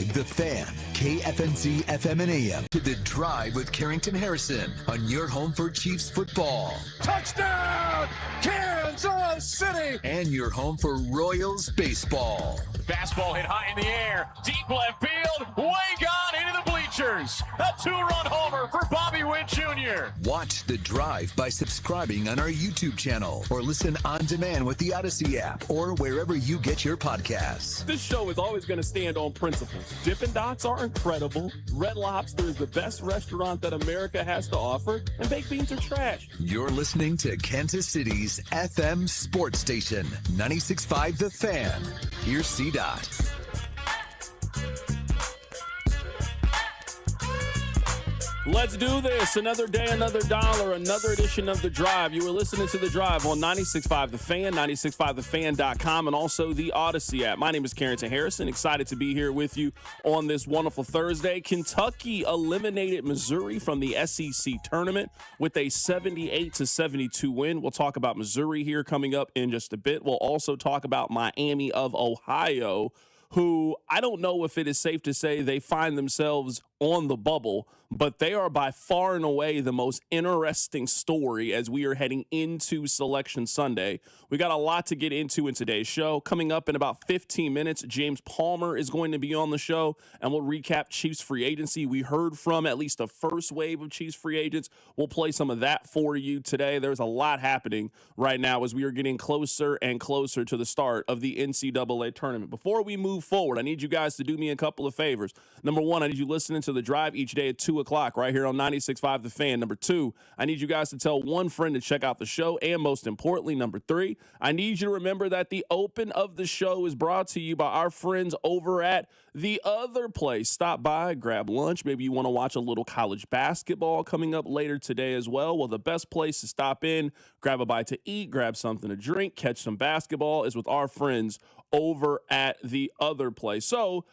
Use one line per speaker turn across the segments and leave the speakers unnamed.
95.5 The Fan, KFNZ FM and AM. To The Drive with Carrington Harrison on your home for Chiefs football.
Touchdown, Kansas City!
And your home for Royals baseball.
Fastball hit high in the air, deep left field, way gone into the bleachers. A two-run homer for Bobby Witt Jr.
Watch The Drive by subscribing on our YouTube channel or listen on demand with the Odyssey app or wherever you get your podcasts.
This show is always going to stand on principles. Dippin' Dots are incredible. Red Lobster is the best restaurant that America has to offer. And baked beans are trash.
You're listening to Kansas City's FM sports station, 96.5 The Fan. Here's C-Dot.
Let's do this. Another day, another dollar, another edition of The Drive. You were listening to The Drive on 96.5 The Fan, 96.5thefan.com, and also the Odyssey app. My name is Carrington Harrison. Excited to be here with you on this wonderful Thursday. Kentucky eliminated Missouri from the SEC tournament with a 78-72 win. We'll talk about Missouri here coming up in just a bit. We'll also talk about Miami of Ohio, who I don't know if it is safe to say they find themselves on the bubble, but they are by far and away the most interesting story as we are heading into Selection Sunday. We got a lot to get into in today's show. Coming up in about 15 minutes, James Palmer is going to be on the show, and we'll recap Chiefs free agency. We heard from at least the first wave of Chiefs free agents. We'll play some of that for you today. There's a lot happening right now as we are getting closer and closer to the start of the NCAA tournament. Before we move forward, I need you guys to do me a couple of favors. Number one, I need you listening to The Drive each day at 2 o'clock right here on 96.5 The Fan. Number two, I need you guys to tell one friend to check out the show. And most importantly, number three, I need you to remember that the open of the show is brought to you by our friends over at The Other Place. Stop by, grab lunch. Maybe you want to watch a little college basketball coming up later today as well. Well, the best place to stop in, grab a bite to eat, grab something to drink, catch some basketball is with our friends over at The Other Place. So,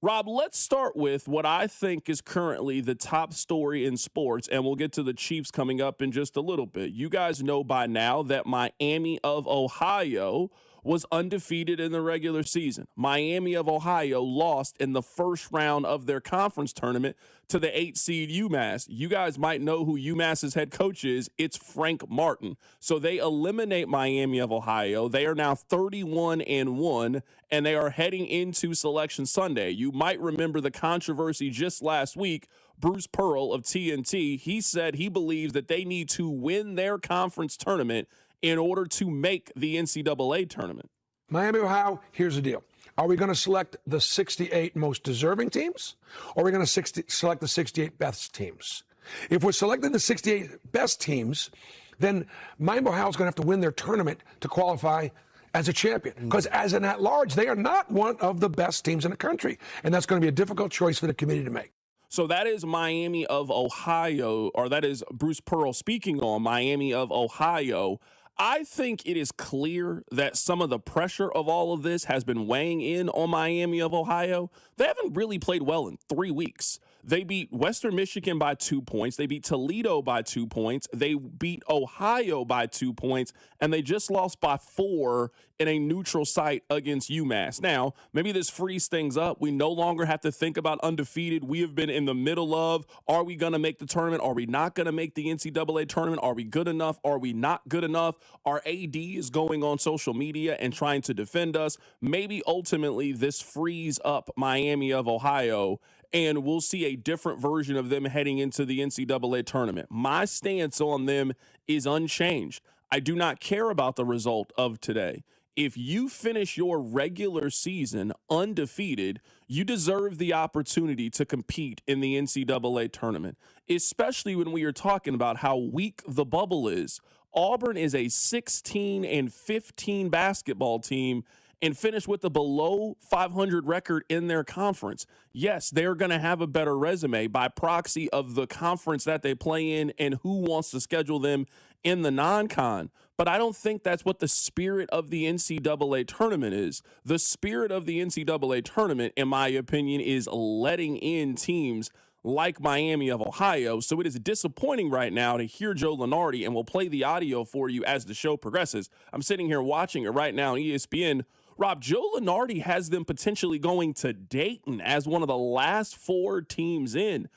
Rob, let's start with what I think is currently the top story in sports, and we'll get to the Chiefs coming up in just a little bit. You guys know by now that Miami of Ohio was undefeated in the regular season. Miami of Ohio lost in the first round of their conference tournament to the 8-seed UMass. You guys might know who UMass's head coach is. It's Frank Martin. So they eliminate Miami of Ohio. They are now 31-1, and they are heading into Selection Sunday. You might remember the controversy just last week. Bruce Pearl of TNT, he said he believes that they need to win their conference tournament in order to make the NCAA tournament.
Miami, Ohio, here's the deal. Are we going to select the 68 most deserving teams, or are we going to select the 68 best teams? If we're selecting the 68 best teams, then Miami, Ohio is going to have to win their tournament to qualify as a champion. Because as an at-large, they are not one of the best teams in the country. And that's going to be a difficult choice for the committee to make.
So that is Miami of Ohio, or that is Bruce Pearl speaking on Miami of Ohio. I think it is clear that some of the pressure of all of this has been weighing in on Miami of Ohio. They haven't really played well in 3 weeks. They beat Western Michigan by 2 points. They beat Toledo by 2 points. They beat Ohio by 2 points. And they just lost by 4 in a neutral site against UMass. Now, maybe this frees things up. We no longer have to think about undefeated. We have been in the middle of, are we going to make the tournament? Are we not going to make the NCAA tournament? Are we good enough? Are we not good enough? Our AD is going on social media and trying to defend us. Maybe ultimately this frees up Miami of Ohio, and we'll see a different version of them heading into the NCAA tournament. My stance on them is unchanged. I do not care about the result of today. If you finish your regular season undefeated, you deserve the opportunity to compete in the NCAA tournament, especially when we are talking about how weak the bubble is. Auburn is a 16-15 basketball team and finished with a below 500 record in their conference. Yes, they're going to have a better resume by proxy of the conference that they play in and who wants to schedule them in the non-con. But I don't think that's what the spirit of the NCAA tournament is. The spirit of the NCAA tournament, in my opinion, is letting in teams like Miami of Ohio. So it is disappointing right now to hear Joe Lunardi, and we'll play the audio for you as the show progresses. I'm sitting here watching it right now on ESPN. Rob, Joe Lunardi has them potentially going to Dayton as one of the last 4 teams in.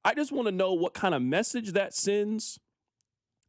I just want to know what kind of message that sends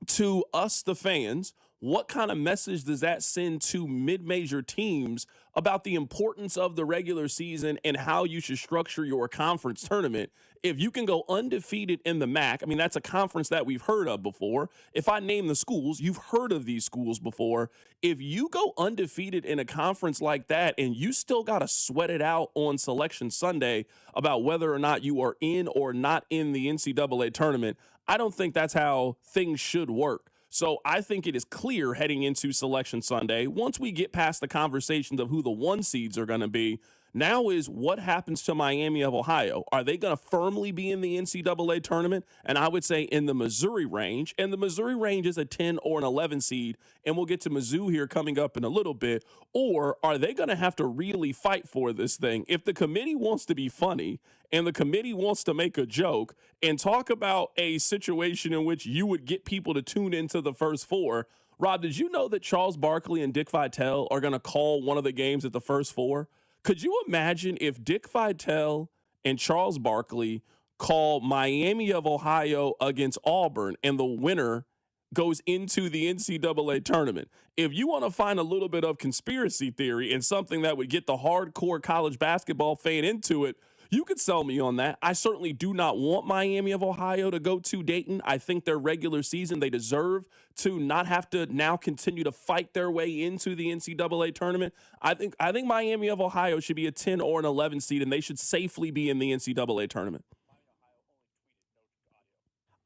to us, the fans. What kind of message does that send to mid-major teams about the importance of the regular season and how you should structure your conference tournament? If you can go undefeated in the MAC, I mean, that's a conference that we've heard of before. If I name the schools, you've heard of these schools before. If you go undefeated in a conference like that and you still got to sweat it out on Selection Sunday about whether or not you are in or not in the NCAA tournament, I don't think that's how things should work. So I think it is clear heading into Selection Sunday, once we get past the conversations of who the 1 seeds are going to be, now is what happens to Miami of Ohio. Are they going to firmly be in the NCAA tournament? And I would say in the Missouri range. And the Missouri range is a 10 or an 11 seed. And we'll get to Mizzou here coming up in a little bit. Or are they going to have to really fight for this thing? If the committee wants to be funny and the committee wants to make a joke and talk about a situation in which you would get people to tune into the first 4, Rob, did you know that Charles Barkley and Dick Vitale are going to call one of the games at the first 4? Could you imagine if Dick Vitale and Charles Barkley call Miami of Ohio against Auburn and the winner goes into the NCAA tournament? If you want to find a little bit of conspiracy theory and something that would get the hardcore college basketball fan into it, you could sell me on that. I certainly do not want Miami of Ohio to go to Dayton. I think their regular season, they deserve to not have to now continue to fight their way into the NCAA tournament. I think Miami of Ohio should be a 10 or an 11 seed, and they should safely be in the NCAA tournament.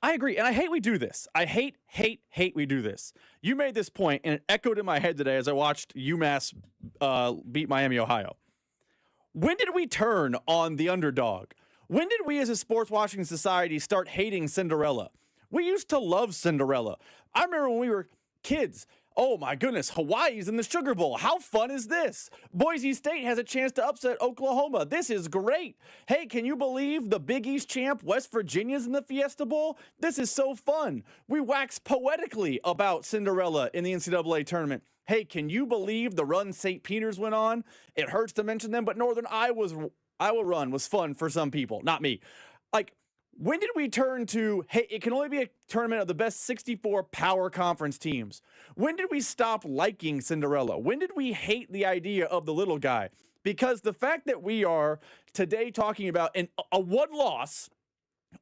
I agree, and I hate we do this. I hate we do this. You made this point, and it echoed in my head today as I watched UMass beat Miami, Ohio. When did we turn on the underdog? When did we as a sports watching society start hating Cinderella? We used to love Cinderella. I remember when we were kids. Oh my goodness, Hawaii's in the Sugar Bowl. How fun is this? Boise State has a chance to upset Oklahoma. This is great. Hey, can you believe the Big East champ West Virginia's in the Fiesta Bowl? This is so fun. We wax poetically about Cinderella in the NCAA tournament. Hey, can you believe the run St. Peter's went on? It hurts to mention them, but Northern Iowa run was fun for some people, not me. Like, when did we turn to, hey, it can only be a tournament of the best 64 power conference teams? When did we stop liking Cinderella? When did we hate the idea of the little guy? Because the fact that we are today talking about a one-loss,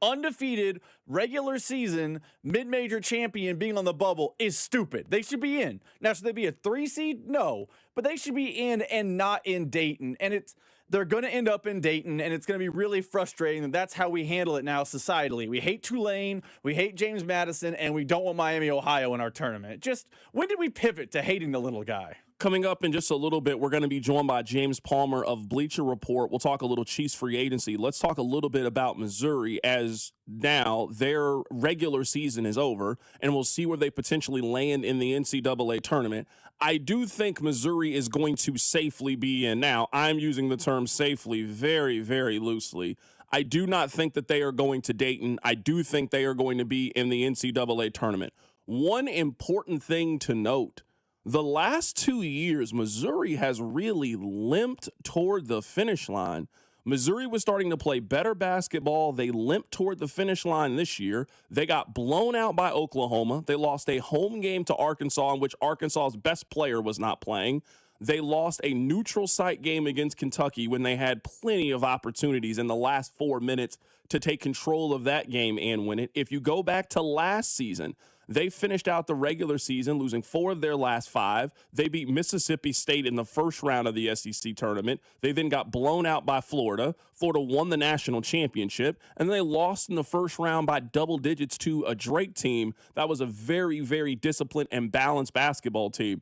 undefeated, regular season, mid-major champion being on the bubble is stupid. They should be in. Now, should they be a 3 seed? No. But they should be in and not in Dayton. And they're going to end up in Dayton, and it's going to be really frustrating. And that's how we handle it now societally. We hate Tulane, we hate James Madison, and we don't want Miami, Ohio in our tournament. Just, when did we pivot to hating the little guy?
Coming up in just a little bit, we're going to be joined by James Palmer of Bleacher Report. We'll talk a little Chiefs free agency. Let's talk a little bit about Missouri, as now their regular season is over, and we'll see where they potentially land in the NCAA tournament. I do think Missouri is going to safely be in. Now, I'm using the term safely very, very loosely. I do not think that they are going to Dayton. I do think they are going to be in the NCAA tournament. One important thing to note: the last 2 years, Missouri has really limped toward the finish line. Missouri was starting to play better basketball. They limped toward the finish line this year. They got blown out by Oklahoma. They lost a home game to Arkansas, in which Arkansas's best player was not playing. They lost a neutral site game against Kentucky when they had plenty of opportunities in the last 4 minutes to take control of that game and win it. If you go back to last season, they finished out the regular season losing 4 of their last 5. They beat Mississippi State in the first round of the SEC tournament. They then got blown out by Florida. Florida won the national championship, and they lost in the first round by double digits to a Drake team that was a very, very disciplined and balanced basketball team.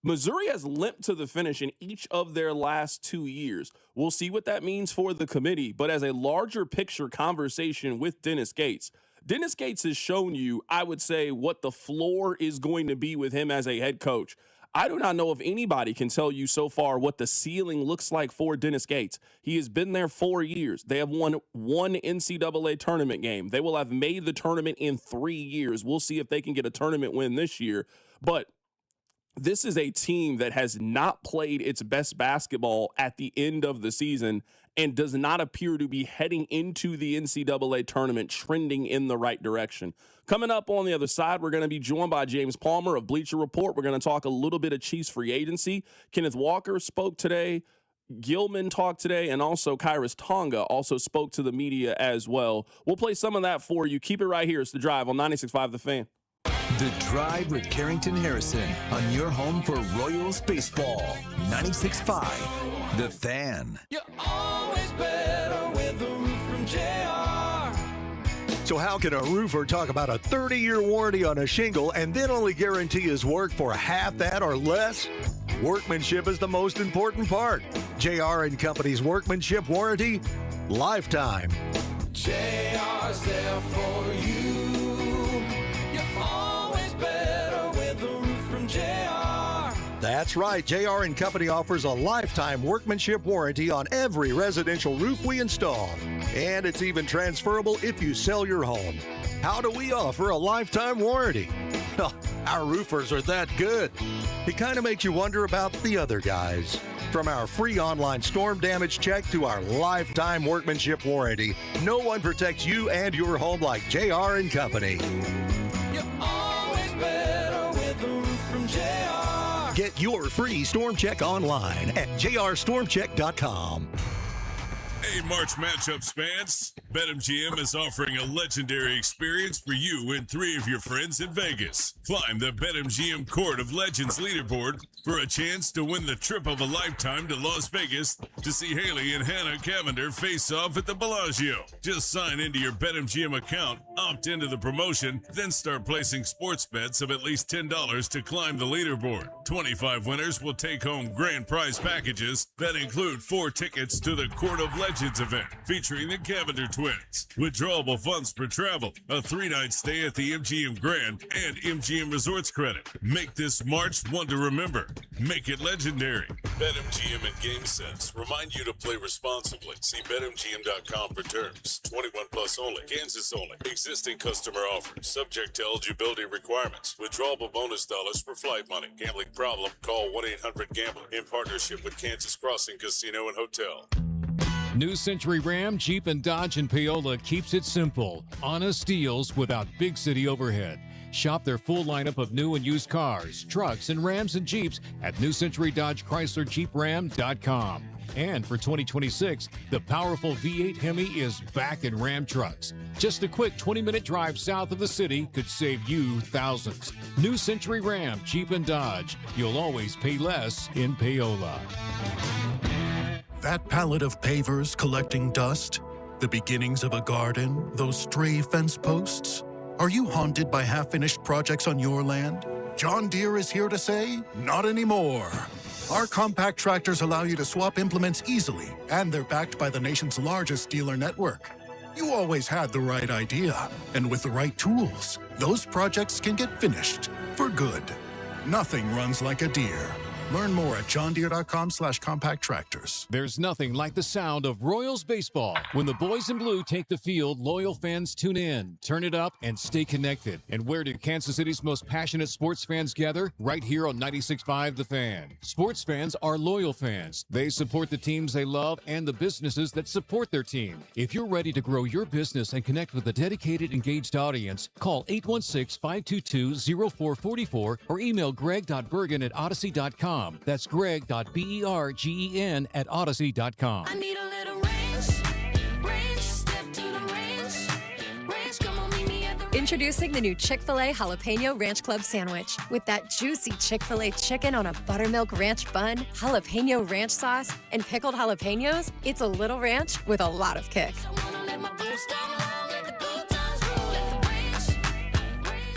Missouri has limped to the finish in each of their last 2 years. We'll see what that means for the committee, but as a larger picture conversation with Dennis Gates has shown you, I would say, what the floor is going to be with him as a head coach. I do not know if anybody can tell you so far what the ceiling looks like for Dennis Gates. He has been there 4 years. They have won 1 NCAA tournament game. They will have made the tournament in 3 years. We'll see if they can get a tournament win this year. But this is a team that has not played its best basketball at the end of the season and does not appear to be heading into the NCAA tournament trending in the right direction. Coming up on the other side, we're going to be joined by James Palmer of Bleacher Report. We're going to talk a little bit of Chiefs free agency. Kenneth Walker spoke today. Gilman talked today, and also Kyrus Tonga also spoke to the media as well. We'll play some of that for you. Keep it right here. It's The Drive on 96.5 The Fan.
The Drive with Carrington Harrison on your home for Royals baseball. 96.5 The Fan.
You're always better with a roof from JR.
So how can a roofer talk about a 30-year warranty on a shingle and then only guarantee his work for half that or less? Workmanship is the most important part. JR & Company's workmanship warranty, lifetime.
JR's there for you. You're always better with a roof from JR.
That's right. JR & Company offers a lifetime workmanship warranty on every residential roof we install. And it's even transferable if you sell your home. How do we offer a lifetime warranty? Our roofers are that good. It kind of makes you wonder about the other guys. From our free online storm damage check to our lifetime workmanship warranty, no one protects you and your home like JR & Company.
You're always better with a roof from JR.
Get your free storm check online at jrstormcheck.com.
Hey, March Matchups fans. BetMGM is offering a legendary experience for you and 3 of your friends in Vegas. Climb the BetMGM Court of Legends leaderboard for a chance to win the trip of a lifetime to Las Vegas to see Haley and Hannah Cavender face off at the Bellagio. Just sign into your BetMGM account, opt into the promotion, then start placing sports bets of at least $10 to climb the leaderboard. 25 winners will take home grand prize packages that include 4 tickets to the Court of Legends event featuring the Cavender twins, withdrawable funds for travel, a 3-night stay at the MGM Grand, and MGM Resorts credit. Make this March one to remember. Make it legendary. BetMGM and GameSense remind you to play responsibly. See BetMGM.com for terms. 21 plus only. Kansas only. Existing customer offers. Subject to eligibility requirements. Withdrawable bonus dollars for flight money. Gambling problem? Call 1-800-GAMBLER. In partnership with Kansas Crossing Casino and Hotel.
New Century Ram, Jeep, and Dodge in Paola keeps it simple. Honest deals without big city overhead. Shop their full lineup of new and used cars, trucks, and Rams and Jeeps at New Century Dodge Chrysler Jeep Ram.com. And for 2026, the powerful V8 Hemi is back in Ram trucks. Just a quick 20-minute drive south of the city could save you thousands. New Century Ram, Jeep, and Dodge. You'll always pay less in Paola.
That pallet of pavers collecting dust, the beginnings of a garden, those stray fence posts. Are you haunted by half-finished projects on your land? John Deere is here to say, not anymore. Our compact tractors allow you to swap implements easily, and they're backed by the nation's largest dealer network. You always had the right idea, and with the right tools, those projects can get finished for good. Nothing runs like a Deere. Learn more at johndeere.com/compact tractors.
There's nothing like the sound of Royals baseball. When the boys in blue take the field, loyal fans tune in, turn it up, and stay connected. And where do Kansas City's most passionate sports fans gather? Right here on 96.5 The Fan. Sports fans are loyal fans. They support the teams they love and the businesses that support their team. If you're ready to grow your business and connect with a dedicated, engaged audience, call 816-522-0444 or email greg.bergen@odyssey.com. That's greg.bergen at odyssey.com.
I need a little range, step to the range, come on, meet me at the Introducing the new Chick-fil-A Jalapeno Ranch Club Sandwich. With that juicy Chick-fil-A chicken on a buttermilk ranch bun, jalapeno ranch sauce, and pickled jalapenos, it's a little ranch with a lot of kick.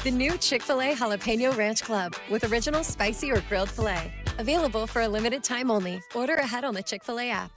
The new Chick-fil-A Jalapeno Ranch Club with original spicy or grilled filet. Available for a limited time only. Order ahead on the Chick-fil-A app.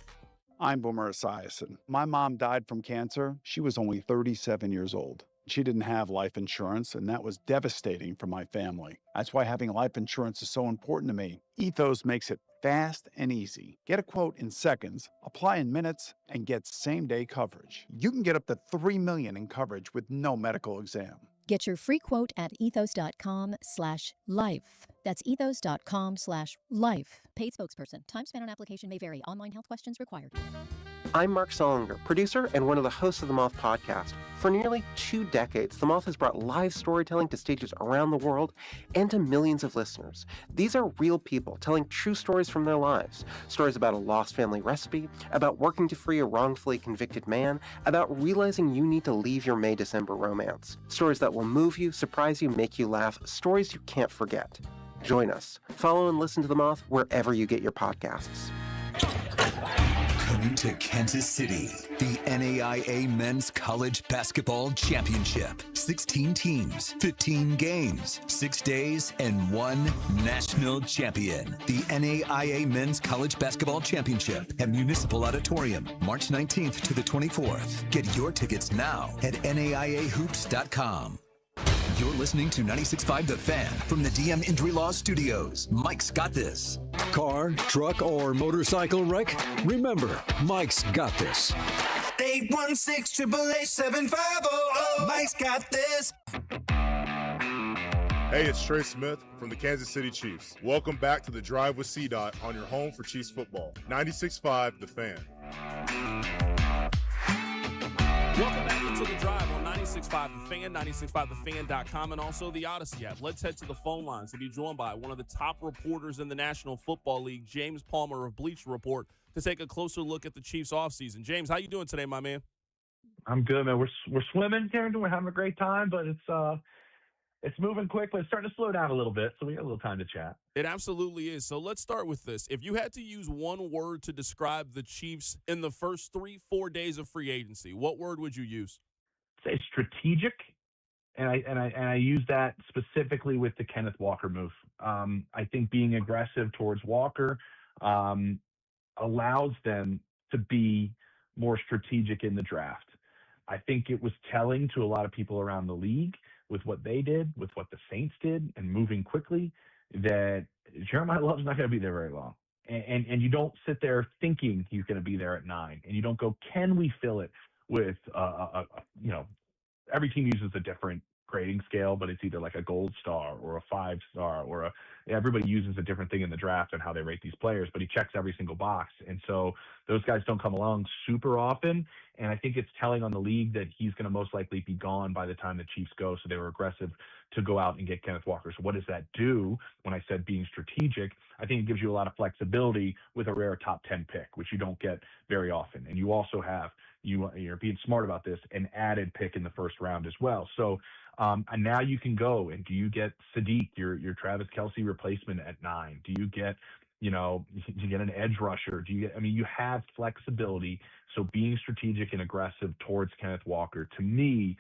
I'm Boomer Esiason. My mom died from cancer. She was only 37 years old. She didn't have life insurance, and that was devastating for my family. That's why having life insurance is so important to me. Ethos makes it fast and easy. Get a quote in seconds, apply in minutes, and get same-day coverage. You can get up to $3 million in coverage with no medical exam.
Get your free quote at ethos.com/life. That's ethos.com/life. Paid spokesperson. Time spent on application may vary. Online health questions required.
I'm Mark Solinger, producer and one of the hosts of the Moth podcast. For nearly 2 decades, the Moth has brought live storytelling to stages around the world and to millions of listeners. These are real people telling true stories from their lives. Stories about a lost family recipe, about working to free a wrongfully convicted man, about realizing you need to leave your May-December romance. Stories that will move you, surprise you, make you laugh. Stories you can't forget. Join us. Follow and listen to the Moth wherever you get your podcasts.
Coming to Kansas City, the NAIA Men's College Basketball Championship. 16 teams, 15 games, 6 days, and 1 national champion. The NAIA Men's College Basketball Championship at Municipal Auditorium, March 19th to the 24th. Get your tickets now at NAIAHoops.com. You're listening to 96.5 The Fan from the DM Injury Law Studios. Mike's got this.
Car, truck, or motorcycle wreck? Remember, Mike's got this.
816-888-7500. Mike's got this.
Hey, it's Trey Smith from the Kansas City Chiefs. Welcome back to The Drive with CDOT on your home for Chiefs football. 96.5 The Fan.
Welcome back into The Drive on 96.5 The Fan, 96.5thefan.com, and also the Odyssey app. Let's head to the phone lines to be joined by one of the top reporters in the National Football League, James Palmer of Bleacher Report, to take a closer look at the Chiefs' offseason. James, how you doing today, my man?
I'm good, man. We're swimming, Carrington. We're having a great time, but it's moving quickly. It's starting to slow down a little bit, so we got a little time to chat.
It absolutely is. So let's start with this. If you had to use one word to describe the Chiefs in the first 3-4 days of free agency, what word would you use?
Say strategic, and I use that specifically with the Kenneth Walker move. I think being aggressive towards Walker allows them to be more strategic in the draft. I think it was telling to a lot of people around the league with what they did, with what the Saints did, and moving quickly, that Jeremiah Love's not going to be there very long. And you don't sit there thinking he's going to be there at 9. And you don't go, can we fill it with, every team uses a different grading scale, but it's either like a gold star or a 5-star or everybody uses a different thing in the draft and how they rate these players, but he checks every single box. And so those guys don't come along super often. And I think it's telling on the league that he's going to most likely be gone by the time the Chiefs go. So they were aggressive to go out and get Kenneth Walker. So what does that do? When I said being strategic, I think it gives you a lot of flexibility with a rare top 10 pick, which you don't get very often. And you also have, you're being smart about this, an added pick in the first round as well. So and now you can go and do you get Sadiq, your Travis Kelce replacement at 9? Do you get, do you get an edge rusher? You have flexibility. So being strategic and aggressive towards Kenneth Walker, to me,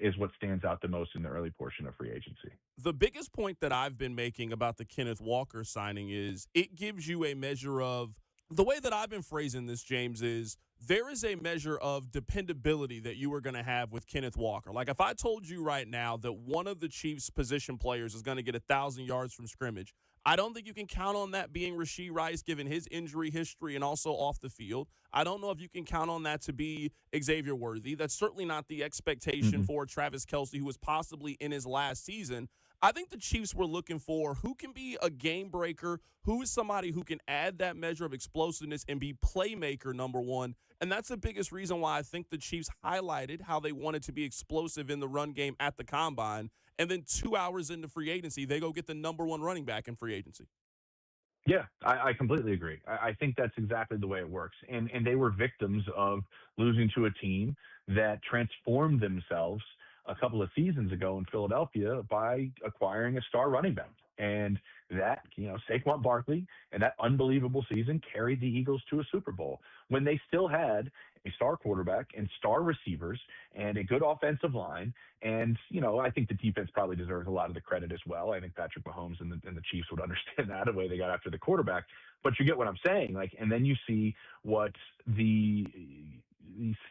is what stands out the most in the early portion of free agency.
The biggest point that I've been making about the Kenneth Walker signing is it gives you a measure of, the way that I've been phrasing this, James, is there is a measure of dependability that you are going to have with Kenneth Walker. Like if I told you right now that one of the Chiefs' position players is going to get 1,000 yards from scrimmage, I don't think you can count on that being Rashee Rice, given his injury history and also off the field. I don't know if you can count on that to be Xavier Worthy. That's certainly not the expectation for Travis Kelce, who was possibly in his last season. I think the Chiefs were looking for who can be a game breaker, who is somebody who can add that measure of explosiveness and be playmaker, number one. And that's the biggest reason why I think the Chiefs highlighted how they wanted to be explosive in the run game at the Combine. And then 2 hours into free agency, they go get the number 1 running back in free agency.
Yeah, I completely agree. I think that's exactly the way it works. And they were victims of losing to a team that transformed themselves a couple of seasons ago in Philadelphia by acquiring a star running back. And that, Saquon Barkley and that unbelievable season carried the Eagles to a Super Bowl when they still had a star quarterback and star receivers and a good offensive line. And, I think the defense probably deserves a lot of the credit as well. I think Patrick Mahomes and the Chiefs would understand that, the way they got after the quarterback. But you get what I'm saying. And then you see what the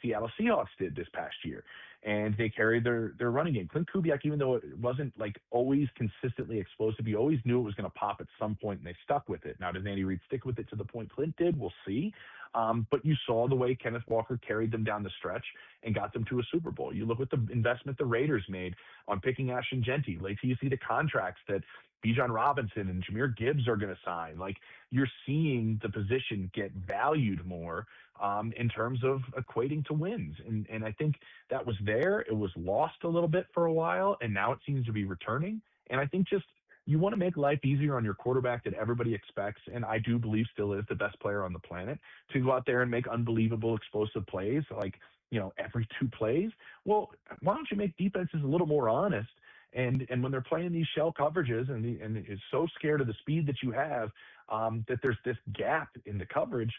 Seattle Seahawks did this past year. And they carried their running game. Clint Kubiak, even though it wasn't always consistently explosive, you always knew it was going to pop at some point, and they stuck with it. Now, does Andy Reid stick with it to the point Clint did? We'll see. But you saw the way Kenneth Walker carried them down the stretch and got them to a Super Bowl. You look at the investment the Raiders made on picking Ashton Genty. Wait till you see the contracts that Bijan Robinson and Jahmyr Gibbs are going to sign. Like, you're seeing the position get valued more in terms of equating to wins. And I think that was there. It was lost a little bit for a while, and now it seems to be returning. And I think just you want to make life easier on your quarterback that everybody expects, and I do believe still is the best player on the planet, to go out there and make unbelievable explosive plays, like, every 2 plays. Well, why don't you make defenses a little more honest? And when they're playing these shell coverages and is so scared of the speed that you have, that there's this gap in the coverage,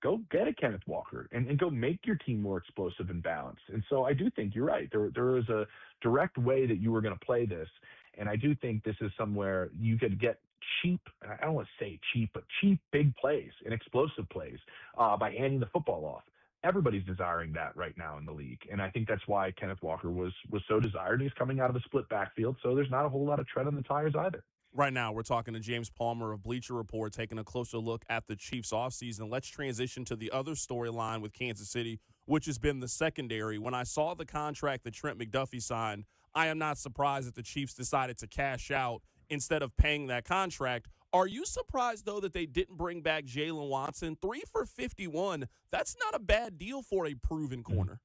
go get a Kenneth Walker and go make your team more explosive and balanced. And so I do think you're right. There is a direct way that you were going to play this. And I do think this is somewhere you could get cheap, I don't want to say cheap, but cheap big plays and explosive plays by handing the football off. Everybody's desiring that right now in the league. And I think that's why Kenneth Walker was so desired. He's coming out of a split backfield, so there's not a whole lot of tread on the tires either.
Right now, we're talking to James Palmer of Bleacher Report, taking a closer look at the Chiefs offseason. Let's transition to the other storyline with Kansas City, which has been the secondary. When I saw the contract that Trent McDuffie signed, I am not surprised that the Chiefs decided to cash out instead of paying that contract. Are you surprised, though, that they didn't bring back Jalen Watson? 3 for 51, that's not a bad deal for a proven corner.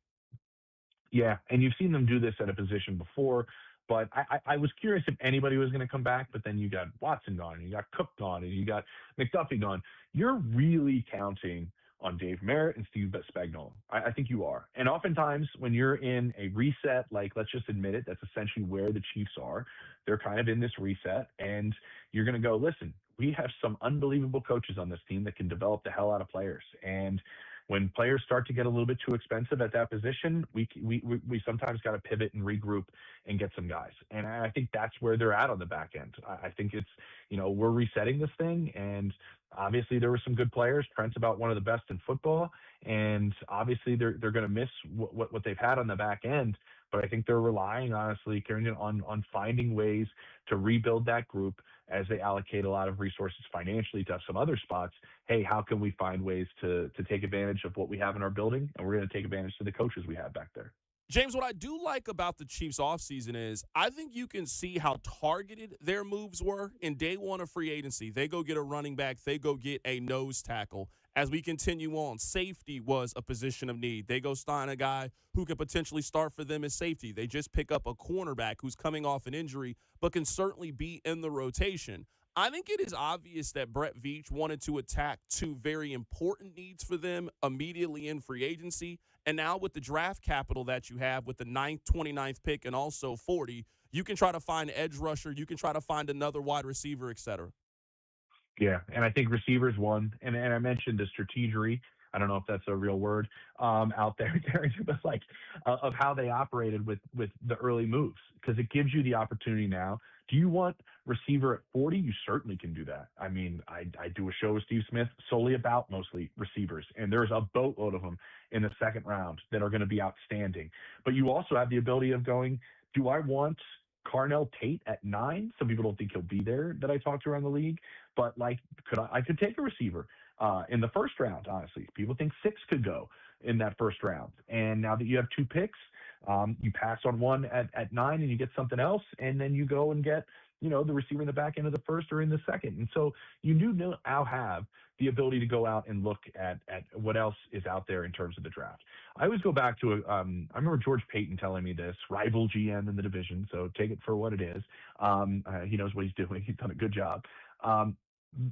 Yeah, and you've seen them do this at a position before, but I was curious if anybody was going to come back, but then you got Watson gone, and you got Cook gone, and you got McDuffie gone. You're really counting on Dave Merritt and Steve Spagnuolo. I think you are. And oftentimes when you're in a reset, like, let's just admit it, that's essentially where the Chiefs are. They're kind of in this reset, and you're going to go, listen, we have some unbelievable coaches on this team that can develop the hell out of players. And when players start to get a little bit too expensive at that position, we sometimes got to pivot and regroup and get some guys. And I think that's where they're at on the back end. I think it's, we're resetting this thing, and obviously there were some good players. Trent's about one of the best in football, and obviously they're going to miss what they've had on the back end. But I think they're relying, honestly, Carrington, on finding ways to rebuild that group as they allocate a lot of resources financially to some other spots. Hey, how can we find ways to take advantage of what we have in our building? And we're going to take advantage of the coaches we have back there.
James, what I do like about the Chiefs offseason is I think you can see how targeted their moves were in day one of free agency. They go get a running back. They go get a nose tackle. As we continue on, safety was a position of need. They go sign a guy who could potentially start for them as safety. They just pick up a cornerback who's coming off an injury but can certainly be in the rotation. I think it is obvious that Brett Veach wanted to attack 2 very important needs for them immediately in free agency. And now with the draft capital that you have with the 9th, 29th pick and also 40, you can try to find an edge rusher. You can try to find another wide receiver, et cetera.
Yeah, and I think receivers won. And I mentioned the strategery. I don't know if that's a real word out there, but like of how they operated with the early moves, because it gives you the opportunity now. Do you want receiver at 40? You certainly can do that. I mean, I do a show with Steve Smith solely about mostly receivers, and there's a boatload of them in the second round that are going to be outstanding. But you also have the ability of going, do I want Carnell Tate at 9? Some people don't think he'll be there that I talked to around the league, but like, I could take a receiver in the first round, honestly. People think 6 could go in that first round. And now that you have 2 picks, you pass on one at 9 and you get something else, and then you go and get, the receiver in the back end of the first or in the second. And so you do now have the ability to go out and look at what else is out there in terms of the draft. I always go back to, I remember George Payton telling me this, rival GM in the division, so take it for what it is. He knows what he's doing. He's done a good job.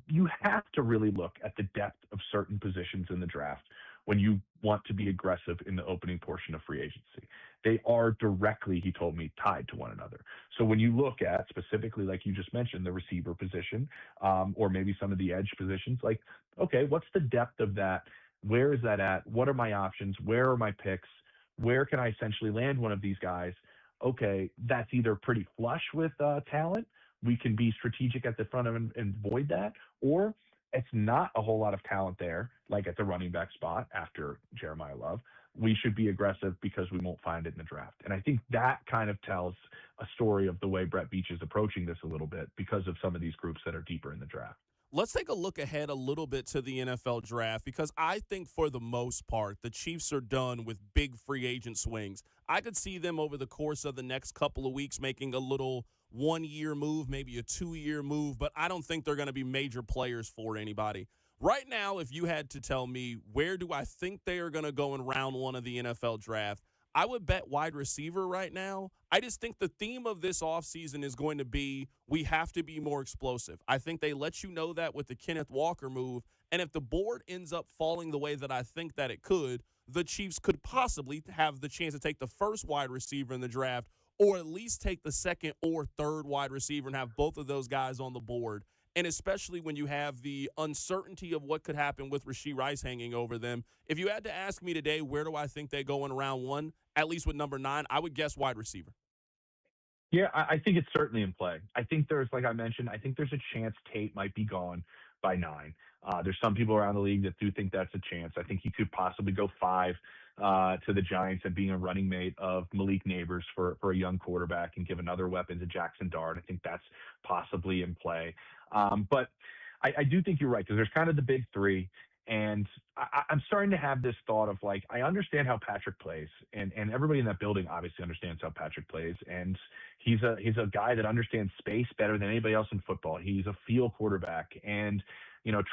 You have to really look at the depth of certain positions in the draft when you want to be aggressive in the opening portion of free agency. They are directly, he told me, tied to one another. So when you look at specifically, like you just mentioned, the receiver position, or maybe some of the edge positions, like, okay, what's the depth of that? Where is that at? What are my options? Where are my picks? Where can I essentially land one of these guys? Okay, that's either pretty flush with talent. We can be strategic at the front and void that, or it's not a whole lot of talent there, like at the running back spot after Jeremiah Love. We should be aggressive because we won't find it in the draft. And I think that kind of tells a story of the way Brett Veach is approaching this a little bit because of some of these groups that are deeper in the draft.
Let's take a look ahead a little bit to the NFL draft, because I think for the most part, the Chiefs are done with big free agent swings. I could see them over the course of the next couple of weeks making a little 1-year move, maybe a 2-year move, but I don't think they're going to be major players for anybody. Right now, if you had to tell me where do I think they are going to go in round 1 of the NFL draft, I would bet wide receiver right now. I just think the theme of this offseason is going to be we have to be more explosive. I think they let you know that with the Kenneth Walker move, and if the board ends up falling the way that I think that it could, the Chiefs could possibly have the chance to take the first wide receiver in the draft or at least take the second or third wide receiver and have both of those guys on the board. And especially when you have the uncertainty of what could happen with Rashee Rice hanging over them. If you had to ask me today, where do I think they go in round 1, at least with number 9, I would guess wide receiver.
Yeah, I think it's certainly in play. I think there's, like I mentioned, I think there's a chance Tate might be gone by 9. There's some people around the league that do think that's a chance. I think he could possibly go 5 to the Giants and being a running mate of Malik Neighbors for a young quarterback and give another weapon to Jackson Dart. I think that's possibly in play. But I do think you're right, because there's kind of the big 3. And I'm starting to have this thought of, like, I understand how Patrick plays, and everybody in that building obviously understands how Patrick plays. And he's a guy that understands space better than anybody else in football. He's a feel quarterback. And,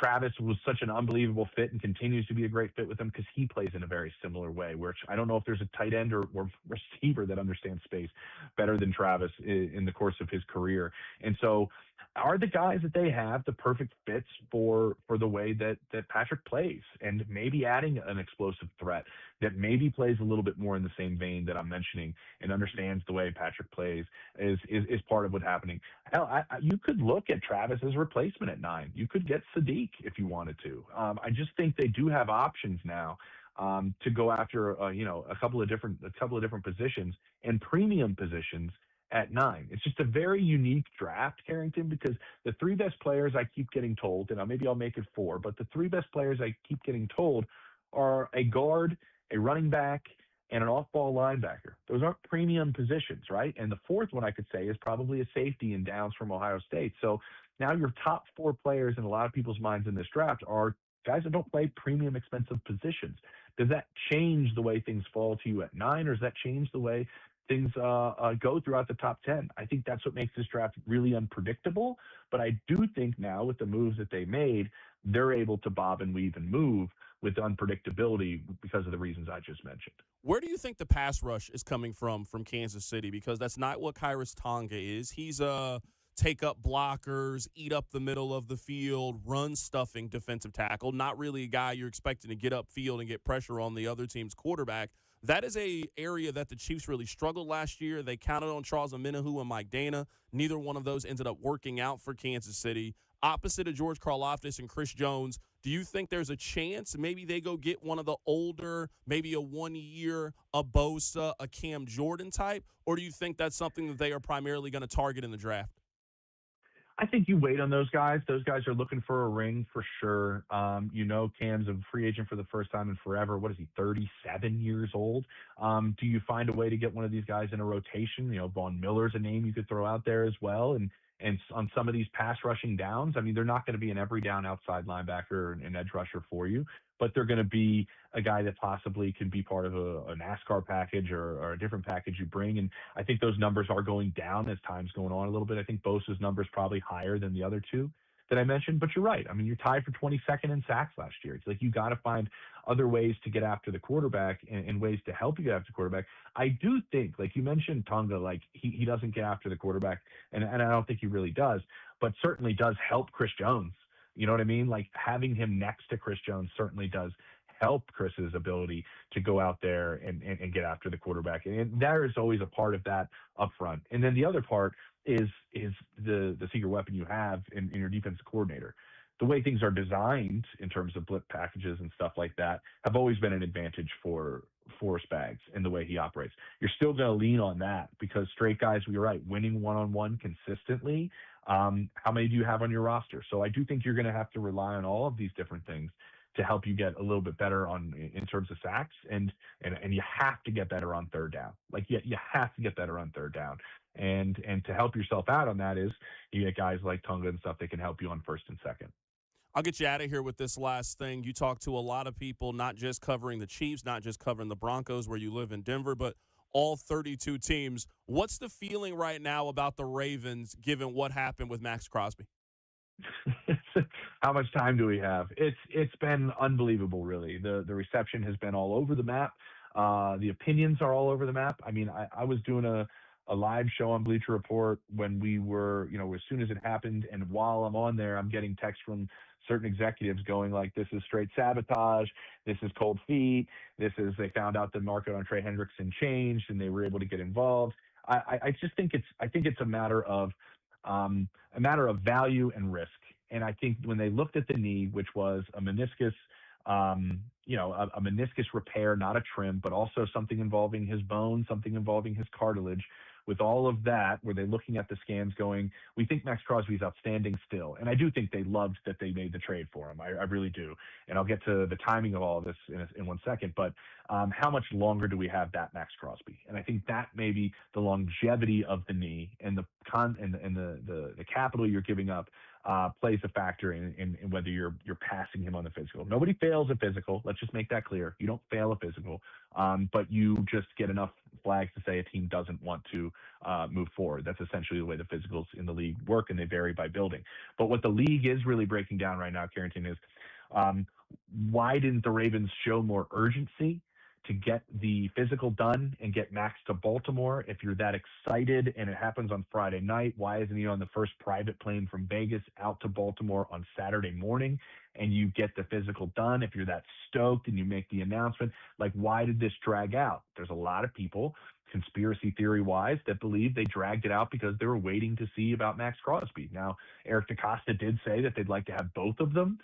Travis was such an unbelievable fit and continues to be a great fit with him because he plays in a very similar way, which I don't know if there's a tight end or receiver that understands space better than Travis in the course of his career. And so are the guys that they have the perfect fits for the way that Patrick plays, and maybe adding an explosive threat that maybe plays a little bit more in the same vein that I'm mentioning and understands the way Patrick plays is part of what's happening. Hell, you could look at Travis as a replacement at 9. You could get Sadiq if you wanted to. I just think they do have options now to go after a couple of different positions and premium positions at 9. It's just a very unique draft, Carrington, because the 3 best players I keep getting told, and maybe I'll make it 4, but the 3 best players I keep getting told are a guard, a running back, and an off-ball linebacker. Those aren't premium positions, right? And the 4th one I could say is probably a safety in Downs from Ohio State. So now your top 4 players in a lot of people's minds in this draft are guys that don't play premium expensive positions. Does that change the way things fall to you at 9, or does that change the way things go throughout the top 10? I think that's what makes this draft really unpredictable. But I do think now with the moves that they made, they're able to bob and weave and move with unpredictability because of the reasons I just mentioned.
Where do you think the pass rush is coming from Kansas City? Because that's not what Khyiris Tonga is. He's take up blockers, eat up the middle of the field, run stuffing defensive tackle. Not really a guy you're expecting to get upfield and get pressure on the other team's quarterback. That is a area that the Chiefs really struggled last year. They counted on Charles Omenihu and Mike Dana. Neither one of those ended up working out for Kansas City. Opposite of George Karlaftis and Chris Jones, do you think there's a chance maybe they go get one of the older, maybe a 1-year, a Bosa, a Cam Jordan type? Or do you think that's something that they are primarily going to target in the draft?
I think you wait on those guys. Those guys are looking for a ring for sure. Cam's a free agent for the first time in forever. What is he, 37 years old? Do you find a way to get one of these guys in a rotation? Von Miller's a name you could throw out there as well. And on some of these pass rushing downs, they're not going to be an every down outside linebacker and edge rusher for you, but they're going to be a guy that possibly can be part of a NASCAR package or a different package you bring. And I think those numbers are going down as time's going on a little bit. I think Bosa's number is probably higher than the other 2 that I mentioned, but you're right. You're tied for 22nd in sacks last year. It's like you got to find other ways to get after the quarterback and ways to help you get after the quarterback. I do think, like you mentioned, Tonga, like he doesn't get after the quarterback, and I don't think he really does, but certainly does help Chris Jones. You know what I mean? Like having him next to Chris Jones certainly does help Chris's ability to go out there and get after the quarterback. And there is always a part of that up front. And then the other part is the secret weapon you have in your defensive coordinator. The way things are designed in terms of blitz packages and stuff like that have always been an advantage for Spags and the way he operates. You're still going to lean on that because straight guys, you're right, winning one-on-one consistently. How many do you have on your roster? So I do think you're going to have to rely on all of these different things to help you get a little bit better in terms of sacks, and you have to get better on third down. Like you have to get better on third down, and to help yourself out on that is you get guys like Tonga and stuff that can help you on first and second.
I'll get you out of here with this last thing. You talk to a lot of people, not just covering the Chiefs, not just covering the Broncos where you live in Denver, but all 32 teams. What's the feeling right now about the Ravens given what happened with Max Crosby?
How much time do we have? It's been unbelievable, really. The reception has been all over the map. The opinions are all over the map. I mean, I was doing a live show on Bleacher Report when we were, as soon as it happened, and while I'm on there, I'm getting texts from certain executives going like, this is straight sabotage, this is cold feet, this is, they found out the market on Trey Hendrickson changed and they were able to get involved. I just think it's a matter of value and risk. And I think when they looked at the knee, which was a meniscus, a meniscus repair, not a trim, but also something involving his bone, something involving his cartilage. With all of that, were they looking at the scans going, we think Max Crosby is outstanding still. And I do think they loved that they made the trade for him. I really do. And I'll get to the timing of all of this in 1 second. But how much longer do we have that Max Crosby? And I think that maybe the longevity of the knee and the capital you're giving up plays a factor in whether you're passing him on the physical. Nobody fails a physical. Let's just make that clear. You don't fail a physical, but you just get enough flags to say a team doesn't want to move forward. That's essentially the way the physicals in the league work, and they vary by building. But what the league is really breaking down right now, Carrington, is why didn't the Ravens show more urgency to get the physical done and get Max to Baltimore? If you're that excited and it happens on Friday night, why isn't he on the first private plane from Vegas out to Baltimore on Saturday morning and you get the physical done? If you're that stoked and you make the announcement, like, why did this drag out? There's a lot of people, conspiracy theory wise, that believe they dragged it out because they were waiting to see about Max Crosby. Now, Eric DeCosta did say that they'd like to have both of them.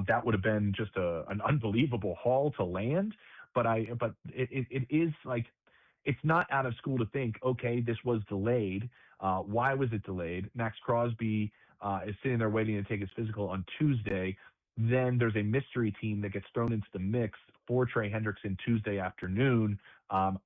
That would have been just an unbelievable haul to land. But it is like, it's not out of school to think, okay, this was delayed. Why was it delayed? Max Crosby is sitting there waiting to take his physical on Tuesday. Then there's a mystery team that gets thrown into the mix for Trey Hendrickson Tuesday afternoon.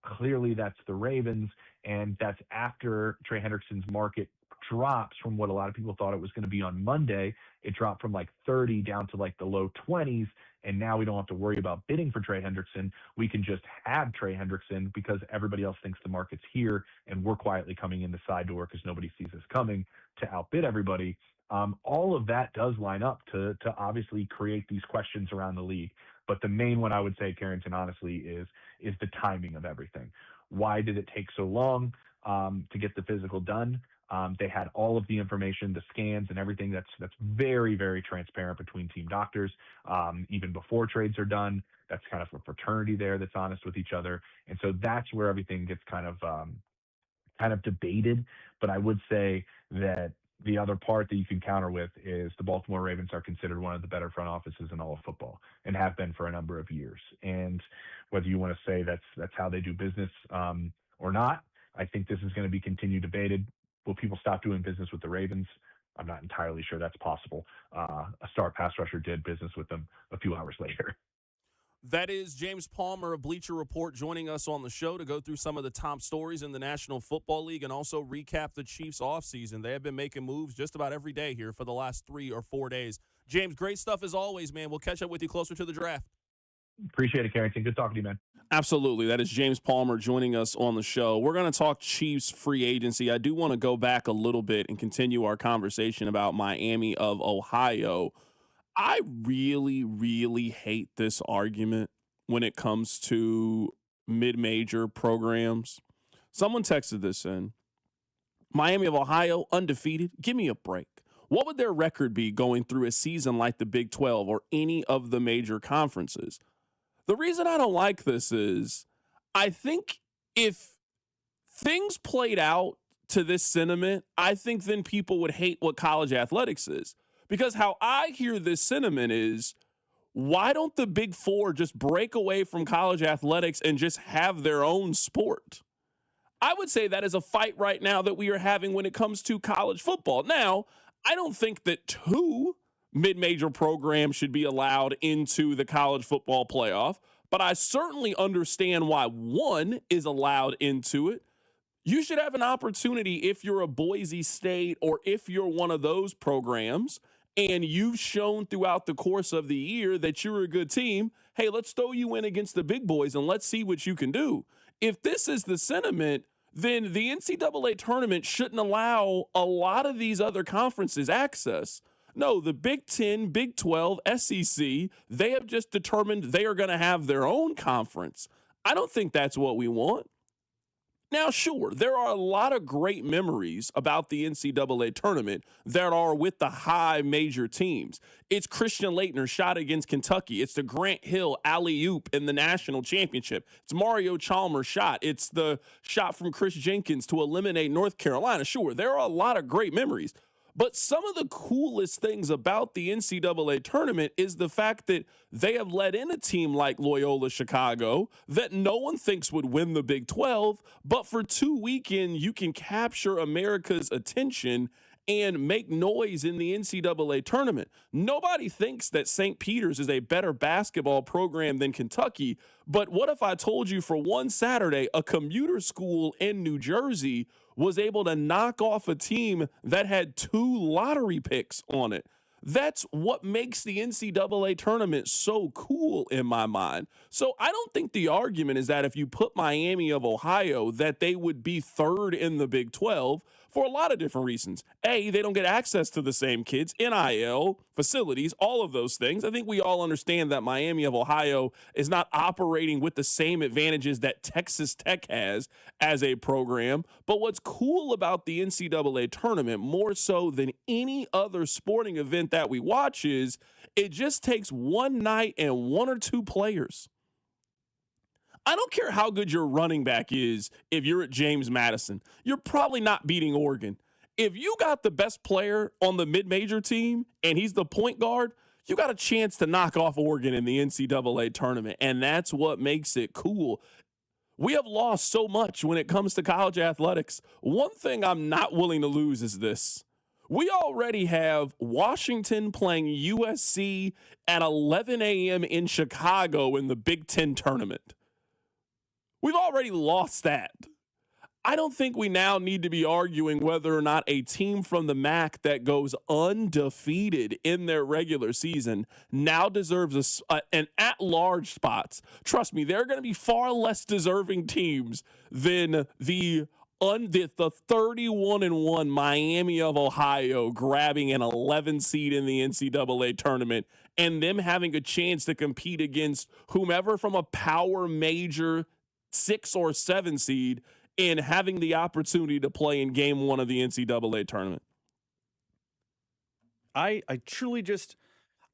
Clearly that's the Ravens, and that's after Trey Hendrickson's market drops from what a lot of people thought it was going to be on Monday. It dropped from like 30 down to like the low 20s. And now we don't have to worry about bidding for Trey Hendrickson. We can just have Trey Hendrickson because everybody else thinks the market's here, and we're quietly coming in the side door because nobody sees us coming to outbid everybody. All of that does line up to obviously create these questions around the league. But the main one I would say, Carrington, honestly, is the timing of everything. Why did it take so long to get the physical done? They had all of the information, the scans and everything that's very, very transparent between team doctors, even before trades are done. That's kind of a fraternity there that's honest with each other. And so that's where everything gets kind of debated. But I would say that the other part that you can counter with is the Baltimore Ravens are considered one of the better front offices in all of football and have been for a number of years. And whether you want to say that's how they do business or not, I think this is going to be continued debated. Will people stop doing business with the Ravens? I'm not entirely sure that's possible. A star pass rusher did business with them a few hours later.
That is James Palmer of Bleacher Report joining us on the show to go through some of the top stories in the National Football League and also recap the Chiefs offseason. They have been making moves just about every day here for the last 3 or 4 days. James, great stuff as always, man. We'll catch up with you closer to the draft.
Appreciate it, Carrington. Good talking to you, man.
Absolutely. That is James Palmer joining us on the show. We're going to talk Chiefs free agency. I do want to go back a little bit and continue our conversation about Miami of Ohio. I really, really hate this argument when it comes to mid-major programs. Someone texted this in. Miami of Ohio, undefeated. Give me a break. What would their record be going through a season like the Big 12 or any of the major conferences? The reason I don't like this is I think if things played out to this sentiment, I think then people would hate what college athletics is. Because how I hear this sentiment is, why don't the Big Four just break away from college athletics and just have their own sport? I would say that is a fight right now that we are having when it comes to college football. Now, I don't think that 2 mid-major programs should be allowed into the college football playoff, but I certainly understand why 1 is allowed into it. You should have an opportunity if you're a Boise State or if you're one of those programs and you've shown throughout the course of the year that you're a good team, hey, let's throw you in against the big boys and let's see what you can do. if this is the sentiment, then the NCAA tournament shouldn't allow a lot of these other conferences access. No, the Big 10, Big 12, SEC, they have just determined they are going to have their own conference. I don't think that's what we want. Now, sure, there are a lot of great memories about the NCAA tournament that are with the high major teams. It's Christian Laettner's shot against Kentucky. It's the Grant Hill alley-oop in the national championship. It's Mario Chalmers' shot. It's the shot from Chris Jenkins to eliminate North Carolina. Sure, there are a lot of great memories. But some of the coolest things about the NCAA tournament is the fact that they have let in a team like Loyola Chicago that no one thinks would win the Big 12, but for 2 weekends you can capture America's attention and make noise in the NCAA tournament. Nobody thinks that St. Peter's is a better basketball program than Kentucky, but what if I told you for one Saturday a commuter school in New Jersey was able to knock off a team that had 2 lottery picks on it? That's what makes the NCAA tournament so cool in my mind. So I don't think the argument is that if you put Miami of Ohio, that they would be 3rd in the Big 12 for a lot of different reasons. A, they don't get access to the same kids, NIL, facilities, all of those things. I think we all understand that Miami of Ohio is not operating with the same advantages that Texas Tech has as a program. But what's cool about the NCAA tournament, more so than any other sporting event that we watch, is it just takes one night and 1 or 2 players. I don't care how good your running back is. If you're at James Madison, you're probably not beating Oregon. If you got the best player on the mid-major team and he's the point guard, you got a chance to knock off Oregon in the NCAA tournament, and that's what makes it cool. We have lost so much when it comes to college athletics. One thing I'm not willing to lose is this. We already have Washington playing USC at 11 a.m. in Chicago in the Big Ten tournament. We've already lost that. I don't think we now need to be arguing whether or not a team from the MAC that goes undefeated in their regular season now deserves an at-large spots. Trust me, there are going to be far less deserving teams than the 31-1 Miami of Ohio grabbing an 11 seed in the NCAA tournament and them having a chance to compete against whomever from a power major 6 or 7 seed and having the opportunity to play in game 1 of the NCAA tournament.
I truly just,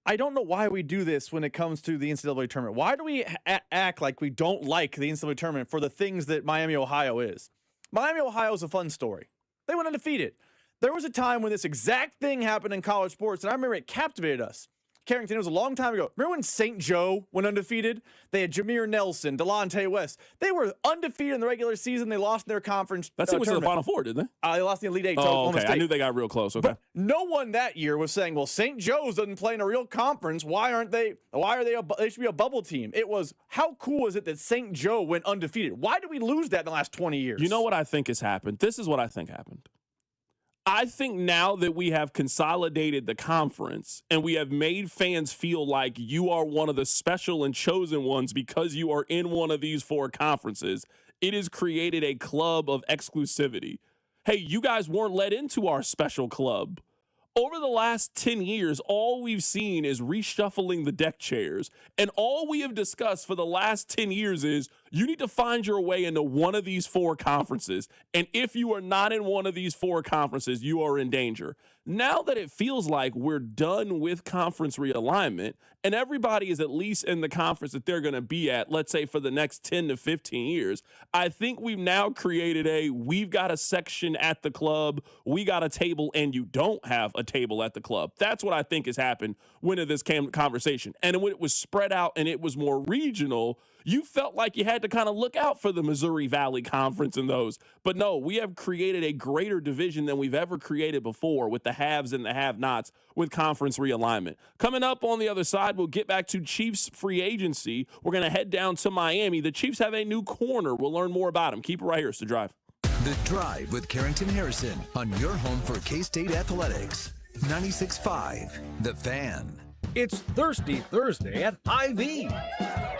I don't know why we do this when it comes to the NCAA tournament. Why do we act like we don't like the NCAA tournament for the things that Miami, Ohio is? Miami, Ohio is a fun story. They went undefeated. There was a time when this exact thing happened in college sports, and I remember it captivated us. Carrington, it was a long time ago. Remember when St. Joe went undefeated? They had Jameer Nelson, Delonte West. They were undefeated in the regular season. They lost in their conference.
That's it was to the Final Four, didn't they?
They lost in the Elite Eight.
Oh, okay. I knew they got real close. Okay.
But no one that year was saying, well, St. Joe's doesn't play in a real conference. Why are they should be a bubble team. It was, how cool is it that St. Joe went undefeated? Why did we lose that in the last 20 years?
You know what I think has happened? This is what I think happened. I think now that we have consolidated the conference and we have made fans feel like you are one of the special and chosen ones because you are in one of these 4 conferences, it has created a club of exclusivity. Hey, you guys weren't let into our special club. Over the last 10 years, all we've seen is reshuffling the deck chairs. And all we have discussed for the last 10 years is you need to find your way into one of these 4 conferences. And if you are not in one of these 4 conferences, you are in danger. Now that it feels like we're done with conference realignment and everybody is at least in the conference that they're going to be at, let's say for the next 10 to 15 years, I think we've now created we've got a section at the club, we got a table, and you don't have a table at the club. That's what I think has happened when this conversation. And when it was spread out and it was more regional, you felt like you had to kind of look out for the Missouri Valley Conference and those. But no, we have created a greater division than we've ever created before with the haves and the have-nots with conference realignment. Coming up on the other side, we'll get back to Chiefs free agency. We're going to head down to Miami. The Chiefs have a new corner. We'll learn more about him. Keep it right here. It's The Drive.
The Drive with Carrington Harrison on your home for K-State Athletics. 96.5, The Fan.
It's Thirsty Thursday at Hy-Vee.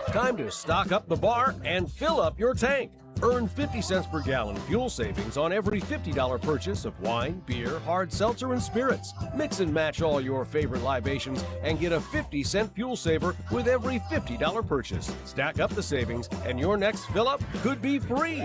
Time to stock up the bar and fill up your tank. Earn 50 cents per gallon fuel savings on every $50 purchase of wine, beer, hard seltzer, and spirits. Mix and match all your favorite libations and get a 50-cent fuel saver with every $50 purchase. Stack up the savings, and your next fill-up could be free.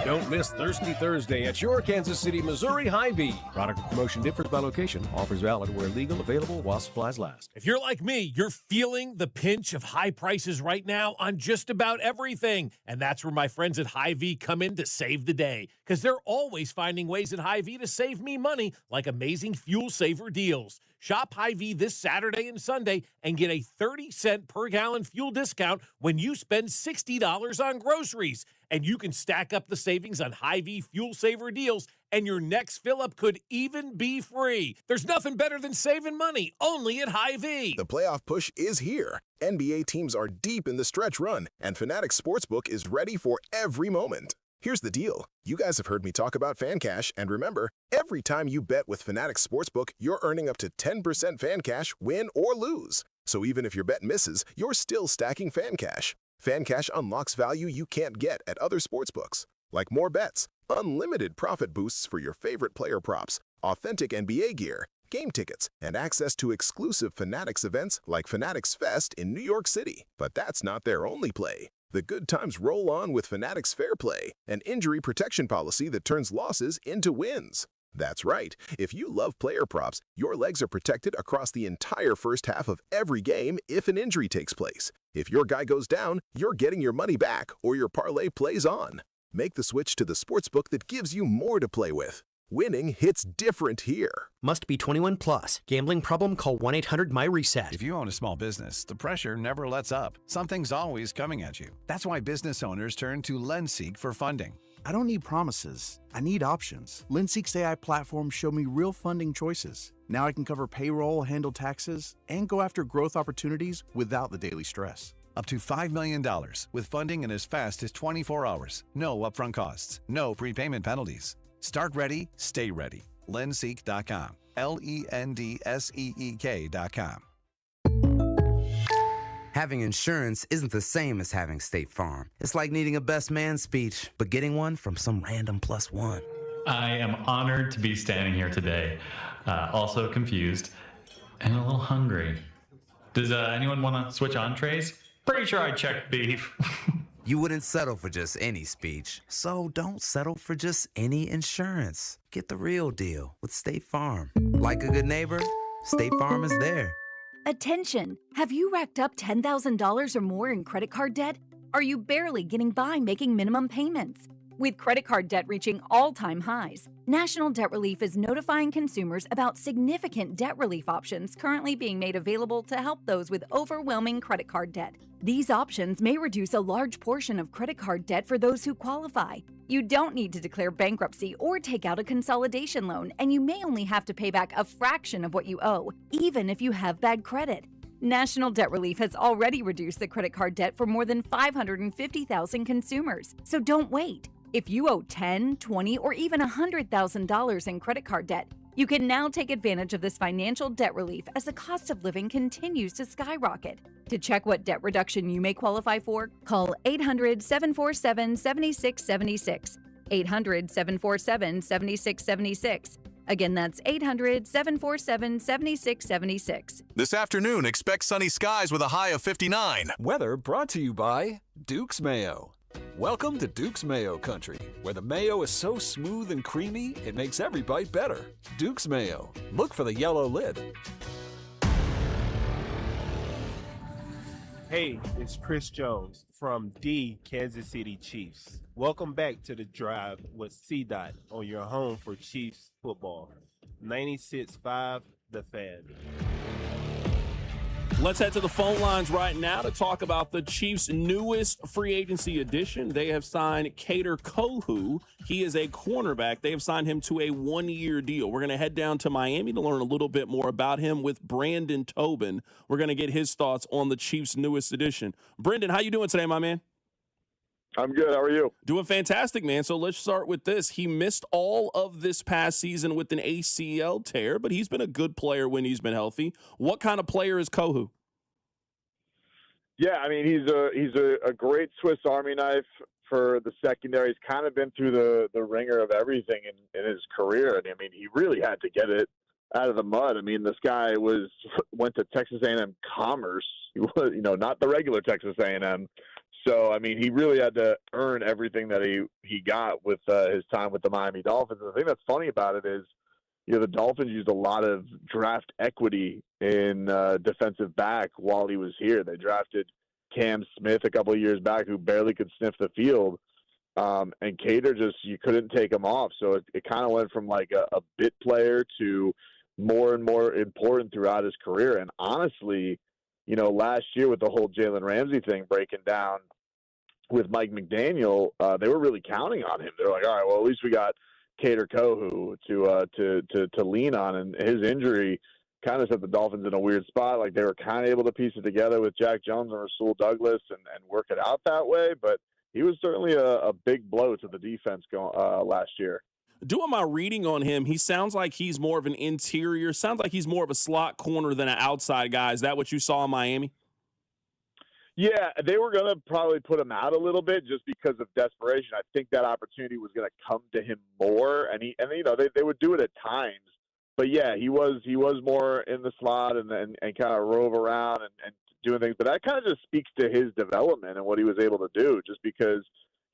Don't miss Thirsty Thursday at your Kansas City, Missouri Hy-Vee. Product and promotion differs by location. Offers valid where legal, available while supplies last.
If you're like me, you're feeling the pinch of high prices right now on just about everything. And that's where my friends at Hy-Vee come in to save the day. Because they're always finding ways at Hy-Vee to save me money, like amazing fuel saver deals. Shop Hy-Vee this Saturday and Sunday and get a 30-cent per gallon fuel discount when you spend $60 on groceries. And you can stack up the savings on Hy-Vee fuel saver deals, and your next fill-up could even be free. There's nothing better than saving money, only at Hy-Vee.
The playoff push is here. NBA teams are deep in the stretch run, and Fanatics Sportsbook is ready for every moment. Here's the deal. You guys have heard me talk about Fan Cash, and remember, every time you bet with Fanatics Sportsbook, you're earning up to 10% Fan Cash, win or lose. So even if your bet misses, you're still stacking Fan Cash. Fan Cash unlocks value you can't get at other sportsbooks, like more bets, unlimited profit boosts for your favorite player props, authentic NBA gear, game tickets, and access to exclusive Fanatics events like Fanatics Fest in New York City. But that's not their only play. The good times roll on with Fanatics Fair Play, an injury protection policy that turns losses into wins. That's right. If you love player props, your legs are protected across the entire first half of every game if an injury takes place. If your guy goes down, you're getting your money back or your parlay plays on. Make the switch to the sportsbook that gives you more to play with. Winning hits different here.
Must be 21 plus. Gambling problem? Call 1-800-MY-RESET.
If you own a small business, the pressure never lets up. Something's always coming at you. That's why business owners turn to LendSeek for funding.
I don't need promises. I need options. LendSeek's AI platform showed me real funding choices. Now I can cover payroll, handle taxes, and go after growth opportunities without the daily stress.
Up to $5 million with funding in as fast as 24 hours. No upfront costs. No prepayment penalties. Start ready, stay ready. LendSeek.com. LENDSEEK.com.
Having insurance isn't the same as having State Farm. It's like needing a best man speech, but getting one from some random +1.
I am honored to be standing here today, also confused and a little hungry. Does anyone want to switch entrees? Pretty sure I checked beef.
You wouldn't settle for just any speech, so don't settle for just any insurance. Get the real deal with State Farm. Like a good neighbor, State Farm is there.
Attention! Have you racked up $10,000 or more in credit card debt? Are you barely getting by making minimum payments? With credit card debt reaching all-time highs, National Debt Relief is notifying consumers about significant debt relief options currently being made available to help those with overwhelming credit card debt. These options may reduce a large portion of credit card debt for those who qualify. You don't need to declare bankruptcy or take out a consolidation loan, and you may only have to pay back a fraction of what you owe, even if you have bad credit. National Debt Relief has already reduced the credit card debt for more than 550,000 consumers, so don't wait. If you owe $10,000, $20,000, or even $100,000 in credit card debt, you can now take advantage of this financial debt relief as the cost of living continues to skyrocket. To check what debt reduction you may qualify for, call 800-747-7676. 800-747-7676. Again, that's 800-747-7676.
This afternoon, expect sunny skies with a high of 59.
Weather brought to you by Duke's Mayo. Welcome to Duke's Mayo Country, where the mayo is so smooth and creamy, it makes every bite better. Duke's Mayo. Look for the yellow lid.
Hey, it's Chris Jones from the Kansas City Chiefs. Welcome back to The Drive with C-Dot on your home for Chiefs football. 96.5 The Fan.
Let's head to the phone lines right now to talk about the Chiefs' newest free agency addition. They have signed Kader Kohou. He is a cornerback. They have signed him to a one-year deal. We're going to head down to Miami to learn a little bit more about him with Brandon Tobin. We're going to get his thoughts on the Chiefs' newest addition. Brendan, how you doing today, my man?
I'm good. How are you?
Doing fantastic, man. So let's start with this. He missed all of this past season with an ACL tear, but he's been a good player when he's been healthy. What kind of player is Kohou?
Yeah, I mean, he's a great Swiss Army knife for the secondary. He's kind of been through the ringer of everything in his career. And I mean, he really had to get it out of the mud. I mean, this guy went to Texas A&M Commerce. He was, not the regular Texas A&M. So, I mean, he really had to earn everything that he got with his time with the Miami Dolphins. And the thing that's funny about it is, the Dolphins used a lot of draft equity in defensive back while he was here. They drafted Cam Smith a couple of years back, who barely could sniff the field. And Cater you couldn't take him off. So it kind of went from like a bit player to more and more important throughout his career. And honestly, last year with the whole Jalen Ramsey thing breaking down with Mike McDaniel, they were really counting on him. They're like, all right, well, at least we got Cater Kohu to lean on, and his injury kind of set the Dolphins in a weird spot. Like, they were kind of able to piece it together with Jack Jones and Rasul Douglas and work it out that way, but he was certainly a big blow to the defense last year.
Doing my reading on him, he sounds like he's more of an interior, sounds like he's more of a slot corner than an outside guy. Is that what you saw in Miami?
Yeah, they were going to probably put him out a little bit just because of desperation. I think that opportunity was going to come to him more, and they would do it at times. But yeah, he was more in the slot and kind of rove around and doing things. But that kind of just speaks to his development and what he was able to do. Just because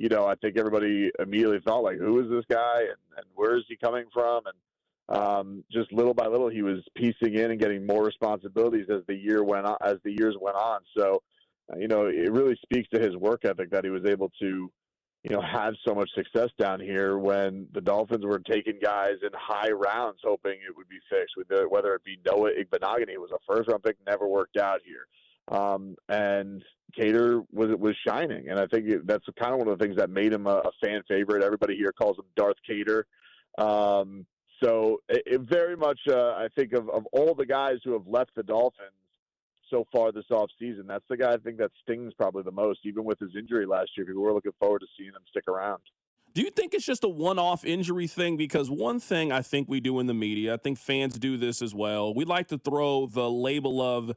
I think everybody immediately thought, like, who is this guy and where is he coming from? And just little by little, he was piecing in and getting more responsibilities as the years went on. So. It really speaks to his work ethic that he was able to, have so much success down here when the Dolphins were taking guys in high rounds hoping it would be fixed. Whether it be Noah Igbenogany, was a first-round pick, never worked out here. And Cater was shining. And I think that's kind of one of the things that made him a fan favorite. Everybody here calls him Darth Cater. So it very much, I think, of all the guys who have left the Dolphins so far this offseason, that's the guy I think that stings probably the most, even with his injury last year. People were looking forward to seeing him stick around.
Do you think it's just a one-off injury thing? Because one thing I think we do in the media, I think fans do this as well, we like to throw the label of,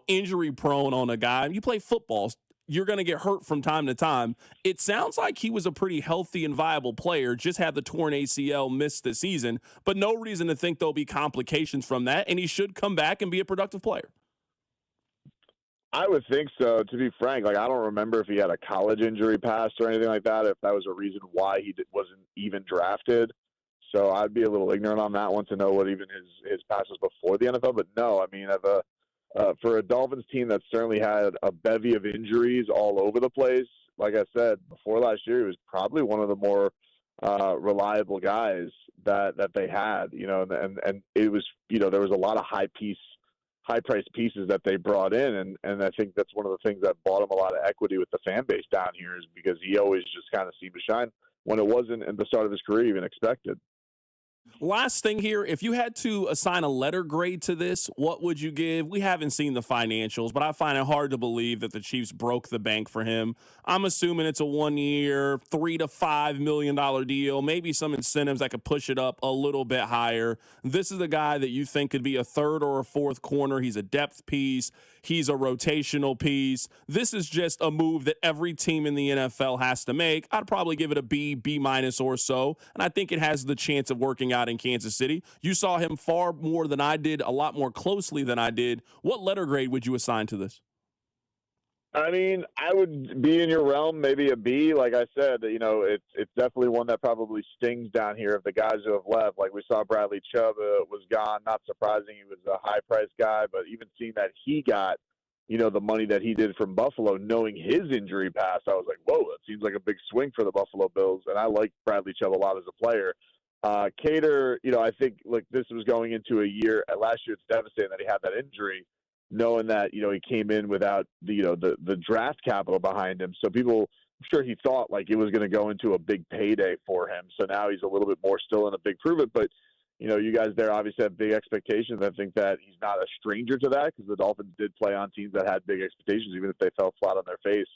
injury prone on a guy. You play football, you're going to get hurt from time to time. It sounds like he was a pretty healthy and viable player, just had the torn ACL, missed the season, but no reason to think there'll be complications from that, and he should come back and be a productive player.
I would think so, to be frank. Like, I don't remember if he had a college injury past or anything like that, if that was a reason why he wasn't even drafted. So I'd be a little ignorant on that one to know what even his past was before the NFL. But no, I mean, for a Dolphins team that certainly had a bevy of injuries all over the place, like I said, before last year, he was probably one of the more reliable guys that they had, and it was, there was a lot of high-priced pieces that they brought in, and I think that's one of the things that bought him a lot of equity with the fan base down here, is because he always just kind of seemed to shine when it wasn't at the start of his career even expected.
Last thing here, if you had to assign a letter grade to this, what would you give? We haven't seen the financials, but I find it hard to believe that the Chiefs broke the bank for him. I'm assuming it's a 1-year, $3 to $5 million deal, maybe some incentives that could push it up a little bit higher. This is a guy that you think could be a third or a fourth corner. He's a depth piece. He's a rotational piece. This is just a move that every team in the NFL has to make. I'd probably give it a B, B- or so, and I think it has the chance of working out in Kansas City. You saw him far more than I did, a lot more closely than I did. What letter grade would you assign to this?
I mean, I would be in your realm, maybe a B. Like I said, it's definitely one that probably stings down here of the guys who have left. Like we saw Bradley Chubb was gone. Not surprising. He was a high-priced guy, but even seeing that he got, the money that he did from Buffalo, knowing his injury past, I was like, whoa, that seems like a big swing for the Buffalo Bills. And I like Bradley Chubb a lot as a player. Cater, I think, look, this was going into a year. Last year, it's devastating that he had that injury, knowing that, he came in without the draft capital behind him. So people, I'm sure he thought like it was going to go into a big payday for him. So now he's a little bit more still in a big prove it. But, you guys there obviously have big expectations. I think that he's not a stranger to that, because the Dolphins did play on teams that had big expectations, even if they fell flat on their face.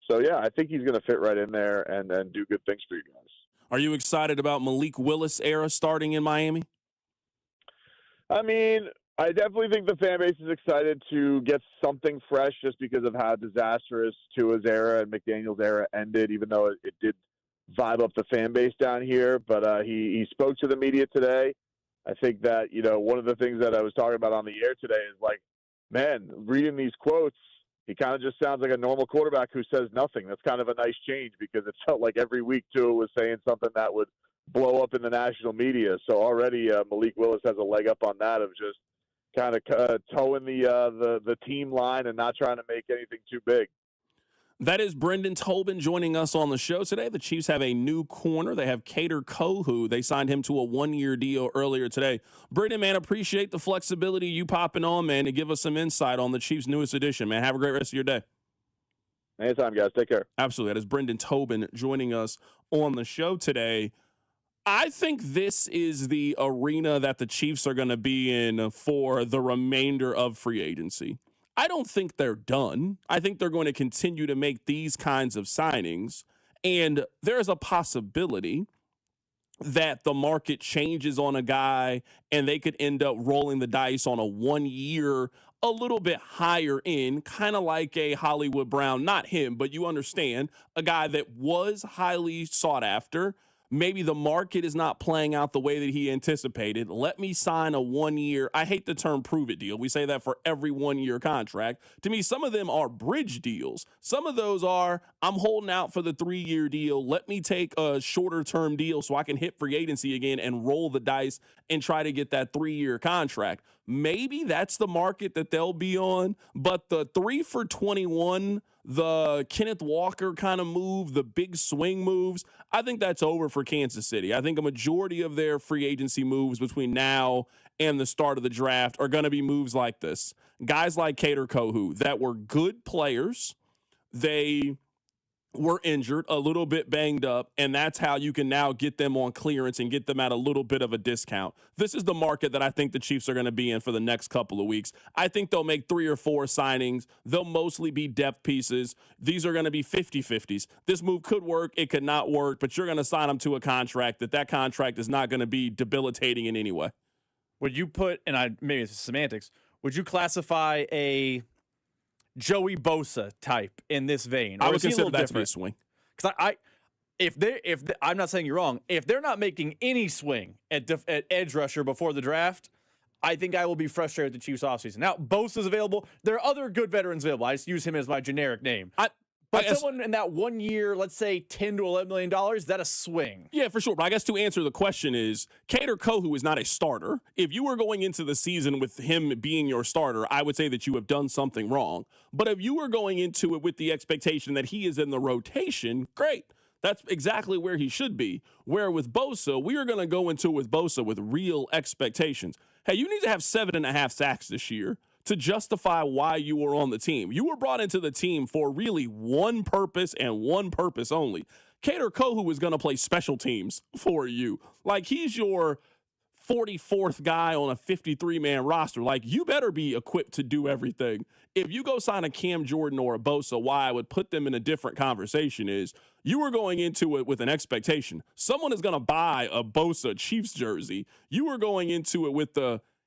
So, yeah, I think he's going to fit right in there and do good things for you guys.
Are you excited about Malik Willis era starting in Miami?
I mean, I definitely think the fan base is excited to get something fresh just because of how disastrous Tua's era and McDaniel's era ended, even though it did vibe up the fan base down here. But he spoke to the media today. I think that, one of the things that I was talking about on the air today is like, man, reading these quotes, he kind of just sounds like a normal quarterback who says nothing. That's kind of a nice change because it felt like every week Tua was saying something that would blow up in the national media. So already Malik Willis has a leg up on that of just kind of towing the team line and not trying to make anything too big.
That is Brendan Tobin joining us on the show today. The Chiefs have a new corner. They have Cater Kohu. They signed him to a 1-year deal earlier today. Brendan, man, appreciate the flexibility you popping on, man, to give us some insight on the Chiefs' newest addition, man. Have a great rest of your day.
Anytime, guys. Take care.
Absolutely. That is Brendan Tobin joining us on the show today. I think this is the arena that the Chiefs are going to be in for the remainder of free agency. I don't think they're done. I think they're going to continue to make these kinds of signings. And there's a possibility that the market changes on a guy and they could end up rolling the dice on a 1-year, a little bit higher in, kind of like a Hollywood Brown, not him, but you understand, a guy that was highly sought after. Maybe the market is not playing out the way that he anticipated. Let me sign a 1-year. I hate the term prove it deal. We say that for every 1-year contract. To me, some of them are bridge deals. Some of those are, I'm holding out for the 3-year deal. Let me take a shorter term deal so I can hit free agency again and roll the dice and try to get that 3-year contract. Maybe that's the market that they'll be on. But the 3 for 21, the Kenneth Walker kind of move, the big swing moves, I think that's over for Kansas City. I think a majority of their free agency moves between now and the start of the draft are going to be moves like this. Guys like Cater Kohu that were good players, they were injured, a little bit banged up, and that's how you can now get them on clearance and get them at a little bit of a discount. This is the market that I think the Chiefs are going to be in for the next couple of weeks. I think they'll make 3 or 4 signings. They'll mostly be depth pieces. These are going to be 50-50s. This move could work. It could not work, but you're going to sign them to a contract that contract is not going to be debilitating in any way.
Would you put, and maybe it's semantics, would you classify a Joey Bosa type in this vein?
I would consider that to be a swing.
Because I'm not saying you're wrong. If they're not making any swing at edge rusher before the draft, I think I will be frustrated with the Chiefs offseason. Now, Bosa's available. There are other good veterans available. I just use him as my generic name. But someone in that 1 year, let's say $10 to $11 million, is that a swing?
Yeah, for sure. But I guess to answer the question is, Cater Kohu is not a starter. If you were going into the season with him being your starter, I would say that you have done something wrong. But if you were going into it with the expectation that he is in the rotation, great. That's exactly where he should be. Where with Bosa, we are going to go into it with Bosa with real expectations. Hey, you need to have 7.5 sacks this year to justify why you were on the team. You were brought into the team for really one purpose and one purpose only. Cater Kohu is going to play special teams for you. Like, he's your 44th guy on a 53-man roster. Like, you better be equipped to do everything. If you go sign a Cam Jordan or a Bosa, why I would put them in a different conversation is you were going into it with an expectation. Someone is going to buy a Bosa Chiefs jersey. You were going into it with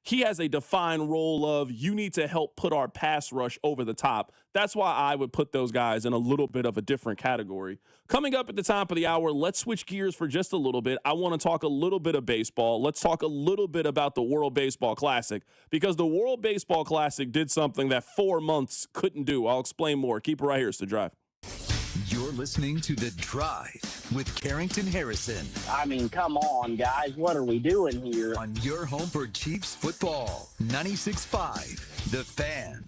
he has a defined role of you need to help put our pass rush over the top. That's why I would put those guys in a little bit of a different category. Coming up at the top of the hour, let's switch gears for just a little bit. I want to talk a little bit of baseball. Let's talk a little bit about the World Baseball Classic, because the World Baseball Classic did something that 4 months couldn't do. I'll explain more. Keep it right here. It's The Drive.
You're listening to The Drive with Carrington Harrison.
I mean, come on, guys. What are we doing here?
On your home for Chiefs football, 96.5, The Fan.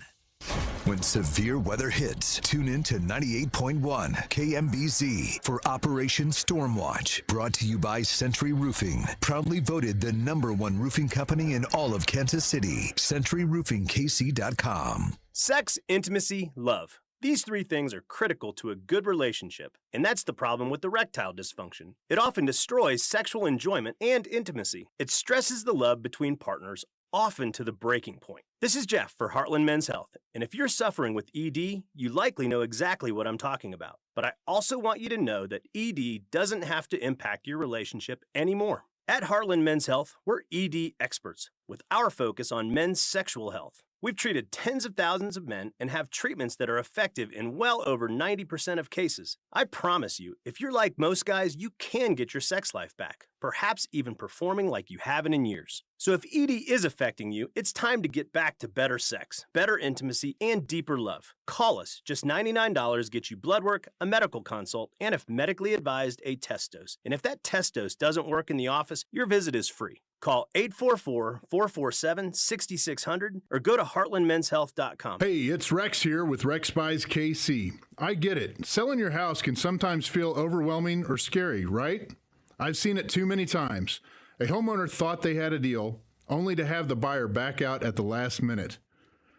When severe weather hits, tune in to 98.1 KMBZ for Operation Stormwatch. Brought to you by Century Roofing. Proudly voted the #1 roofing company in all of Kansas City. CenturyRoofingKC.com.
Sex, intimacy, love. These 3 things are critical to a good relationship, and that's the problem with erectile dysfunction. It often destroys sexual enjoyment and intimacy. It stresses the love between partners, often to the breaking point. This is Jeff for Heartland Men's Health, and if you're suffering with ED, you likely know exactly what I'm talking about. But I also want you to know that ED doesn't have to impact your relationship anymore. At Heartland Men's Health, we're ED experts with our focus on men's sexual health. We've treated tens of thousands of men and have treatments that are effective in well over 90% of cases. I promise you, if you're like most guys, you can get your sex life back, perhaps even performing like you haven't in years. So if ED is affecting you, it's time to get back to better sex, better intimacy, and deeper love. Call us. Just $99 gets you blood work, a medical consult, and if medically advised, a test dose. And if that test dose doesn't work in the office, your visit is free. Call 844-447-6600 or go to heartlandmenshealth.com.
Hey, it's Rex here with Rex Buys KC. I get it. Selling your house can sometimes feel overwhelming or scary, right? I've seen it too many times. A homeowner thought they had a deal, only to have the buyer back out at the last minute.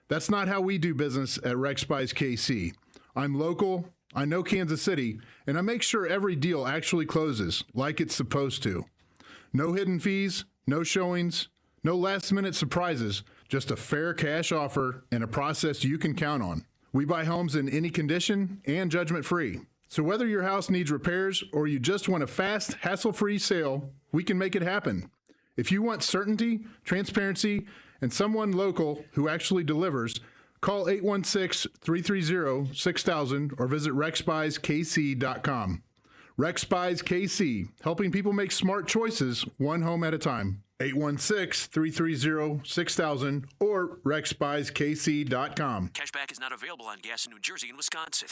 That's not how we do business at Rex Buys KC. I'm local, I know Kansas City, and I make sure every deal actually closes like it's supposed to. No hidden fees, no showings, no last-minute surprises, just a fair cash offer and a process you can count on. We buy homes in any condition and judgment-free. So whether your house needs repairs or you just want a fast, hassle-free sale, we can make it happen. If you want certainty, transparency, and someone local who actually delivers, call 816-330-6000 or visit rexbuyskc.com. Rex Buys KC, helping people make smart choices one home at a time. 816-330-6000 or rexbuyskc.com.
Cashback is not available on gas in New Jersey and Wisconsin.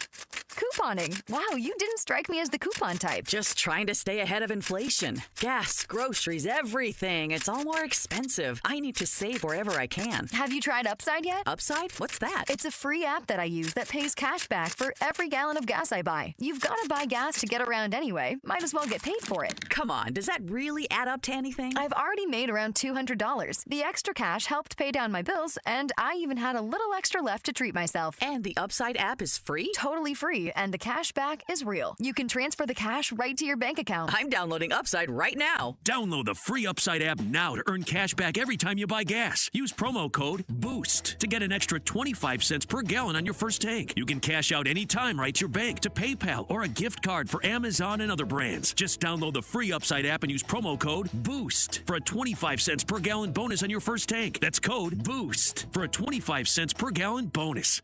Couponing. Wow, you didn't strike me as the coupon type.
Just trying to stay ahead of inflation. Gas, groceries, everything. It's all more expensive. I need to save wherever I can.
Have you tried Upside yet?
Upside? What's that?
It's a free app that I use that pays cash back for every gallon of gas I buy. You've got to buy gas to get around anyway. Might as well get paid for it.
Come on, does that really add up to anything?
I've already made around $200. The extra cash helped pay down my bills, and I even had a little extra left to treat myself.
And the Upside app is free?
Totally free, and the cash back is real. You can transfer the cash right to your bank account.
I'm downloading Upside right now.
Download the free Upside app now to earn cash back every time you buy gas. Use promo code BOOST to get an extra 25 cents per gallon on your first tank. You can cash out anytime right to your bank, to PayPal, or a gift card for Amazon and other brands. Just download the free Upside app and use promo code BOOST for a 25 cents per gallon bonus on your first tank. That's code BOOST for a 25 cents per gallon bonus.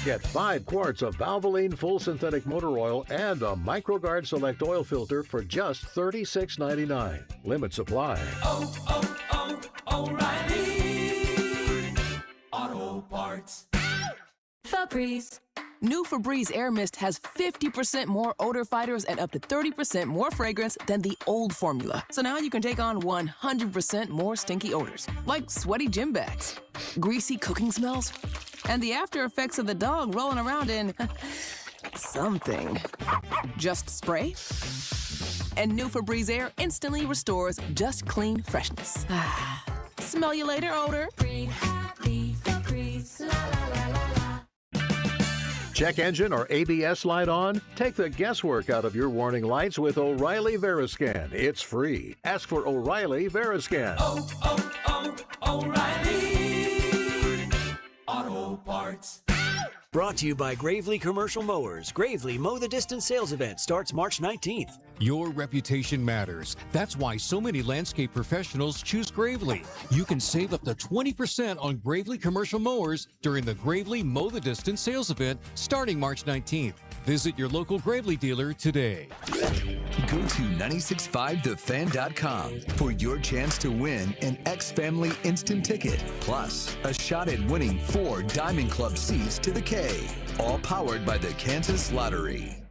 Get 5 quarts of Valvoline full synthetic motor oil and a MicroGuard Select oil filter for just $36.99. Limit supply.
O'Reilly Auto Parts.
Febreze. New Febreze Air Mist has 50% more odor fighters and up to 30% more fragrance than the old formula. So now you can take on 100% more stinky odors, like sweaty gym bags, greasy cooking smells, and the after effects of the dog rolling around in something. Just spray, and new Febreze Air instantly restores just clean freshness. Smell you later, odor.
Breathe happy Febreze. La la la la la.
Check engine or ABS light on? Take the guesswork out of your warning lights with O'Reilly Veriscan. It's free. Ask for O'Reilly Veriscan.
O'Reilly Auto Parts.
Brought to you by Gravely Commercial Mowers. Gravely Mow the Distance sales event starts March 19th.
Your reputation matters. That's why so many landscape professionals choose Gravely. You can save up to 20% on Gravely Commercial Mowers during the Gravely Mow the Distance sales event starting March 19th. Visit your local Gravely dealer today.
Go to 965thefan.com for your chance to win an X-Family instant ticket, plus a shot at winning 4 Diamond Club seats to the K, all powered by the Kansas Lottery.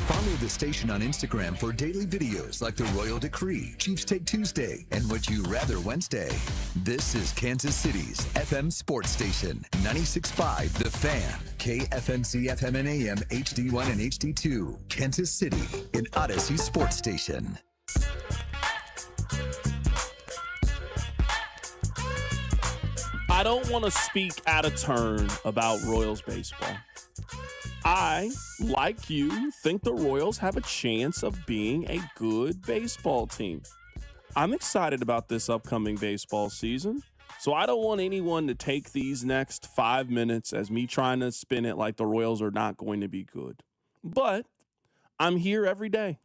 Follow the station on Instagram for daily videos like the Royal Decree, Chiefs Take Tuesday, and Would You Rather Wednesday. This is Kansas City's FM sports station, 96.5 The Fan, KFNC FM and AM, HD1 and HD2, Kansas City, an Odyssey sports station.
I don't want to speak out of turn about Royals baseball. I, like you, think the Royals have a chance of being a good baseball team. I'm excited about this upcoming baseball season, so I don't want anyone to take these next 5 minutes as me trying to spin it like the Royals are not going to be good. But I'm here every day.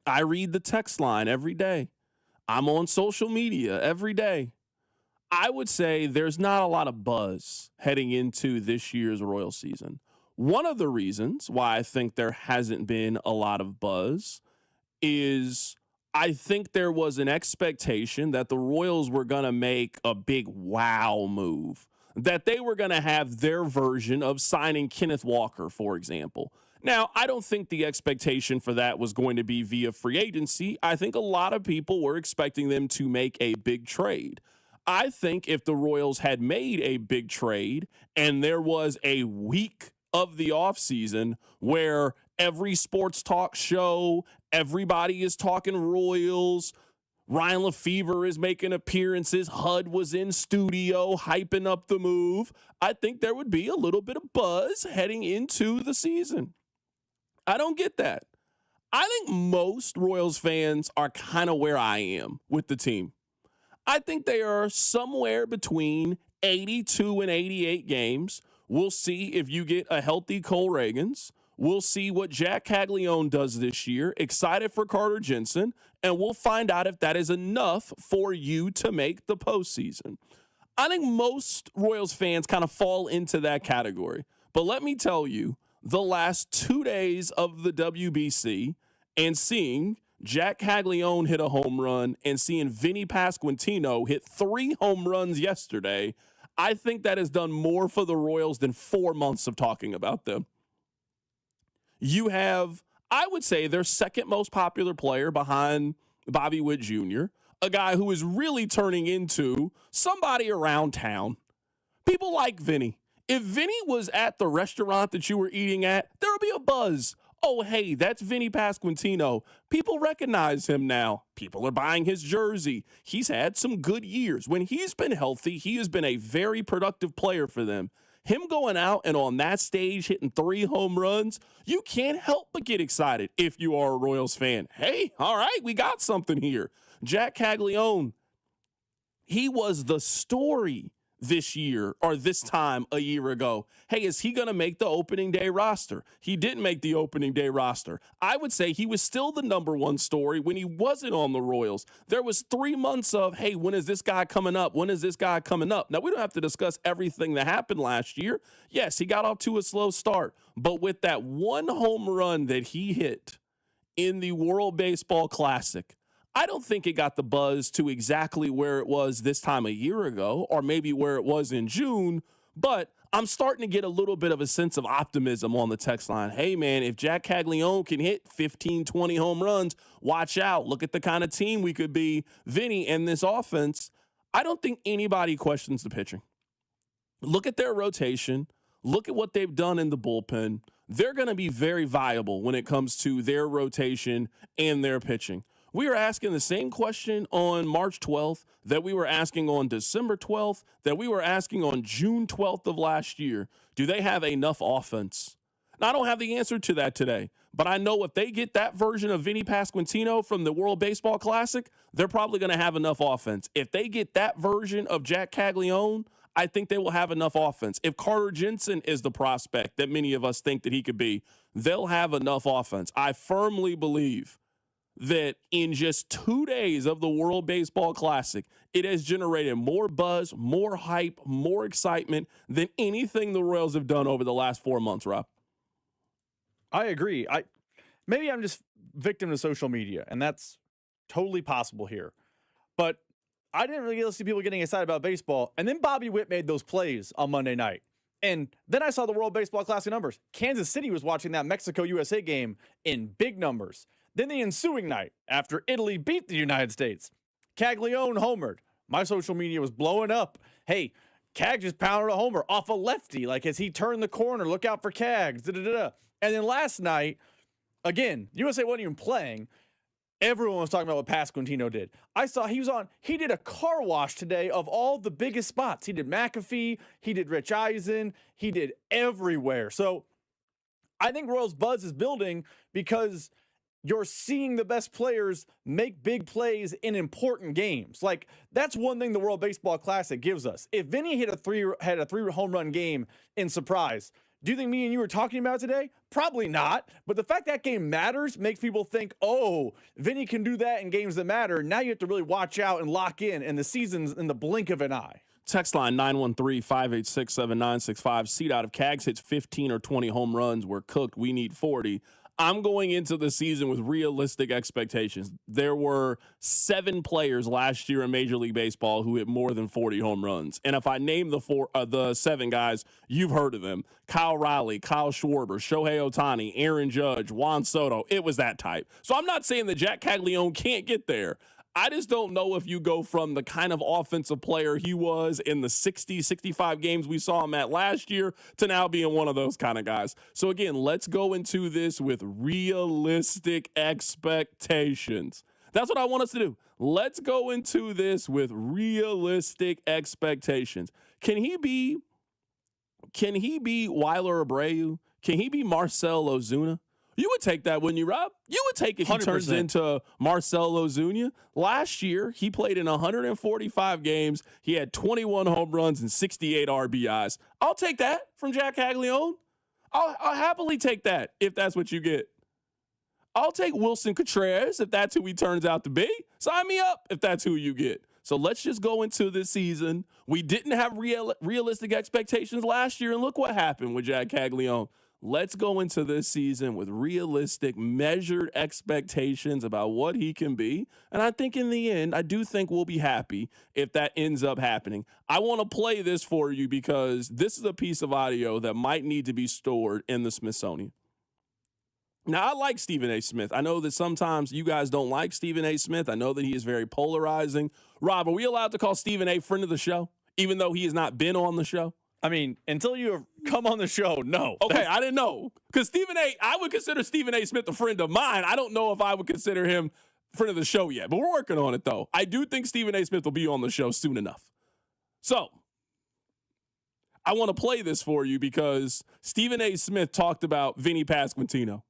I read the text line every day. I'm on social media every day. I would say there's not a lot of buzz heading into this year's Royal season. One of the reasons why I think there hasn't been a lot of buzz is I think there was an expectation that the Royals were going to make a big wow move, that they were going to have their version of signing Kenneth Walker, for example. Now, I don't think the expectation for that was going to be via free agency. I think a lot of people were expecting them to make a big trade. I think if the Royals had made a big trade and there was a week of the offseason where every sports talk show, everybody is talking Royals, Ryan Lefevre is making appearances, HUD was in studio hyping up the move, I think there would be a little bit of buzz heading into the season. I don't get that. I think most Royals fans are kind of where I am with the team. I think they are somewhere between 82 and 88 games. We'll see if you get a healthy Cole Reagans. We'll see what Jack Caglione does this year. Excited for Carter Jensen. And we'll find out if that is enough for you to make the postseason. I think most Royals fans kind of fall into that category. But let me tell you, the last 2 days of the WBC and seeing Jack Caglione hit a home run and seeing Vinny Pasquantino hit 3 home runs yesterday, I think that has done more for the Royals than 4 months of talking about them. You have, I would say, their second most popular player behind Bobby Witt Jr., a guy who is really turning into somebody around town. People like Vinny. If Vinny was at the restaurant that you were eating at, there would be a buzz. Oh, hey, that's Vinny Pasquantino. People recognize him now. People are buying his jersey. He's had some good years. When he's been healthy, he has been a very productive player for them. Him going out and on that stage hitting 3 home runs, you can't help but get excited if you are a Royals fan. Hey, all right, we got something here. Jack Caglione, he was the story this year or this time a year ago. Hey, is he going to make the opening day roster? He didn't make the opening day roster. I would say he was still the number one story when he wasn't on the Royals. There was 3 months of, hey, when is this guy coming up? When is this guy coming up? Now, we don't have to discuss everything that happened last year. Yes, he got off to a slow start, but with that 1 home run that he hit in the World Baseball Classic, I don't think it got the buzz to exactly where it was this time a year ago, or maybe where it was in June, but I'm starting to get a little bit of a sense of optimism on the text line. Hey, man, if Jack Caglione can hit 15, 20 home runs, watch out. Look at the kind of team we could be. Vinny and this offense, I don't think anybody questions the pitching. Look at their rotation. Look at what they've done in the bullpen. They're going to be very viable when it comes to their rotation and their pitching. We are asking the same question on March 12th that we were asking on December 12th, that we were asking on June 12th of last year. Do they have enough offense? Now, I don't have the answer to that today, but I know if they get that version of Vinny Pasquantino from the World Baseball Classic, they're probably going to have enough offense. If they get that version of Jack Caglione, I think they will have enough offense. If Carter Jensen is the prospect that many of us think that he could be, they'll have enough offense. I firmly believe that in just 2 days of the World Baseball Classic, it has generated more buzz, more hype, more excitement than anything the Royals have done over the last 4 months, Rob.
I agree. Maybe I'm just victim to social media, and that's totally possible here. But I didn't really see people getting excited about baseball, and then Bobby Witt made those plays on Monday night. And then I saw the World Baseball Classic numbers. Kansas City was watching that Mexico-USA game in big numbers. Then the ensuing night, after Italy beat the United States, Caglione homered. My social media was blowing up. Hey, Cag just pounded a homer off a lefty. Like, as he turned the corner, look out for Cags. Da-da-da-da. And then last night, again, USA wasn't even playing. Everyone was talking about what Pasquantino did. I saw he did a car wash today of all the biggest spots. He did McAfee, he did Rich Eisen, he did everywhere. So I think Royals buzz is building because you're seeing the best players make big plays in important games. Like, that's one thing the World Baseball Classic gives us. If Vinny had a three home run game in Surprise, Do you think me and you were talking about today? Probably not. But the fact that game matters makes people think, oh, Vinny can do that in games that matter. Now you have to really watch out and lock in, and the season's in the blink of an eye.
Text line 913-586-7965. Seed out of Cags hits 15 or 20 home runs. We're cooked. We need 40. I'm going into the season with realistic expectations. There were 7 players last year in Major League Baseball who hit more than 40 home runs. And if I name the 7 guys, you've heard of them. Kyle Riley, Kyle Schwarber, Shohei Ohtani, Aaron Judge, Juan Soto. It was that type. So I'm not saying that Jack Caglione can't get there. I just don't know if you go from the kind of offensive player he was in the 60, 65 games we saw him at last year to now being one of those kind of guys. So, again, let's go into this with realistic expectations. That's what I want us to do. Let's go into this with realistic expectations. Can he be Weiler Abreu? Can he be Marcell Ozuna? You would take that, wouldn't you, Rob? You would take it. He 100%. Turns into Marcell Ozuna. Last year, he played in 145 games. He had 21 home runs and 68 RBIs. I'll take that from Jack Caglione. I'll happily take that if that's what you get. I'll take Wilson Contreras if that's who he turns out to be. Sign me up if that's who you get. So let's just go into this season. We didn't have realistic expectations last year, and look what happened with Jack Caglione. Let's go into this season with realistic, measured expectations about what he can be. And I think in the end, I do think we'll be happy if that ends up happening. I want to play this for you because this is a piece of audio that might need to be stored in the Smithsonian. Now, I like Stephen A. Smith. I know that sometimes you guys don't like Stephen A. Smith. I know that he is very polarizing. Rob, are we allowed to call Stephen A. friend of the show, even though he has not been on the show?
I mean, until you have come on the show, no.
Okay, I didn't know. Because I would consider Stephen A. Smith a friend of mine. I don't know if I would consider him friend of the show yet, but we're working on it, though. I do think Stephen A. Smith will be on the show soon enough. So, I want to play this for you because Stephen A. Smith talked about Vinny Pasquantino.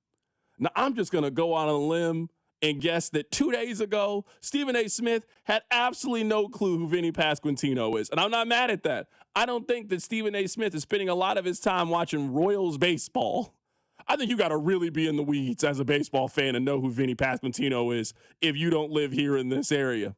Now, I'm just going to go out on a limb and guess that 2 days ago, Stephen A. Smith had absolutely no clue who Vinny Pasquantino is. And I'm not mad at that. I don't think that Stephen A. Smith is spending a lot of his time watching Royals baseball. I think you got to really be in the weeds as a baseball fan and know who Vinny Pasquantino is if you don't live here in this area.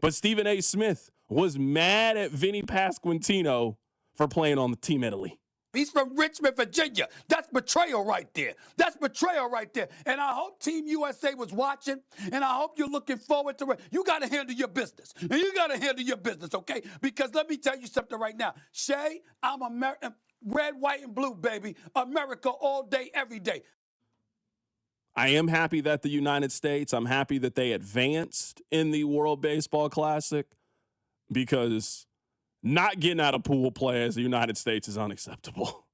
But Stephen A. Smith was mad at Vinny Pasquantino for playing on the Team Italy.
He's from Richmond, Virginia. That's betrayal right there. That's betrayal right there. And I hope Team USA was watching, and I hope you're looking forward to it. You got to handle your business. And you got to handle your business, okay? Because let me tell you something right now. Shay, I'm American, red, white, and blue, baby. America all day, every day.
I am happy that the United States, I'm happy that they advanced in the World Baseball Classic because not getting out of pool play as the United States is unacceptable.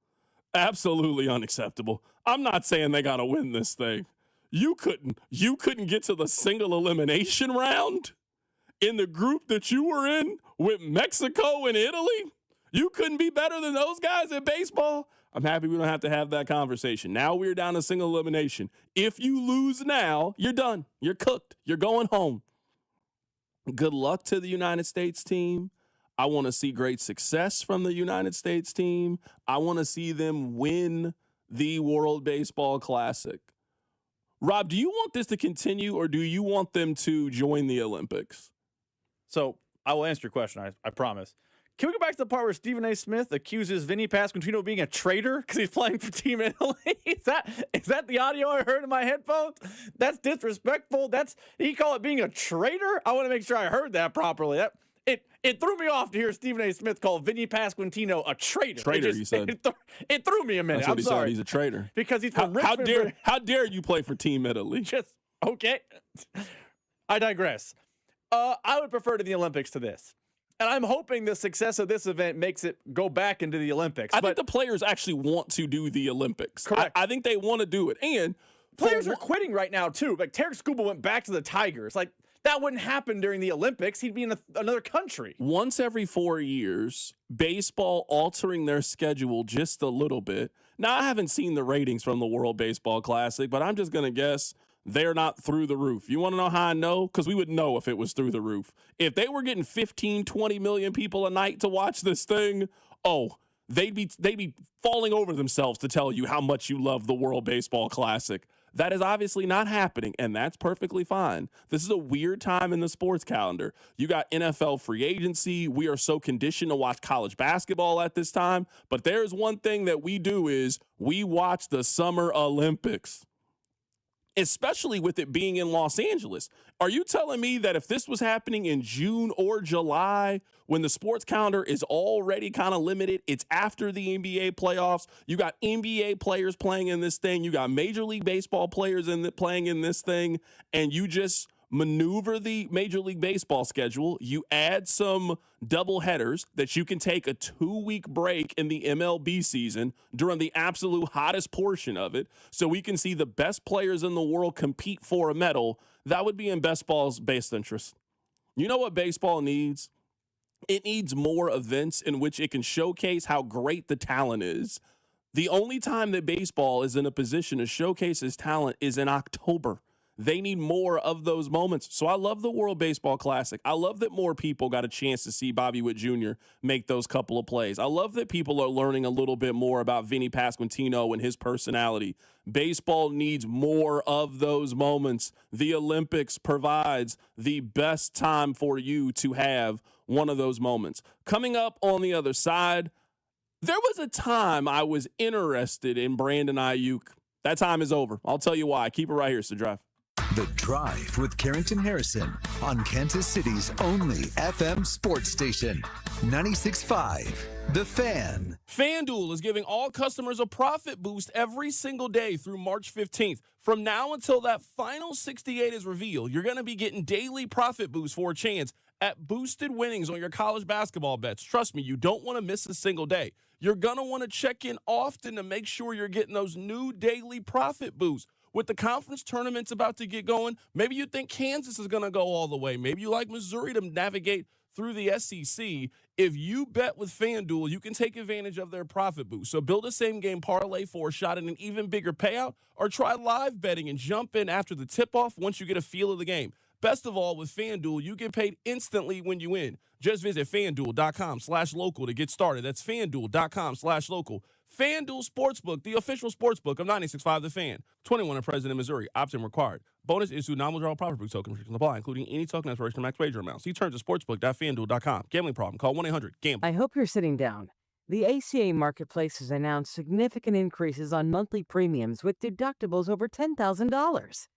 Absolutely unacceptable. I'm not saying they got to win this thing. You couldn't get to the single elimination round in the group that you were in with Mexico and Italy? You couldn't be better than those guys at baseball? I'm happy we don't have to have that conversation. Now we're down to single elimination. If you lose now, you're done. You're cooked. You're going home. Good luck to the United States team. I want to see great success from the United States team. I want to see them win the World Baseball Classic. Rob, do you want this to continue or do you want them to join the Olympics?
So I will answer your question, I promise. Can we go back to the part where Stephen A. Smith accuses Vinny Pasquantino of being a traitor because he's playing for Team Italy? Is that the audio I heard in my headphones? That's disrespectful. He called it being a traitor? I want to make sure I heard that properly. It threw me off to hear Stephen A. Smith call Vinny Pasquantino a traitor.
He said.
It threw me a minute.
That's what
I'm
he
sorry.
said. He's a traitor.
Because he's from Richmond.
How dare you play for Team Italy?
Okay. I digress. I would prefer to the Olympics to this. And I'm hoping the success of this event makes it go back into the Olympics.
I think the players actually want to do the Olympics.
Correct.
I think they want to do it. And
players are quitting right now, too. Like, Tarek Skubal went back to the Tigers. Like, that wouldn't happen during the Olympics. He'd be in another country.
Once every 4 years, baseball altering their schedule just a little bit. Now, I haven't seen the ratings from the World Baseball Classic, but I'm just going to guess they're not through the roof. You want to know how I know? Because we would know if it was through the roof. If they were getting 15, 20 million people a night to watch this thing, they'd be falling over themselves to tell you how much you love the World Baseball Classic. That is obviously not happening, and that's perfectly fine. This is a weird time in the sports calendar. You got NFL free agency. We are so conditioned to watch college basketball at this time, but there's one thing that we do is we watch the Summer Olympics, especially with it being in Los Angeles. Are you telling me that if this was happening in June or July, when the sports calendar is already kind of limited, it's after the NBA playoffs, you got NBA players playing in this thing, you got Major League Baseball players playing in this thing, and you just maneuver the Major League Baseball schedule, you add some double headers that you can take a 2-week break in the MLB season during the absolute hottest portion of it, so we can see the best players in the world compete for a medal. That would be in baseball's best interest. You know what baseball needs? It needs more events in which it can showcase how great the talent is. The only time that baseball is in a position to showcase its talent is in October. They need more of those moments. So I love the World Baseball Classic. I love that more people got a chance to see Bobby Witt Jr. make those couple of plays. I love that people are learning a little bit more about Vinny Pasquantino and his personality. Baseball needs more of those moments. The Olympics provides the best time for you to have one of those moments. Coming up on the other side, there was a time I was interested in Brandon Ayuk. That time is over. I'll tell you why. Keep it right here. It's The Drive.
The Drive with Carrington Harrison on Kansas City's only FM sports station, 96.5 The Fan.
FanDuel is giving all customers a profit boost every single day through March 15th. From now until that final 68 is revealed, you're going to be getting daily profit boosts for a chance at boosted winnings on your college basketball bets. Trust me, you don't want to miss a single day. You're going to want to check in often to make sure you're getting those new daily profit boosts. With the conference tournaments about to get going, maybe you think Kansas is going to go all the way. Maybe you like Missouri to navigate through the SEC. If you bet with FanDuel, you can take advantage of their profit boost. So build a same-game parlay for a shot at an even bigger payout, or try live betting and jump in after the tip-off once you get a feel of the game. Best of all, with FanDuel, you get paid instantly when you win. Just visit FanDuel.com/local to get started. That's FanDuel.com/local. FanDuel Sportsbook, the official sportsbook of 96.5 The Fan. 21 and present in Missouri. Opt-in required. Bonus issued non-withdrawal profit boost token restrictions apply, including any token expiration and max wager amounts. See terms at sportsbook.fanduel.com. Gambling problem? Call 1-800-GAMBLE.
I hope you're sitting down. The ACA Marketplace has announced significant increases on monthly premiums with deductibles over $10,000.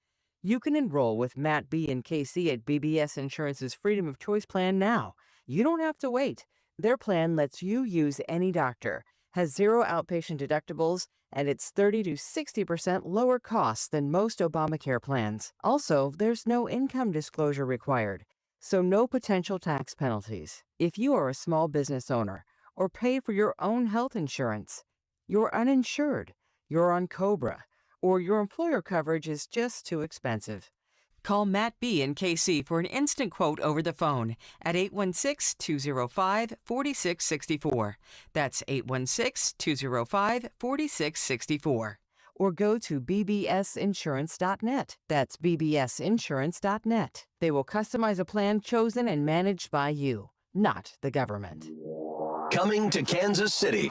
You can enroll with Matt B. and KC at BBS Insurance's Freedom of Choice plan now. You don't have to wait. Their plan lets you use any doctor, has zero outpatient deductibles, and it's 30 to 60% lower costs than most Obamacare plans. Also, there's no income disclosure required, so no potential tax penalties. If you are a small business owner or pay for your own health insurance, you're uninsured, you're on COBRA, or your employer coverage is just too expensive. Call Matt B. and KC for an instant quote over the phone at 816-205-4664. That's 816-205-4664. Or go to bbsinsurance.net. That's bbsinsurance.net. They will customize a plan chosen and managed by you, not the government.
Coming to Kansas City,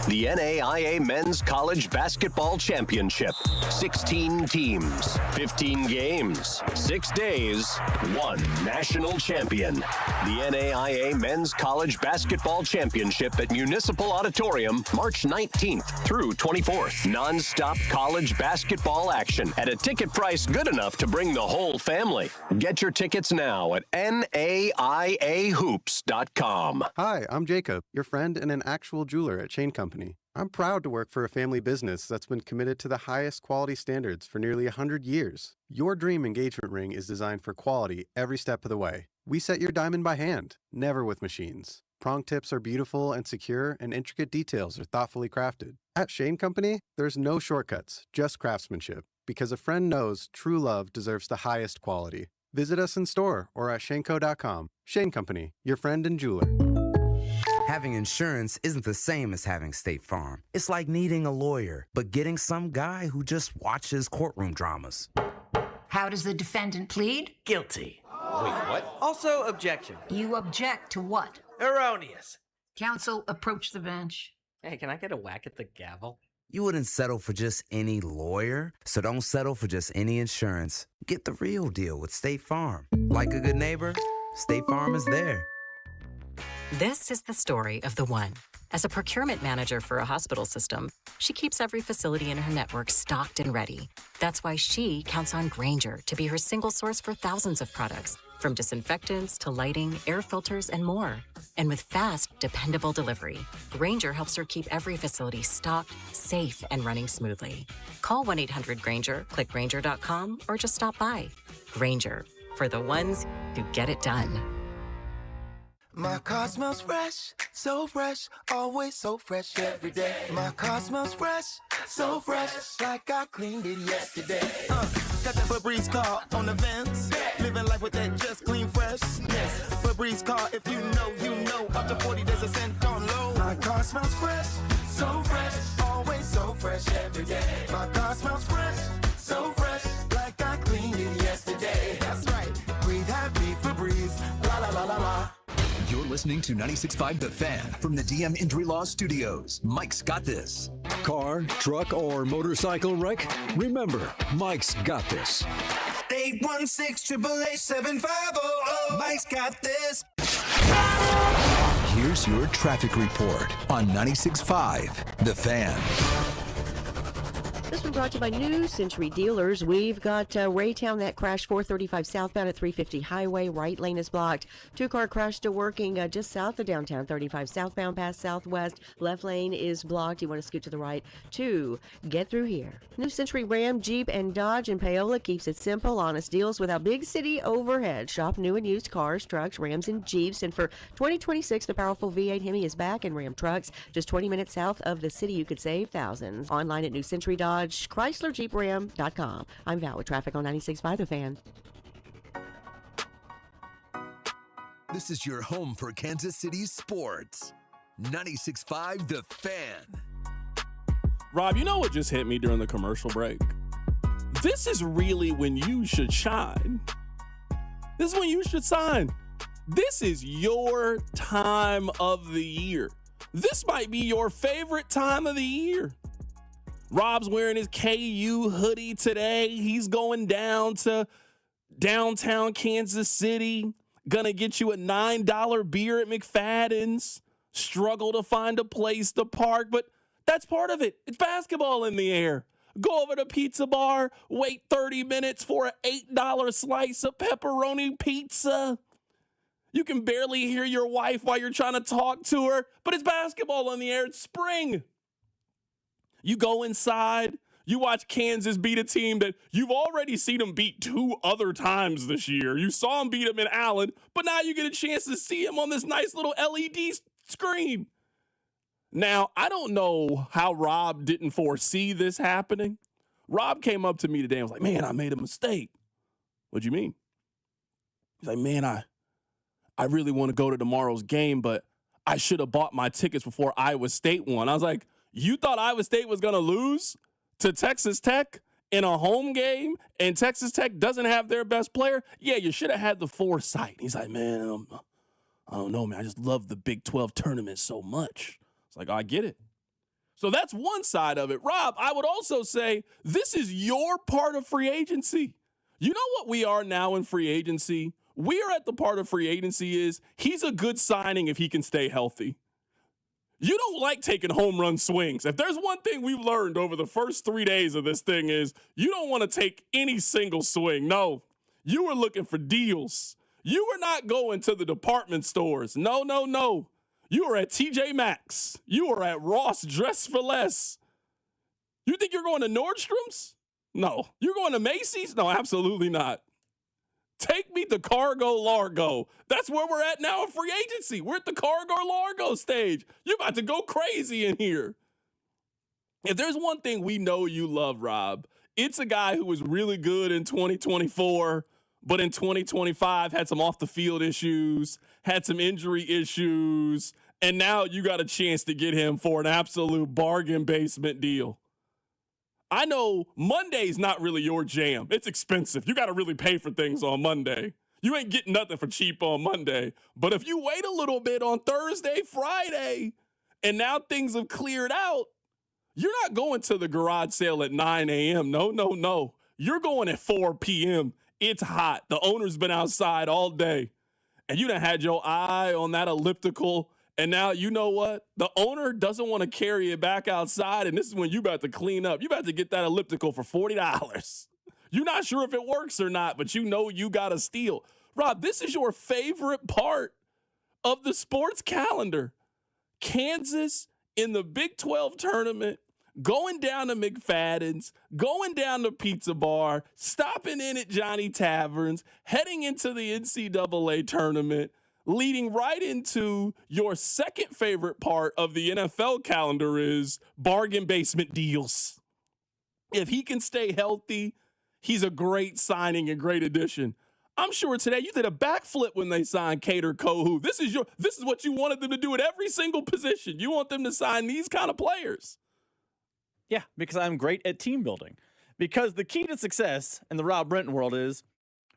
the NAIA Men's College Basketball Championship. 16 teams, 15 games, 6 days, 1 national champion. The NAIA Men's College Basketball Championship at Municipal Auditorium, March 19th through 24th. Non-stop college basketball action at a ticket price good enough to bring the whole family. Get your tickets now at NAIAHoops.com.
Hi, I'm Jacob, your friend and an actual jeweler at Chain Company. I'm proud to work for a family business that's been committed to the highest quality standards for nearly 100 years. Your dream engagement ring is designed for quality every step of the way. We set your diamond by hand, never with machines. Prong tips are beautiful and secure, and intricate details are thoughtfully crafted. At Shane Company, there's no shortcuts, just craftsmanship, because a friend knows true love deserves the highest quality. Visit us in store or at shaneco.com. Shane Company, your friend and jeweler.
Having insurance isn't the same as having State Farm. It's like needing a lawyer, but getting some guy who just watches courtroom dramas.
How does the defendant plead?
Guilty. Wait, what? Also, objection.
You object to what?
Erroneous.
Counsel, approach the bench.
Hey, can I get a whack at the gavel?
You wouldn't settle for just any lawyer, so don't settle for just any insurance. Get the real deal with State Farm. Like a good neighbor, State Farm is there.
This is the story of the one. As a procurement manager for a hospital system, she keeps every facility in her network stocked and ready. That's why she counts on Grainger to be her single source for thousands of products, from disinfectants to lighting, air filters, and more. And with fast, dependable delivery, Grainger helps her keep every facility stocked, safe, and running smoothly. Call 1-800-GRAINGER, click Grainger.com, or just stop by. Grainger, for the ones who get it done.
My car smells fresh, so fresh, always so fresh every day. My car smells fresh, so fresh, like I cleaned it yesterday. Got that Febreze car on the vents, living life with that just clean freshness. Febreze car, if you know, you know. Up to 40 days a scent on low. My car smells fresh, so fresh, always so fresh every day. My car smells fresh, so fresh, like I cleaned it yesterday. That's right, breathe happy Febreze, la la la la la.
You're listening to 96.5 The Fan from the DM Injury Law Studios. Mike's got this.
Car, truck, or motorcycle wreck? Remember, Mike's got this.
816-888-7500. Mike's got this.
Here's your traffic report on 96.5 The Fan.
This one brought to you by New Century Dealers. We've got Raytown that crashed 435 southbound at 350 highway. Right lane is blocked. Two-car crash still working just south of downtown 35 southbound past Southwest. Left lane is blocked. You want to scoot to the right to get through here. New Century Ram, Jeep, and Dodge in Paola keeps it simple. Honest deals without big city overhead. Shop new and used cars, trucks, Rams, and Jeeps. And for 2026, the powerful V8 Hemi is back in Ram trucks. Just 20 minutes south of the city, you could save thousands. Online at New Century Dodge, ChryslerJeepRam.com. I'm Val with traffic on 96.5 The Fan.
This is your home for Kansas City sports. 96.5 The Fan.
Rob, you know what just hit me during the commercial break? This is really when you should shine. This is when you should shine. This is your time of the year. This might be your favorite time of the year. Rob's wearing his KU hoodie today. He's going down to downtown Kansas City. Gonna get you a $9 beer at McFadden's. Struggle to find a place to park, but that's part of it. It's basketball in the air. Go over to Pizza Bar, wait 30 minutes for an $8 slice of pepperoni pizza. You can barely hear your wife while you're trying to talk to her, but it's basketball in the air. It's spring. You go inside, you watch Kansas beat a team that you've already seen them beat 2 other times this year. You saw them beat them in Allen, but now you get a chance to see them on this nice little LED screen. Now, I don't know how Rob didn't foresee this happening. Rob came up to me today and was like, man, I made a mistake. What'd you mean? He's like, man, I really want to go to tomorrow's game, but I should have bought my tickets before Iowa State won. I was like, you thought Iowa State was going to lose to Texas Tech in a home game and Texas Tech doesn't have their best player? Yeah, you should have had the foresight. He's like, man, I don't know, man. I just love the Big 12 tournament so much. It's like, I get it. So that's one side of it. Rob, I would also say this is your part of free agency. You know what we are now in free agency? We are at the part of free agency is he's a good signing if he can stay healthy. You don't like taking home run swings. If there's one thing we've learned over the first 3 days of this thing is you don't want to take any single swing. No, you were looking for deals. You were not going to the department stores. No, no, no. You were at TJ Maxx. You were at Ross Dress for Less. You think you're going to Nordstrom's? No. You're going to Macy's? No, absolutely not. Take me to Cargo Largo. That's where we're at now in free agency. We're at the Cargo Largo stage. You're about to go crazy in here. If there's one thing we know you love, Rob, it's a guy who was really good in 2024, but in 2025 had some off the field issues, had some injury issues, and now you got a chance to get him for an absolute bargain basement deal. I know Monday's not really your jam. It's expensive. You got to really pay for things on Monday. You ain't getting nothing for cheap on Monday. But if you wait a little bit on Thursday, Friday, and now things have cleared out, you're not going to the garage sale at 9 a.m. No. You're going at 4 p.m. It's hot. The owner's been outside all day, and you done had your eye on that elliptical, and now you know what? The owner doesn't want to carry it back outside, and this is when you about to clean up. You about to get that elliptical for $40. You're not sure if it works or not, but you know you got to steal. Rob, this is your favorite part of the sports calendar. Kansas in the Big 12 tournament, going down to McFadden's, going down to Pizza Bar, stopping in at Johnny Taverns, heading into the NCAA tournament, leading right into your second favorite part of the NFL calendar is bargain basement deals. If he can stay healthy, he's a great signing and great addition. I'm sure today you did a backflip when they signed Kader Kohu. This is what you wanted them to do at every single position. You want them to sign these kind of players.
Yeah, because I'm great at team building. Because the key to success in the Rob Brenton world is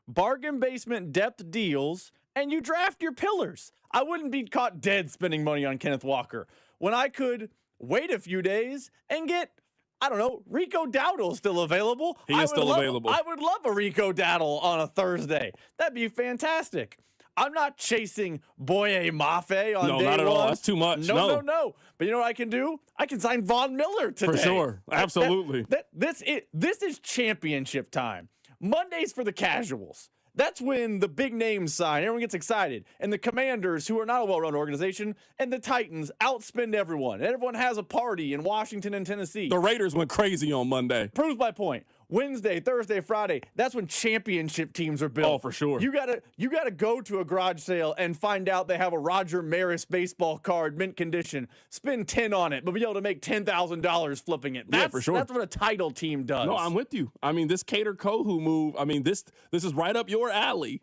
bargain basement depth deals, and you draft your pillars. I wouldn't be caught dead spending money on Kenneth Walker when I could wait a few days and get, I don't know, Rico Dowdle still available.
He is still available.
I would love a Rico Dowdle on a Thursday. That'd be fantastic. I'm not chasing Boye Mafe on day one.
No, not at all. That's too much.
No. But you know what I can do? I can sign Von Miller today.
For sure. Absolutely.
This is championship time. Monday's for the casuals. That's when the big names sign. Everyone gets excited. And the Commanders, who are not a well-run organization, and the Titans outspend everyone. And everyone has a party in Washington and Tennessee.
The Raiders went crazy on Monday.
Proves my point. Wednesday, Thursday, Friday, that's when championship teams are built.
Oh, for sure.
You gotta go to a garage sale and find out they have a Roger Maris baseball card, mint condition. Spend 10 on it, but be able to make $10,000 flipping it.
Yeah, for sure.
That's what a title team does.
No, I'm with you. I mean, this Kader Kohu move, I mean, this is right up your alley.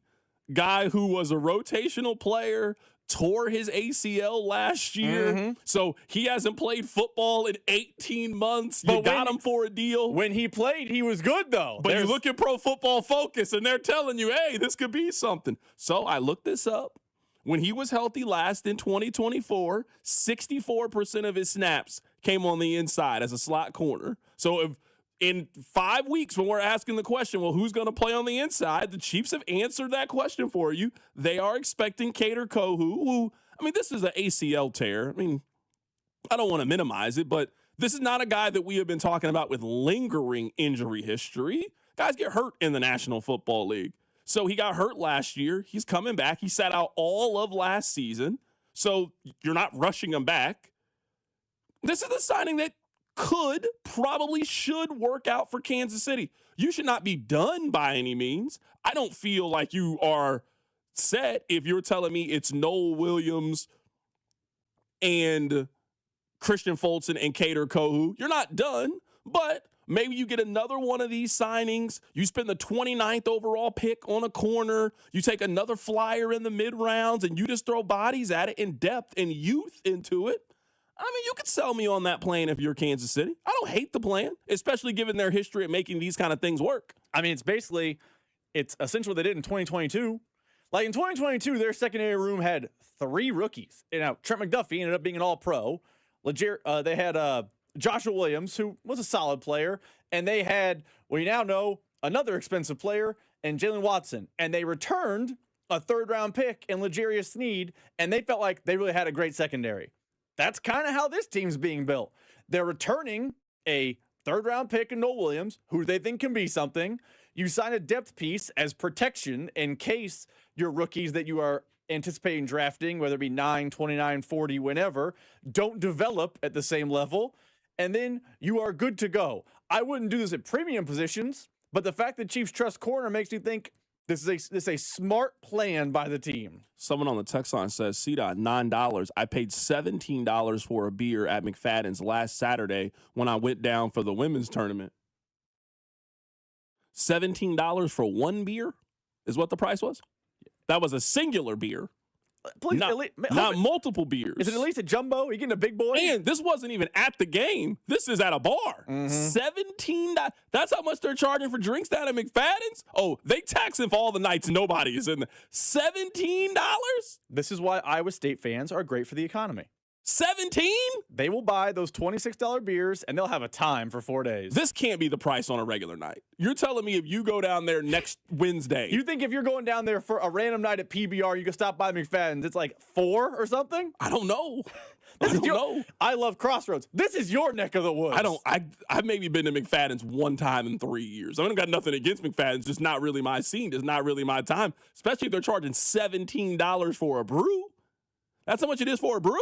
Guy who was a rotational player, tore his ACL last year, so he hasn't played football in 18 months. You got him for a deal.
When he played, he was good, though.
But you look at Pro Football Focus, and they're telling you, hey, this could be something. So I looked this up. When he was healthy last in 2024, 64% of his snaps came on the inside as a slot corner. So if in 5 weeks, when we're asking the question, well, who's going to play on the inside? The Chiefs have answered that question for you. They are expecting Kader Kohu, who, I mean, this is an ACL tear. I mean, I don't want to minimize it, but this is not a guy that we have been talking about with lingering injury history. Guys get hurt in the National Football League. So he got hurt last year. He's coming back. He sat out all of last season. So you're not rushing him back. This is the signing that probably should work out for Kansas City. You should not be done by any means. I don't feel like you are set if you're telling me it's Noel Williams and Christian Fulton and Kader Kohu. You're not done, but maybe you get another one of these signings. You spend the 29th overall pick on a corner. You take another flyer in the mid-rounds, and you just throw bodies at it in depth and youth into it. I mean, you could sell me on that plan if you're Kansas City. I don't hate the plan, especially given their history of making these kind of things work.
I mean, it's essentially what they did in 2022. Like in 2022, their secondary room had 3 rookies. You know, Trent McDuffie ended up being an all-pro. They had Joshua Williams, who was a solid player. And they had, well, you now know, another expensive player, and Jalen Watson. And they returned a 3rd-round pick in L'Jarius Sneed, and they felt like they really had a great secondary. That's kind of how this team's being built. They're returning a 3rd-round pick in Noel Williams, who they think can be something. You sign a depth piece as protection in case your rookies that you are anticipating drafting, whether it be 9, 29, 40, whenever, don't develop at the same level. And then you are good to go. I wouldn't do this at premium positions, but the fact that Chiefs trust corner makes me think this is a smart plan by the team.
Someone on the text line says, CDOT, $9. I paid $17 for a beer at McFadden's last Saturday when I went down for the women's tournament. $17 for one beer is what the price was? That was a singular beer.
Please,
not multiple beers.
Is it at least a jumbo? Are you getting a big boy?
And this wasn't even at the game. This is at a bar. $17. That's how much they're charging for drinks down at McFadden's? Oh, they taxing for all the nights nobody is in there. $17?
This is why Iowa State fans are great for the economy.
$17?
They will buy those $26 beers, and they'll have a time for 4 days.
This can't be the price on a regular night. You're telling me if you go down there next Wednesday.
You think if you're going down there for a random night at PBR, you can stop by McFadden's, it's like $4 or something?
I don't know.
I love Crossroads. This is your neck of the woods.
I've maybe been to McFadden's one time in 3 years. I don't got nothing against McFadden's, just not really my scene, just not really my time. Especially if they're charging $17 for a brew. That's how much it is for a brew?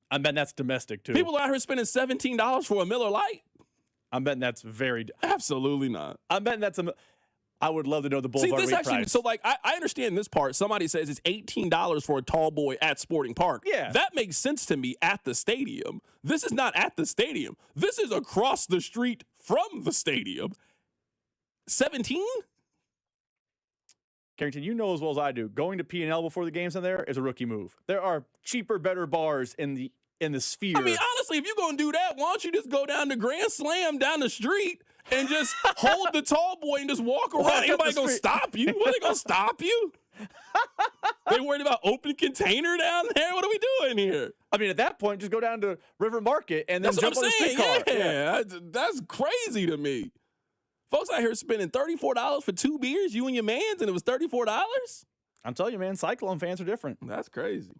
I'm betting that's domestic, too.
People are out here spending $17 for a Miller Lite?
I'm betting that's very...
Absolutely not.
I'm betting that's I would love to know the Boulevard
this actually,
price.
So, like, I understand this part. Somebody says it's $18 for a tall boy at Sporting Park.
Yeah.
That makes sense to me at the stadium. This is not at the stadium. This is across the street from the stadium. 17?
Carrington, you know as well as I do, going to P&L before the game's in there is a rookie move. There are cheaper, better bars in the sphere.
I mean, honestly, if you're going to do that, why don't you just go down to Grand Slam down the street and just hold the tall boy and just walk around? Anybody going to stop you? What, they going to stop you? They worried about open container down there? What are we doing here?
I mean, at that point, just go down to River Market and then jump on the streetcar.
Yeah, that's crazy to me. Folks out here spending $34 for 2 beers, you and your mans, and it was $34?
I'm telling you, man, Cyclone fans are different.
That's crazy.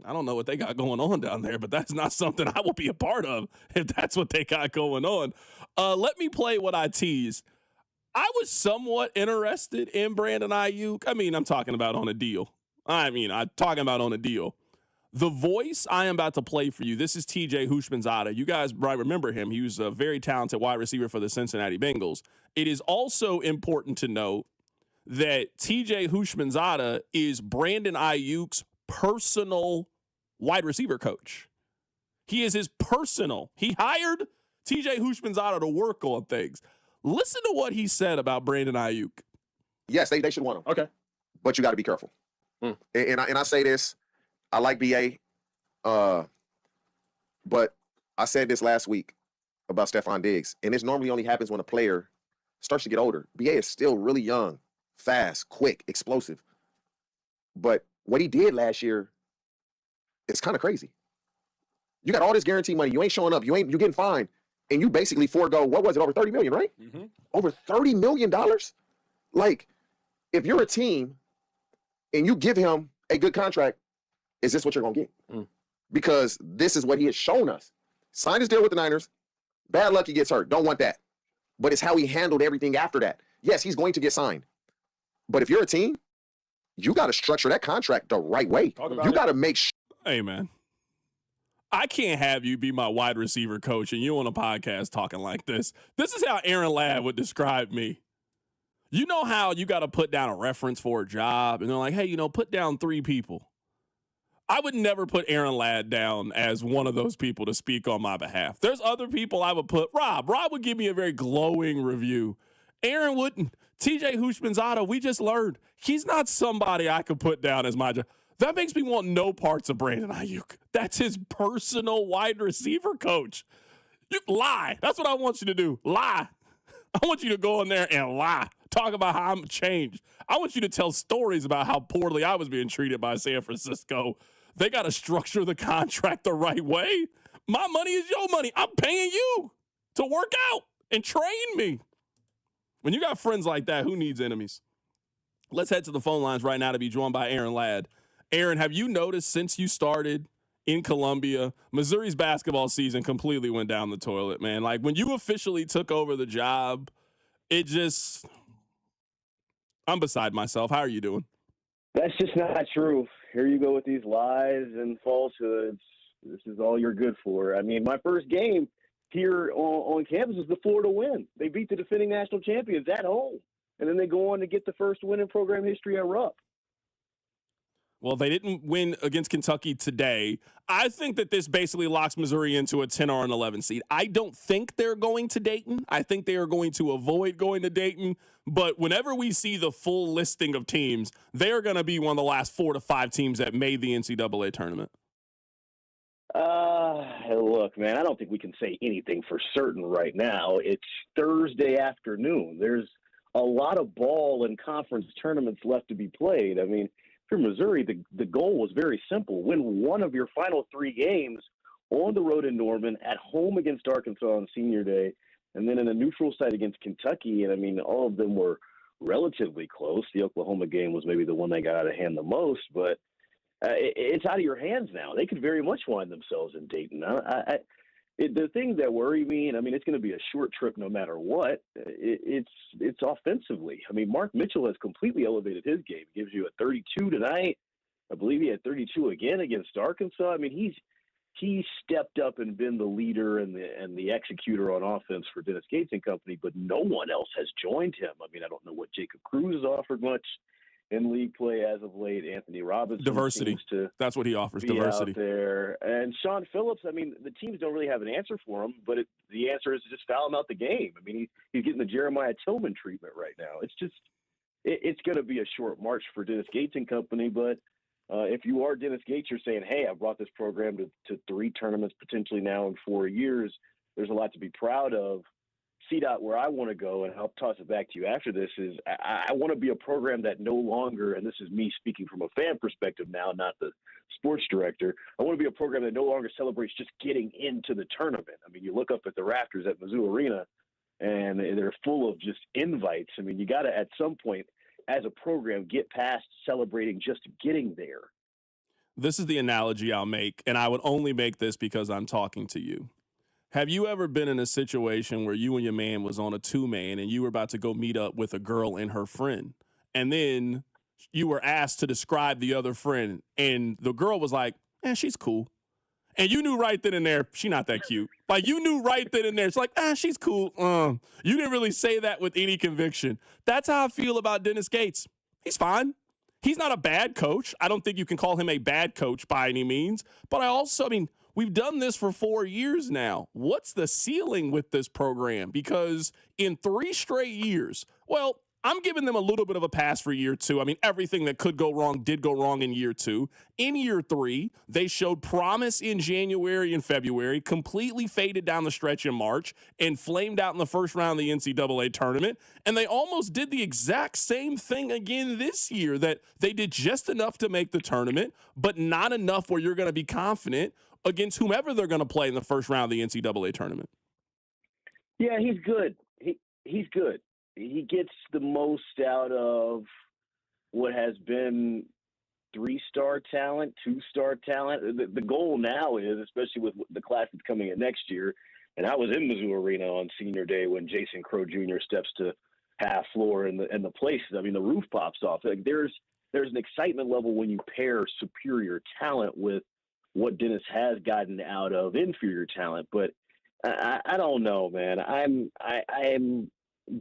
I don't know what they got going on down there, but that's not something I will be a part of if that's what they got going on. Let me play what I teased. I was somewhat interested in Brandon Ayuk. I mean, I'm talking about on a deal. I'm talking about on a deal. The voice I am about to play for you, this is TJ Houshmandzadeh. You guys might remember him. He was a very talented wide receiver for the Cincinnati Bengals. It is also important to note that TJ Houshmandzadeh is Brandon Ayuk's personal wide receiver coach. He is his personal. He hired TJ Houshmandzadeh to work on things. Listen to what he said about Brandon Ayuk.
Yes, they should want him.
Okay.
But you got to be careful. And I say this, I like BA, but I said this last week about Stephon Diggs, and this normally only happens when a player starts to get older. BA is still really young, fast, quick, explosive. But what he did last year is kind of crazy. You got all this guaranteed money. You ain't showing up. You're getting fined. And you basically forego, what was it, over $30 million, right?
Mm-hmm.
Over $30 million? Like, if you're a team and you give him a good contract, is this what you're going to get? Because this is what he has shown us. Signed his deal with the Niners. Bad luck he gets hurt. Don't want that. But it's how he handled everything after that. Yes, he's going to get signed. But if you're a team, you got to structure that contract the right way. You got to make sure.
Hey, man. I can't have you be my wide receiver coach and you on a podcast talking like this. This is how Aaron Ladd would describe me. You know how you got to put down a reference for a job and they're like, hey, put down 3 people. I would never put Aaron Ladd down as one of those people to speak on my behalf. There's other people I would put. Rob would give me a very glowing review. Aaron wouldn't. TJ Houshmandzadeh, we just learned he's not somebody I could put down as my job. That makes me want no parts of Brandon Ayuk. That's his personal wide receiver coach. You lie. That's what I want you to do. Lie. I want you to go in there and lie. Talk about how I'm changed. I want you to tell stories about how poorly I was being treated by San Francisco. They got to structure the contract the right way. My money is your money. I'm paying you to work out and train me. When you got friends like that, who needs enemies? Let's head to the phone lines right now to be joined by Aaron Ladd. Aaron, have you noticed since you started in Columbia, Missouri's basketball season completely went down the toilet, man? Like, when you officially took over the job, I'm beside myself. How are you doing?
That's just not true. Here you go with these lies and falsehoods. This is all you're good for. I mean, my first game here on campus was the Florida win. They beat the defending national champions at home. And then they go on to get the first win in program history at Rupp.
Well, they didn't win against Kentucky today. I think that this basically locks Missouri into a 10 or an 11 seed. I don't think they're going to Dayton. I think they are going to avoid going to Dayton. But whenever we see the full listing of teams, they're going to be one of the last 4 to 5 teams that made the NCAA tournament.
Look, man, I don't think we can say anything for certain right now. It's Thursday afternoon. There's a lot of ball and conference tournaments left to be played. I mean, for Missouri, the goal was very simple: win one of your final 3 games on the road in Norman, at home against Arkansas on Senior Day, and then in a neutral site against Kentucky. And I mean, all of them were relatively close. The Oklahoma game was maybe the one that got out of hand the most, but it's out of your hands now. They could very much find themselves in Dayton. The things that worry me, and I mean, it's going to be a short trip no matter what. It's offensively. I mean, Mark Mitchell has completely elevated his game. He gives you a 32 tonight. I believe he had 32 again against Arkansas. I mean, he's stepped up and been the leader and the executor on offense for Dennis Gates and company, but no one else has joined him. I mean, I don't know what Jacob Cruz has offered much in league play as of late. Anthony Robinson
Diversity.
seems
That's what he offers,
be
diversity.
out there. And Sean Phillips, I mean, the teams don't really have an answer for him, but the answer is to just foul him out the game. I mean, he's getting the Jeremiah Tillman treatment right now. It's going to be a short march for Dennis Gates and company, but if you are Dennis Gates, you're saying, hey, I brought this program to 3 tournaments potentially now in 4 years. There's a lot to be proud of. CDOT, where I want to go, and I'll toss it back to you after this, is I want to be a program that no longer, and this is me speaking from a fan perspective now, not the sports director, I want to be a program that no longer celebrates just getting into the tournament. I mean, you look up at the rafters at Mizzou Arena, and they're full of just invites. I mean, you got to, at some point, as a program, get past celebrating just getting there.
This is the analogy I'll make, and I would only make this because I'm talking to you. Have you ever been in a situation where you and your man was on a 2-man and you were about to go meet up with a girl and her friend, and then you were asked to describe the other friend, and the girl was like, she's cool. And you knew right then and there, she's not that cute. Like, you knew right then and there. It's like, she's cool. You didn't really say that with any conviction. That's how I feel about Dennis Gates. He's fine. He's not a bad coach. I don't think you can call him a bad coach by any means. But I mean, we've done this for 4 years now. What's the ceiling with this program? Because in 3 straight years, well, I'm giving them a little bit of a pass for year 2. I mean, everything that could go wrong did go wrong in year 2. In year 3, they showed promise in January and February, completely faded down the stretch in March, and flamed out in the first round of the NCAA tournament. And they almost did the exact same thing again this year, that they did just enough to make the tournament, but not enough where you're going to be confident against whomever they're going to play in the first round of the NCAA tournament.
Yeah, he's good. He's good. He gets the most out of what has been 3-star talent, 2-star talent. The goal now is, especially with the class that's coming in next year, and I was in Mizzou Arena on Senior Day when Jason Crow Jr. steps to half floor and the place, I mean, the roof pops off. Like, there's an excitement level when you pair superior talent with what Dennis has gotten out of inferior talent. But I don't know, man.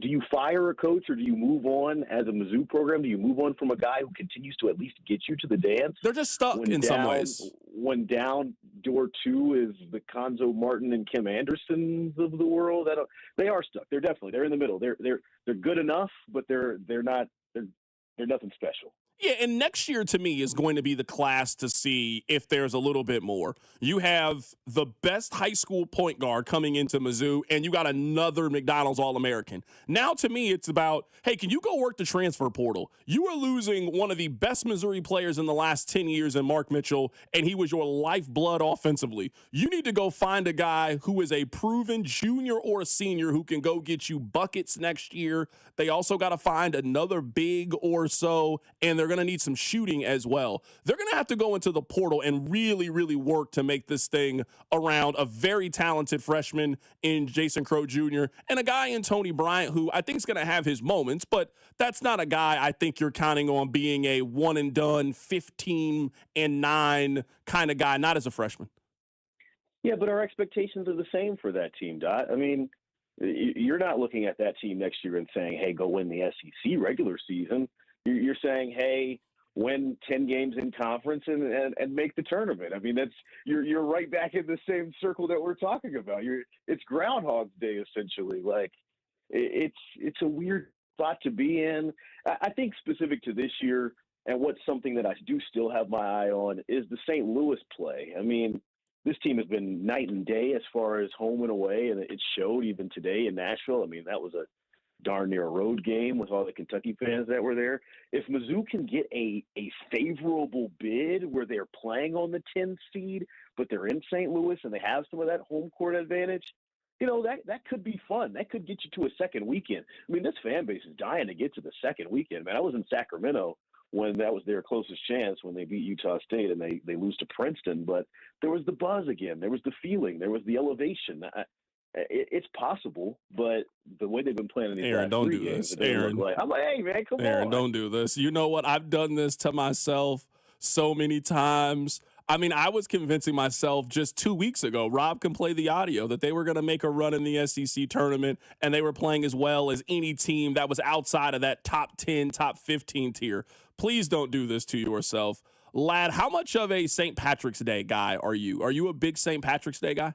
Do you fire a coach or do you move on as a Mizzou program? Do you move on from a guy who continues to at least get you to the dance?
They're just stuck in some ways.
When down door 2 is the Conzo Martin and Kim Andersons of the world. They are stuck. They're in the middle. They're good enough, but they're nothing special.
Yeah, and next year to me is going to be the class to see if there's a little bit more. You have the best high school point guard coming into Mizzou, and you got another McDonald's All-American. Now to me, it's about, hey, can you go work the transfer portal? You are losing one of the best Missouri players in the last 10 years in Mark Mitchell, and he was your lifeblood offensively. You need to go find a guy who is a proven junior or a senior who can go get you buckets next year. They also got to find another big or so, and they're going to need some shooting as well. They're going to have to go into the portal and really, really work to make this thing around a very talented freshman in Jason Crow Jr. and a guy in Tony Bryant who I think is going to have his moments, but that's not a guy I think you're counting on being a one-and-done, 15-9 kind of guy, not as a freshman.
Yeah, but our expectations are the same for that team, Dot. I mean, you're not looking at that team next year and saying, hey, go win the SEC regular season. You're saying, hey, win 10 games in conference and make the tournament. I mean, you're right back in the same circle that we're talking about. It's Groundhog Day, essentially. Like, it's a weird spot to be in. I think specific to this year, and what's something that I do still have my eye on, is the St. Louis play. I mean, this team has been night and day as far as home and away, and it showed even today in Nashville. I mean, that was darn near road game with all the Kentucky fans that were there. If Mizzou can get a favorable bid where they're playing on the 10th seed, but they're in St. Louis and they have some of that home court advantage, that could be fun. That could get you to a second weekend. I mean, this fan base is dying to get to the second weekend, man. I was in Sacramento when that was their closest chance when they beat Utah State and they lose to Princeton. But there was the buzz again. There was the feeling. There was the elevation. It's possible, but the way they've been playing in these
Aaron,
last
don't
three
do
games,
this.
it doesn't
Aaron,
look like, I'm like, hey, man, come
Aaron,
on.
don't do this. You know what? I've done this to myself so many times. I mean, I was convincing myself just 2 weeks ago, Rob can play the audio, that they were going to make a run in the SEC tournament, and they were playing as well as any team that was outside of that top 10, top 15 tier. Please don't do this to yourself. Lad, how much of a St. Patrick's Day guy are you? Are you a big St. Patrick's Day guy?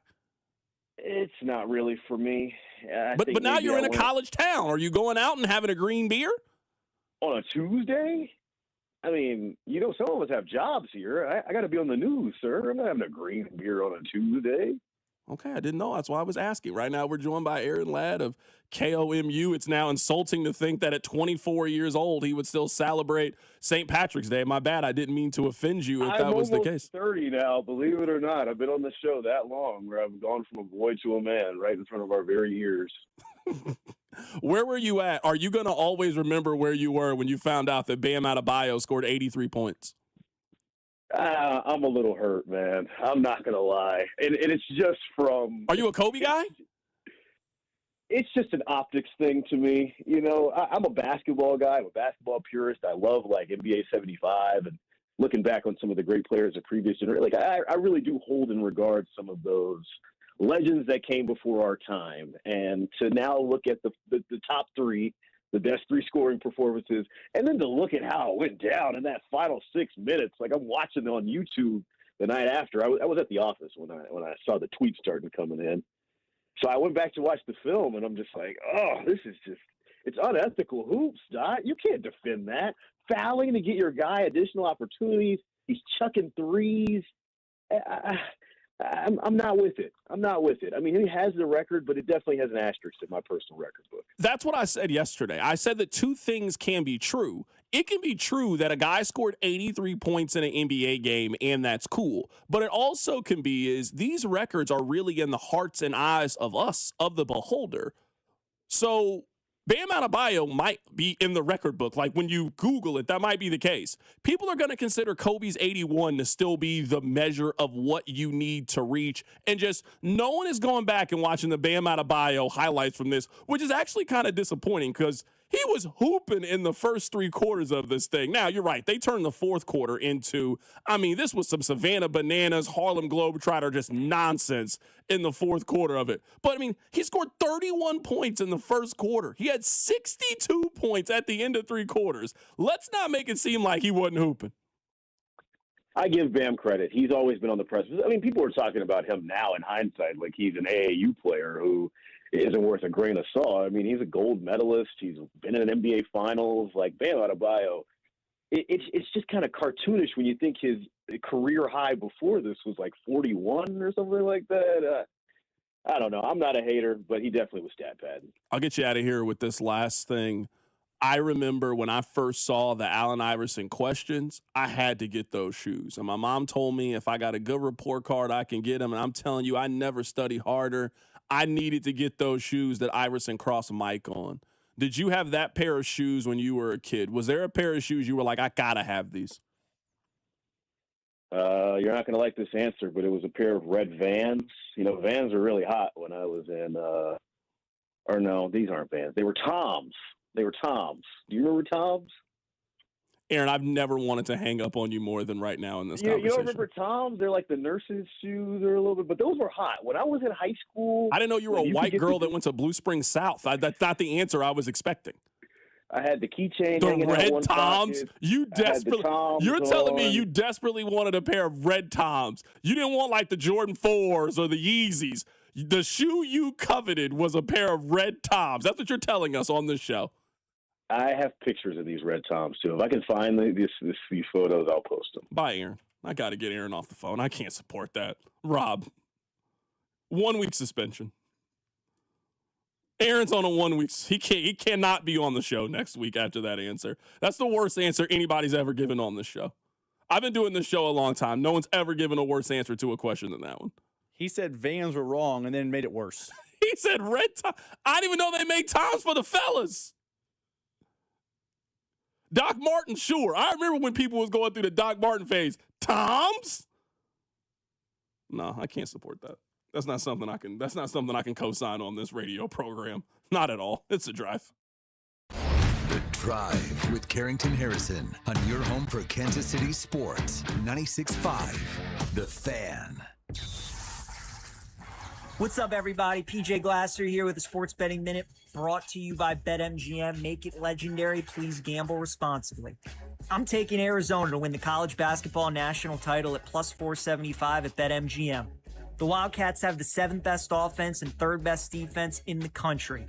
It's not really for me.
But now you're in a college town. Are you going out and having a green beer?
On a Tuesday? I mean, some of us have jobs here. I got to be on the news, sir. I'm not having a green beer on a Tuesday.
Okay, I didn't know. That's why I was asking. Right now, we're joined by Aaron Ladd of KOMU. It's now insulting to think that at 24 years old, he would still celebrate St. Patrick's Day. My bad. I didn't mean to offend you if that was the case.
I'm almost 30 now, believe it or not. I've been on the show that long where I've gone from a boy to a man right in front of our very ears.
Where were you at? Are you going to always remember where you were when you found out that Bam Adebayo scored 83 points?
I'm a little hurt, man. I'm not going to lie. And it's just from...
Are you a Kobe guy?
It's just an optics thing to me. I'm a basketball guy. I'm a basketball purist. I love, NBA 75 and looking back on some of the great players of previous generations. I really do hold in regard some of those legends that came before our time. And to now look at the top three, the best three scoring performances, and then to look at how it went down in that final 6 minutes. I'm watching it on YouTube the night after. I was at the office when I saw the tweets starting coming in. So I went back to watch the film, and I'm just like, oh, this is just – it's unethical hoops, Dot. You can't defend that. Fouling to get your guy additional opportunities. He's chucking threes. I'm not with it. I'm not with it. I mean, he has the record, but it definitely has an asterisk in my personal record book.
That's what I said yesterday. I said that two things can be true. It can be true that a guy scored 83 points in an NBA game, and that's cool. But it also can be is these records are really in the hearts and eyes of us, of the beholder. So Bam Adebayo might be in the record book. When you Google it, that might be the case. People are going to consider Kobe's 81 to still be the measure of what you need to reach. And just no one is going back and watching the Bam Adebayo highlights from this, which is actually kind of disappointing because he was hooping in the first 3 quarters of this thing. Now, you're right. They turned the fourth quarter into, this was some Savannah Bananas, Harlem Globetrotter, just nonsense in the fourth quarter of it. But, he scored 31 points in the first quarter. He had 62 points at the end of 3 quarters. Let's not make it seem like he wasn't hooping.
I give Bam credit. He's always been on the precipice. People are talking about him now in hindsight like he's an AAU player who isn't worth a grain of salt. He's a gold medalist. He's been in an NBA Finals. Bam Adebayo, it's just kind of cartoonish when you think his career high before this was 41 or something like that. I don't know. I'm not a hater, but he definitely was stat padding.
I'll get you out of here with this last thing. I remember when I first saw the Allen Iverson questions, I had to get those shoes. And my mom told me if I got a good report card, I can get them. And I'm telling you, I never study harder. I needed to get those shoes that Iverson crossed Mike on. Did you have that pair of shoes when you were a kid? Was there a pair of shoes you were like, I got to have these?
You're not going to like this answer, but it was a pair of red Vans. Vans were really hot when I was in or no, these aren't Vans. They were Toms. Do you remember Toms?
Aaron, I've never wanted to hang up on you more than right now in this conversation.
You don't remember Toms? They're like the nurses' shoes or a little bit, but those were hot. When I was in high school.
I didn't know you were a white girl that went to Blue Springs South. That's not the answer I was expecting.
I had the keychain.
The red Toms. You're telling me you desperately wanted a pair of red Toms. You didn't want the Jordan 4s or the Yeezys. The shoe you coveted was a pair of red Toms. That's what you're telling us on this show.
I have pictures of these red Toms, too. If I can find these photos, I'll post them.
Bye, Aaron. I got to get Aaron off the phone. I can't support that. Rob, 1 week suspension. Aaron's on a 1 week. He cannot be on the show next week after that answer. That's the worst answer anybody's ever given on this show. I've been doing this show a long time. No one's ever given a worse answer to a question than that one.
He said Vans were wrong and then made it worse.
He said red tie. I didn't even know they made Toms for the fellas. Doc Martin, sure. I remember when people was going through the Doc Martin phase. Toms? No, I can't support that. That's not something I can co-sign on this radio program. Not at all. It's a drive.
The Drive with Carrington Harrison on your home for Kansas City sports. 96.5 The Fan.
What's up, everybody? PJ Glasser here with the Sports Betting Minute, brought to you by BetMGM. Make it legendary. Please gamble responsibly. I'm taking Arizona to win the college basketball national title at plus 475 at BetMGM. The Wildcats have the 7th best offense and 3rd best defense in the country.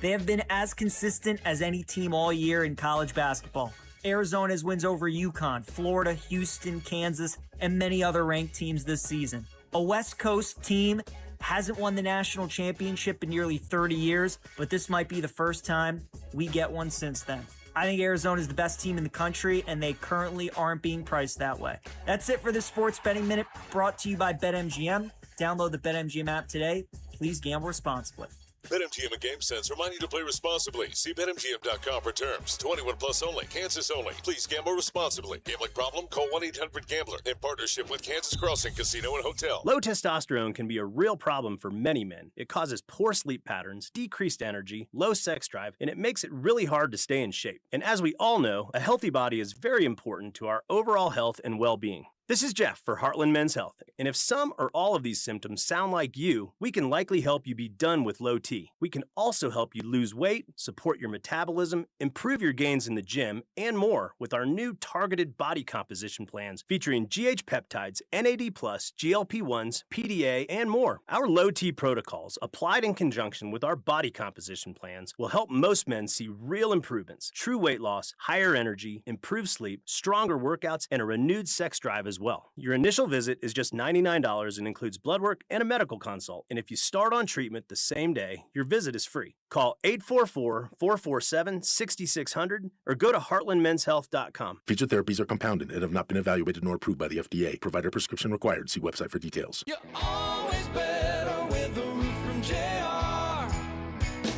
They have been as consistent as any team all year in college basketball. Arizona's wins over UConn, Florida, Houston, Kansas, and many other ranked teams this season. A West Coast team hasn't won the national championship in nearly 30 years, but this might be the first time we get one since then. I think Arizona is the best team in the country, and they currently aren't being priced that way. That's it for the Sports Betting Minute, brought to you by BetMGM. Download the BetMGM app today. Please gamble responsibly.
BetMGM and GameSense remind you to play responsibly. See BetMGM.com for terms. 21 plus only. Kansas only. Please gamble responsibly. Gambling problem? Call 1-800-GAMBLER. In partnership with Kansas Crossing Casino and Hotel.
Low testosterone can be a real problem for many men. It causes poor sleep patterns, decreased energy, low sex drive, and it makes it really hard to stay in shape. And as we all know, a healthy body is very important to our overall health and well-being. This is Jeff for Heartland Men's Health, and if some or all of these symptoms sound like you, we can likely help you be done with low T. We can also help you lose weight, support your metabolism, improve your gains in the gym, and more with our new targeted body composition plans featuring GH peptides, NAD+, GLP-1s, PDA, and more. Our low T protocols, applied in conjunction with our body composition plans, will help most men see real improvements, true weight loss, higher energy, improved sleep, stronger workouts, and a renewed sex drive as well. Your initial visit is just $99 and includes blood work and a medical consult. And if you start on treatment the same day, your visit is free. Call 844-447-6600 or go to heartlandmenshealth.com.
Featured therapies are compounded and have not been evaluated nor approved by the FDA. Provider prescription required. See website for details.
You're always better with a roof from JR.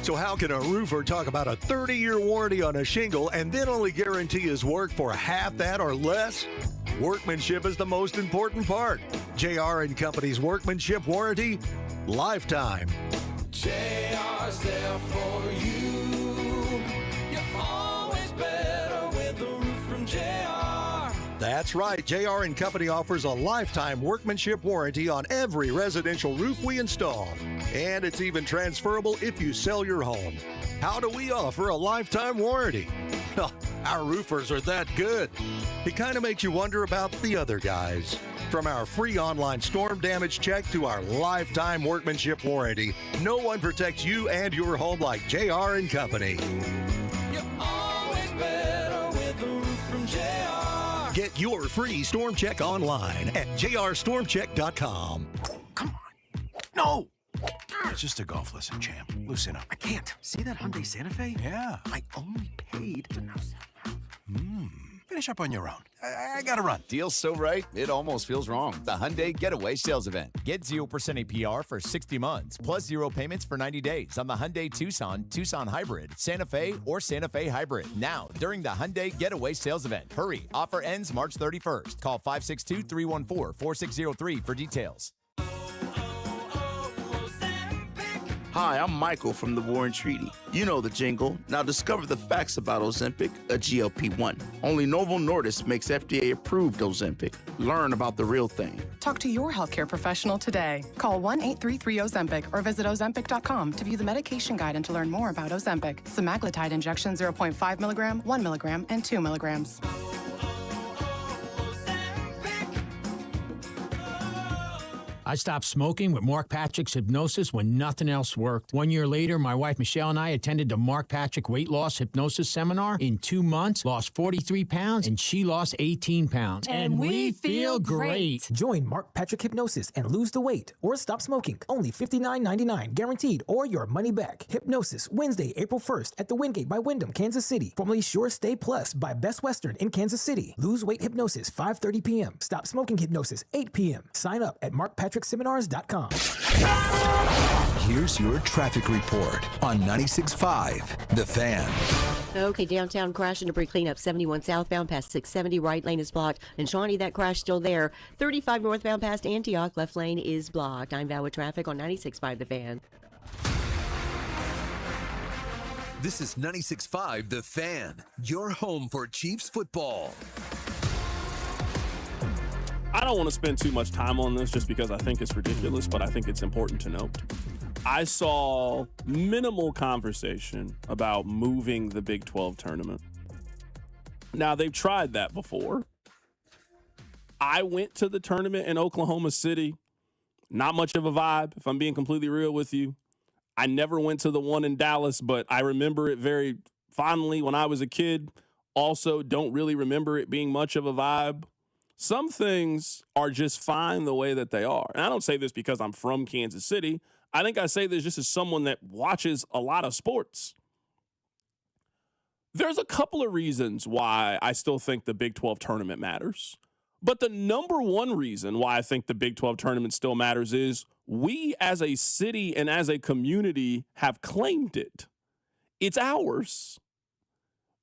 So how can a roofer talk about a 30-year warranty on a shingle and then only guarantee his work for half that or less? Workmanship is the most important part. JR & Company's workmanship warranty, lifetime.
JR's there for you. You're always better with a roof from JR.
That's right. JR & Company offers a lifetime workmanship warranty on every residential roof we install. And it's even transferable if you sell your home. How do we offer a lifetime warranty? Our roofers are that good. It kind of makes you wonder about the other guys. From our free online storm damage check to our lifetime workmanship warranty, no one protects you and your home like JR & Company.
You're always better with a roof from JR.
Get your free storm check online at jrstormcheck.com.
No! It's just a golf lesson, champ. Loosen up.
I can't. See that Hyundai Santa Fe?
Yeah.
I only paid to
Finish up on your own. I gotta run.
Deal's so right, it almost feels wrong. The Hyundai Getaway Sales Event. Get 0% APR for 60 months, plus 0 payments for 90 days on the Hyundai Tucson, Tucson Hybrid, Santa Fe, or Santa Fe Hybrid. Now, during the Hyundai Getaway Sales Event. Hurry, offer ends March 31st. Call 562-314-4603 for details.
Hi, I'm Michael from the Warren Treaty. You know the jingle. Now discover the facts about Ozempic, a GLP-1. Only Novo Nordisk makes FDA-approved Ozempic. Learn about the real thing.
Talk to your healthcare professional today. Call 1-833-OZEMPIC or visit Ozempic.com to view the medication guide and to learn more about Ozempic. Semaglutide injection 0.5 milligram, 1 milligram, and 2 milligrams.
I stopped smoking with Mark Patrick's hypnosis when nothing else worked. 1 year later, my wife Michelle and I attended the Mark Patrick Weight Loss Hypnosis Seminar. In 2 months, lost 43 pounds, and she lost 18 pounds.
And we feel great.
Join Mark Patrick Hypnosis and lose the weight or stop smoking. Only $59.99 guaranteed or your money back. Hypnosis, Wednesday, April 1st at the Wingate by Wyndham, Kansas City. Formerly Sure Stay Plus by Best Western in Kansas City. Lose weight hypnosis, 5:30 p.m. Stop smoking hypnosis, 8 p.m. Sign up at markpatrickseminars.com.
Here's your traffic report on 96.5 The Fan.
Okay, downtown crash and debris cleanup. 71 southbound past 670, right lane is blocked. And Shawnee, that crash still there. 35 northbound past Antioch, left lane is blocked. I'm Val with traffic on 96.5 The Fan.
This is 96.5 The Fan, your home for Chiefs football.
I don't want to spend too much time on this just because I think it's ridiculous, but I think it's important to note. I saw minimal conversation about moving the Big 12 tournament. Now, they've tried that before. I went to the tournament in Oklahoma City. Not much of a vibe, if I'm being completely real with you. I never went to the one in Dallas, but I remember it very fondly when I was a kid. Also, don't really remember it being much of a vibe. Some things are just fine the way that they are. And I don't say this because I'm from Kansas City. I think I say this just as someone that watches a lot of sports. There's a couple of reasons why I still think the Big 12 tournament matters. But the number one reason why I think the Big 12 tournament still matters is we as a city and as a community have claimed it. It's ours.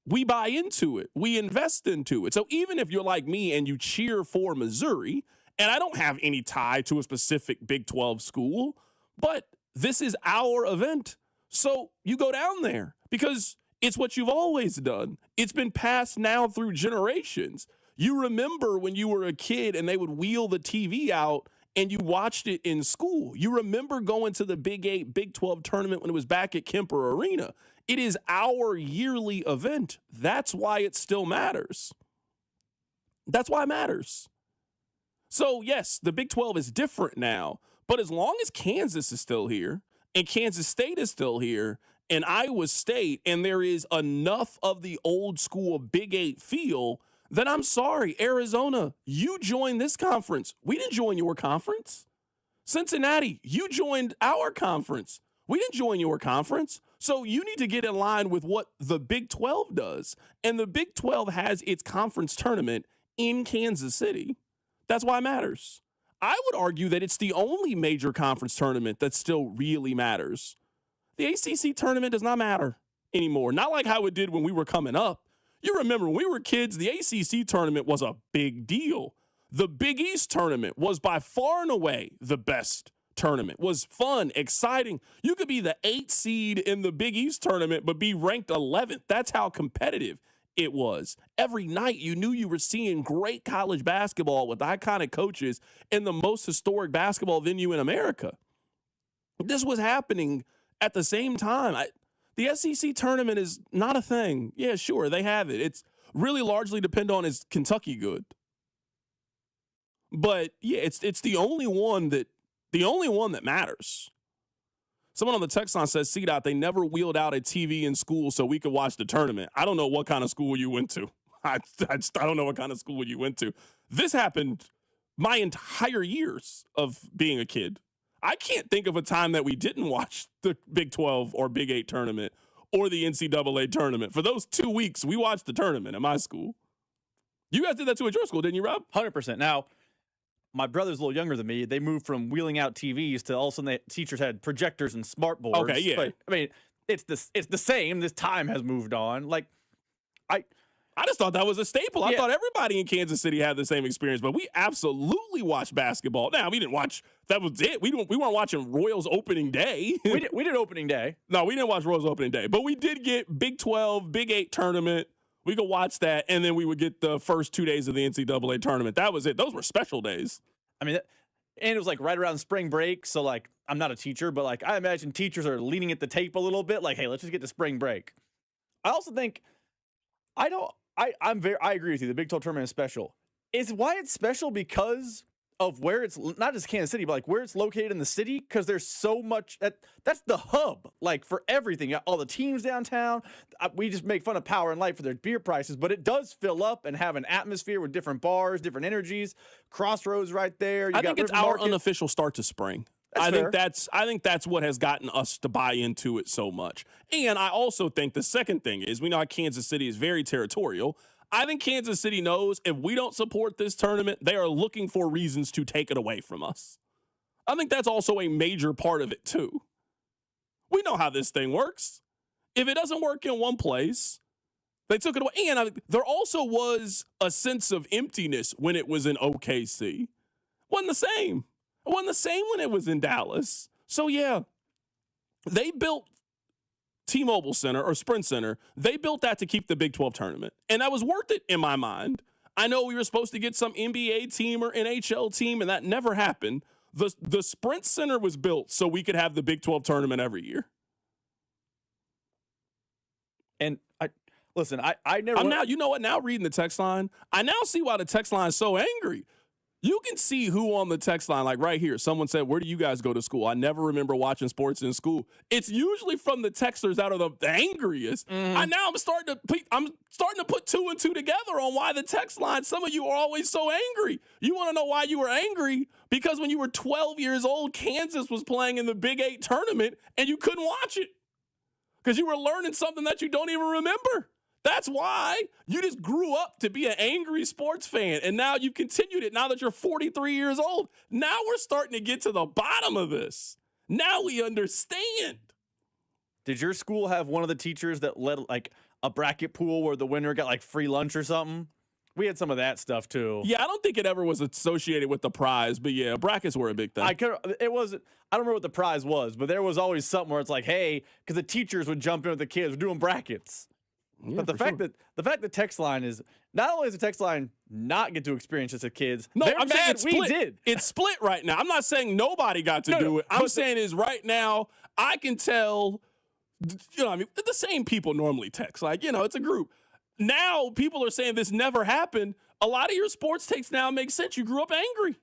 We buy into it. We invest into it. So even if you're like me and you cheer for Missouri, and I don't have any tie to a specific Big 12 school, but this is our event. So you go down there because it's what you've always done. It's been passed now through generations. You remember when you were a kid and they would wheel the TV out and you watched it in school. You remember going to the Big 8, Big 12 tournament when it was back at Kemper Arena. It is our yearly event. That's why it still matters. That's why it matters. So, yes, the Big 12 is different now. But as long as Kansas is still here and Kansas State is still here and Iowa State and there is enough of the old school Big 8 feel, then I'm sorry, Arizona, you joined this conference. We didn't join your conference. Cincinnati, you joined our conference. We didn't join your conference. So you need to get in line with what the Big 12 does. And the Big 12 has its conference tournament in Kansas City. That's why it matters. I would argue that it's the only major conference tournament that still really matters. The ACC tournament does not matter anymore. Not like how it did when we were coming up. You remember when we were kids, the ACC tournament was a big deal. The Big East tournament was by far and away the best tournament. Was fun, exciting. You could be the 8th seed in the Big East tournament, but be ranked 11th. That's how competitive it was. Every night you knew you were seeing great college basketball with iconic coaches in the most historic basketball venue in America. This was happening at the same time. The SEC tournament is not a thing. Yeah, sure, they have it. It's really largely depend on is Kentucky good. But yeah, it's the only one that matters. Someone on the text line says, CDOT, they never wheeled out a TV in school so we could watch the tournament. I don't know what kind of school you went to. I don't know what kind of school you went to. This happened my entire years of being a kid. I can't think of a time that we didn't watch the Big 12 or Big 8 tournament or the NCAA tournament. For those 2 weeks, we watched the tournament at my school. You guys did that too at your school, didn't you, Rob?
100%. Now, my brother's a little younger than me. They moved from wheeling out TVs to all of a sudden teachers had projectors and smart boards.
Okay, yeah.
But, I mean, it's the same. This time has moved on. Like,
I just thought that was a staple. I thought everybody in Kansas City had the same experience, but we absolutely watched basketball. Now, we didn't watch – that was it. We weren't watching Royals opening day.
we did opening day.
No, we didn't watch Royals opening day. But we did get Big 12, Big 8 tournament. We could watch that, and then we would get the first 2 days of the NCAA tournament. That was it. Those were special days.
I mean, and it was like right around spring break. So, like, I'm not a teacher, but, like, I imagine teachers are leaning at the tape a little bit. Like, hey, let's just get to spring break. I also think I agree with you. The Big 12 tournament is special. Is why it's special because of where it's not just Kansas City, but like where it's located in the city, because there's so much that's the hub, like for everything. You got all the teams downtown. We just make fun of Power and Light for their beer prices, but it does fill up and have an atmosphere with different bars, different energies. Crossroads right there.
I think it's our unofficial start to spring. I think that's what has gotten us to buy into it so much. And I also think the second thing is, we know how Kansas City is very territorial. I think Kansas City knows if we don't support this tournament, they are looking for reasons to take it away from us. I think that's also a major part of it, too. We know how this thing works. If it doesn't work in one place, they took it away. And there also was a sense of emptiness when it was in OKC. Wasn't the same. It wasn't the same when it was in Dallas. So, yeah, they built T-Mobile Center or Sprint Center. They built that to keep the Big 12 tournament. And that was worth it in my mind. I know we were supposed to get some NBA team or NHL team, and that never happened. The Sprint Center was built so we could have the Big 12 tournament every year.
And I never.
I'm now, you know what? Now reading the text line, I now see why the text line is so angry. You can see who on the text line, like right here. Someone said, "Where do you guys go to school?" I never remember watching sports in school. It's usually from the texters that are the angriest. I'm starting to put two and two together on why the text line. Some of you are always so angry. You want to know why you were angry? Because when you were 12 years old, Kansas was playing in the Big 8 tournament, and you couldn't watch it because you were learning something that you don't even remember. That's why you just grew up to be an angry sports fan, and now you've continued it now that you're 43 years old. Now we're starting to get to the bottom of this. Now we understand.
Did your school have one of the teachers that led like a bracket pool where the winner got like free lunch or something? We had some of that stuff too.
Yeah, I don't think it ever was associated with the prize, but yeah, brackets were a big thing.
I don't remember what the prize was, but there was always something where it's like, hey, because the teachers would jump in with the kids, we're doing brackets.
Yeah,
but the fact that text line is not only does the text line not get to experience this as kids,
no,
I'm
saying
mad we did.
It's split right now. I'm not saying nobody got to do it. I'm saying is right now I can tell. The same people normally text. Like, it's a group. Now people are saying this never happened. A lot of your sports takes now make sense. You grew up angry.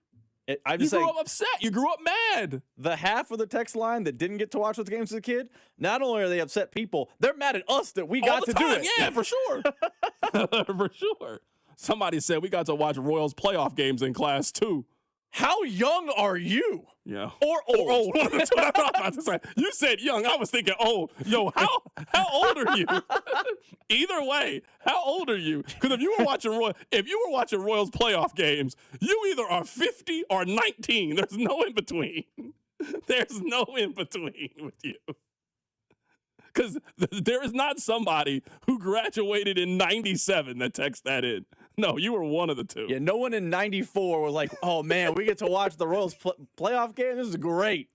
You grew up upset. You grew up mad.
The half of the text line that didn't get to watch those games as a kid, not only are they upset people, they're mad at us that we got to do it.
Yeah, for sure. For sure. Somebody said we got to watch Royals playoff games in class too.
How young are you?
Yeah.
Or old.
That's what I'm about to say. You said young. I was thinking old. Yo, how old are you? Either way, how old are you? Because if you were watching Royals playoff games, you either are 50 or 19. There's no in between. There's no in between with you. Because there is not somebody who graduated in 97 that texts that in. No, you were one of the two.
Yeah, no one in 94 was like, oh, man, we get to watch the Royals playoff game? This is great.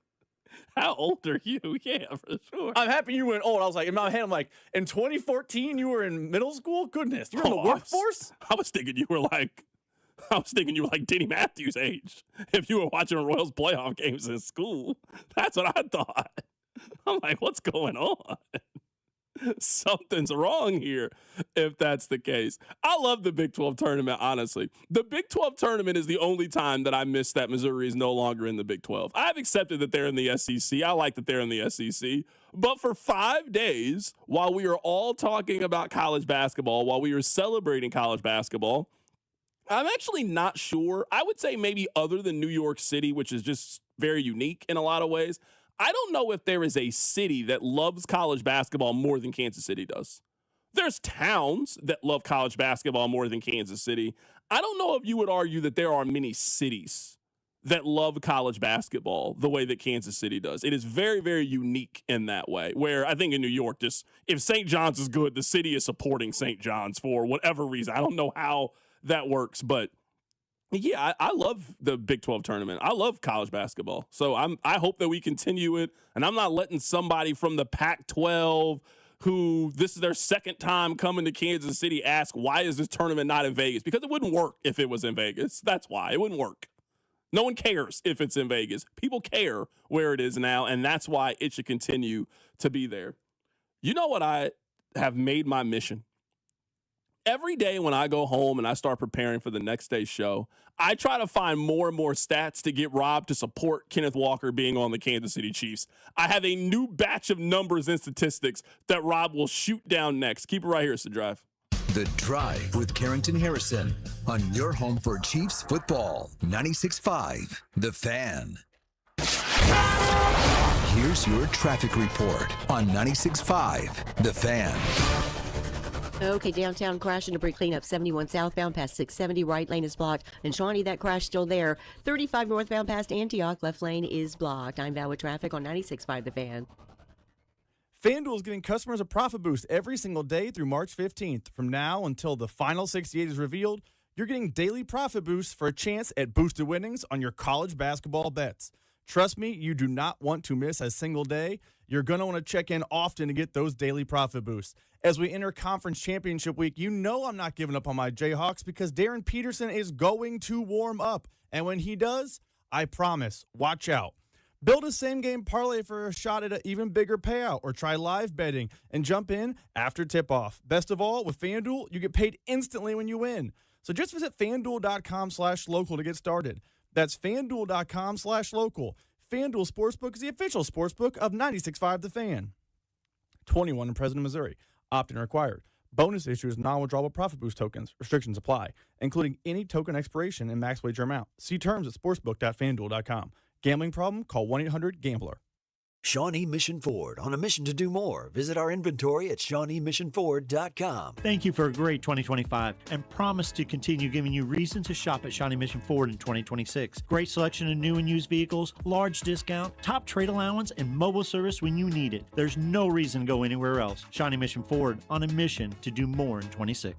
How old are you? Yeah, for sure.
I'm happy you went old. I was like, in my head, I'm like, in 2014, you were in middle school? Goodness, you're in the workforce?
I was thinking you were like Denny Matthews' age if you were watching Royals playoff games in school. That's what I thought. I'm like, what's going on? Something's wrong here if that's the case. I love the Big 12 tournament, honestly. The Big 12 tournament is the only time that I miss that Missouri is no longer in the Big 12. I've accepted that they're in the SEC. I like that they're in the SEC. But for 5 days, while we are all talking about college basketball, while we are celebrating college basketball, I'm actually not sure. I would say maybe other than New York City, which is just very unique in a lot of ways, I don't know if there is a city that loves college basketball more than Kansas City does. There's towns that love college basketball more than Kansas City. I don't know if you would argue that there are many cities that love college basketball the way that Kansas City does. It is very, very unique in that way, where I think in New York, just if St. John's is good, the city is supporting St. John's for whatever reason. I don't know how that works, but yeah, I love the Big 12 tournament. I love college basketball. So I hope that we continue it. And I'm not letting somebody from the Pac-12 who this is their second time coming to Kansas City ask, why is this tournament not in Vegas? Because it wouldn't work if it was in Vegas. That's why. It wouldn't work. No one cares if it's in Vegas. People care where it is now, and that's why it should continue to be there. You know what I have made my mission? every day when I go home and I start preparing for the next day's show, I try to find more and more stats to get Rob to support Kenneth Walker being on the Kansas City Chiefs. I have a new batch of numbers and statistics that Rob will shoot down next. Keep it right here, it's The Drive.
The Drive with Carrington Harrison on your home for Chiefs football. 96.5 The Fan. Here's your traffic report on 96.5 The Fan.
Okay, downtown crash and debris cleanup. 71 southbound past 670. Right lane is blocked. And Shawnee, that crash still there. 35 northbound past Antioch. Left lane is blocked. I'm Val with traffic on 96.5 The Fan.
FanDuel is giving customers a profit boost every single day through March 15th. From now until the final 68 is revealed, you're getting daily profit boosts for a chance at boosted winnings on your college basketball bets. Trust me, you do not want to miss a single day. You're going to want to check in often to get those daily profit boosts. As we enter conference championship week, you know I'm not giving up on my Jayhawks because Darren Peterson is going to warm up. And when he does, I promise, watch out. Build a same-game parlay for a shot at an even bigger payout, or try live betting and jump in after tip-off. Best of all, with FanDuel, you get paid instantly when you win. So just visit FanDuel.com/local to get started. That's FanDuel.com/local. FanDuel Sportsbook is the official sportsbook of 96.5 The Fan. 21 in President, Missouri. Opt-in required. Bonus issues non-withdrawable profit boost tokens. Restrictions apply, including any token expiration and max wager amount. See terms at sportsbook.fanduel.com. Gambling problem? Call 1-800-GAMBLER.
Shawnee Mission Ford, on a mission to do more. Visit our inventory at ShawneeMissionFord.com.
Thank you for a great 2025 and promise to continue giving you reason to shop at Shawnee Mission Ford in 2026. Great selection of new and used vehicles, large discount, top trade allowance, and mobile service when you need it. There's no reason to go anywhere else. Shawnee Mission Ford, on a mission to do more in 26.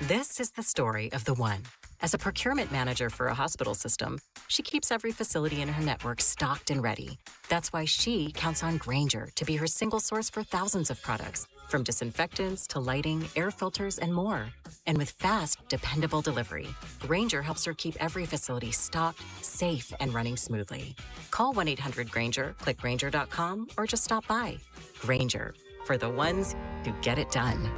This is the story of the one. As a procurement manager for a hospital system, she keeps every facility in her network stocked and ready. That's why she counts on Grainger to be her single source for thousands of products, from disinfectants to lighting, air filters, and more. And with fast, dependable delivery, Grainger helps her keep every facility stocked, safe, and running smoothly. Call 1-800-GRAINGER, click Grainger.com, or just stop by. Grainger, for the ones who get it done.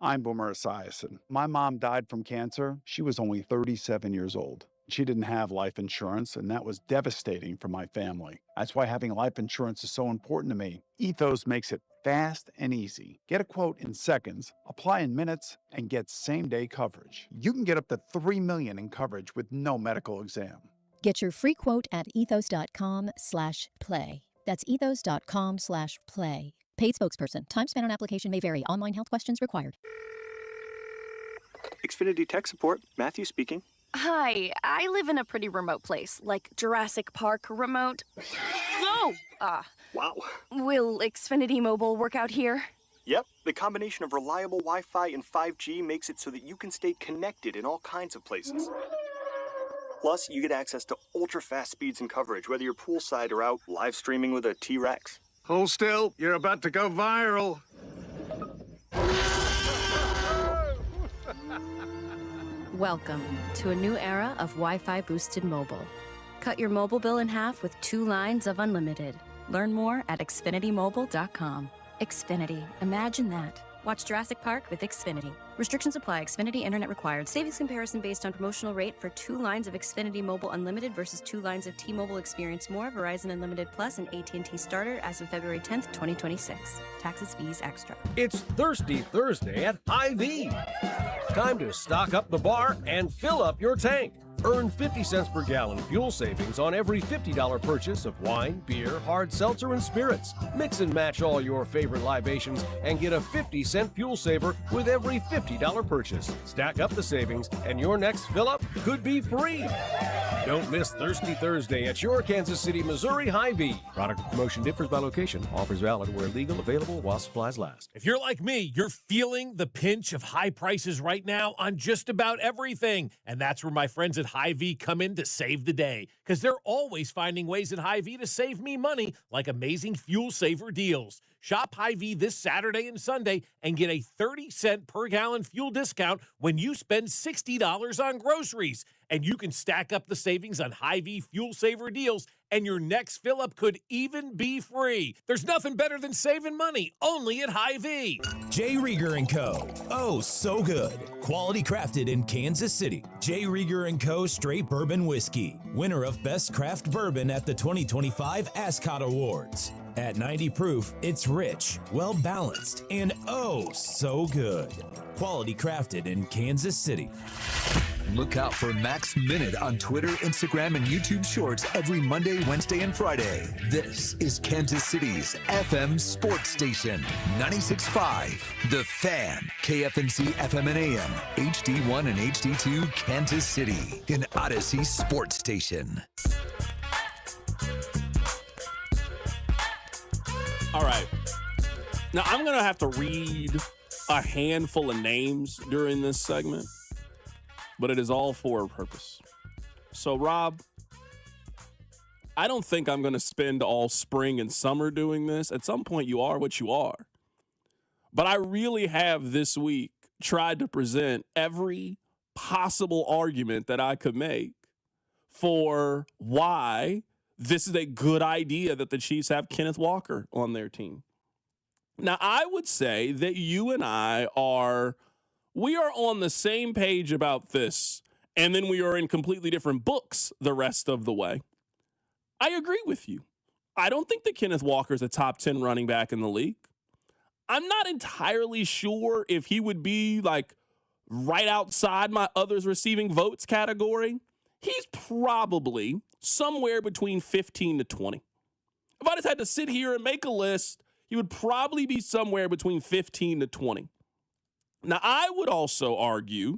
I'm Boomer Esiason. My mom died from cancer. She was only 37 years old. She didn't have life insurance, and that was devastating for my family. That's why having life insurance is so important to me. Ethos makes it fast and easy. Get a quote in seconds, apply in minutes, and get same-day coverage. You can get up to $3 million in coverage with no medical exam.
Get your free quote at ethos.com/play. That's ethos.com/play. Paid spokesperson. Time spent on application may vary. Online health questions required.
Xfinity Tech Support. Matthew speaking.
Hi, I live in a pretty remote place, like Jurassic Park remote. No!
Wow.
Will Xfinity Mobile work out here?
Yep, the combination of reliable Wi-Fi and 5G makes it so that you can stay connected in all kinds of places. Plus, you get access to ultra-fast speeds and coverage, whether you're poolside or out live streaming with a T-Rex.
Hold still, you're about to go viral.
Welcome to a new era of Wi-Fi boosted mobile. Cut your mobile bill in half with 2 lines of unlimited. Learn more at xfinitymobile.com. Xfinity, imagine that. Watch Jurassic Park with Xfinity. Restrictions apply. Xfinity Internet required. Savings comparison based on promotional rate for 2 lines of Xfinity Mobile Unlimited versus 2 lines of T-Mobile Experience More, Verizon Unlimited Plus, and AT&T Starter as of February 10th, 2026. Taxes, fees, extra.
It's Thirsty Thursday at Hy-Vee. Time to stock up the bar and fill up your tank. Earn 50 cents per gallon fuel savings on every $50 purchase of wine, beer, hard seltzer, and spirits. Mix and match all your favorite libations and get a 50-cent fuel saver with every $50 purchase. Stack up the savings and your next fill-up could be free. Don't miss Thirsty Thursday at your Kansas City, Missouri Hy-Vee. Product promotion differs by location. Offers valid where legal, available while supplies last.
If you're like me, you're feeling the pinch of high prices right now on just about everything. And that's where my friends at Hy-Vee come in to save the day. Because they're always finding ways at Hy-Vee to save me money, like amazing fuel saver deals. Shop Hy-Vee this Saturday and Sunday and get a 30-cent per gallon fuel discount when you spend $60 on groceries. And you can stack up the savings on Hy-Vee Fuel Saver deals, and your next fill-up could even be free. There's nothing better than saving money, only at Hy-Vee.
J. Rieger & Co. Oh, so good. Quality crafted in Kansas City. J. Rieger & Co. Straight Bourbon Whiskey. Winner of Best Craft Bourbon at the 2025 Ascot Awards. At 90 proof, it's rich, well-balanced, and oh, so good. Quality crafted in Kansas City.
Look out for Max Minute on Twitter, Instagram, and YouTube Shorts every Monday, Wednesday, and Friday. This is Kansas City's FM sports station, 96.5, The Fan, KFNC FM and AM, HD1 and HD2, Kansas City, an Odyssey sports station.
All right. Now, I'm going to have to read a handful of names during this segment, but it is all for a purpose. So, Rob, I don't think I'm going to spend all spring and summer doing this. At some point, you are what you are. But I really have this week tried to present every possible argument that I could make for why this is a good idea that the Chiefs have Kenneth Walker on their team. Now, I would say that you and I we are on the same page about this, and then we are in completely different books the rest of the way. I agree with you. I don't think that Kenneth Walker is a top 10 running back in the league. I'm not entirely sure if he would be like right outside my others receiving votes category. He's probably somewhere between 15 to 20. If I just had to sit here and make a list, he would probably be somewhere between 15 to 20. Now, I would also argue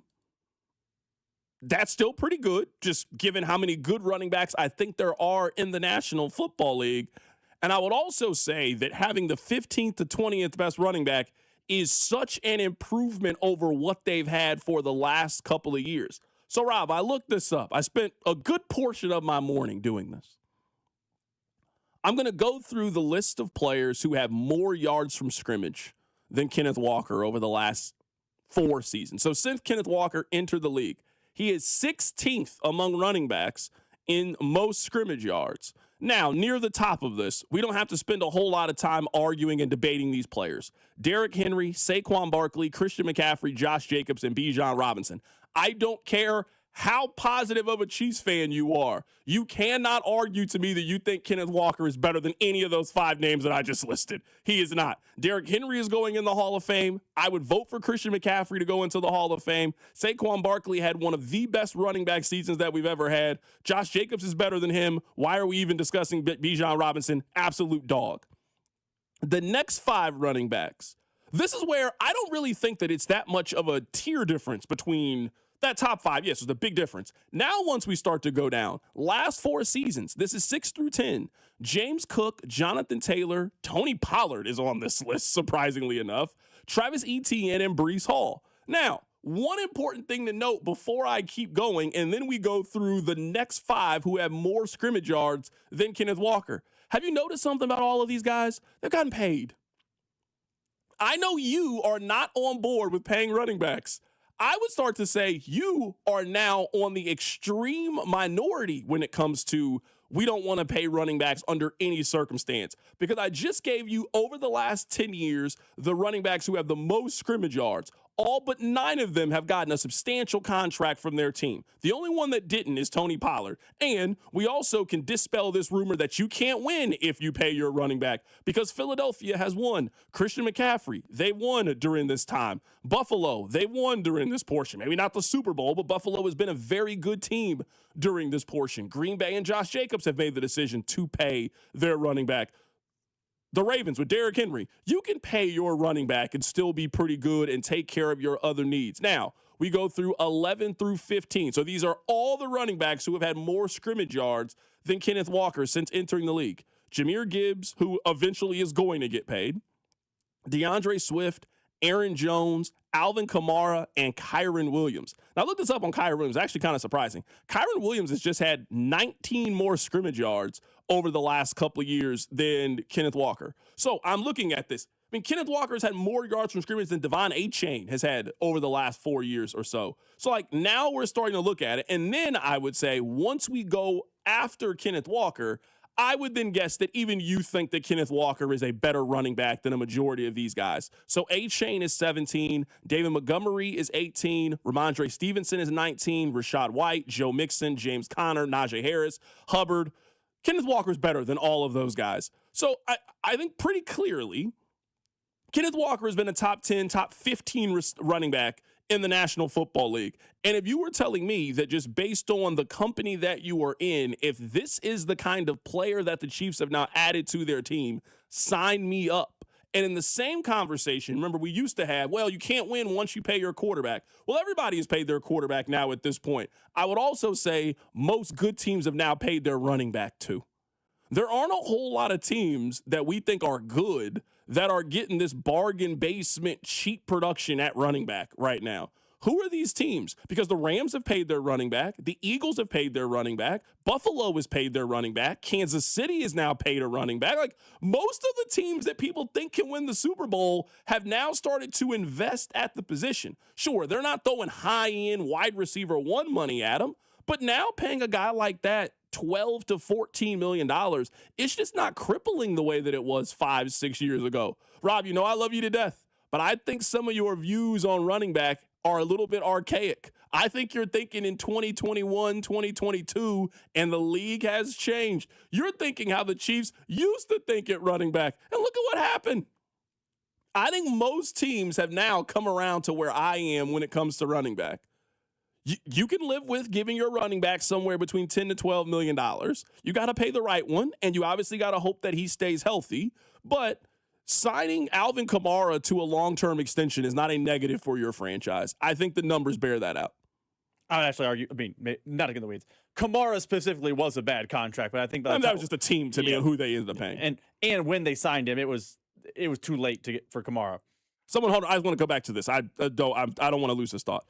that's still pretty good, just given how many good running backs I think there are in the National Football League. And I would also say that having the 15th to 20th best running back is such an improvement over what they've had for the last couple of years. So, Rob, I looked this up. I spent a good portion of my morning doing this. I'm going to go through the list of players who have more yards from scrimmage than Kenneth Walker over the last 4 seasons. So since Kenneth Walker entered the league, he is 16th among running backs in most scrimmage yards. Now, near the top of this, we don't have to spend a whole lot of time arguing and debating these players. Derrick Henry, Saquon Barkley, Christian McCaffrey, Josh Jacobs, and Bijan Robinson. I don't care how positive of a Chiefs fan you are. You cannot argue to me that you think Kenneth Walker is better than any of those 5 names that I just listed. He is not. Derrick Henry is going in the Hall of Fame. I would vote for Christian McCaffrey to go into the Hall of Fame. Saquon Barkley had one of the best running back seasons that we've ever had. Josh Jacobs is better than him. Why are we even discussing Bijan Robinson? Absolute dog. The next 5 running backs, this is where I don't really think that it's that much of a tier difference between that top 5. Yes, there's a big difference. Now, once we start to go down, last 4 seasons, this is 6 through 10. James Cook, Jonathan Taylor, Tony Pollard is on this list, surprisingly enough. Travis Etienne and Breece Hall. Now, one important thing to note before I keep going, and then we go through the next 5 who have more scrimmage yards than Kenneth Walker. Have you noticed something about all of these guys? They've gotten paid. I know you are not on board with paying running backs. I would start to say you are now on the extreme minority when it comes to we don't want to pay running backs under any circumstance, because I just gave you over the last 10 years the running backs who have the most scrimmage yards. All but 9 of them have gotten a substantial contract from their team. The only one that didn't is Tony Pollard. And we also can dispel this rumor that you can't win if you pay your running back, because Philadelphia has won. Christian McCaffrey, they won during this time. Buffalo, they won during this portion. Maybe not the Super Bowl, but Buffalo has been a very good team during this portion. Green Bay and Josh Jacobs have made the decision to pay their running back. The Ravens with Derrick Henry, you can pay your running back and still be pretty good and take care of your other needs. Now, we go through 11 through 15. So these are all the running backs who have had more scrimmage yards than Kenneth Walker since entering the league. Jahmyr Gibbs, who eventually is going to get paid. DeAndre Swift, Aaron Jones, Alvin Kamara, and Kyren Williams. Now, I looked this up on Kyren Williams. Actually kind of surprising. Kyren Williams has just had 19 more scrimmage yards over the last couple of years than Kenneth Walker. So I'm looking at this. I mean, Kenneth Walker has had more yards from scrimmage than Devon Achane has had over the last 4 years or so. So, like, now we're starting to look at it. And then I would say once we go after Kenneth Walker, I would then guess that even you think that Kenneth Walker is a better running back than a majority of these guys. So Achane is 17, David Montgomery is 18, Ramondre Stevenson is 19, Rashad White, Joe Mixon, James Conner, Najee Harris, Hubbard. Kenneth Walker is better than all of those guys. So I think pretty clearly Kenneth Walker has been a top 10, top 15 running back in the National Football League. And if you were telling me that just based on the company that you are in, if this is the kind of player that the Chiefs have now added to their team, sign me up. And in the same conversation, remember, we used to have, well, you can't win once you pay your quarterback. Well, everybody has paid their quarterback now at this point. I would also say most good teams have now paid their running back too. There aren't a whole lot of teams that we think are good that are getting this bargain basement cheap production at running back right now. Who are these teams? Because the Rams have paid their running back. The Eagles have paid their running back. Buffalo has paid their running back. Kansas City has now paid a running back. Like, most of the teams that people think can win the Super Bowl have now started to invest at the position. Sure, they're not throwing high-end wide receiver one money at them, but now paying a guy like that $12 to $14 million, it's just not crippling the way that it was 5-6 years ago. Rob, you know I love you to death, but I think some of your views on running back are a little bit archaic. I think you're thinking in 2021, 2022, and the league has changed. You're thinking how the Chiefs used to think at running back, and look at what happened. I think most teams have now come around to where I am when it comes to running back. You can live with giving your running back somewhere between $10 to $12 million. You got to pay the right one, and you obviously got to hope that he stays healthy. But signing Alvin Kamara to a long-term extension is not a negative for your franchise. I think the numbers bear that out.
I would actually argue, not to get in the weeds, Kamara specifically was a bad contract, but I think that
was just a team to me on who they ended up paying.
And when they signed him, it was too late for Kamara.
Someone, hold on. I just want to go back to this. I don't want to lose this thought.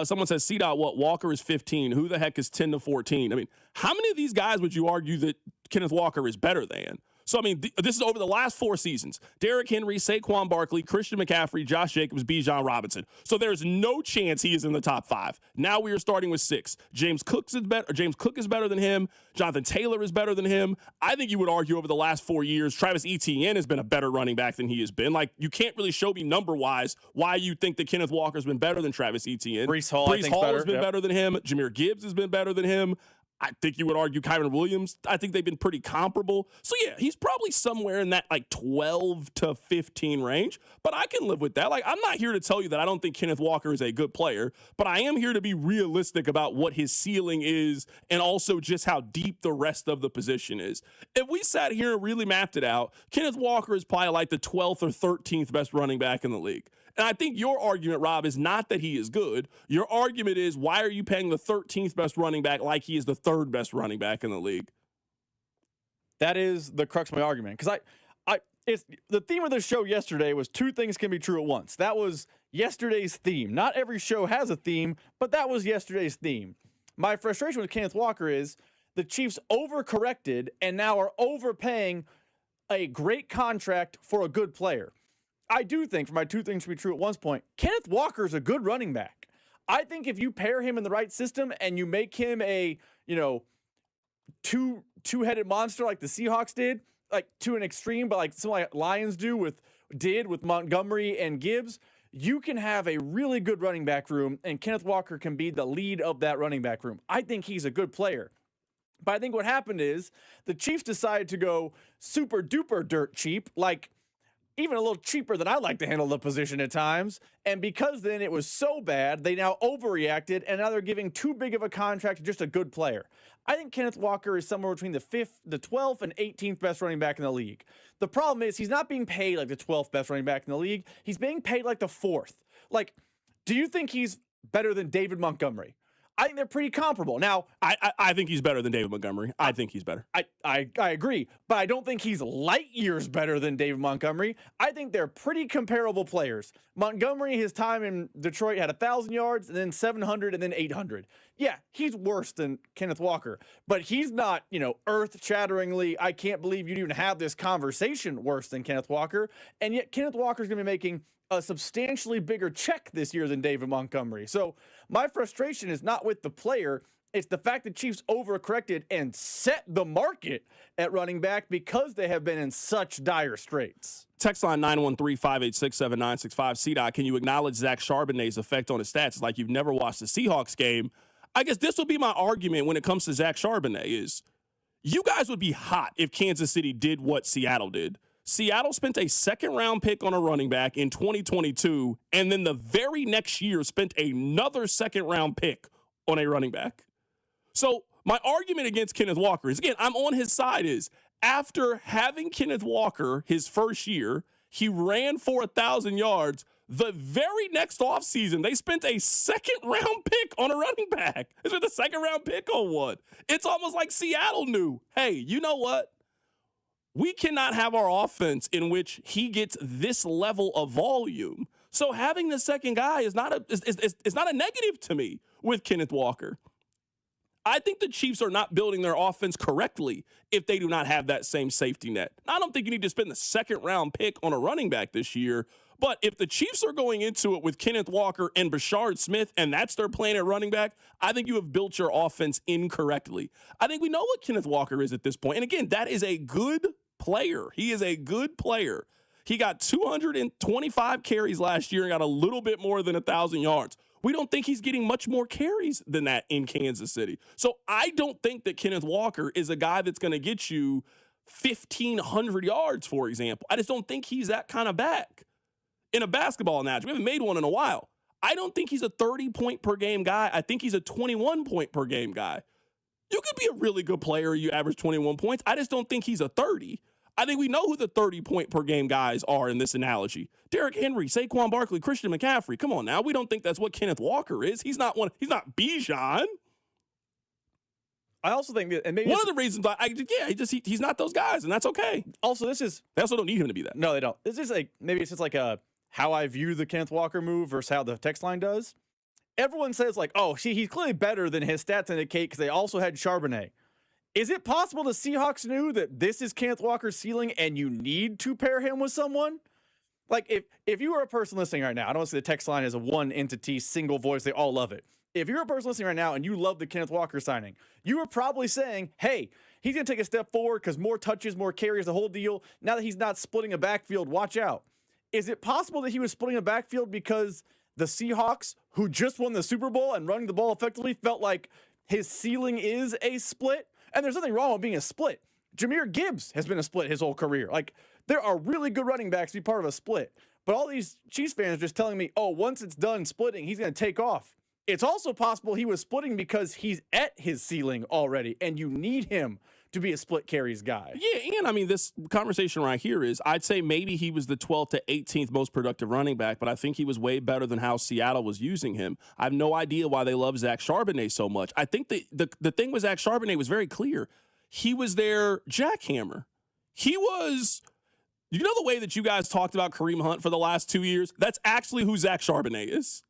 Someone says, what? Walker is 15. Who the heck is 10 to 14? I mean, how many of these guys would you argue that Kenneth Walker is better than? So, I mean, this is over the last 4 seasons. Derrick Henry, Saquon Barkley, Christian McCaffrey, Josh Jacobs, Bijan Robinson. So there's no chance he is in the top 5. Now we are starting with 6. James Cook is better than him. Jonathan Taylor is better than him. I think you would argue over the last 4 years, Travis Etienne has been a better running back than he has been. Like, you can't really show me number-wise why you think that Kenneth Walker's been better than Travis Etienne.
Breece Hall
has been better than him. Jahmyr Gibbs has been better than him. I think you would argue Kyron Williams. I think they've been pretty comparable. So, yeah, he's probably somewhere in that, 12 to 15 range. But I can live with that. Like, I'm not here to tell you that I don't think Kenneth Walker is a good player. But I am here to be realistic about what his ceiling is and also just how deep the rest of the position is. If we sat here and really mapped it out, Kenneth Walker is probably like the 12th or 13th best running back in the league. And I think your argument, Rob, is not that he is good. Your argument is, why are you paying the 13th best running back like he is the 3rd best running back in the league?
That is the crux of my argument. Because it's the theme of the show yesterday was 2 things can be true at once. That was yesterday's theme. Not every show has a theme, but that was yesterday's theme. My frustration with Kenneth Walker is the Chiefs overcorrected and now are overpaying a great contract for a good player. I do think, for my 2 things to be true at one point, Kenneth Walker is a good running back. I think if you pair him in the right system and you make him a, two-headed monster like the Seahawks did, like to an extreme, but like some like Lions did with Montgomery and Gibbs, you can have a really good running back room, and Kenneth Walker can be the lead of that running back room. I think he's a good player. But I think what happened is the Chiefs decided to go super duper dirt cheap, like even a little cheaper than I like to handle the position at times. And because then it was so bad, they now overreacted, and now they're giving too big of a contract to just a good player. I think Kenneth Walker is somewhere between the 12th and 18th best running back in the league. The problem is he's not being paid like the 12th best running back in the league. He's being paid like the 4th. Like, do you think he's better than David Montgomery? I think they're pretty comparable. Now,
I think he's better than David Montgomery. I think he's better.
I agree, but I don't think he's light years better than David Montgomery. I think they're pretty comparable players. Montgomery, his time in Detroit, had 1,000 yards, and then 700, and then 800. Yeah, he's worse than Kenneth Walker, but he's not, earth-shatteringly, I can't believe you'd even have this conversation worse than Kenneth Walker, and yet Kenneth Walker's going to be making a substantially bigger check this year than David Montgomery. So my frustration is not with the player. It's the fact that Chiefs overcorrected and set the market at running back because they have been in such dire straits.
Text line 913-586-7965. CDOT, can you acknowledge Zach Charbonnet's effect on his stats? It's like you've never watched the Seahawks game. I guess this will be my argument when it comes to Zach Charbonnet is you guys would be hot if Kansas City did what Seattle did. Seattle spent a second-round pick on a running back in 2022, and then the very next year spent another second-round pick on a running back. So my argument against Kenneth Walker is, again, I'm on his side, is after having Kenneth Walker his first year, he ran for 1,000 yards. The very next offseason, they spent a second-round pick on a running back. They spent a second-round pick on one. It's almost like Seattle knew, hey, you know what? We cannot have our offense in which he gets this level of volume. So having the second guy is not a negative to me with Kenneth Walker. I think the Chiefs are not building their offense correctly if they do not have that same safety net. I don't think you need to spend the second-round pick on a running back this year, but if the Chiefs are going into it with Kenneth Walker and Bashard Smith and that's their plan at running back, I think you have built your offense incorrectly. I think we know what Kenneth Walker is at this point. And again, that is a good player. He is a good player. He got 225 carries last year and got a little bit more than 1,000 yards. We don't think he's getting much more carries than that in Kansas City. So I don't think that Kenneth Walker is a guy that's going to get you 1,500 yards, for example. I just don't think he's that kind of back. In a basketball analogy, we haven't made one in a while. I don't think he's a 30-point per game guy. I think he's a 21-point per game guy. You could be a really good player. You average 21 points. I just don't think he's a 30. I think we know who the 30-point per game guys are in this analogy. Derrick Henry, Saquon Barkley, Christian McCaffrey. Come on now. We don't think that's what Kenneth Walker is. He's not one. He's not Bijan.
I also think that, and maybe
one of the reasons he's not those guys, and that's okay.
Also, they
also don't need him to be that.
No, they don't. This is maybe it's just like how I view the Kenneth Walker move versus how the text line does. Everyone says he's clearly better than his stats indicate because they also had Charbonnet. Is it possible the Seahawks knew that this is Kenneth Walker's ceiling and you need to pair him with someone? Like if you were a person listening right now, I don't see the text line as a one entity, single voice, they all love it. If you're a person listening right now and you love the Kenneth Walker signing, you are probably saying, hey, he's going to take a step forward because more touches, more carries, the whole deal. Now that he's not splitting a backfield, watch out. Is it possible that he was splitting a backfield because the Seahawks, who just won the Super Bowl and running the ball effectively, felt like his ceiling is a split? And there's nothing wrong with being a split. Jahmyr Gibbs has been a split his whole career. Like, there are really good running backs to be part of a split. But all these Chiefs fans are just telling me, oh, once it's done splitting, he's going to take off. It's also possible he was splitting because he's at his ceiling already, and you need him to be a split carries guy.
Yeah, and I mean, this conversation right here is, I'd say maybe he was the 12th to 18th most productive running back, but I think he was way better than how Seattle was using him. I have no idea why they love Zach Charbonnet so much. I think the thing with Zach Charbonnet was very clear. He was their jackhammer. He was, you know the way that you guys talked about Kareem Hunt for the last 2 years? That's actually who Zach Charbonnet is.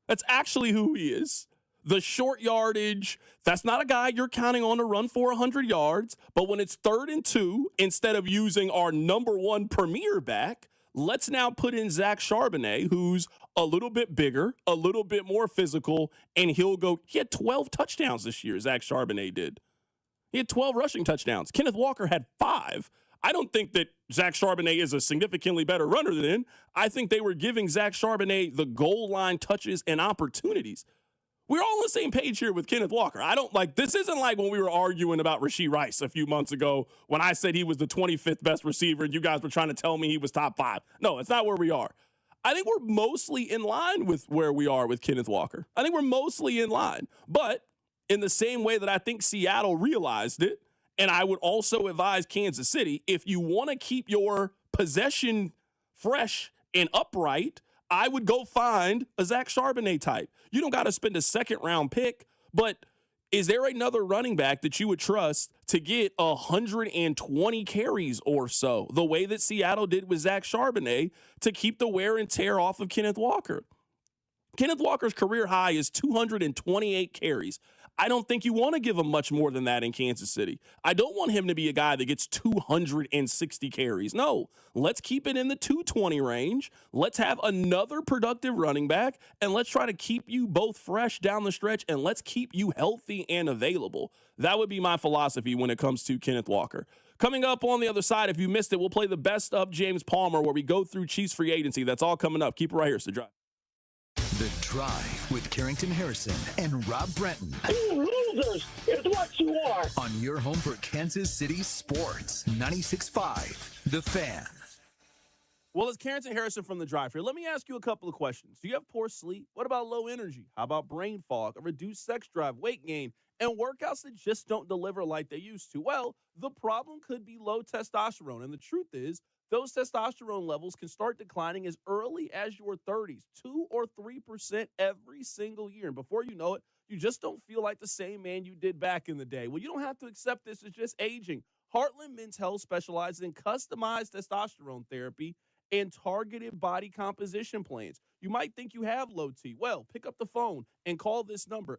That's actually who he is. The short yardage, that's not a guy you're counting on to run for 100 yards, but when it's 3rd and 2, instead of using our number one premier back, let's now put in Zach Charbonnet, who's a little bit bigger, a little bit more physical, and he had 12 touchdowns this year, Zach Charbonnet did. He had 12 rushing touchdowns. Kenneth Walker had 5. I don't think that Zach Charbonnet is a significantly better runner than him. I think they were giving Zach Charbonnet the goal line touches and opportunities. We're all on the same page here with Kenneth Walker. This isn't like when we were arguing about Rashee Rice a few months ago when I said he was the 25th best receiver and you guys were trying to tell me he was top 5. No, it's not where we are. I think we're mostly in line with where we are with Kenneth Walker. I think we're mostly in line. But in the same way that I think Seattle realized it, and I would also advise Kansas City, if you want to keep your possession fresh and upright, I would go find a Zach Charbonnet type. You don't got to spend a second-round pick But is there another running back that you would trust to get 120 carries or so, the way that Seattle did with Zach Charbonnet, to keep the wear and tear off of Kenneth Walker? Kenneth Walker's career high is 228 carries. I don't think you want to give him much more than that in Kansas City. I don't want him to be a guy that gets 260 carries. No, let's keep it in the 220 range. Let's have another productive running back, and let's try to keep you both fresh down the stretch, and let's keep you healthy and available. That would be my philosophy when it comes to Kenneth Walker. Coming up on the other side, if you missed it, we'll play the best of James Palmer, where we go through Chiefs free agency. That's all coming up. Keep it right here. It's The Drive.
The Drive with Carrington Harrison and Rob Brenton.
You losers is what you are.
On your home for Kansas City sports, 96.5 The Fan.
Well, it's Carrington Harrison from The Drive here. Let me ask you a couple of questions. Do you have poor sleep? What about low energy? How about brain fog, a reduced sex drive, weight gain, and workouts that just don't deliver like they used to? Well, the problem could be low testosterone. And the truth is, those testosterone levels can start declining as early as your 30s, 2 or 3% every single year. And before you know it, you just don't feel like the same man you did back in the day. Well, you don't have to accept this as just aging. Heartland Men's Health specializes in customized testosterone therapy and targeted body composition plans. You might think you have low T. Well, pick up the phone and call this number,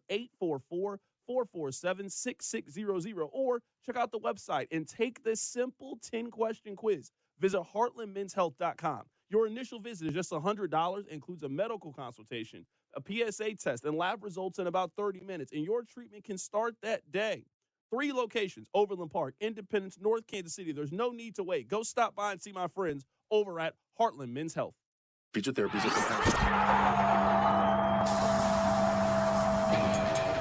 844-447-6600, or check out the website and take this simple 10-question quiz. Visit heartlandmenshealth.com. Your initial visit is just $100, includes a medical consultation, a PSA test, and lab results in about 30 minutes, and your treatment can start that day. 3 locations, Overland Park, Independence, North Kansas City. There's no need to wait. Go stop by and see my friends over at Heartland Men's Health.
Feature therapy is a compound.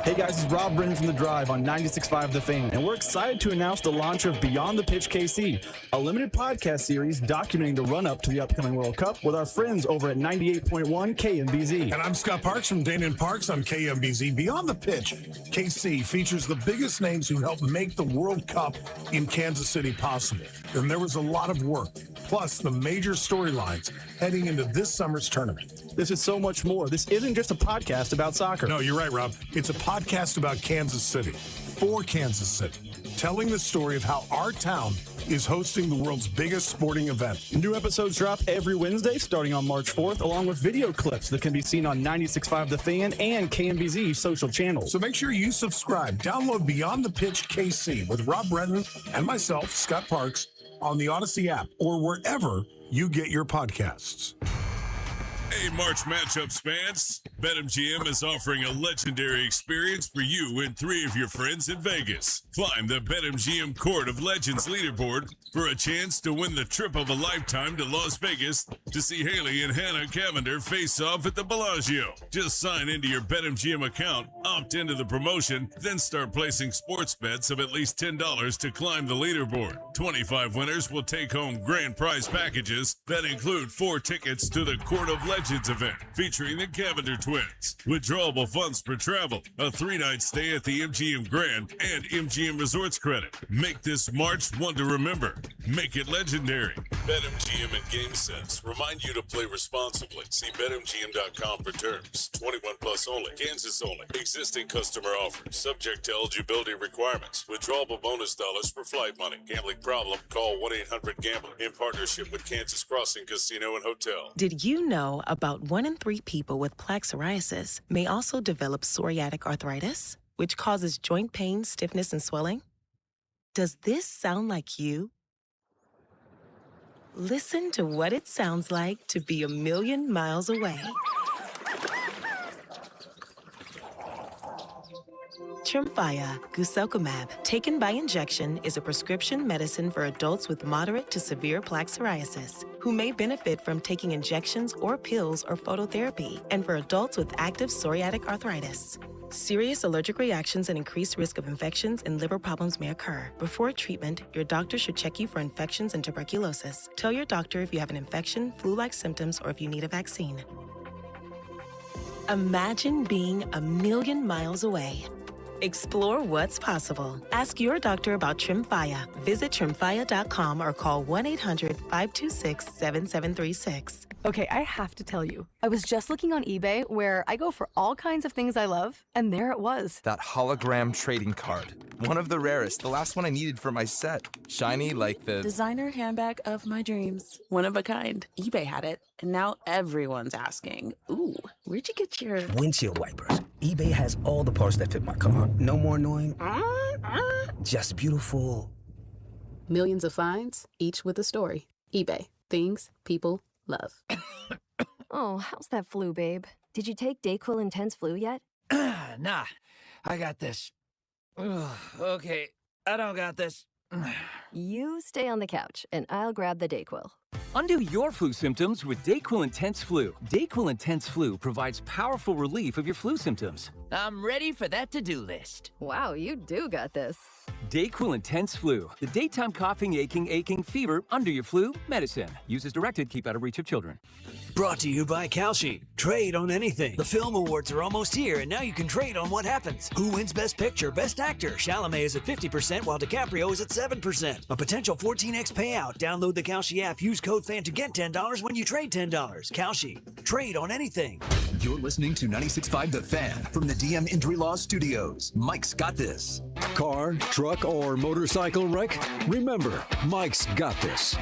Hey guys, it's Rob Brennan from The Drive on 96.5 The Fan, and we're excited to announce the launch of Beyond the Pitch KC, a limited podcast series documenting the run-up to the upcoming World Cup with our friends over at 98.1 KMBZ.
And I'm Scott Parks from Dana and Parks on KMBZ. Beyond the Pitch KC features the biggest names who helped make the World Cup in Kansas City possible. And there was a lot of work, plus the major storylines heading into this summer's tournament.
This is so much more. This isn't just a podcast about soccer.
No, you're right, Rob. It's a podcast about Kansas City, for Kansas City, telling the story of how our town is hosting the world's biggest sporting event.
New episodes drop every Wednesday starting on March 4th, along with video clips that can be seen on 96.5 The Fan and KMBZ social channels.
So make sure you subscribe. Download Beyond the Pitch KC with Rob Brenton and myself, Scott Parks, on the Odyssey app or wherever you get your podcasts.
Hey, March Matchups fans. BetMGM is offering a legendary experience for you and 3 of your friends in Vegas. Climb the BetMGM Court of Legends leaderboard for a chance to win the trip of a lifetime to Las Vegas to see Haley and Hannah Cavender face off at the Bellagio. Just sign into your BetMGM account, opt into the promotion, then start placing sports bets of at least $10 to climb the leaderboard. 25 winners will take home grand prize packages that include 4 tickets to the Court of Legends event featuring the Cavender twins, withdrawable funds for travel, a 3-night stay at the MGM Grand, and MGM Resorts credit. Make this March one to remember. Make it legendary. BetMGM and GameSense remind you to play responsibly. See BetMGM.com for terms. 21 plus only. Kansas only. Existing customer offers. Subject to eligibility requirements. Withdrawable bonus dollars for flight money. Gambling problem? Call 1-800-GAMBLER. In partnership with Kansas Crossing Casino and Hotel.
Did you know about 1 in 3 people with plaque psoriasis may also develop psoriatic arthritis, which causes joint pain, stiffness, and swelling? Does this sound like you? Listen to what it sounds like to be a million miles away. Tremfya guselkumab, taken by injection, is a prescription medicine for adults with moderate to severe plaque psoriasis who may benefit from taking injections or pills or phototherapy, and for adults with active psoriatic arthritis. Serious allergic reactions and increased risk of infections and liver problems may occur. Before treatment, your doctor should check you for infections and tuberculosis. Tell your doctor if you have an infection, flu-like symptoms, or if you need a vaccine. Imagine being a million miles away. Explore what's possible. Ask your doctor about Tremfya. Visit tremfya.com or call 1-800-526-7736.
Okay, I have to tell you, I was just looking on eBay where I go for all kinds of things I love, and there it was.
That hologram trading card. One of the rarest, the last one I needed for my set. Shiny like the
designer handbag of my dreams. One of a kind. eBay had it, and now everyone's asking, ooh, where'd you get your
windshield wipers? eBay has all the parts that fit my car. No more annoying, just beautiful.
Millions of finds, each with a story. eBay. Things people love.
Oh, how's that flu, babe? Did you take Dayquil Intense Flu yet?
Nah, I got this. Ugh, okay, I don't got this.
You stay on the couch, and I'll grab the Dayquil.
Undo your flu symptoms with Dayquil Intense Flu. Dayquil Intense Flu provides powerful relief of your flu symptoms.
I'm ready for that to-do list.
Wow, you do got this.
Dayquil Intense Flu. The daytime coughing, aching, fever, under your flu medicine. Use as directed, keep out of reach of children.
Brought to you by Kalshi. Trade on anything. The film awards are almost here, and now you can trade on what happens. Who wins Best Picture, Best Actor? Chalamet is at 50%, while DiCaprio is at 7%. A potential 14x payout. Download the Kalshi app. Use code FAN to get $10 when you trade $10. Kalshi. Trade on anything.
You're listening to 96.5 The Fan from the DM Injury Law Studios. Mike's got this.
Car, truck, or motorcycle wreck? Remember, Mike's got this.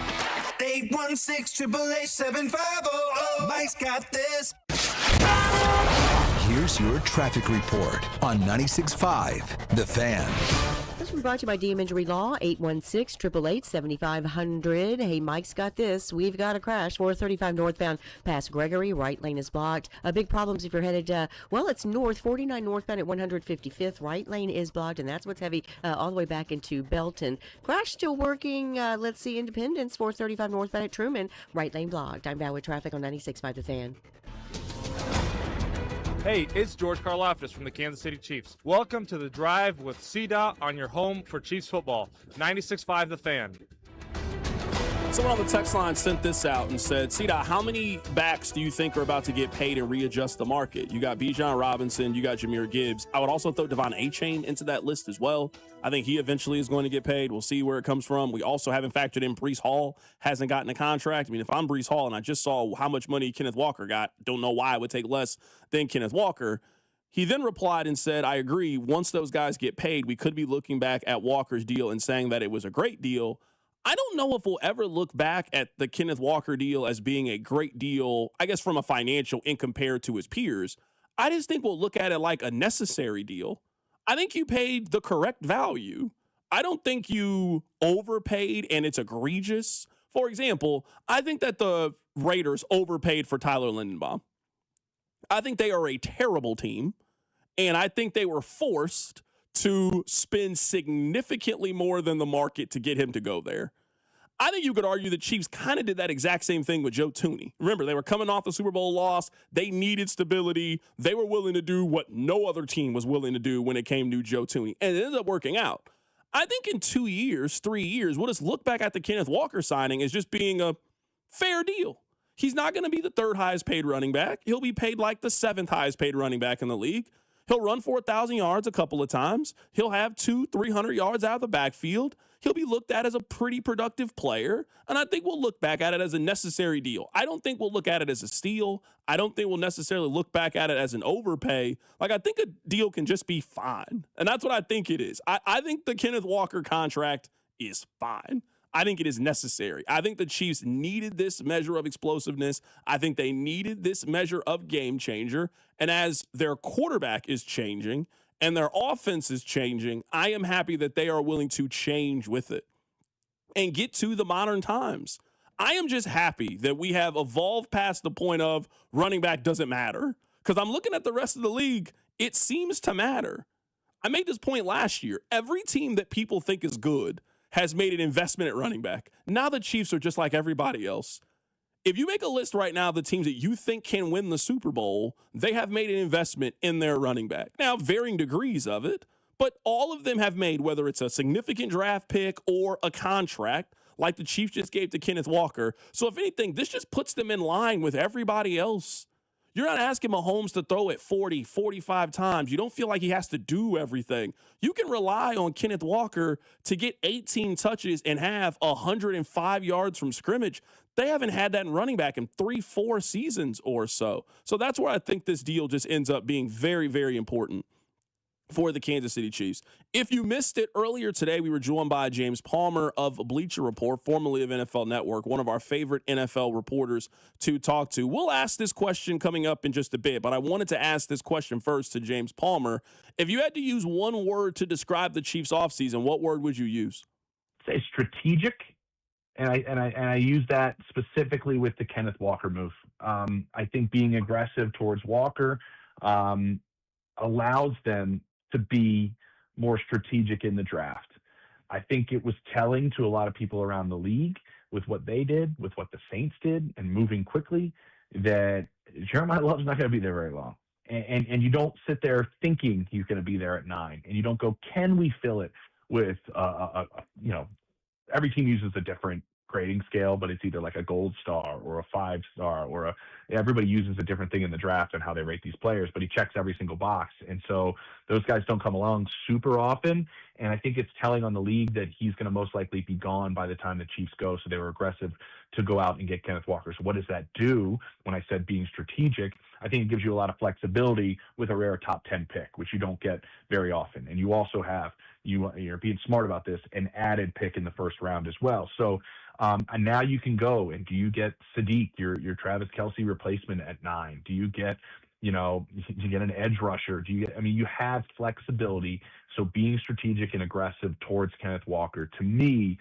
816-888-7500. Mike's got this.
Here's your traffic report on 96.5 The Fan.
This was brought to you by DM Injury Law, 816-888-7500. Hey, Mike's got this. We've got a crash, 435 northbound past Gregory. Right lane is blocked. Big problems if you're headed, it's north, 49 northbound at 155th. Right lane is blocked, and that's what's heavy all the way back into Belton. Crash still working. Let's see, Independence, 435 northbound at Truman. Right lane blocked. I'm back with traffic on 96.5 The Fan.
Hey, it's George Karlaftis from the Kansas City Chiefs. Welcome to The Drive with CDOT on your home for Chiefs football. 96.5 The Fan.
Someone on the text line sent this out and said, CDOT, how many backs do you think are about to get paid and readjust the market? You got Bijan Robinson, you got Jahmyr Gibbs. I would also throw Devon Achane into that list as well. I think he eventually is going to get paid. We'll see where it comes from. We also haven't factored in Breece Hall, hasn't gotten a contract. I mean, if I'm Breece Hall and I just saw how much money Kenneth Walker got, don't know why I would take less than Kenneth Walker. He then replied and said, I agree. Once those guys get paid, we could be looking back at Walker's deal and saying that it was a great deal. I don't know if we'll ever look back at the Kenneth Walker deal as being a great deal, I guess, from a financial and compared to his peers. I just think we'll look at it like a necessary deal. I think you paid the correct value. I don't think you overpaid and it's egregious. For example, I think that the Raiders overpaid for Tyler Lindenbaum. I think they are a terrible team, and I think they were forced to spend significantly more than the market to get him to go there. I think you could argue the Chiefs kind of did that exact same thing with Joe Thuney. Remember, they were coming off the Super Bowl loss. They needed stability. They were willing to do what no other team was willing to do when it came to Joe Thuney, and it ended up working out. I think in 2 years, 3 years, we'll just look back at the Kenneth Walker signing as just being a fair deal. He's not going to be the third highest paid running back. He'll be paid like the seventh highest paid running back in the league. He'll run for 1,000 yards a couple of times. He'll have 200-300 yards out of the backfield. He'll be looked at as a pretty productive player, and I think we'll look back at it as a necessary deal. I don't think we'll look at it as a steal. I don't think we'll necessarily look back at it as an overpay. Like, I think a deal can just be fine, and that's what I think it is. I think the Kenneth Walker contract is fine. I think it is necessary. I think the Chiefs needed this measure of explosiveness. I think they needed this measure of game changer. And as their quarterback is changing and their offense is changing, I am happy that they are willing to change with it and get to the modern times. I am just happy that we have evolved past the point of running back doesn't matter. Because I'm looking at the rest of the league, it seems to matter. I made this point last year. Every team that people think is good has made an investment at running back. Now the Chiefs are just like everybody else. If you make a list right now of the teams that you think can win the Super Bowl, they have made an investment in their running back. Now, varying degrees of it, but all of them have made, whether it's a significant draft pick or a contract, like the Chiefs just gave to Kenneth Walker. So if anything, this just puts them in line with everybody else. You're not asking Mahomes to throw it 40, 45 times. You don't feel like he has to do everything. You can rely on Kenneth Walker to get 18 touches and have 105 yards from scrimmage. They haven't had that in running back in 3-4 seasons or so. So that's where I think this deal just ends up being very, very important for the Kansas City Chiefs. If you missed it earlier today, we were joined by James Palmer of Bleacher Report, formerly of NFL Network, one of our favorite NFL reporters to talk to. We'll ask this question coming up in just a bit, but I wanted to ask this question first to James Palmer. If you had to use one word to describe the Chiefs offseason, what word would you use?
Say strategic, and I use that specifically with the Kenneth Walker move. I think being aggressive towards Walker allows them to be more strategic in the draft. I think it was telling to a lot of people around the league with what they did, with what the Saints did, and moving quickly, that Jeremiah Love's not going to be there very long. And you don't sit there thinking he's going to be there at 9, and you don't go, can we fill it with, every team uses a different grading scale, but it's either like a gold star or a 5-star or everybody uses a different thing in the draft and how they rate these players, but he checks every single box. And so those guys don't come along super often. And I think it's telling on the league that he's going to most likely be gone by the time the Chiefs go. So they were aggressive to go out and get Kenneth Walker. So what does that do? When I said being strategic, I think it gives you a lot of flexibility with a rare top 10 pick, which you don't get very often. And you also have, you're being smart about this, an added pick in the first round as well. So and now you can go and do you get Sadiq, your Travis Kelce replacement at 9? Do you get, an edge rusher? You have flexibility. So being strategic and aggressive towards Kenneth Walker, to me,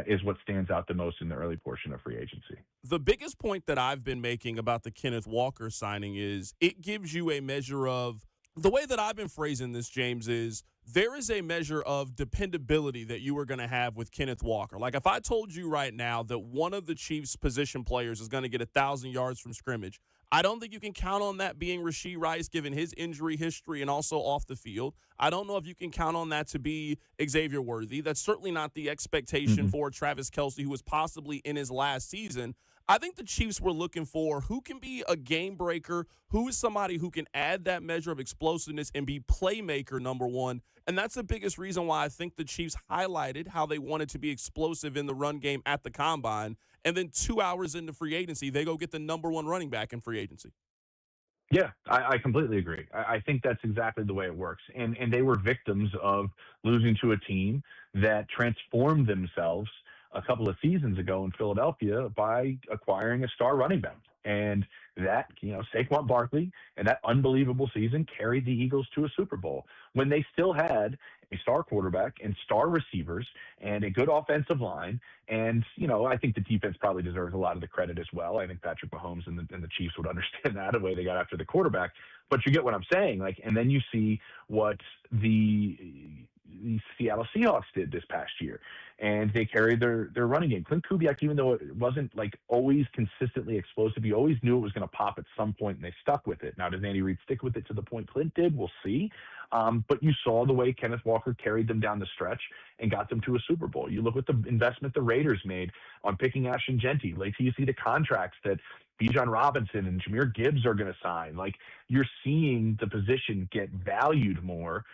is what stands out the most in the early portion of free agency.
The biggest point that I've been making about the Kenneth Walker signing is it gives you a measure of, the way that I've been phrasing this, James, is there is a measure of dependability that you are going to have with Kenneth Walker. Like if I told you right now that one of the Chiefs' position players is going to get 1,000 yards from scrimmage, I don't think you can count on that being Rashee Rice, given his injury history and also off the field. I don't know if you can count on that to be Xavier Worthy. That's certainly not the expectation for Travis Kelce, who was possibly in his last season. I think the Chiefs were looking for who can be a game breaker, who is somebody who can add that measure of explosiveness and be playmaker, number one. And that's the biggest reason why I think the Chiefs highlighted how they wanted to be explosive in the run game at the combine. And then 2 hours into free agency, they go get the number one running back in free agency.
Yeah, I completely agree. I think that's exactly the way it works. And they were victims of losing to a team that transformed themselves a couple of seasons ago in Philadelphia by acquiring a star running back. And that, Saquon Barkley and that unbelievable season carried the Eagles to a Super Bowl when they still had a star quarterback and star receivers and a good offensive line. And, I think the defense probably deserves a lot of the credit as well. I think Patrick Mahomes and the Chiefs would understand that, the way they got after the quarterback. But you get what I'm saying. And then you see what the Seattle Seahawks did this past year, and they carried their running game. Clint Kubiak, even though it wasn't always consistently explosive, you always knew it was going to pop at some point, and they stuck with it. Now, does Andy Reid stick with it to the point Clint did? We'll see. But you saw the way Kenneth Walker carried them down the stretch and got them to a Super Bowl. You look at the investment the Raiders made on picking Ashton Genty. Till you see the contracts that Bijan Robinson and Jahmyr Gibbs are going to sign. You're seeing the position get valued more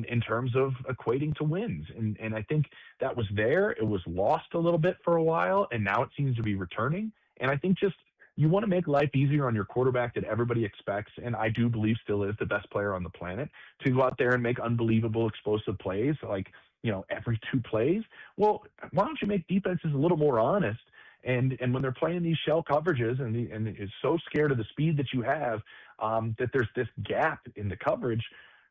in terms of equating to wins. And I think that was there. It was lost a little bit for a while, and now it seems to be returning. And I think just you want to make life easier on your quarterback that everybody expects, and I do believe still is the best player on the planet, to go out there and make unbelievable explosive plays, every 2 plays. Well, why don't you make defenses a little more honest? And when they're playing these shell coverages and is so scared of the speed that you have, that there's this gap in the coverage,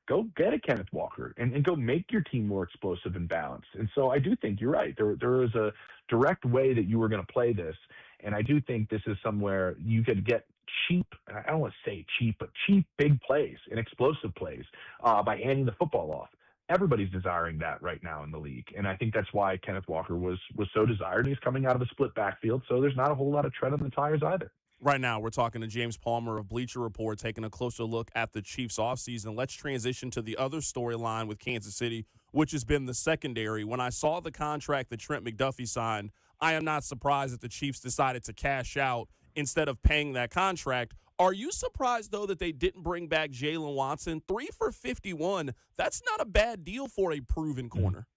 go get a Kenneth Walker and go make your team more explosive and balanced. And so I do think you're right. There is a direct way that you were going to play this. And I do think this is somewhere you could get cheap, and I don't want to say cheap, but cheap big plays and explosive plays by handing the football off. Everybody's desiring that right now in the league. And I think that's why Kenneth Walker was so desired. He's coming out of a split backfield, so there's not a whole lot of tread on the tires either.
Right now, we're talking to James Palmer of Bleacher Report, taking a closer look at the Chiefs offseason. Let's transition to the other storyline with Kansas City, which has been the secondary. When I saw the contract that Trent McDuffie signed, I am not surprised that the Chiefs decided to cash out instead of paying that contract. Are you surprised, though, that they didn't bring back Jalen Watson? 3 for 51, that's not a bad deal for a proven corner.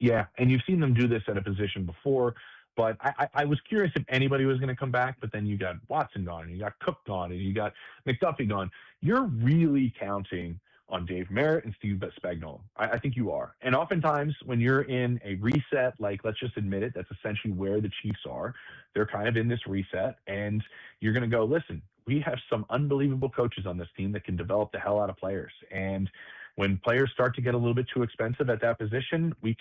Yeah, and you've seen them do this at a position before, but I was curious if anybody was going to come back, but then you got Watson gone, and you got Cook gone, and you got McDuffie gone. You're really counting on Dave Merritt and Steve Spagnuolo. I think you are. And oftentimes when you're in a reset, like let's just admit it, that's essentially where the Chiefs are. They're kind of in this reset, and you're going to go, listen, we have some unbelievable coaches on this team that can develop the hell out of players. And when players start to get a little bit too expensive at that position, we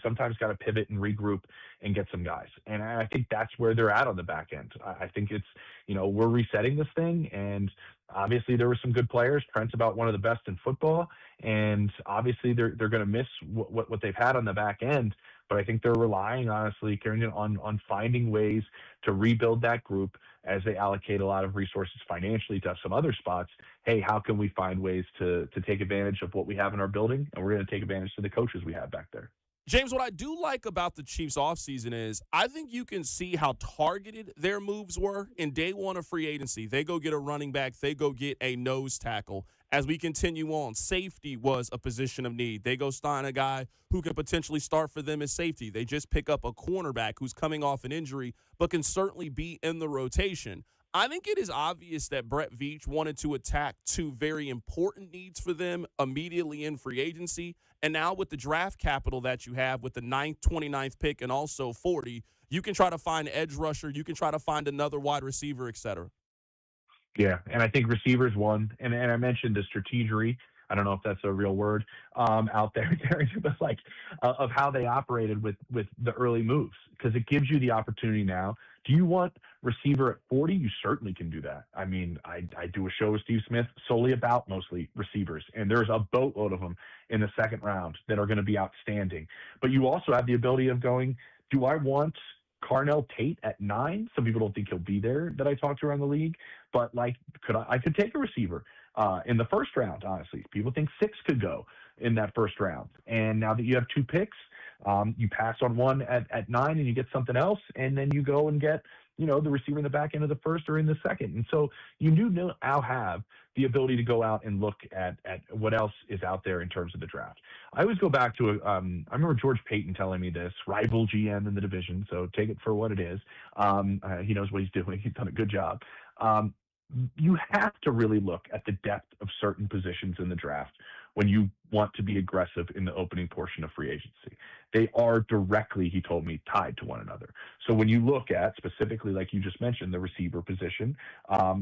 sometimes got to pivot and regroup and get some guys. And I think that's where they're at on the back end. I think it's, we're resetting this thing, and obviously there were some good players. Trent's about one of the best in football, and obviously they're going to miss what they've had on the back end. But I think they're relying, honestly, Carrington, on finding ways to rebuild that group as they allocate a lot of resources financially to some other spots. Hey, how can we find ways to take advantage of what we have in our building? And we're going to take advantage of the coaches we have back there.
James, what I do like about the Chiefs offseason is I think you can see how targeted their moves were in day one of free agency. They go get a running back. They go get a nose tackle. As we continue on, safety was a position of need. They go sign a guy who can potentially start for them as safety. They just pick up a cornerback who's coming off an injury but can certainly be in the rotation. I think it is obvious that Brett Veach wanted to attack two very important needs for them immediately in free agency. And now with the draft capital that you have with the 9th, 29th pick and also 40, you can try to find an edge rusher. You can try to find another wide receiver, et cetera.
Yeah, and I think receivers one, and I mentioned the strategery. I don't know if that's a real word out there, but like of how they operated with the early moves, because it gives you the opportunity now. Do you want receiver at 40? You certainly can do that. I mean, I do a show with Steve Smith solely about mostly receivers, and there's a boatload of them in the second round that are going to be outstanding. But you also have the ability of going, do I want Carnell Tate at 9? Some people don't think he'll be there that I talked to around the league, but like, I could take a receiver in the first round, honestly. People think 6 could go in that first round. And now that you have 2 picks, you pass on one at 9 and you get something else, and then you go and get, the receiver in the back end of the first or in the second. And so you do now have the ability to go out and look at what else is out there in terms of the draft. I always go back to, I remember George Payton telling me this, rival GM in the division, so take it for what it is. He knows what he's doing. He's done a good job. You have to really look at the depth of certain positions in the draft when you want to be aggressive in the opening portion of free agency. They are directly, he told me, tied to one another. So when you look at specifically, like you just mentioned, the receiver position,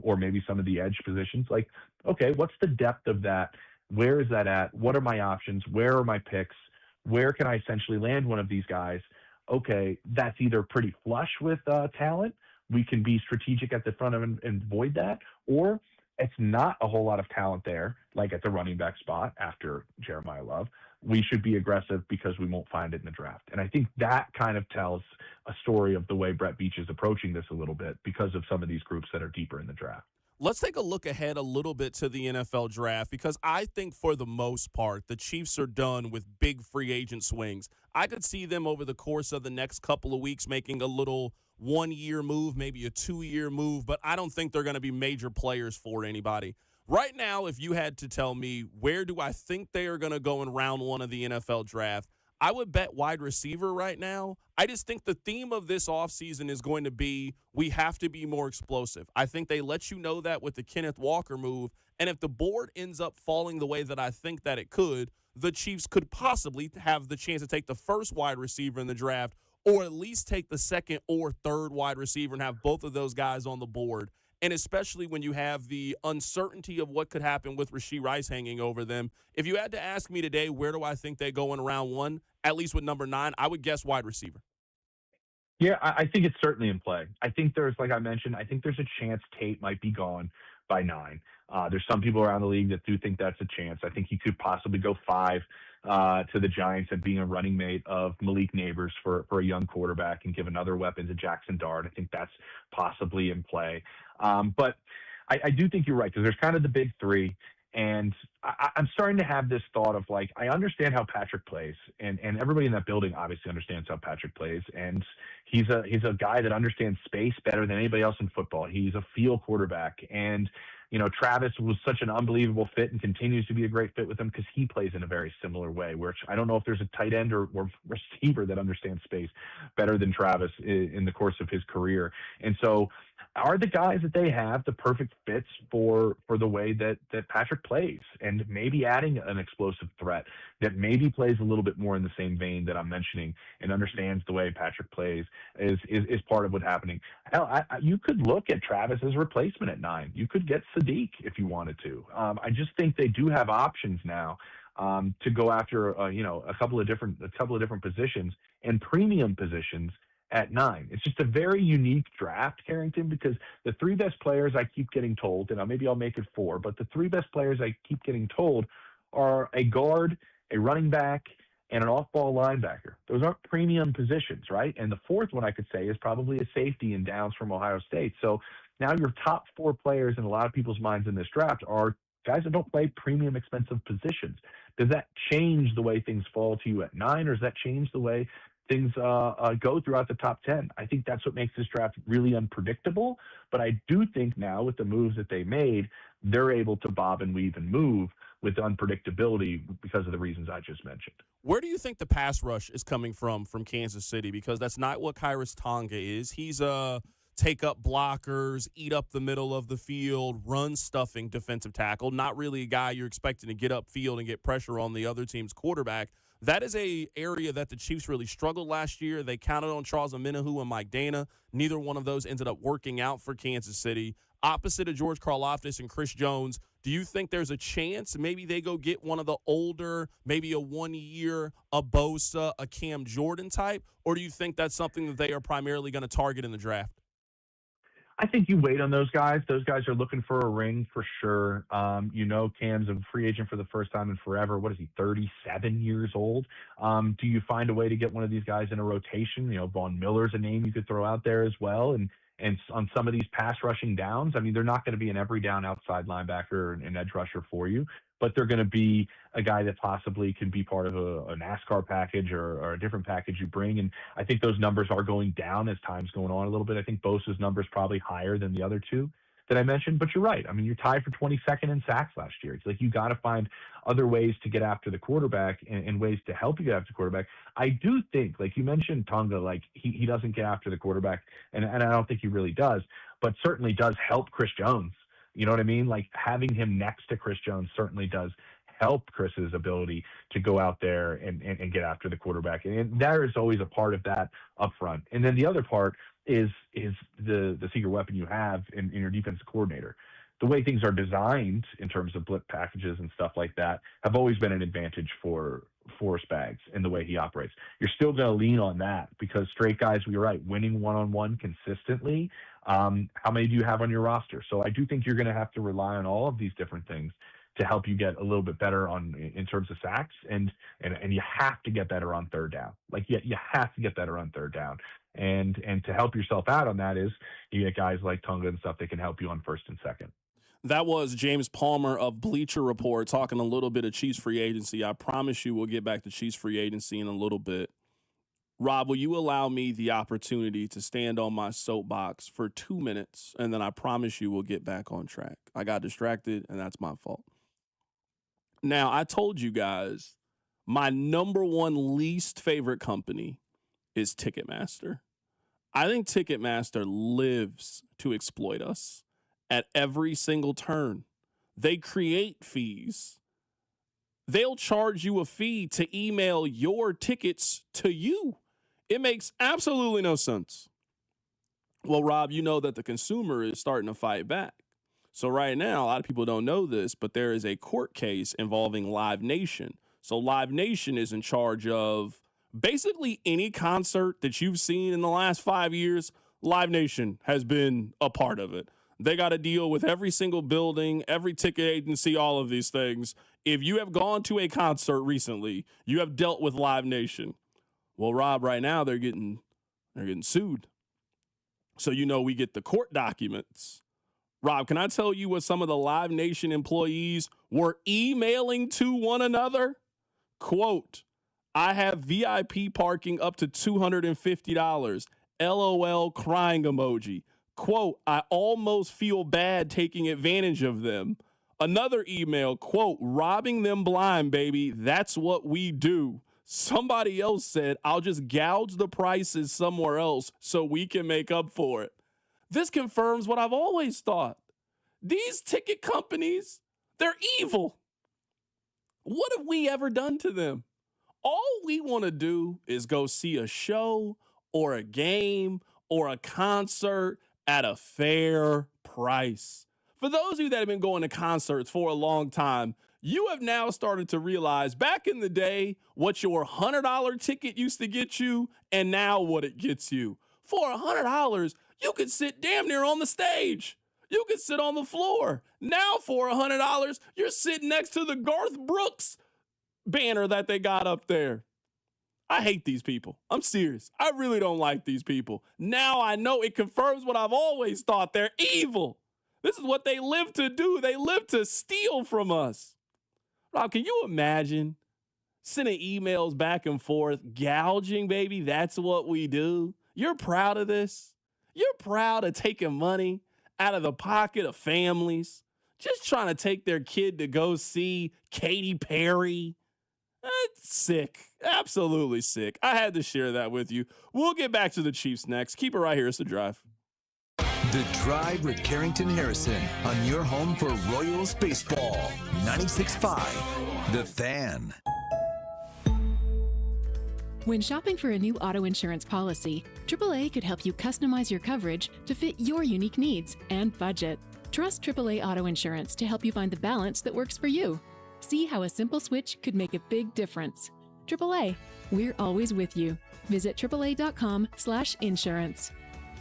or maybe some of the edge positions, like, okay, what's the depth of that? Where is that at? What are my options? Where are my picks? Where can I essentially land one of these guys? Okay, that's either pretty flush with talent. We can be strategic at the front of and void that, or it's not a whole lot of talent there, like at the running back spot after Jeremiah Love. We should be aggressive because we won't find it in the draft. And I think that kind of tells a story of the way Brett Veach is approaching this a little bit because of some of these groups that are deeper in the draft.
Let's take a look ahead a little bit to the NFL draft, because I think for the most part, the Chiefs are done with big free agent swings. I could see them over the course of the next couple of weeks making a little 1-year move, maybe a 2-year move, but I don't think they're going to be major players for anybody. Right now, if you had to tell me where do I think they are going to go in round 1 of the NFL draft, I would bet wide receiver right now. I just think the theme of this offseason is going to be we have to be more explosive. I think they let you know that with the Kenneth Walker move, and if the board ends up falling the way that I think that it could, the Chiefs could possibly have the chance to take the first wide receiver in the draft, or at least take the second or third wide receiver and have both of those guys on the board. And especially when you have the uncertainty of what could happen with Rashee Rice hanging over them. If you had to ask me today, where do I think they go in round 1, at least with number 9, I would guess wide receiver.
Yeah, I think it's certainly in play. I think there's, like I mentioned, I think there's a chance Tate might be gone by 9. There's some people around the league that do think that's a chance. I think he could possibly go 5 to the Giants and being a running mate of Malik Neighbors for a young quarterback and give another weapon to Jackson Dart. I think that's possibly in play. But I do think you're right, because there's kind of the big 3. And I'm starting to have this thought of like, I understand how Patrick plays, and everybody in that building obviously understands how Patrick plays. And he's a guy that understands space better than anybody else in football. He's a feel quarterback. And, Travis was such an unbelievable fit and continues to be a great fit with him because he plays in a very similar way, which I don't know if there's a tight end or receiver that understands space better than Travis in the course of his career. And so are the guys that they have the perfect fits for the way that Patrick plays, and maybe adding an explosive threat that maybe plays a little bit more in the same vein that I'm mentioning and understands the way Patrick plays is part of what's happening. Hell, you could look at Travis as a replacement at 9. You could get Sadiq if you wanted to. I just think they do have options now to go after a couple of different positions and premium positions at 9. It's just a very unique draft, Carrington, because the 3 best players I keep getting told, and maybe I'll make it 4, but the 3 best players I keep getting told are a guard, a running back, and an off-ball linebacker. Those aren't premium positions, right? And the 4th one I could say is probably a safety in Downs from Ohio State. So now your top 4 players in a lot of people's minds in this draft are guys that don't play premium expensive positions. Does that change the way things fall to you at 9, or does that change the way things go throughout the top 10? I think that's what makes this draft really unpredictable. But I do think now with the moves that they made, they're able to bob and weave and move with unpredictability because of the reasons I just mentioned.
Where do you think the pass rush is coming from Kansas City? Because that's not what Khyiris Tonga is. He's a take up blockers, eat up the middle of the field, run stuffing defensive tackle. Not really a guy you're expecting to get upfield and get pressure on the other team's quarterback. That is a area that the Chiefs really struggled last year. They counted on Charles Omenihu and Mike Dana. Neither one of those ended up working out for Kansas City. Opposite of George Karlaftis and Chris Jones, do you think there's a chance maybe they go get one of the older, maybe a 1-year, a Bosa, a Cam Jordan type? Or do you think that's something that they are primarily going to target in the draft?
I think you wait on those guys. Those guys are looking for a ring for sure. Cam's a free agent for the first time in forever. What is he, 37 years old? Do you find a way to get one of these guys in a rotation? Von Miller's a name you could throw out there as well. And on some of these pass rushing downs, they're not going to be an every down outside linebacker and edge rusher for you, but they're going to be a guy that possibly can be part of a NASCAR package or a different package you bring. And I think those numbers are going down as time's going on a little bit. I think Bosa's number is probably higher than the other 2 that I mentioned, but you're right. You're tied for 22nd in sacks last year. It's like you got to find other ways to get after the quarterback and ways to help you get after the quarterback. I do think, like you mentioned, Tonga, like he doesn't get after the quarterback, and I don't think he really does, but certainly does help Chris Jones. You know what I mean? Like having him next to Chris Jones certainly does help Chris's ability to go out there and get after the quarterback. And there is always a part of that up front. And then the other part is the secret weapon you have in your defensive coordinator. The way things are designed in terms of blitz packages and stuff like that have always been an advantage for Spags and the way he operates. You're still going to lean on that because straight guys, you're right, winning one-on-one consistently. How many do you have on your roster? So I do think you're going to have to rely on all of these different things to help you get a little bit better in terms of sacks, and you have to get better on third down. Like you have to get better on third down. And to help yourself out on that is you get guys like Tonga and stuff that can help you on first and second.
That was James Palmer of Bleacher Report talking a little bit of Chiefs free agency. I promise you we'll get back to Chiefs free agency in a little bit. Rob, will you allow me the opportunity to stand on my soapbox for 2 minutes, and then I promise you we'll get back on track. I got distracted, and that's my fault. Now, I told you guys my number 1 least favorite company is Ticketmaster. I think Ticketmaster lives to exploit us at every single turn. They create fees. They'll charge you a fee to email your tickets to you. It makes absolutely no sense. Well, Rob, you know that the consumer is starting to fight back. So right now, a lot of people don't know this, but there is a court case involving Live Nation. So Live Nation is in charge of basically any concert that you've seen in the last 5 years. Live Nation has been a part of it. They got to deal with every single building, every ticket agency, all of these things. If you have gone to a concert recently, you have dealt with Live Nation. Well, Rob, right now they're getting sued. So we get the court documents Rob, can I tell you what some of the Live Nation employees were emailing to one another? Quote, I have VIP parking up to $250. LOL crying emoji. Quote, I almost feel bad taking advantage of them. Another email, quote, robbing them blind, baby. That's what we do. Somebody else said, I'll just gouge the prices somewhere else so we can make up for it. This confirms what I've always thought. These ticket companies, they're evil. What have we ever done to them? All we want to do is go see a show or a game or a concert at a fair price. For those of you that have been going to concerts for a long time, you have now started to realize back in the day what your $100 ticket used to get you and now what it gets you. For $100, you could sit damn near on the stage. You could sit on the floor. Now for $100, you're sitting next to the Garth Brooks banner that they got up there. I hate these people. I'm serious. I really don't like these people. Now I know it confirms what I've always thought. They're evil. This is what they live to do. They live to steal from us. Rob, can you imagine sending emails back and forth, gouging, baby? That's what we do. You're proud of this? You're proud of taking money out of the pocket of families, just trying to take their kid to go see Katy Perry? It's sick. Absolutely sick. I had to share that with you. We'll get back to the Chiefs next. Keep it right here. It's The Drive.
The Drive with Carrington Harrison on your home for Royals baseball. 96.5 The Fan.
When shopping for a new auto insurance policy, AAA could help you customize your coverage to fit your unique needs and budget. Trust AAA Auto Insurance to help you find the balance that works for you. See how a simple switch could make a big difference. AAA, we're always with you. Visit AAA.com/insurance.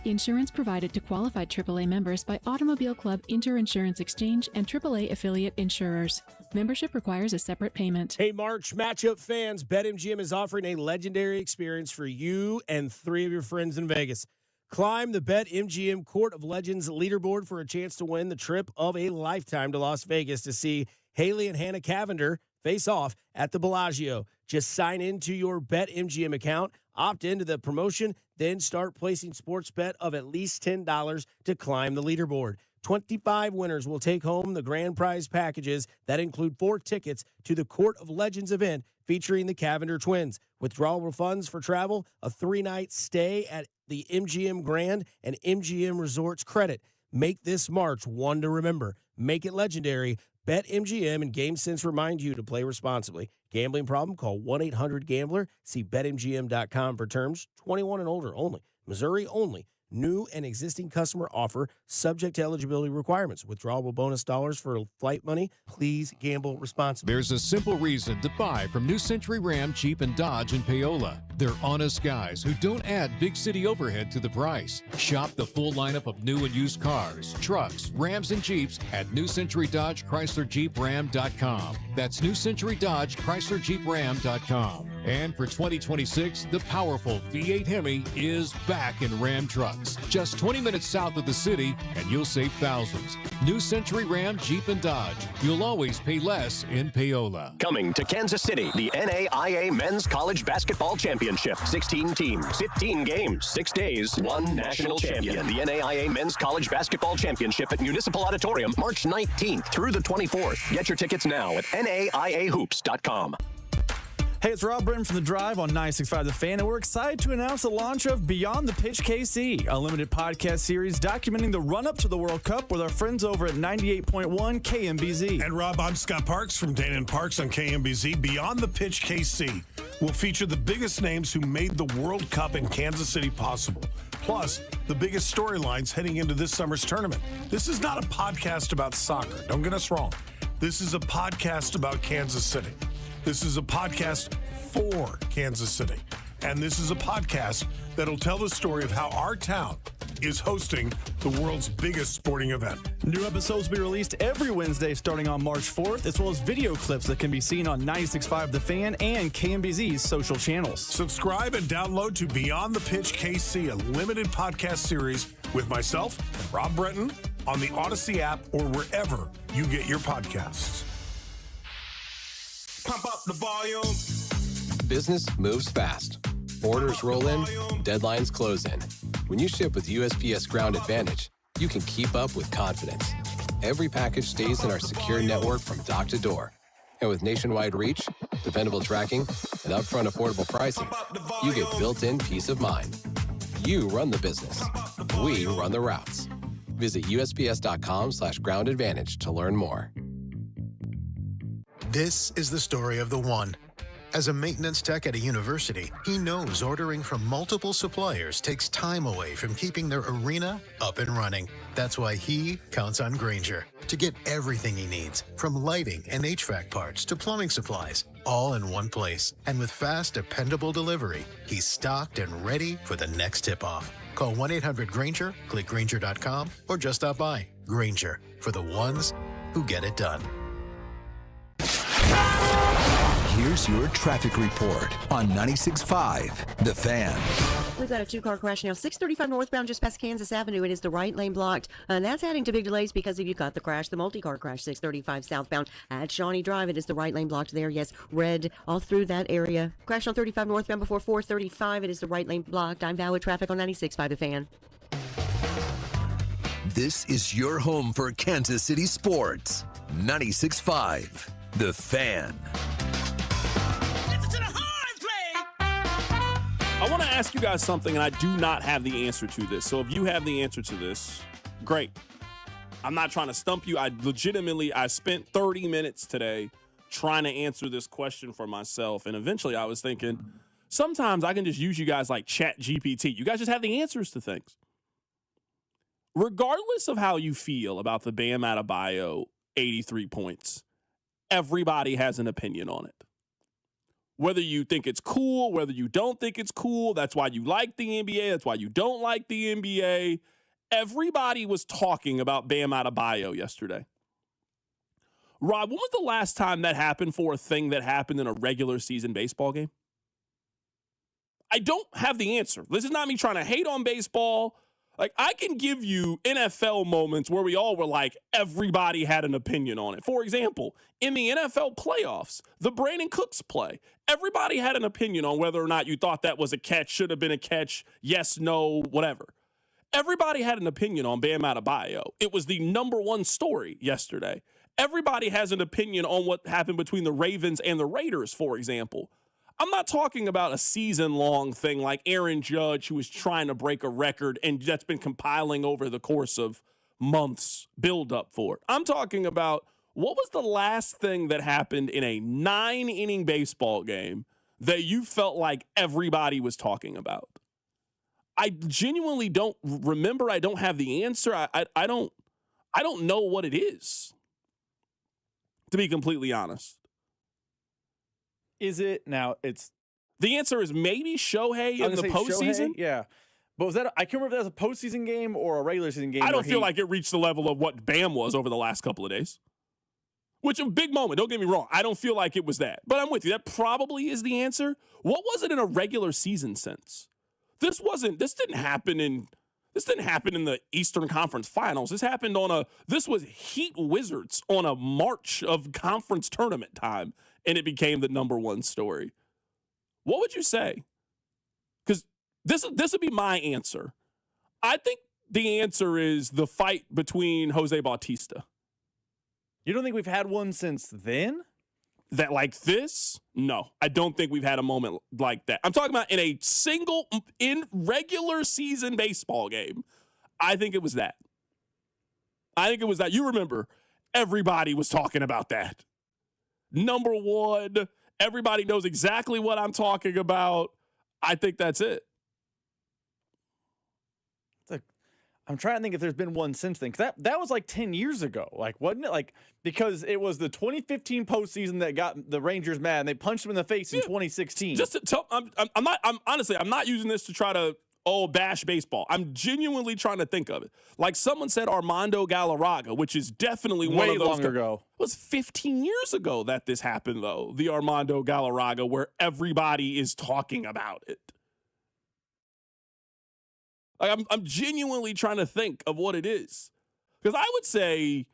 Insurance provided to qualified AAA members by Automobile Club Inter-Insurance Exchange and AAA affiliate insurers. Membership requires a separate payment.
Hey, March matchup fans, BetMGM is offering a legendary experience for you and 3 of your friends in Vegas. Climb the BetMGM Court of Legends leaderboard for a chance to win the trip of a lifetime to Las Vegas to see Haley and Hannah Cavender face off at the Bellagio. Just sign into your BetMGM account, opt into the promotion, then start placing sports bet of at least $10 to climb the leaderboard. 25 winners will take home the grand prize packages that include 4 tickets to the Court of Legends event featuring the Cavender twins. Withdrawable funds for travel, a 3-night stay at the MGM Grand and MGM Resorts credit. Make this March one to remember. Make it legendary. BetMGM and GameSense remind you to play responsibly. Gambling problem? Call 1-800-GAMBLER. See BetMGM.com for terms. 21 and older only. Missouri only. New and existing customer offer subject to eligibility requirements. Withdrawable bonus dollars for flight money. Please gamble responsibly.
There's a simple reason to buy from New Century Ram, Jeep, and Dodge in Paola. They're honest guys who don't add big city overhead to the price. Shop the full lineup of new and used cars, trucks, Rams, and Jeeps at New Century Dodge Chrysler Jeep Ram.com. That's New Century Dodge Chrysler Jeep Ram.com. And for 2026, the powerful V8 Hemi is back in Ram trucks. Just 20 minutes south of the city, and you'll save thousands. New Century Ram, Jeep, and Dodge. You'll always pay less in Paola.
Coming to Kansas City, the NAIA Men's College Basketball Championship. 16 teams, 15 games, 6 days, 1 national champion. The NAIA Men's College Basketball Championship at Municipal Auditorium, March 19th through the 24th. Get your tickets now at NAIAHoops.com.
Hey, it's Rob Britton from The Drive on 96.5 The Fan, and we're excited to announce the launch of Beyond the Pitch KC, a limited podcast series documenting the run-up to the World Cup with our friends over at 98.1 KMBZ.
And Rob, I'm Scott Parks from Dan & Parks on KMBZ. Beyond the Pitch KC will feature the biggest names who made the World Cup in Kansas City possible, plus the biggest storylines heading into this summer's tournament. This is not a podcast about soccer. Don't get us wrong. This is a podcast about Kansas City. This is a podcast for Kansas City. And this is a podcast that'll tell the story of how our town is hosting the world's biggest sporting event.
New episodes will be released every Wednesday starting on March 4th, as well as video clips that can be seen on 96.5 The Fan and KMBZ's social channels.
Subscribe and download to Beyond the Pitch KC, a limited podcast series with myself and Rob Bretton on the Odyssey app or wherever you get your podcasts.
Pump up the volume.
Business moves fast. Orders roll in, deadlines close in. When you ship with USPS Ground Advantage, you can keep up with confidence. Every package stays in our secure network from dock to door. And with nationwide reach, dependable tracking, and upfront affordable pricing, you get built-in peace of mind. You run the business. We run the routes. Visit USPS.com/Ground Advantage to learn more.
This is the story of the one. As a maintenance tech at a university, he knows ordering from multiple suppliers takes time away from keeping their arena up and running. That's why he counts on Grainger to get everything he needs, from lighting and HVAC parts to plumbing supplies, all in one place. And with fast, dependable delivery, he's stocked and ready for the next tip-off. Call 1-800-GRAINGER, click Grainger.com, or just stop by. Grainger, for the ones who get it done.
Here's your traffic report on 96.5 The Fan.
We've got a two-car crash now, 635 northbound just past Kansas Avenue. It is the right lane blocked, and that's adding to big delays because if you got the crash, the multi-car crash, 635 southbound at Shawnee Drive. It is the right lane blocked there. Yes, red all through that area. Crash on 35 northbound before 435. It is the right lane blocked. I'm Val with traffic on 96.5 The Fan.
This is your home for Kansas City sports. 96.5 The Fan.
I want to ask you guys something, and I do not have the answer to this. So if you have the answer to this, great. I'm not trying to stump you. I spent 30 minutes today trying to answer this question for myself. And eventually I was thinking, sometimes I can just use you guys like Chat GPT. You guys just have the answers to things. Regardless of how you feel about the Bam Adebayo 83 points, everybody has an opinion on it. Whether you think it's cool, whether you don't think it's cool, that's why you like the NBA, that's why you don't like the NBA. Everybody was talking about Bam Adebayo yesterday. Rob, when was the last time that happened for a thing that happened in a regular season baseball game? I don't have the answer. This is not me trying to hate on baseball. Like, I can give you NFL moments where we all were like, everybody had an opinion on it. For example, in the NFL playoffs, the Brandon Cooks play, everybody had an opinion on whether or not you thought that was a catch, should have been a catch, yes, no, whatever. Everybody had an opinion on Bam Adebayo. It was the number one story yesterday. Everybody has an opinion on what happened between the Ravens and the Raiders, for example. I'm not talking about a season-long thing like Aaron Judge, who is trying to break a record and that's been compiling over the course of months build up for it. I'm talking about what was the last thing that happened in a 9-inning baseball game that you felt like everybody was talking about? I genuinely don't remember. I don't have the answer. I don't know what it is, to be completely honest.
Is it now? It's
the answer is maybe Shohei in the postseason.
Shohei, yeah, but was that? I can't remember if that was a postseason game or a regular season game.
I don't feel like it reached the level of what Bam was over the last couple of days, which is a big moment. Don't get me wrong. I don't feel like it was that, but I'm with you. That probably is the answer. What was it in a regular season sense? This didn't happen in the Eastern Conference Finals. This was Heat Wizards on a march of conference tournament time. And it became the number one story. What would you say? Because this would be my answer. I think the answer is the fight between Jose Bautista.
You don't think we've had one since then?
That like this? No, I don't think we've had a moment like that. I'm talking about in regular season baseball game. I think it was that. You remember, everybody was talking about that. Number one, everybody knows exactly what I'm talking about. I think that's it.
I'm trying to think if there's been one since then. Because that was like 10 years ago. Like, wasn't it? Like, because it was the 2015 postseason that got the Rangers mad and they punched them in the face in 2016.
Just to tell, I'm not using this to try to bash baseball. I'm genuinely trying to think of it. Like someone said Armando Galarraga, which is definitely one of those.
Way longer ago.
It was 15 years ago that this happened, though. The Armando Galarraga, where everybody is talking about it. Like I'm genuinely trying to think of what it is. Because I would say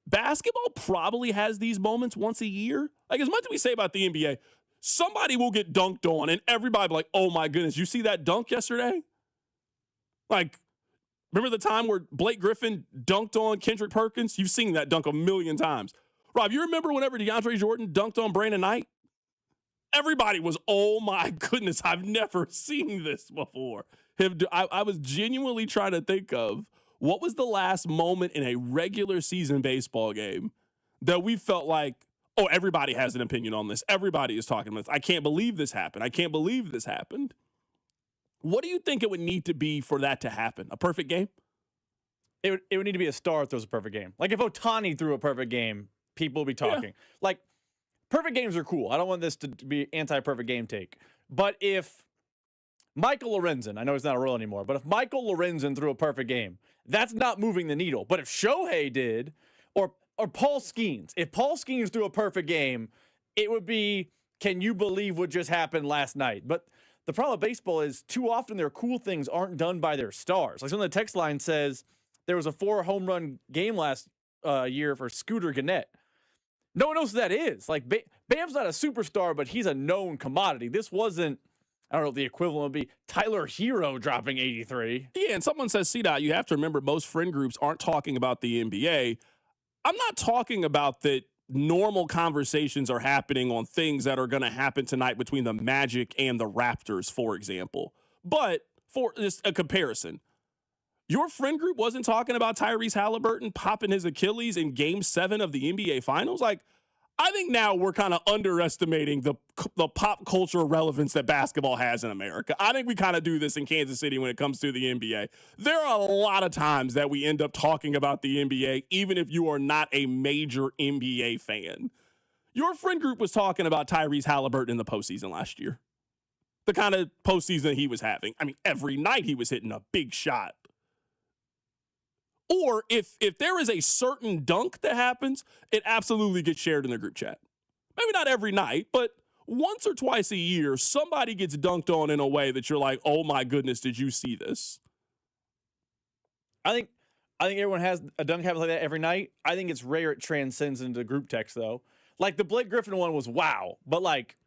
basketball probably has these moments once a year. Like, as much as we say about the NBA, somebody will get dunked on, and everybody be like, oh, my goodness, you see that dunk yesterday? Like, remember the time where Blake Griffin dunked on Kendrick Perkins? You've seen that dunk a million times. Rob, you remember whenever DeAndre Jordan dunked on Brandon Knight? Everybody was, oh, my goodness, I've never seen this before. I was genuinely trying to think of what was the last moment in a regular season baseball game that we felt like, oh, everybody has an opinion on this. Everybody is talking about this. I can't believe this happened. I can't believe this happened. What do you think it would need to be for that to happen? A perfect game?
It would need to be a star that throws a perfect game. Like if Ohtani threw a perfect game, people would be talking. Yeah. Like, perfect games are cool. I don't want this to be anti-perfect game take. But if Michael Lorenzen, I know he's not a role anymore, but if Michael Lorenzen threw a perfect game, that's not moving the needle. But if Shohei did, or Paul Skeens, if Paul Skeens threw a perfect game, it would be, can you believe what just happened last night? But the problem with baseball is too often their cool things aren't done by their stars. Like someone on the text line says there was a 4-home run game last year for Scooter Gannett. No one knows who that is. Like, Bam's not a superstar, but he's a known commodity. This wasn't, I don't know what the equivalent would be, Tyler Hero dropping 83.
Yeah, and someone says, CDOT, you have to remember most friend groups aren't talking about the NBA. I'm not talking about that normal conversations are happening on things that are going to happen tonight between the Magic and the Raptors, for example. But for just a comparison, your friend group wasn't talking about Tyrese Halliburton popping his Achilles in Game 7 of the NBA Finals. Like, I think now we're kind of underestimating the pop culture relevance that basketball has in America. I think we kind of do this in Kansas City when it comes to the NBA. There are a lot of times that we end up talking about the NBA, even if you are not a major NBA fan. Your friend group was talking about Tyrese Halliburton in the postseason last year. The kind of postseason he was having. I mean, every night he was hitting a big shot. Or if there is a certain dunk that happens, it absolutely gets shared in the group chat. Maybe not every night, but once or twice a year, somebody gets dunked on in a way that you're like, oh my goodness, did you see this?
I think everyone has a dunk happen like that every night. I think it's rare it transcends into group text, though. Like the Blake Griffin one was wow, but like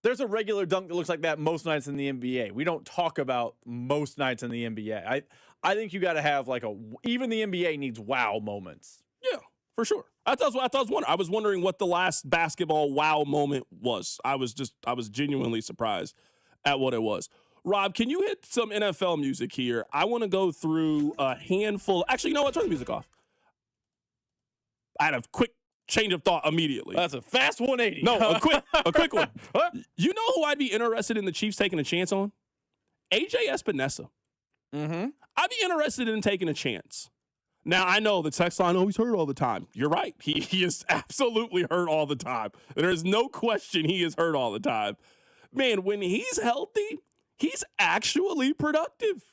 there's a regular dunk that looks like that most nights in the NBA. We don't talk about most nights in the NBA. I think you got to have like even the NBA needs wow moments.
Yeah, for sure. I was wondering what the last basketball wow moment was. I was genuinely surprised at what it was. Rob, can you hit some NFL music here? I want to go through a handful. Actually, you know what? Turn the music off. I had a quick change of thought immediately.
That's a fast 180.
No, a quick one. You know who I'd be interested in the Chiefs taking a chance on? AJ Espinosa.
Mm-hmm.
I'd be interested in taking a chance. Now, I know the text line, he's hurt all the time. You're right. He is absolutely hurt all the time. There is no question he is hurt all the time. Man, when he's healthy, he's actually productive.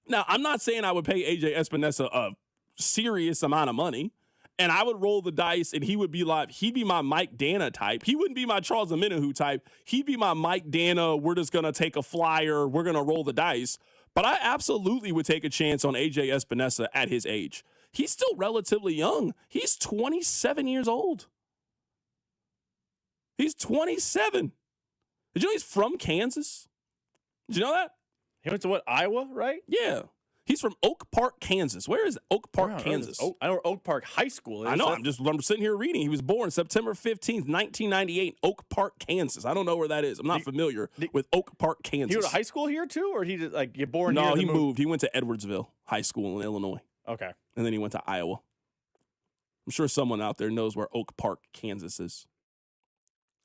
Now, I'm not saying I would pay AJ Espinosa a serious amount of money, and I would roll the dice, and he'd be my Mike Dana type. He wouldn't be my Charles Omenihu type. He'd be my Mike Dana, we're just going to take a flyer, we're going to roll the dice. But I absolutely would take a chance on AJ Espinosa at his age. He's still relatively young. He's 27 years old. He's 27. Did you know he's from Kansas? Did you know that?
He went to what, Iowa, right?
Yeah. He's from Oak Park, Kansas. Where is Oak Park, Kansas?
I know where Oak Park High School is.
I know. I'm sitting here reading. He was born September 15th, 1998, Oak Park, Kansas. I don't know where that is. I'm not familiar with Oak Park, Kansas.
He went to high school here too, or he just like get born here?
No, he moved. He went to Edwardsville High School in Illinois.
Okay.
And then he went to Iowa. I'm sure someone out there knows where Oak Park, Kansas is.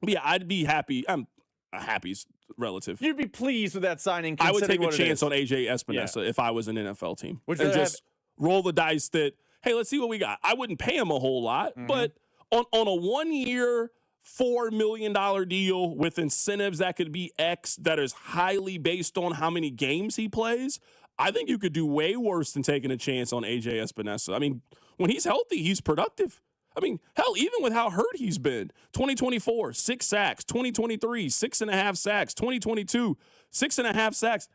But yeah, I'd be happy. I'm happy's relative.
You'd be pleased with that signing.
I would take a chance on AJ Espinosa if I was an NFL team. And just roll the dice that, hey, let's see what we got. I wouldn't pay him a whole lot, but on a 1-year, $4 million deal with incentives that could be X that is highly based on how many games he plays, I think you could do way worse than taking a chance on AJ Espinosa. I mean, when he's healthy, he's productive. I mean, hell, even with how hurt he's been, 2024, 6 sacks, 2023, 6.5 sacks, 2022, 6.5 sacks.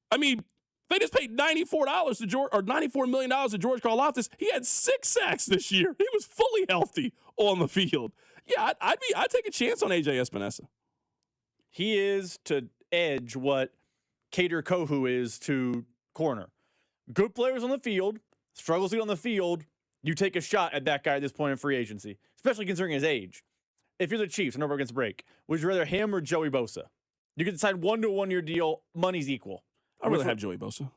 I mean, They just paid $94 to George, or $94 million to George Karlaftis. He had 6 sacks this year. He was fully healthy on the field. Yeah, I'd take a chance on AJ Espinosa.
He is to edge what Kader Kohu is to corner. Good players on the field, struggles to get on the field. You take a shot at that guy at this point in free agency, especially considering his age. If you're the Chiefs, and over against break, would you rather him or Joey Bosa? You can decide 1 to 1 year deal. Money's equal.
I'd rather have Joey Bosa.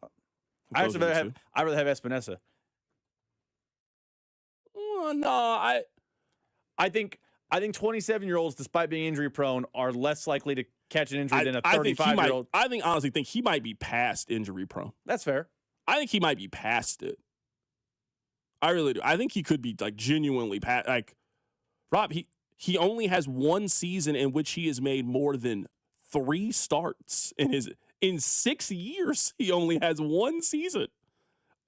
I'd rather have Espinosa.
No,
I think 27-year-olds, despite being injury prone, are less likely to catch an injury than a 35-year-old.
I honestly think he might be past injury prone.
That's fair.
I think he might be past it. I really do. I think he could be like genuinely past. Like Rob, he only has 1 season in which he has made more than 3 starts in 6 years. He only has 1 season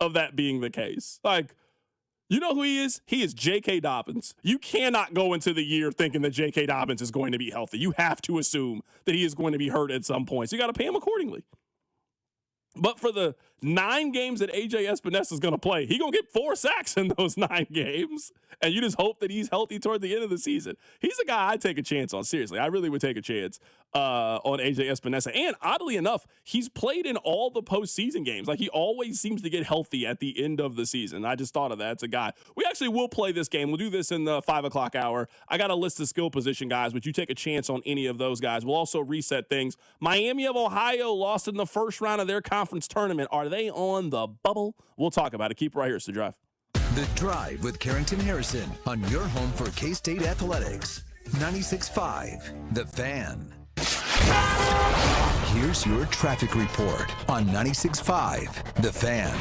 of that being the case. Like, you know who he is? He is J.K. Dobbins. You cannot go into the year thinking that J.K. Dobbins is going to be healthy. You have to assume that he is going to be hurt at some point. So you got to pay him accordingly. But for the 9 games that AJ Espinosa is going to play, he's going to get 4 sacks in those 9 games. And you just hope that he's healthy toward the end of the season. He's a guy I'd take a chance on. Seriously, I really would take a chance on AJ Espinosa. And oddly enough, he's played in all the postseason games. Like, he always seems to get healthy at the end of the season. I just thought of that. It's a guy. We actually will play this game. We'll do this in the 5 o'clock hour. I got a list of skill position guys, but you take a chance on any of those guys. We'll also reset things. Miami of Ohio lost in the first round of their conference tournament. Are they on the bubble? We'll talk about it. Keep it right here. It's The Drive.
The Drive with Carrington Harrison on your home for K-State athletics. 96.5 The Fan. Here's your traffic report on 96.5 The Fan.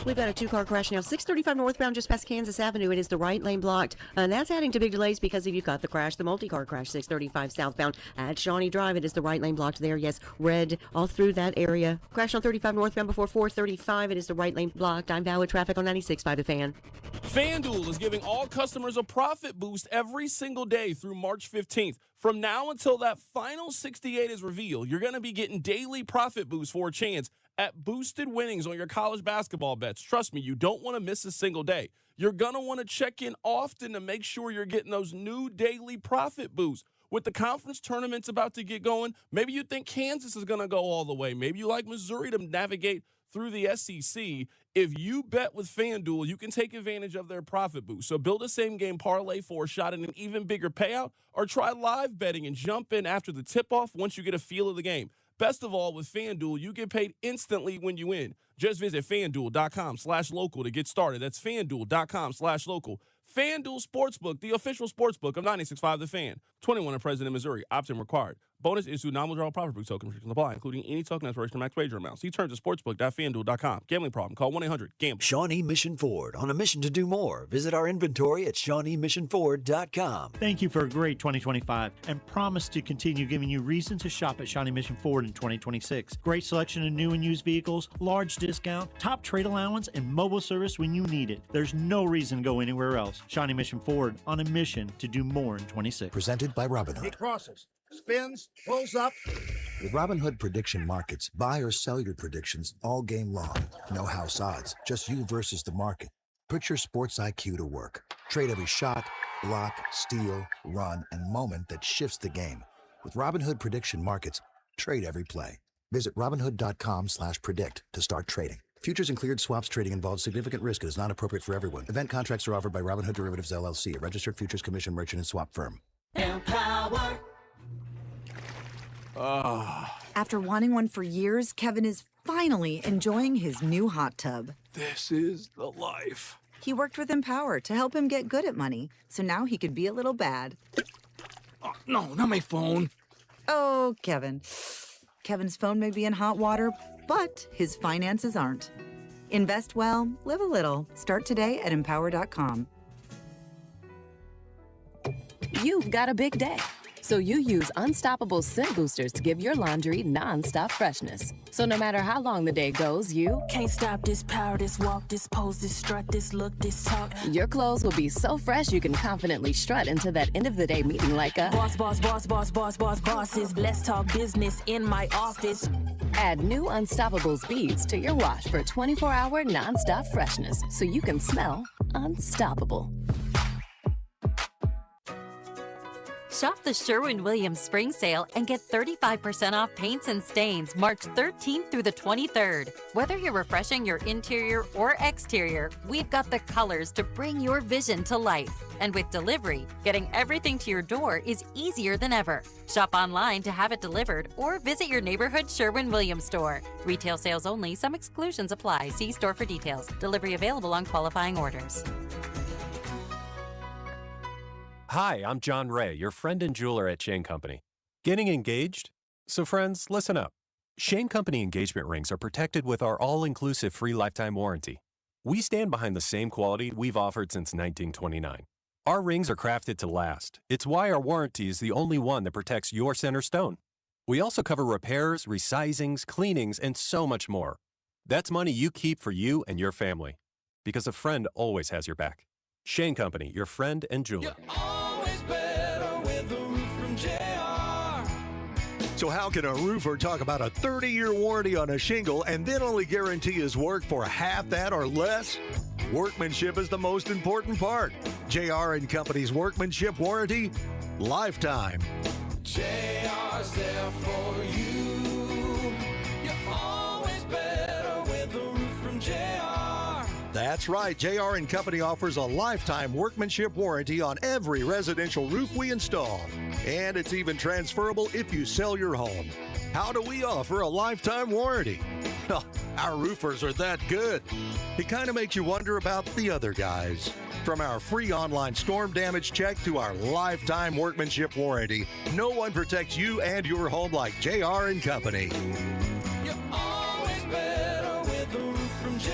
We've got a 2-car crash now, 635 northbound just past Kansas Avenue. It is the right lane blocked, and that's adding to big delays because if you've got the crash, the multi-car crash, 635 southbound at Shawnee Drive. It is the right lane blocked there. Yes, red all through that area. Crash on 35 northbound before 435. It is the right lane blocked. I'm Valid Traffic on 96.5 The Fan.
FanDuel is giving all customers a profit boost every single day through March 15th. From now until that final 68 is revealed, you're going to be getting daily profit boosts for a chance at boosted winnings on your college basketball bets. Trust me, you don't want to miss a single day. You're going to want to check in often to make sure you're getting those new daily profit boosts. With the conference tournaments about to get going, maybe you think Kansas is going to go all the way. Maybe you like Missouri to navigate through the SEC. If you bet with FanDuel, you can take advantage of their profit boost. So build a same-game parlay for a shot at an even bigger payout, or try live betting and jump in after the tip-off once you get a feel of the game. Best of all, with FanDuel, you get paid instantly when you win. Just visit FanDuel.com/local to get started. That's FanDuel.com/local. FanDuel Sportsbook, the official sportsbook of 96.5 The Fan. 21 and present in Missouri. Opt-in required. Bonus issued non-withdrawal profit boost token restrictions apply, including any token expiration or max wager amount. See terms at sportsbook.fanduel.com. Gambling problem? Call 1-800-GAMBLE.
Shawnee Mission Ford, on a mission to do more. Visit our inventory at ShawneeMissionFord.com.
Thank you for a great 2025 and promise to continue giving you reason to shop at Shawnee Mission Ford in 2026. Great selection of new and used vehicles, large discount, top trade allowance, and mobile service when you need it. There's no reason to go anywhere else. Shawnee Mission Ford, on a mission to do more in 26.
Presented by Robinhood.
He crosses, spins, pulls up.
With Robinhood Prediction Markets, buy or sell your predictions all game long. No house odds, just you versus the market. Put your sports IQ to work. Trade every shot, block, steal, run, and moment that shifts the game. With Robinhood Prediction Markets, trade every play. Visit Robinhood.com/predict to start trading. Futures and cleared swaps trading involves significant risk and is not appropriate for everyone. Event contracts are offered by Robinhood Derivatives LLC, a registered futures commission merchant and swap firm.
Empower. After wanting one for years, Kevin is finally enjoying his new hot tub.
This is the life.
He worked with Empower to help him get good at money, so now he could be a little bad.
Oh, no, not my phone.
Oh, Kevin. Kevin's phone may be in hot water, but his finances aren't. Invest well, live a little. Start today at Empower.com.
You've got a big day, so you use Unstoppable Scent Boosters to give your laundry non-stop freshness. So no matter how long the day goes, you
can't stop this power, this walk, this pose, this strut, this look, this talk.
Your clothes will be so fresh you can confidently strut into that end of the day meeting like a
boss, boss, boss, boss, boss, boss, bosses. Let's talk business in my office.
Add new Unstoppables beads to your wash for 24-hour nonstop freshness so you can smell unstoppable.
Shop the Sherwin-Williams Spring Sale and get 35% off paints and stains March 13th through the 23rd. Whether you're refreshing your interior or exterior, we've got the colors to bring your vision to life. And with delivery, getting everything to your door is easier than ever. Shop online to have it delivered or visit your neighborhood Sherwin-Williams store. Retail sales only. Some exclusions apply. See store for details. Delivery available on qualifying orders.
Hi, I'm John Ray, your friend and jeweler at Shane Company. Getting engaged? So friends, listen up. Shane Company engagement rings are protected with our all-inclusive free lifetime warranty. We stand behind the same quality we've offered since 1929. Our rings are crafted to last. It's why our warranty is the only one that protects your center stone. We also cover repairs, resizings, cleanings, and so much more. That's money you keep for you and your family. Because a friend always has your back. Shane Company, your friend and jeweler.
So how can a roofer talk about a 30-year warranty on a shingle and then only guarantee his work for half that or less? Workmanship is the most important part. JR & Company's workmanship warranty, lifetime.
JR's there for you. You're always better with a roof from JR.
That's right. JR & Company offers a lifetime workmanship warranty on every residential roof we install. And it's even transferable if you sell your home. How do we offer a lifetime warranty? Our roofers are that good. It kind of makes you wonder about the other guys. From our free online storm damage check to our lifetime workmanship warranty, no one protects you and your home like JR & Company.
You're always better with a roof from JR.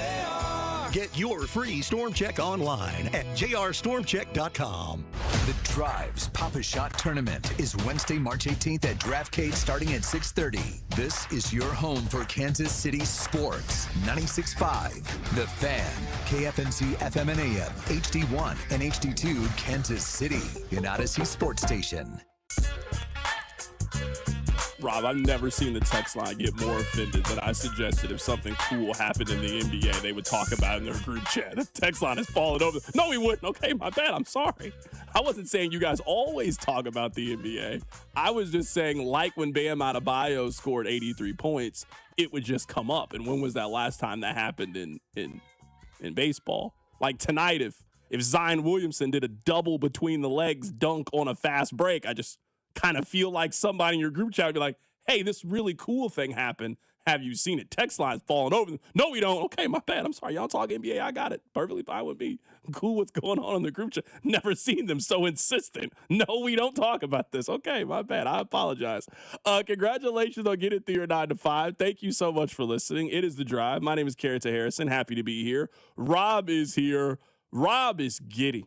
Get your free storm check online at jrstormcheck.com.
The Drive's Papa Shot Tournament is Wednesday, March 18th at DraftCade starting at 6:30. This is your home for Kansas City sports. 96.5, The Fan, KFNC FM and AM, HD1 and HD2, Kansas City, an Odyssey sports station.
Rob, I've never seen the text line get more offended than I suggested if something cool happened in the NBA, they would talk about it in their group chat. The text line is falling over. No, we wouldn't. Okay, my bad. I'm sorry. I wasn't saying you guys always talk about the NBA. I was just saying, like when Bam Adebayo scored 83 points, it would just come up. And when was that last time that happened in baseball? Like tonight, if Zion Williamson did a double between the legs dunk on a fast break, I just kind of feel like somebody in your group chat would be like, hey, this really cool thing happened. Have you seen it? Text line's falling over. No, we don't. Okay, my bad. I'm sorry. Y'all talk NBA. I got it. Perfectly fine with me. Cool what's going on in the group chat. Never seen them so insistent. No, we don't talk about this. Okay, my bad. I apologize. Congratulations on getting through your 9 to 5. Thank you so much for listening. It is The Drive. My name is Carrington Harrison. Happy to be here. Rob is here. Rob is giddy.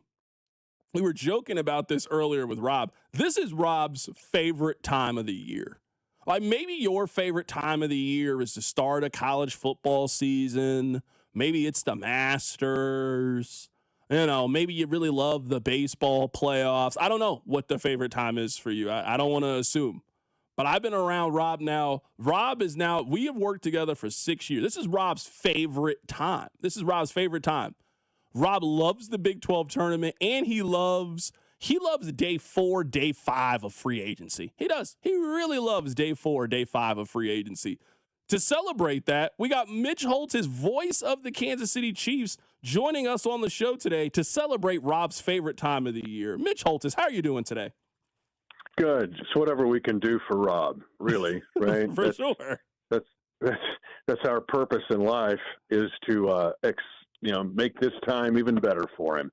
We were joking about this earlier with Rob. This is Rob's favorite time of the year. Like maybe your favorite time of the year is the start of college football season. Maybe it's the Masters. You know, maybe you really love the baseball playoffs. I don't know what the favorite time is for you. I don't want to assume. But I've been around Rob now. We have worked together for 6 years. This is Rob's favorite time. Rob loves the Big 12 tournament, and he loves day 4, day 5 of free agency. He does. He really loves day 4, day 5 of free agency. To celebrate that, we got Mitch Holtz, his voice of the Kansas City Chiefs, joining us on the show today to celebrate Rob's favorite time of the year. Mitch Holtz, how are you doing today?
Good. Just whatever we can do for Rob, really, right?
Sure.
That's our purpose in life, is to make this time even better for him.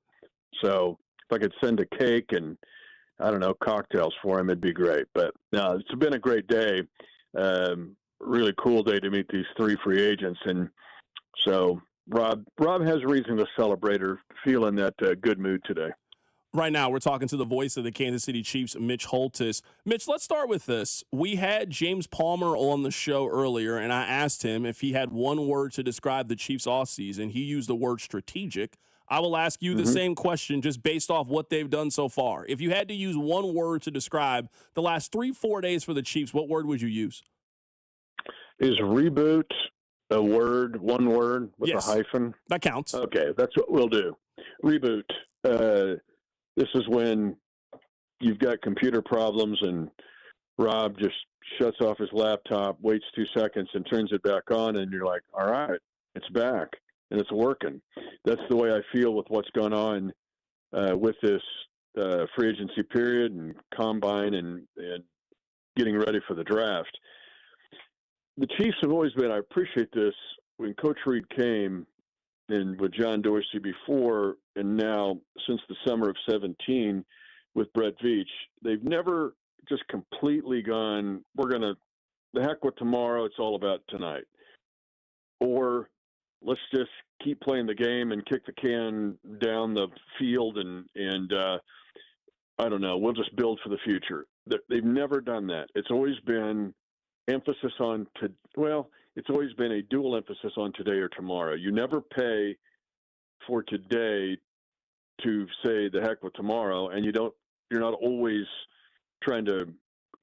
So if I could send a cake and, I don't know, cocktails for him, it'd be great. But no, it's been a great day. Really cool day to meet these 3 free agents. And so Rob has reason to celebrate or feel in that good mood today.
Right now, we're talking to the voice of the Kansas City Chiefs, Mitch Holtz. Mitch, let's start with this. We had James Palmer on the show earlier, and I asked him if he had one word to describe the Chiefs' offseason. He used the word strategic. I will ask you the same question just based off what they've done so far. If you had to use one word to describe the last 3-4 days for the Chiefs, what word would you use?
Is reboot a word, one word with
Yes.
a hyphen?
That counts.
Okay, that's what we'll do. Reboot. This is when you've got computer problems and Rob just shuts off his laptop, waits 2 seconds, and turns it back on, and you're like, all right, it's back, and it's working. That's the way I feel with what's going on with this free agency period and combine and getting ready for the draft. The Chiefs have always been, I appreciate this, when Coach Reed came, and with John Dorsey before, and now since the summer of 17 with Brett Veach, they've never just completely gone, we're going to, the heck with tomorrow, it's all about tonight. Or let's just keep playing the game and kick the can down the field and I don't know, we'll just build for the future. They've never done that. It's always been emphasis on, it's always been a dual emphasis on today or tomorrow. You never pay for today to say the heck with tomorrow, and you're not always trying to,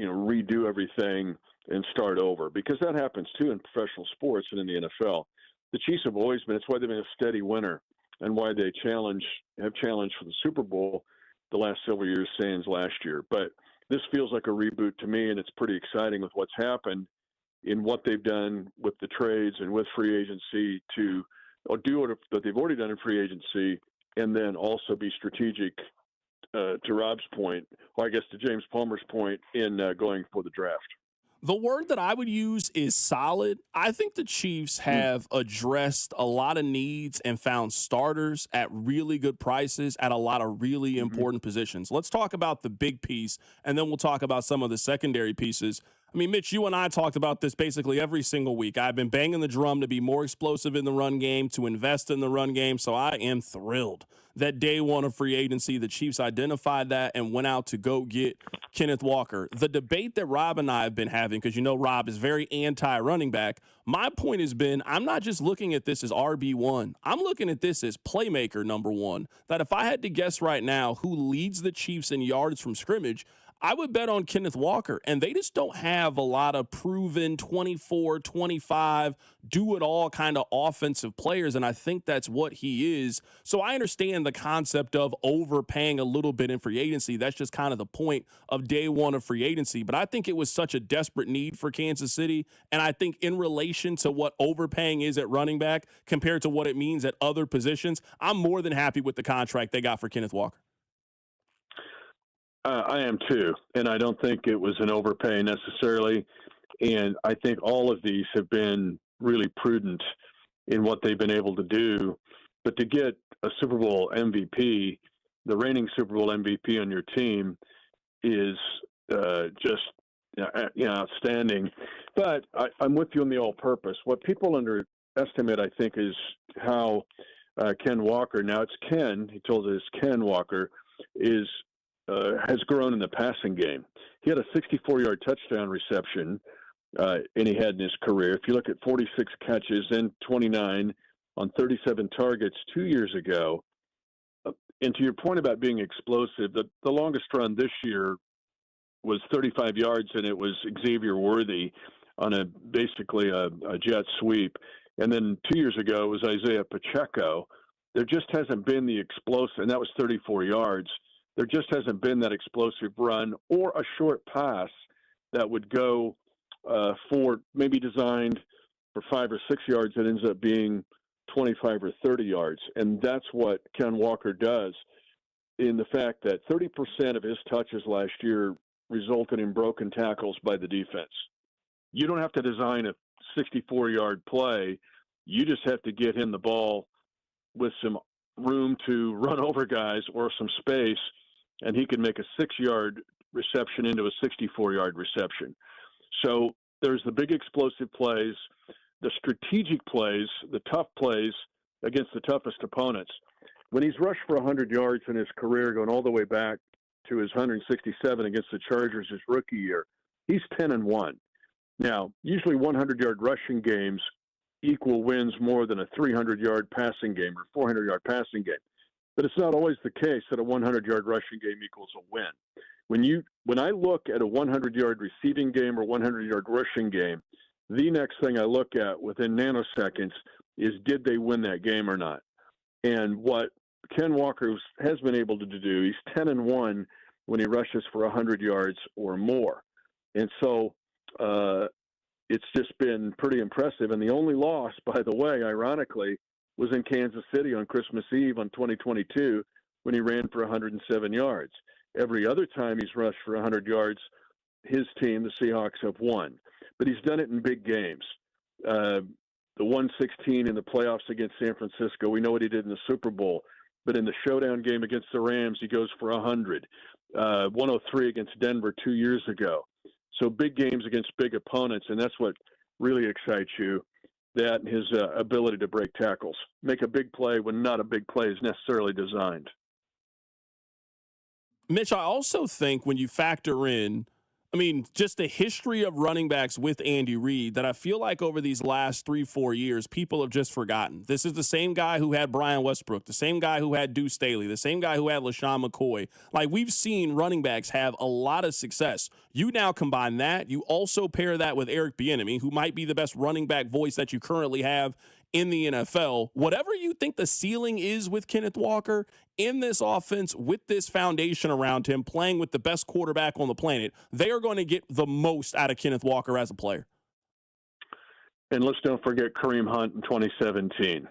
redo everything and start over, because that happens too in professional sports and in the NFL. The Chiefs have always been, it's why they've been a steady winner and why they have challenged for the Super Bowl the last several years, sans last year. But this feels like a reboot to me, and it's pretty exciting with what's happened in what they've done with the trades and with free agency to do what they've already done in free agency, and then also be strategic, to Rob's point, or I guess to James Palmer's point, in going for the draft.
The word that I would use is solid. I think the Chiefs have addressed a lot of needs and found starters at really good prices at a lot of really important positions. Let's talk about the big piece, and then we'll talk about some of the secondary pieces. I mean, Mitch, you and I talked about this basically every single week. I've been banging the drum to be more explosive in the run game, to invest in the run game, so I am thrilled that day one of free agency, the Chiefs identified that and went out to go get Kenneth Walker. The debate that Rob and I have been having, because Rob is very anti-running back, my point has been I'm not just looking at this as RB1. I'm looking at this as playmaker number one, that if I had to guess right now who leads the Chiefs in yards from scrimmage, I would bet on Kenneth Walker, and they just don't have a lot of proven 24, 25, do-it-all kind of offensive players, and I think that's what he is. So I understand the concept of overpaying a little bit in free agency. That's just kind of the point of day one of free agency, but I think it was such a desperate need for Kansas City, and I think in relation to what overpaying is at running back compared to what it means at other positions, I'm more than happy with the contract they got for Kenneth Walker.
I am too, and I don't think it was an overpay necessarily. And I think all of these have been really prudent in what they've been able to do. But to get a Super Bowl MVP, the reigning Super Bowl MVP on your team, is just outstanding. But I'm with you on the all-purpose. What people underestimate, I think, is how Ken Walker, now it's Ken, he told us Ken Walker, has grown in the passing game. He had a 64-yard touchdown reception, and he had in his career. If you look at 46 catches and 29 on 37 targets 2 years ago, and to your point about being explosive, the longest run this year was 35 yards, and it was Xavier Worthy on basically a jet sweep. And then 2 years ago, it was Isaiah Pacheco. There just hasn't been the explosive, and that was 34 yards. There just hasn't been that explosive run or a short pass that would go for maybe designed for 5 or 6 yards that ends up being 25 or 30 yards. And that's what Ken Walker does, in the fact that 30% of his touches last year resulted in broken tackles by the defense. You don't have to design a 64-yard play. You just have to get him the ball with some room to run over guys or some space, and he can make a 6-yard reception into a 64-yard reception. So there's the big explosive plays, the strategic plays, the tough plays against the toughest opponents. When he's rushed for 100 yards in his career, going all the way back to his 167 against the Chargers his rookie year, he's 10-1. Now, usually 100-yard rushing games equal wins more than a 300-yard passing game or 400-yard passing game. But it's not always the case that a 100-yard rushing game equals a win. When I look at a 100-yard receiving game or 100-yard rushing game, The next thing I look at within nanoseconds is, did they win that game or not? And what Ken Walker has been able to do, he's 10-1 when he rushes for 100 yards or more. And so it's just been pretty impressive. And the only loss, by the way, ironically, was in Kansas City on Christmas Eve on 2022 when he ran for 107 yards. Every other time he's rushed for 100 yards, his team, the Seahawks, have won. But he's done it in big games. The 116 in the playoffs against San Francisco, we know what he did in the Super Bowl. But in the showdown game against the Rams, he goes for 100. 103 against Denver 2 years ago. So big games against big opponents, and that's what really excites you, that and his ability to break tackles. Make a big play when not a big play is necessarily designed.
Mitch, I also think when you factor in, just the history of running backs with Andy Reid, that I feel like over these last 3-4 years, people have just forgotten. This is the same guy who had Brian Westbrook, the same guy who had Deuce Staley, the same guy who had LaShawn McCoy. Like, we've seen running backs have a lot of success. You now combine that. You also pair that with Eric Bieniemy, who might be the best running back voice that you currently have in the NFL. Whatever you think the ceiling is with Kenneth Walker in this offense, with this foundation around him, playing with the best quarterback on the planet, they are going to get the most out of Kenneth Walker as a player.
And let's don't forget Kareem Hunt in 2017.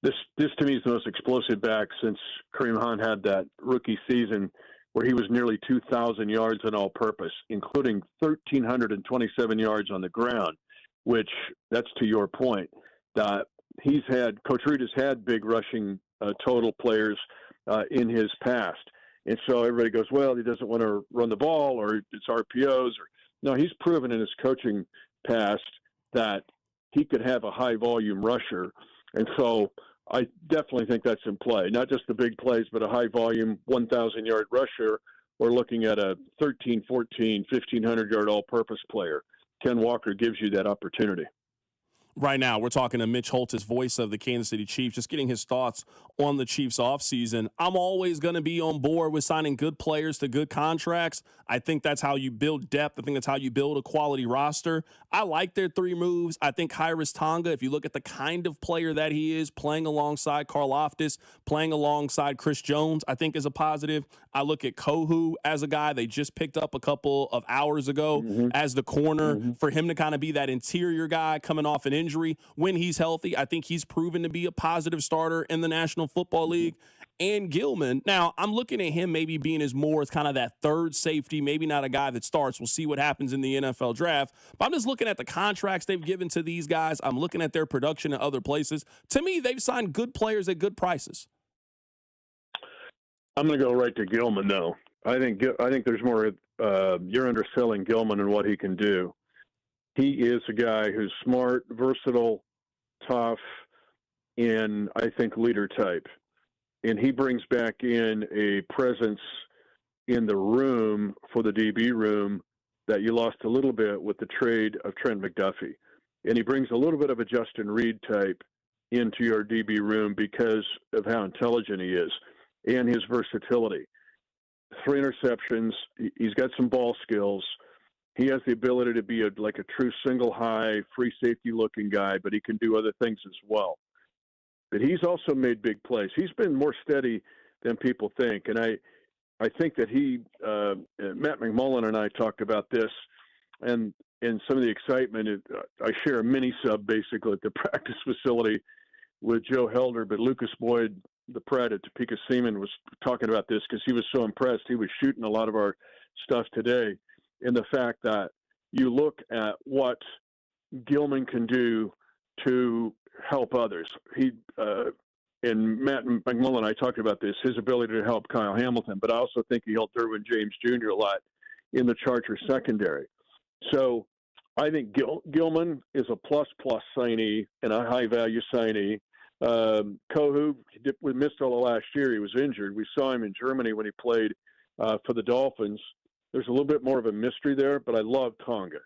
This to me is the most explosive back since Kareem Hunt had that rookie season where he was nearly 2,000 yards on all purpose, including 1,327 yards on the ground, which, that's to your point. Coach Reid has had big rushing total players in his past. And so everybody goes, well, he doesn't want to run the ball, or it's RPOs. No, he's proven in his coaching past that he could have a high volume rusher. And so I definitely think that's in play. Not just the big plays, but a high volume 1,000 yard rusher, or looking at a 13, 14, 1,500 yard all purpose player. Ken Walker gives you that opportunity.
Right now, we're talking to Mitch Holtis, voice of the Kansas City Chiefs, just getting his thoughts on the Chiefs offseason. I'm always going to be on board with signing good players to good contracts. I think that's how you build depth. I think that's how you build a quality roster. I like their three moves. I think Khyiris Tonga, if you look at the kind of player that he is, playing alongside Karlaftis, playing alongside Chris Jones, I think is a positive. I look at Kohu as a guy they just picked up a couple of hours ago as the corner, for him to kind of be that interior guy coming off an injury when he's healthy. I think he's proven to be a positive starter in the National Football League. And Gilman, now I'm looking at him maybe being as kind of that third safety, maybe not a guy that starts. We'll see what happens in the NFL draft. But I'm just looking at the contracts they've given to these guys. I'm looking at their production in other places. To me, they've signed good players at good prices.
I'm going to go right to Gilman, though. I think there's more. You're underselling Gilman and what he can do. He is a guy who's smart, versatile, tough, and I think leader type. And he brings back in a presence in the room for the DB room that you lost a little bit with the trade of Trent McDuffie. And he brings a little bit of a Justin Reed type into your DB room because of how intelligent he is and his versatility. 3 interceptions. He's got some ball skills. He has the ability to be like a true single high, free safety looking guy, but he can do other things as well. But he's also made big plays. He's been more steady than people think. And I think that Matt McMullen and I talked about this and some of the excitement. I share a mini sub basically at the practice facility with Joe Helder, but Lucas Boyd, the Pred at Topeka Seaman, was talking about this because he was so impressed. He was shooting a lot of our stuff today. In the fact that you look at what Gilman can do to help others. And Matt McMullen and I talked about this, his ability to help Kyle Hamilton, but I also think he helped Derwin James Jr. a lot in the Chargers secondary. So I think Gilman is a plus signee and a high-value signee. Kohu, we missed all the last year. He was injured. We saw him in Germany when he played for the Dolphins. There's a little bit more of a mystery there, but I love Tonga.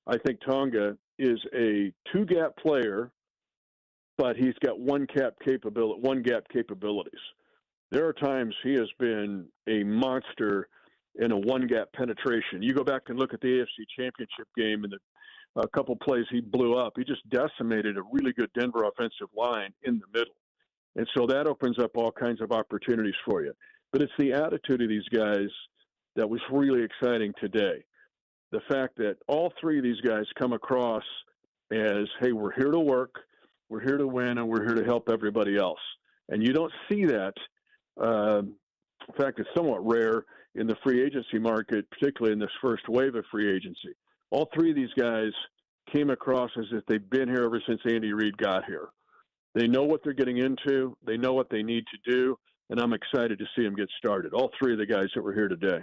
I think Tonga is a 2-gap player, but he's got one gap capabilities. There are times he has been a monster in a 1-gap penetration. You go back and look at the AFC Championship game in the a couple plays he blew up. He just decimated a really good Denver offensive line in the middle. And so that opens up all kinds of opportunities for you. But it's the attitude of these guys that was really exciting today. The fact that all three of these guys come across as, hey, we're here to work, we're here to win, and we're here to help everybody else. And you don't see that. In fact, it's somewhat rare in the free agency market, particularly in this first wave of free agency. All three of these guys came across as if they've been here ever since Andy Reid got here. They know what they're getting into. They know what they need to do, and I'm excited to see them get started. All three of the guys that were here today.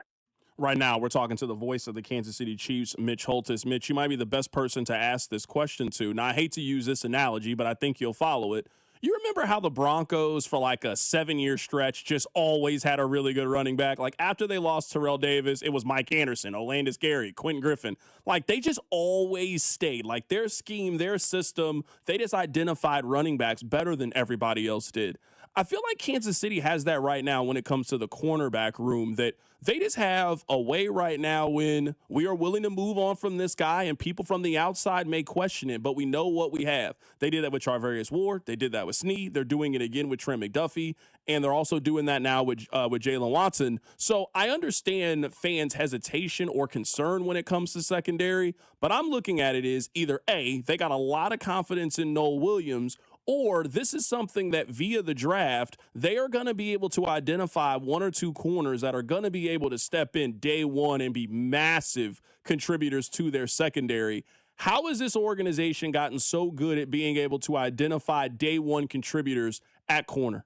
Right now, we're talking to the voice of the Kansas City Chiefs, Mitch Holthus. Mitch, you might be the best person to ask this question to. Now, I hate to use this analogy, but I think you'll follow it. You remember how the Broncos, for like a 7-year stretch, just always had a really good running back? Like, after they lost Terrell Davis, it was Mike Anderson, Olandis Gary, Quentin Griffin. Like, they just always stayed. Like, their scheme, their system, they just identified running backs better than everybody else did. I feel like Kansas City has that right now when it comes to the cornerback room, that they just have a way right now when we are willing to move on from this guy and people from the outside may question it, but we know what we have. They did that with Charvarius Ward. They did that with Snead. They're doing it again with Trent McDuffie, and they're also doing that now with Jalen Watson. So I understand fans' hesitation or concern when it comes to secondary, but I'm looking at it as either A, they got a lot of confidence in Noel Williams, or this is something that via the draft, they are going to be able to identify one or two corners that are going to be able to step in day one and be massive contributors to their secondary. How has this organization gotten so good at being able to identify day one contributors at corner?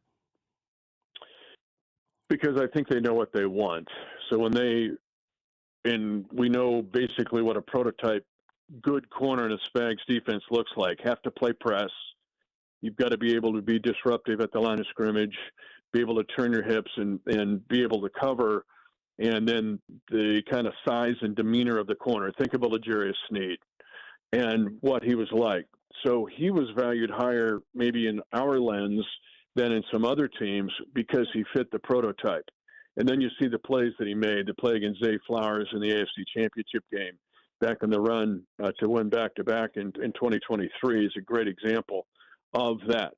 Because I think they know what they want. So and we know basically what a prototype good corner in a Spags defense looks like. Have to play press. You've got to be able to be disruptive at the line of scrimmage, be able to turn your hips and be able to cover, and then the kind of size and demeanor of the corner. Think about L'Jarius Snead and what he was like. So he was valued higher maybe in our lens than in some other teams because he fit the prototype. And then you see the plays that he made, the play against Zay Flowers in the AFC Championship game back in the run to win back-to-back in 2023 is a great example of that.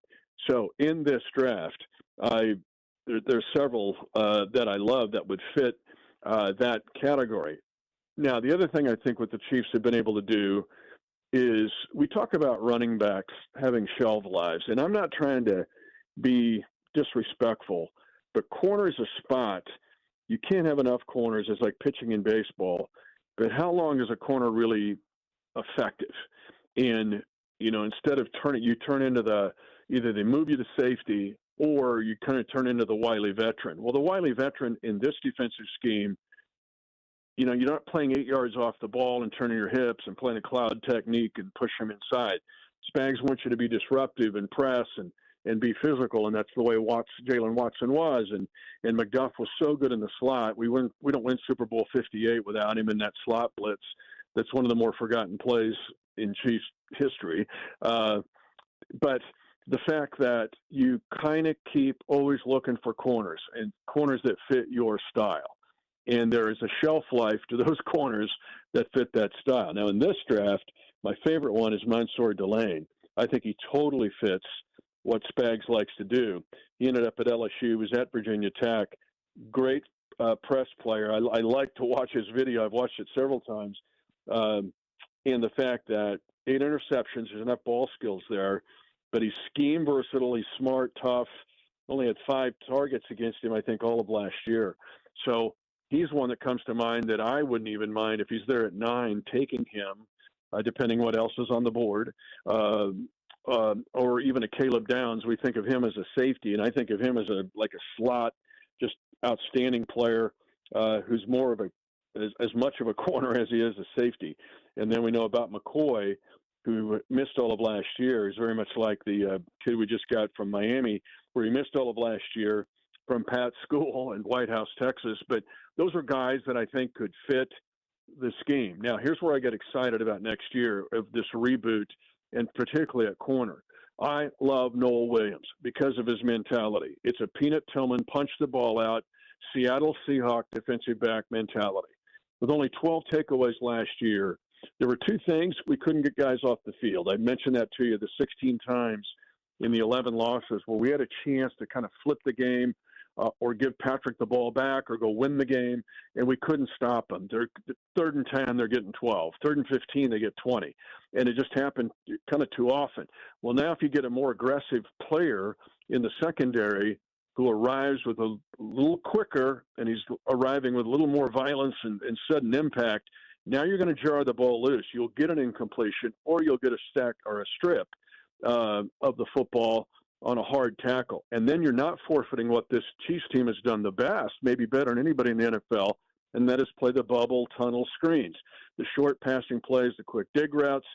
So in this draft, there's several that I love that would fit that category. Now, the other thing I think what the Chiefs have been able to do is we talk about running backs having shelf lives, and I'm not trying to be disrespectful, but corner is a spot. You can't have enough corners. It's like pitching in baseball. But how long is a corner really effective? And instead of you turn into either they move you to safety or you kind of turn into the wily veteran. Well, the wily veteran in this defensive scheme, you're not playing 8 yards off the ball and turning your hips and playing a cloud technique and push them inside. Spags wants you to be disruptive and press and be physical, and that's the way Jalen Watson was. And McDuff was so good in the slot. We don't win Super Bowl 58 without him in that slot blitz. That's one of the more forgotten plays in Chiefs history. But the fact that you kind of keep always looking for corners and corners that fit your style. And there is a shelf life to those corners that fit that style. Now, in this draft, my favorite one is Mansour Delane. I think he totally fits what Spags likes to do. He ended up at LSU, was at Virginia Tech. Great press player. I like to watch his video. I've watched it several times. And the fact that 8 interceptions, there's enough ball skills there, but he's scheme versatile, he's smart, tough, only had 5 targets against him, I think, all of last year. So he's one that comes to mind that I wouldn't even mind if he's there at 9, taking him, depending what else is on the board, or even a Caleb Downs. We think of him as a safety, and I think of him as a slot, just outstanding player who's more of as much of a corner as he is a safety. And then we know about McCoy, who missed all of last year. He's very much like the kid we just got from Miami, where he missed all of last year from Pat's school in White House, Texas. But those are guys that I think could fit the scheme. Now, here's where I get excited about next year of this reboot, and particularly at corner. I love Noel Williams because of his mentality. It's a Peanut Tillman, punch the ball out, Seattle Seahawk defensive back mentality. With only 12 takeaways last year, there were two things. We couldn't get guys off the field. I mentioned that to you the 16 times in the 11 losses where we had a chance to kind of flip the game or give Patrick the ball back or go win the game, and we couldn't stop them. They're 3rd and 10, they're getting 12. 3rd and 15, they get 20. And it just happened kind of too often. Well, now if you get a more aggressive player in the secondary who arrives with a little quicker and he's arriving with a little more violence and sudden impact, now you're going to jar the ball loose. You'll get an incompletion or you'll get a stack or a strip of the football on a hard tackle. And then you're not forfeiting what this Chiefs team has done the best, maybe better than anybody in the NFL, and that is play the bubble tunnel screens, the short passing plays, the quick dig routes,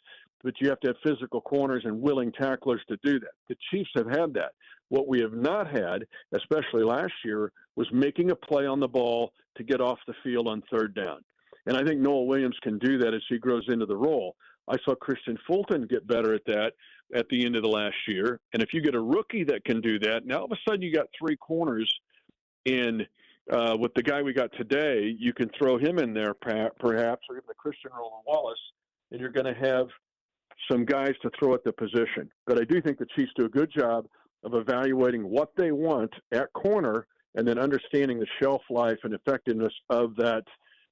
but you have to have physical corners and willing tacklers to do that. The Chiefs have had that. What we have not had, especially last year, was making a play on the ball to get off the field on 3rd down. And I think Noah Williams can do that as he grows into the role. I saw Christian Fulton get better at that at the end of the last year. And if you get a rookie that can do that, now all of a sudden you got 3 corners in with the guy we got today. You can throw him in there perhaps, or even the Christian Roland Wallace, and you're going to have some guys to throw at the position. But I do think the Chiefs do a good job of evaluating what they want at corner and then understanding the shelf life and effectiveness of that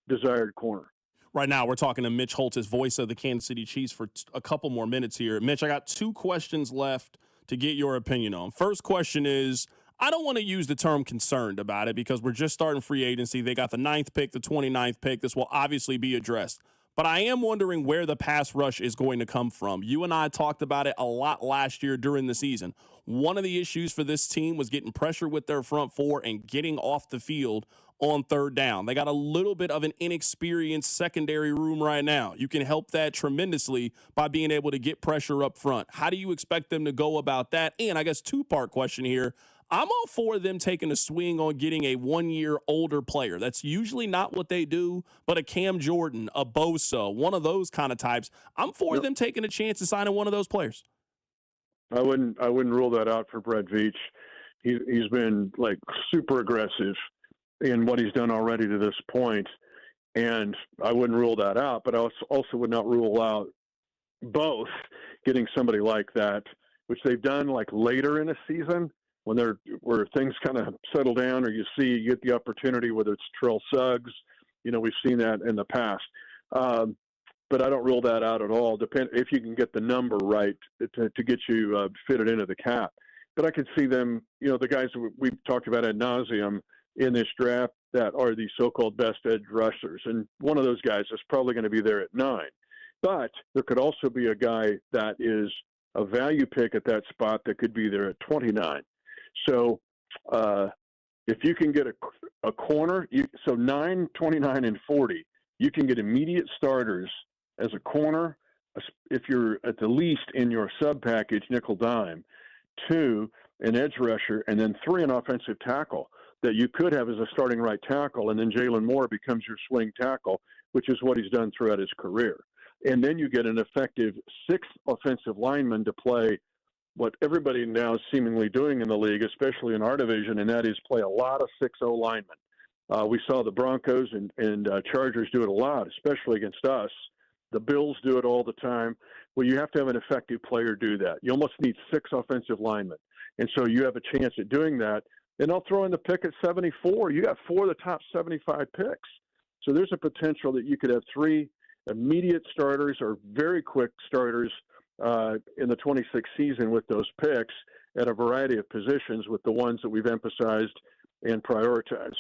desired corner.
Right now, we're talking to Mitch Holtis, voice of the Kansas City Chiefs, for a couple more minutes here. Mitch, I got 2 questions left to get your opinion on. First question is, I don't want to use the term concerned about it because we're just starting free agency. They got the 9th pick, the 29th pick. This will obviously be addressed. But I am wondering where the pass rush is going to come from. You and I talked about it a lot last year during the season. One of the issues for this team was getting pressure with their front four and getting off the field on 3rd down. They got a little bit of an inexperienced secondary room right now. You can help that tremendously by being able to get pressure up front. How do you expect them to go about that? And I guess 2-part question here. I'm all for them taking a swing on getting a 1-year older player. That's usually not what they do, but a Cam Jordan, a Bosa, one of those kind of types. I'm for them taking a chance and signing one of those players.
I wouldn't rule that out for Brett Veach. He's been like super aggressive in what he's done already to this point, and I wouldn't rule that out. But I also would not rule out both getting somebody like that, which they've done like later in a season when where things kind of settle down, or you get the opportunity, whether it's Terrell Suggs. We've seen that in the past. But I don't rule that out at all. Depend if you can get the number right to get you fitted into the cap. But I could see them, the guys we've talked about ad nauseum in this draft that are the so-called best edge rushers, and one of those guys is probably going to be there at 9. But there could also be a guy that is a value pick at that spot that could be there at 29. So if you can get a corner, so 9, 29, and 40, you can get immediate starters as a corner, if you're at the least in your sub-package nickel dime, 2, an edge rusher, and then 3, an offensive tackle that you could have as a starting right tackle, and then Jalen Moore becomes your swing tackle, which is what he's done throughout his career. And then you get an effective 6th offensive lineman to play what everybody now is seemingly doing in the league, especially in our division, and that is play a lot of 6-0 linemen. We saw the Broncos and Chargers do it a lot, especially against us. The Bills do it all the time. Well, you have to have an effective player do that. You almost need 6 offensive linemen. And so you have a chance at doing that. And I'll throw in the pick at 74. You got 4 of the top 75 picks. So there's a potential that you could have 3 immediate starters or very quick starters in the 26th season with those picks at a variety of positions with the ones that we've emphasized and prioritized.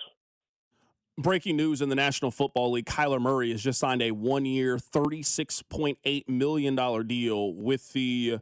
Breaking news in the National Football League, Kyler Murray has just signed a 1-year, $36.8 million deal with the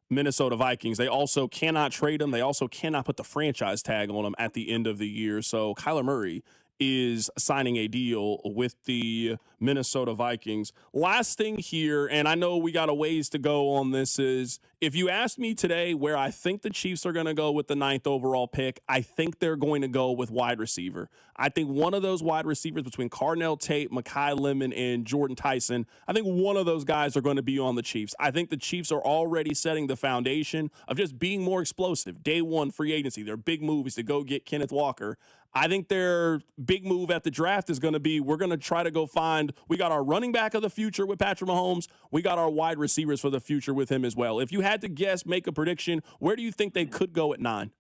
Minnesota Vikings. They also cannot trade him. They also cannot put the franchise tag on him at the end of the year. So Kyler Murray is signing a deal with the Minnesota Vikings. Last thing here, and I know we got a ways to go on this, is if you asked me today where I think the Chiefs are going to go with the 9th overall pick, I think they're going to go with wide receiver. I think one of those wide receivers between Carnell Tate, Mekhi Lemon, and Jordan Tyson, I think one of those guys are going to be on the Chiefs. I think the Chiefs are already setting the foundation of just being more explosive. Day one free agency, their big move is to go get Kenneth Walker. I think their big move at the draft is going to be, we're going to try to go find, we got our running back of the future with Patrick Mahomes. We got our wide receivers for the future with him as well. If you had to guess, make a prediction, where do you think they could go at 9?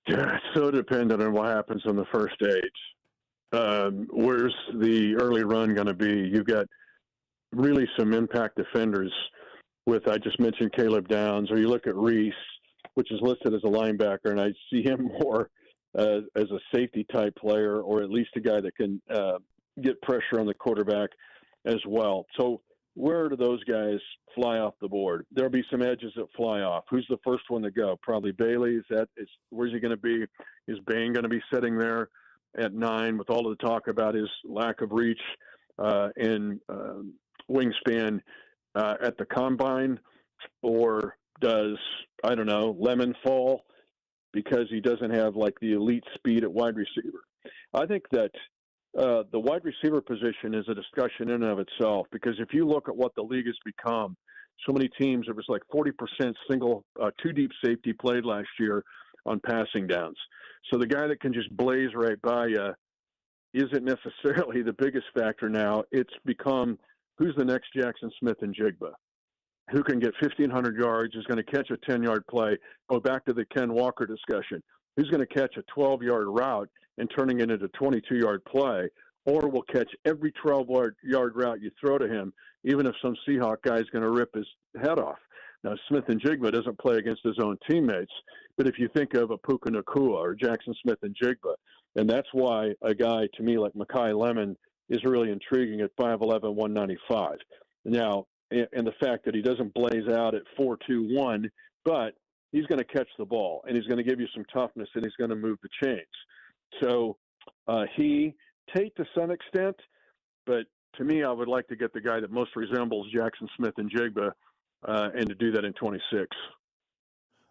Yeah, it's so dependent on what happens on the first stage. Where's the early run going to be? You've got really some impact defenders with, I just mentioned Caleb Downs, or you look at Reese, which is listed as a linebacker, and I see him more as a safety type player, or at least a guy that can get pressure on the quarterback as well. So where do those guys fly off the board? There'll be some edges that fly off. Who's the first one to go? Probably Bailey. Where's he going to be? Is Bain going to be sitting there at 9 with all of the talk about his lack of reach and wingspan at the combine? Or does, I don't know, Lemon fall because he doesn't have like the elite speed at wide receiver? I think that the wide receiver position is a discussion in and of itself, because if you look at what the league has become, so many teams, it was like 40% single, two deep safety played last year on passing downs. So the guy that can just blaze right by you isn't necessarily the biggest factor now. It's become, who's the next Jackson Smith and Jigba? Who can get 1,500 yards, is going to catch a 10-yard play. Go back to the Ken Walker discussion. Who's going to catch a 12-yard route and turning it into a 22-yard play, or will catch every 12-yard route you throw to him, even if some Seahawk guy is going to rip his head off? Now, Smith and Jigba doesn't play against his own teammates, but if you think of a Puka Nacua or Jackson Smith and Jigba, and that's why a guy, to me, like Mekhi Lemon is really intriguing at 5'11", 195. Now, and the fact that he doesn't blaze out at 4.21, but he's going to catch the ball, and he's going to give you some toughness, and he's going to move the chains. So Tate to some extent, but to me, I would like to get the guy that most resembles Jackson Smith and Jigba, and to do that in 26.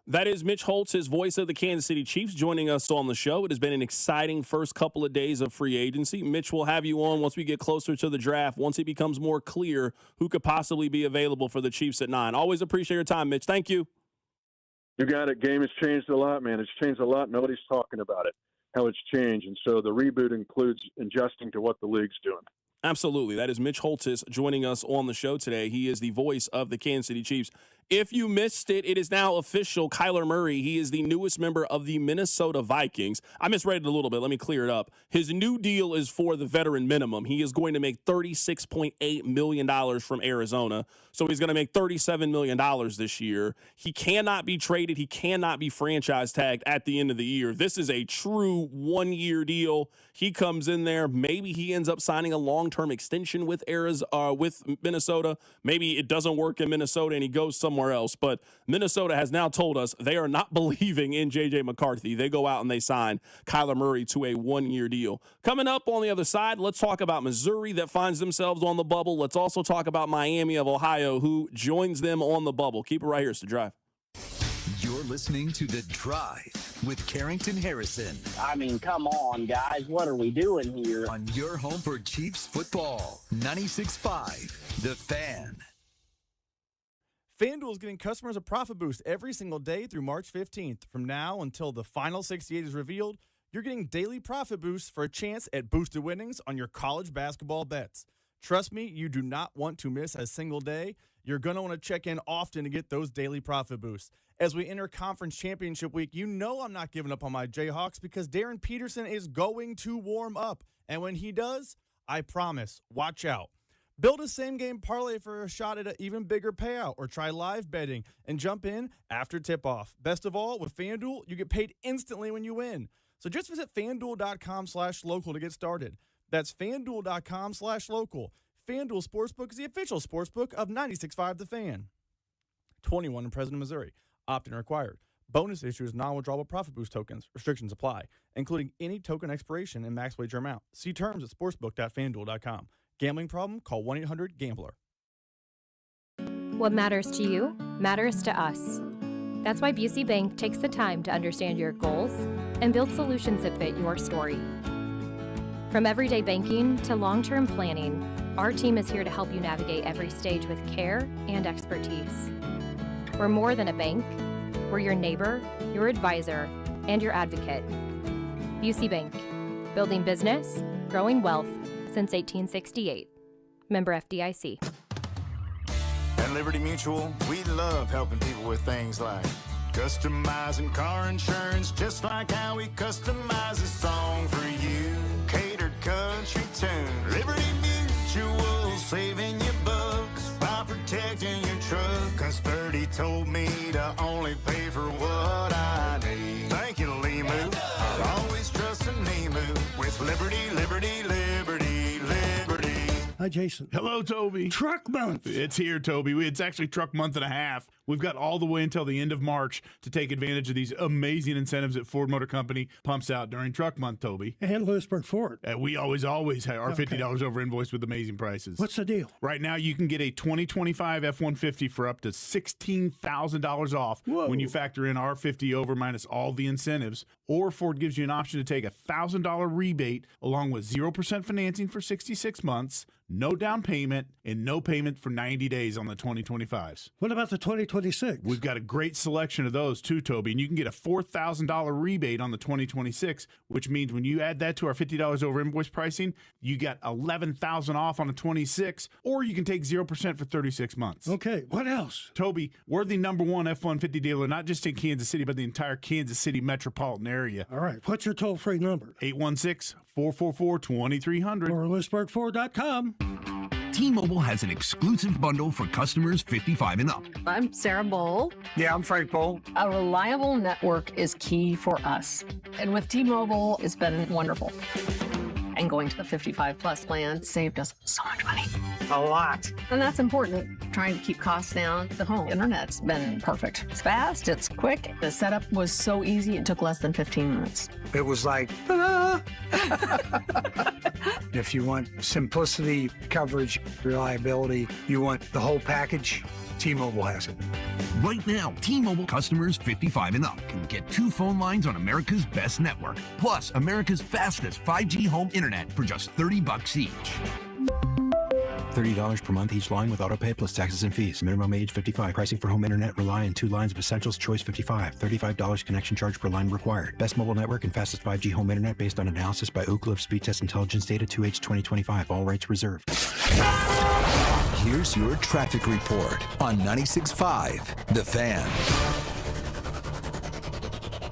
That is Mitch Holtz, his voice of the Kansas City Chiefs, joining us on the show. It has been an exciting first couple of days of free agency. Mitch will have you on once we get closer to the draft, once it becomes more clear who could possibly be available for the Chiefs at 9. Always appreciate your time, Mitch. Thank you.
You got it. Game has changed a lot, man. It's changed a lot. Nobody's talking about it, how it's changed. And so the reboot includes adjusting to what the league's doing.
Absolutely. That is Mitch Holtz joining us on the show today. He is the voice of the Kansas City Chiefs. If you missed it, it is now official. Kyler Murray, he is the newest member of the Minnesota Vikings. I misread it a little bit. Let me clear it up. His new deal is for the veteran minimum. He is going to make $36.8 million from Arizona. So he's going to make $37 million this year. He cannot be traded. He cannot be franchise tagged at the end of the year. This is a true one-year deal. He comes in there. Maybe he ends up signing a long-term extension with Minnesota. Maybe it doesn't work in Minnesota and he goes somewhere else. But Minnesota has now told us they are not believing in J.J. McCarthy. They go out and they sign Kyler Murray to a one-year deal. Coming up on the other side, let's talk about Missouri that finds themselves on the bubble. Let's also talk about Miami of Ohio, who joins them on the bubble. Keep it right here. It's The Drive.
You're listening to The Drive with Carrington Harrison.
I mean, come on, guys. What are we doing here?
On your home for Chiefs football, 96.5, The Fan.
FanDuel is giving customers a profit boost every single day through March 15th. From now until the final 68 is revealed, you're getting daily profit boosts for a chance at boosted winnings on your college basketball bets. Trust me, you do not want to miss a single day. You're going to want to check in often to get those daily profit boosts. As we enter conference championship week, you know I'm not giving up on my Jayhawks because Darren Peterson is going to warm up. And when he does, I promise, watch out. Build a same-game parlay for a shot at an even bigger payout, or try live betting and jump in after tip-off. Best of all, with FanDuel, you get paid instantly when you win. So just visit FanDuel.com/local to get started. That's FanDuel.com/local. FanDuel Sportsbook is the official sportsbook of 96.5 The Fan. 21 in President, Missouri. Opt-in required. Bonus issues non-withdrawable profit boost tokens. Restrictions apply, including any token expiration and max wager amount. See terms at sportsbook.fanduel.com. Gambling problem? Call 1-800-GAMBLER.
What matters to you matters to us. That's why Busey Bank takes the time to understand your goals and build solutions that fit your story. From everyday banking to long-term planning, our team is here to help you navigate every stage with care and expertise. We're more than a bank. We're your neighbor, your advisor, and your advocate. Busey Bank. Building business, growing wealth since 1868. Member FDIC.
At Liberty Mutual, we love helping people with things like customizing car insurance, just like how we customize a song for you. Catered country tune. Liberty Mutual, saving you bucks by protecting your truck. 'Cause Birdie told me to only pay for what I need. Thank you, Limu. I'll always trust in Limu with Liberty, Liberty, Liberty, Liberty.
Hi, Jason.
Hello, Toby.
Truck month.
It's here, Toby. It's actually truck month and a half. We've got all the way until the end of March to take advantage of these amazing incentives that Ford Motor Company pumps out during truck month, Toby.
And Lewisburg Ford.
We always have our $50 over invoice with amazing prices.
What's the deal?
Right now, you can get a 2025 F-150 for up to $16,000 off when you factor in our 50 over minus all the incentives. Or Ford gives you an option to take a $1,000 rebate along with 0% financing for 66 months, no down payment, and no payment for 90 days on the 2025s.
What about the 2026?
We've got a great selection of those too, Toby, and you can get a $4,000 rebate on the 2026, which means when you add that to our $50 over invoice pricing, you get $11,000 off on the 26, or you can take 0% for 36 months.
Okay, what else?
Toby, we're the #1 F-150 dealer, not just in Kansas City, but the entire Kansas City metropolitan area.
All right, what's your toll-free number?
816-444-2300.
Or LewisburgFord.com.
T-Mobile has an exclusive bundle for customers 55 and up.
I'm Sarah Bowl.
Yeah, I'm Frank Bowl.
A reliable network is key for us. And with T-Mobile, it's been wonderful. And going to the 55 plus plan saved us so much money.
A lot.
And that's important. Trying to keep costs down. The home internet's been perfect. It's fast, it's quick. The setup was so easy, it took less than 15 minutes.
It was like, ta-da! If you want simplicity, coverage, reliability, you want the whole package, T-Mobile has it.
Right now, T-Mobile customers 55 and up can get 2 phone lines on America's best network, plus America's fastest 5G home internet for just $30 each.
$30 per month each line with autopay plus taxes and fees. Minimum age 55. Pricing for home internet rely on 2 lines of essentials. Choice 55. $35 connection charge per line required. Best mobile network and fastest 5G home internet based on analysis by Ookla of Speed Test Intelligence Data 2H 2025. All rights reserved.
Here's your traffic report on 96.5 The Fan.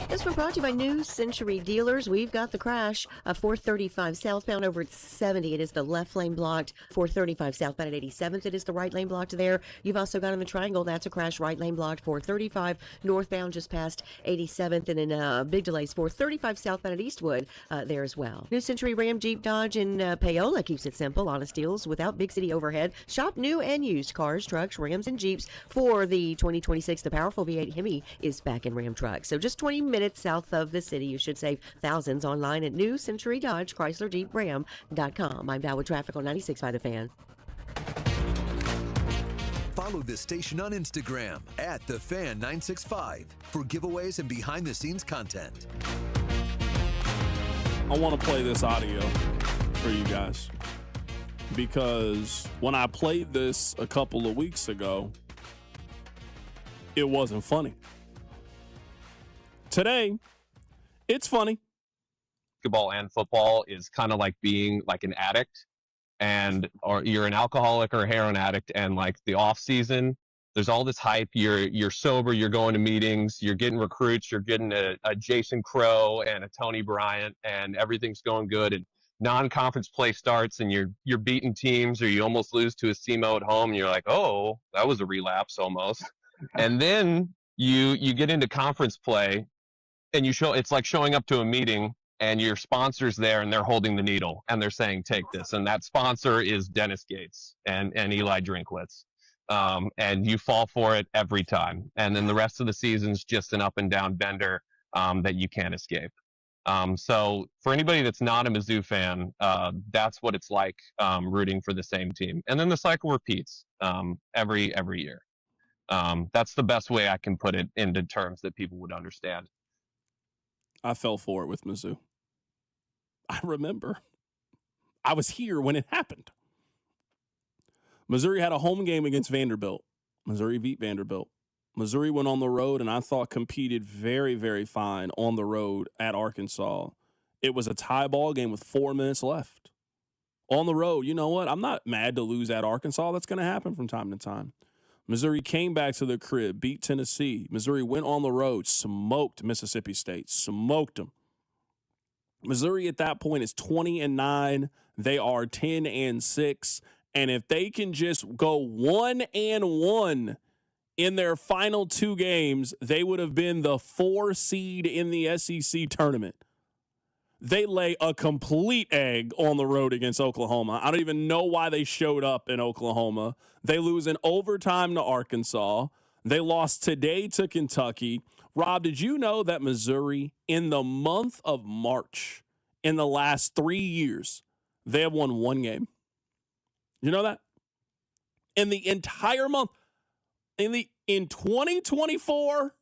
This one brought to you by New Century Dealers. We've got the crash of 435 southbound over at 70. It is the left lane blocked. 435 southbound at 87th. It is the right lane blocked there. You've also got in the triangle, that's a crash, right lane blocked. 435 northbound just past 87th. And in big delays, 435 southbound at Eastwood there as well. New Century Ram, Jeep, Dodge, and Payola keeps it simple. Honest deals without big city overhead. Shop new and used cars, trucks, Rams, and Jeeps for the 2026. The powerful V8 Hemi is back in Ram trucks. So just 20 minutes south of the city. You should save thousands online at New Century Dodge, Chrysler, Jeep, Ram.com. I'm Val with traffic on 96.5 The Fan.
Follow the station on Instagram at The Fan 965 for giveaways and behind-the-scenes content.
I want to play this audio for you guys because when I played this a couple of weeks ago, it wasn't funny. Today, it's funny.
Basketball and football is kind of like being like an addict, or you're an alcoholic or a heroin addict, and like the off season, there's all this hype. You're sober, you're going to meetings, you're getting recruits, you're getting a Jason Crow and a Tony Bryant, and everything's going good. And non-conference play starts, and you're beating teams, or you almost lose to a SEMO at home, and you're like, oh, that was a relapse almost. And then you get into conference play. And it's like showing up to a meeting and your sponsor's there and they're holding the needle and they're saying, take this. And that sponsor is Dennis Gates and Eli Drinkwitz. And you fall for it every time. And then the rest of the season's just an up and down bender that you can't escape. So for anybody that's not a Mizzou fan, that's what it's like rooting for the same team. And then the cycle repeats every year. That's the best way I can put it into terms that people would understand.
I fell for it with Mizzou. I remember. I was here when it happened. Missouri had a home game against Vanderbilt. Missouri beat Vanderbilt. Missouri went on the road and I thought competed very, very fine on the road at Arkansas. It was a tie ball game with 4 minutes left. On the road, you know what? I'm not mad to lose at Arkansas. That's going to happen from time to time. Missouri came back to the crib, beat Tennessee. Missouri went on the road, smoked Mississippi State, smoked them. Missouri at that point is 20-9. They are 10-6. And if they can just go 1-1 in their final 2 games, they would have been the 4 seed in the SEC tournament. They lay a complete egg on the road against Oklahoma. I don't even know why they showed up in Oklahoma. They lose in overtime to Arkansas. They lost today to Kentucky. Rob, did you know that Missouri, in the month of March, in the last 3 years, they have won 1 game? You know that? In the entire month, in 2024,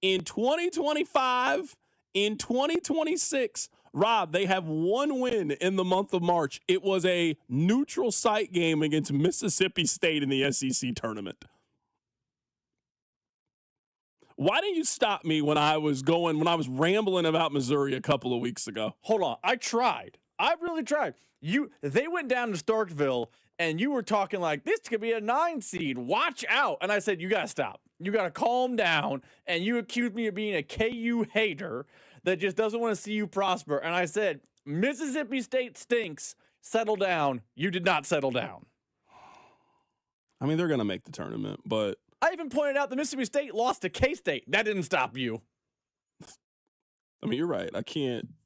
in 2025, in 2026, Rob, they have 1 win in the month of March. It was a neutral site game against Mississippi State in the SEC tournament. Why didn't you stop me when I was rambling about Missouri a couple of weeks ago?
Hold on. I tried. I really tried. They went down to Starkville, and you were talking like, this could be a 9 seed. Watch out. And I said, you got to stop. You got to calm down. And you accused me of being a KU hater that just doesn't want to see you prosper. And I said, Mississippi State stinks. Settle down. You did not settle down.
I mean, they're going to make the tournament, but
I even pointed out that Mississippi State lost to K-State. That didn't stop you.
I mean, you're right.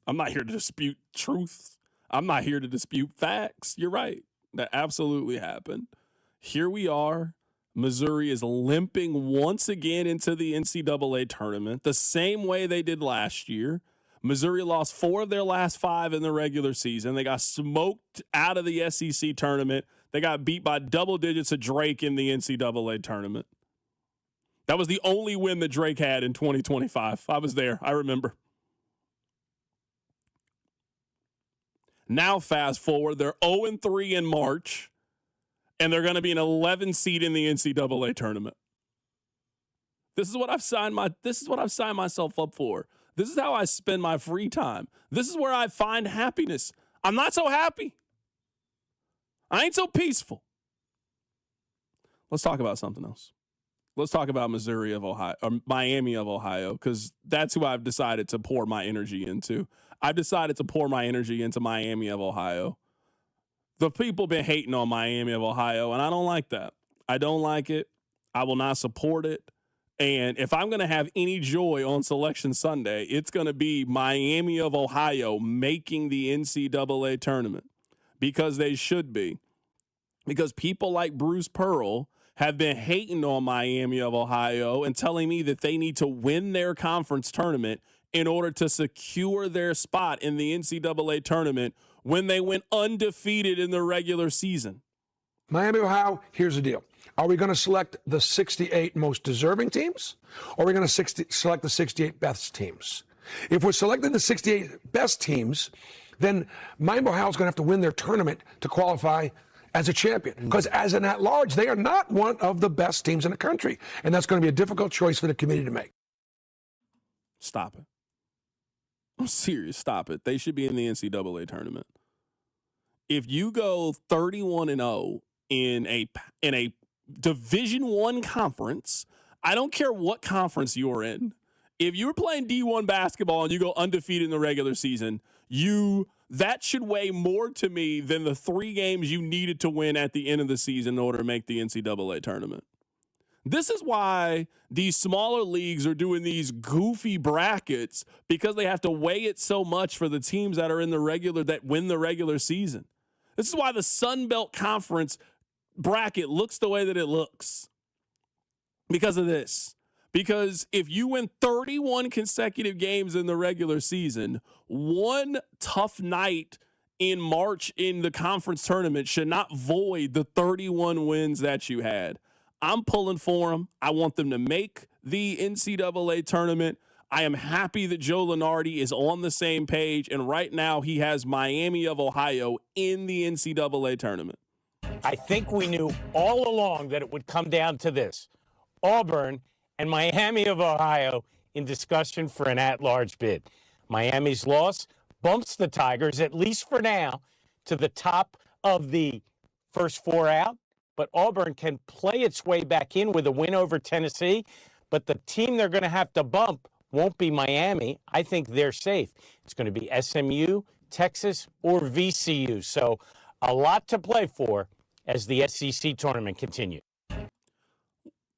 I'm not here to dispute truth. I'm not here to dispute facts. You're right. That absolutely happened. Here we are. Missouri is limping once again into the NCAA tournament, the same way they did last year. Missouri lost 4 of their last 5 in the regular season. They got smoked out of the SEC tournament. They got beat by double digits of Drake in the NCAA tournament. That was the only win that Drake had in 2025. I was there. I remember. Now, fast forward, they're 0-3 in March, and they're going to be an 11 seed in the NCAA tournament. This is what I've signed myself up for. This is how I spend my free time. This is where I find happiness. I'm not so happy. I ain't so peaceful. Let's talk about something else. Let's talk about Missouri of Ohio, or Miami of Ohio, because that's who I've decided to pour my energy into. I've decided to pour my energy into Miami of Ohio. The people been hating on Miami of Ohio, and I don't like that. I don't like it. I will not support it. And if I'm going to have any joy on Selection Sunday, it's going to be Miami of Ohio making the NCAA tournament, because they should be. Because people like Bruce Pearl have been hating on Miami of Ohio and telling me that they need to win their conference tournament in order to secure their spot in the NCAA tournament when they went undefeated in the regular season.
Miami, Ohio, here's the deal. Are we going to select the 68 most deserving teams, or are we going to select the 68 best teams? If we're selecting the 68 best teams, then Miami, Ohio is going to have to win their tournament to qualify as a champion. Because as an at-large, they are not one of the best teams in the country. And that's going to be a difficult choice for the committee to make.
Stop it. I'm serious. Stop it. They should be in the NCAA tournament. If you go 31-0 in a Division I conference, I don't care what conference you're in. If you're playing D1 basketball and you go undefeated in the regular season, that should weigh more to me than the 3 games you needed to win at the end of the season in order to make the NCAA tournament. This is why these smaller leagues are doing these goofy brackets, because they have to weigh it so much for the teams that are in that win the regular season. This is why the Sun Belt Conference bracket looks the way that it looks. Because of this. Because if you win 31 consecutive games in the regular season, one tough night in March in the conference tournament should not void the 31 wins that you had. I'm pulling for them. I want them to make the NCAA tournament. I am happy that Joe Lunardi is on the same page, and right now he has Miami of Ohio in the NCAA tournament.
I think we knew all along that it would come down to this. Auburn and Miami of Ohio in discussion for an at-large bid. Miami's loss bumps the Tigers, at least for now, to the top of the first four out. But Auburn can play its way back in with a win over Tennessee. But the team they're going to have to bump won't be Miami. I think they're safe. It's going to be SMU, Texas, or VCU. So a lot to play for as the SEC tournament continues.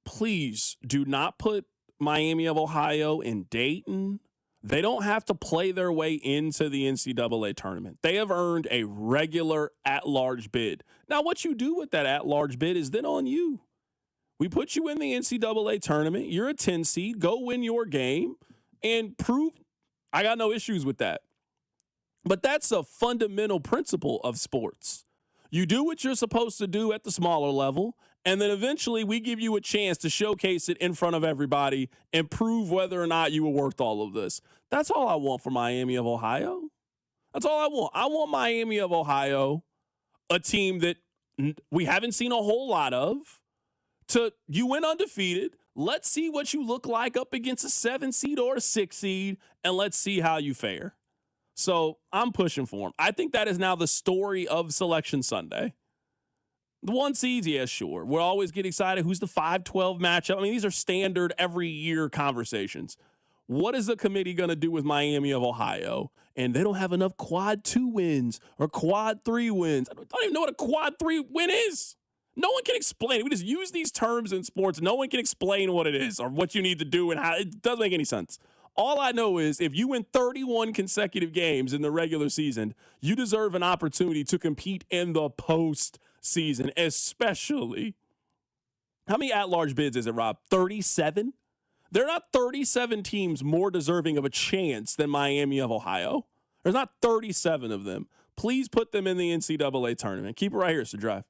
Please do not put Miami of Ohio in Dayton. They don't have to play their way into the NCAA tournament. They have earned a regular at-large bid. Now, what you do with that at-large bid is then on you. We put you in the NCAA tournament. You're a 10 seed. Go win your game and prove. I got no issues with that. But that's a fundamental principle of sports. You do what you're supposed to do at the smaller level, and then eventually we give you a chance to showcase it in front of everybody and prove whether or not you were worth all of this. That's all I want for Miami of Ohio. That's all I want. I want Miami of Ohio, a team that we haven't seen a whole lot of, you went undefeated. Let's see what you look like up against a 7 seed or a 6 seed, and let's see how you fare. So I'm pushing for them. I think that is now the story of Selection Sunday. The 1 seeds, yeah, sure. We'll always get excited. Who's the 5-12 matchup? I mean, these are standard every year conversations. What is the committee going to do with Miami of Ohio? And they don't have enough quad 2 wins or quad 3 wins. I don't even know what a quad 3 win is. No one can explain it. We just use these terms in sports. No one can explain what it is or what you need to do and how. It doesn't make any sense. All I know is if you win 31 consecutive games in the regular season, you deserve an opportunity to compete in the postseason, especially. How many at-large bids is it, Rob? 37? There are not 37 teams more deserving of a chance than Miami of Ohio. There's not 37 of them. Please put them in the NCAA tournament. Keep it right here, it's The Drive.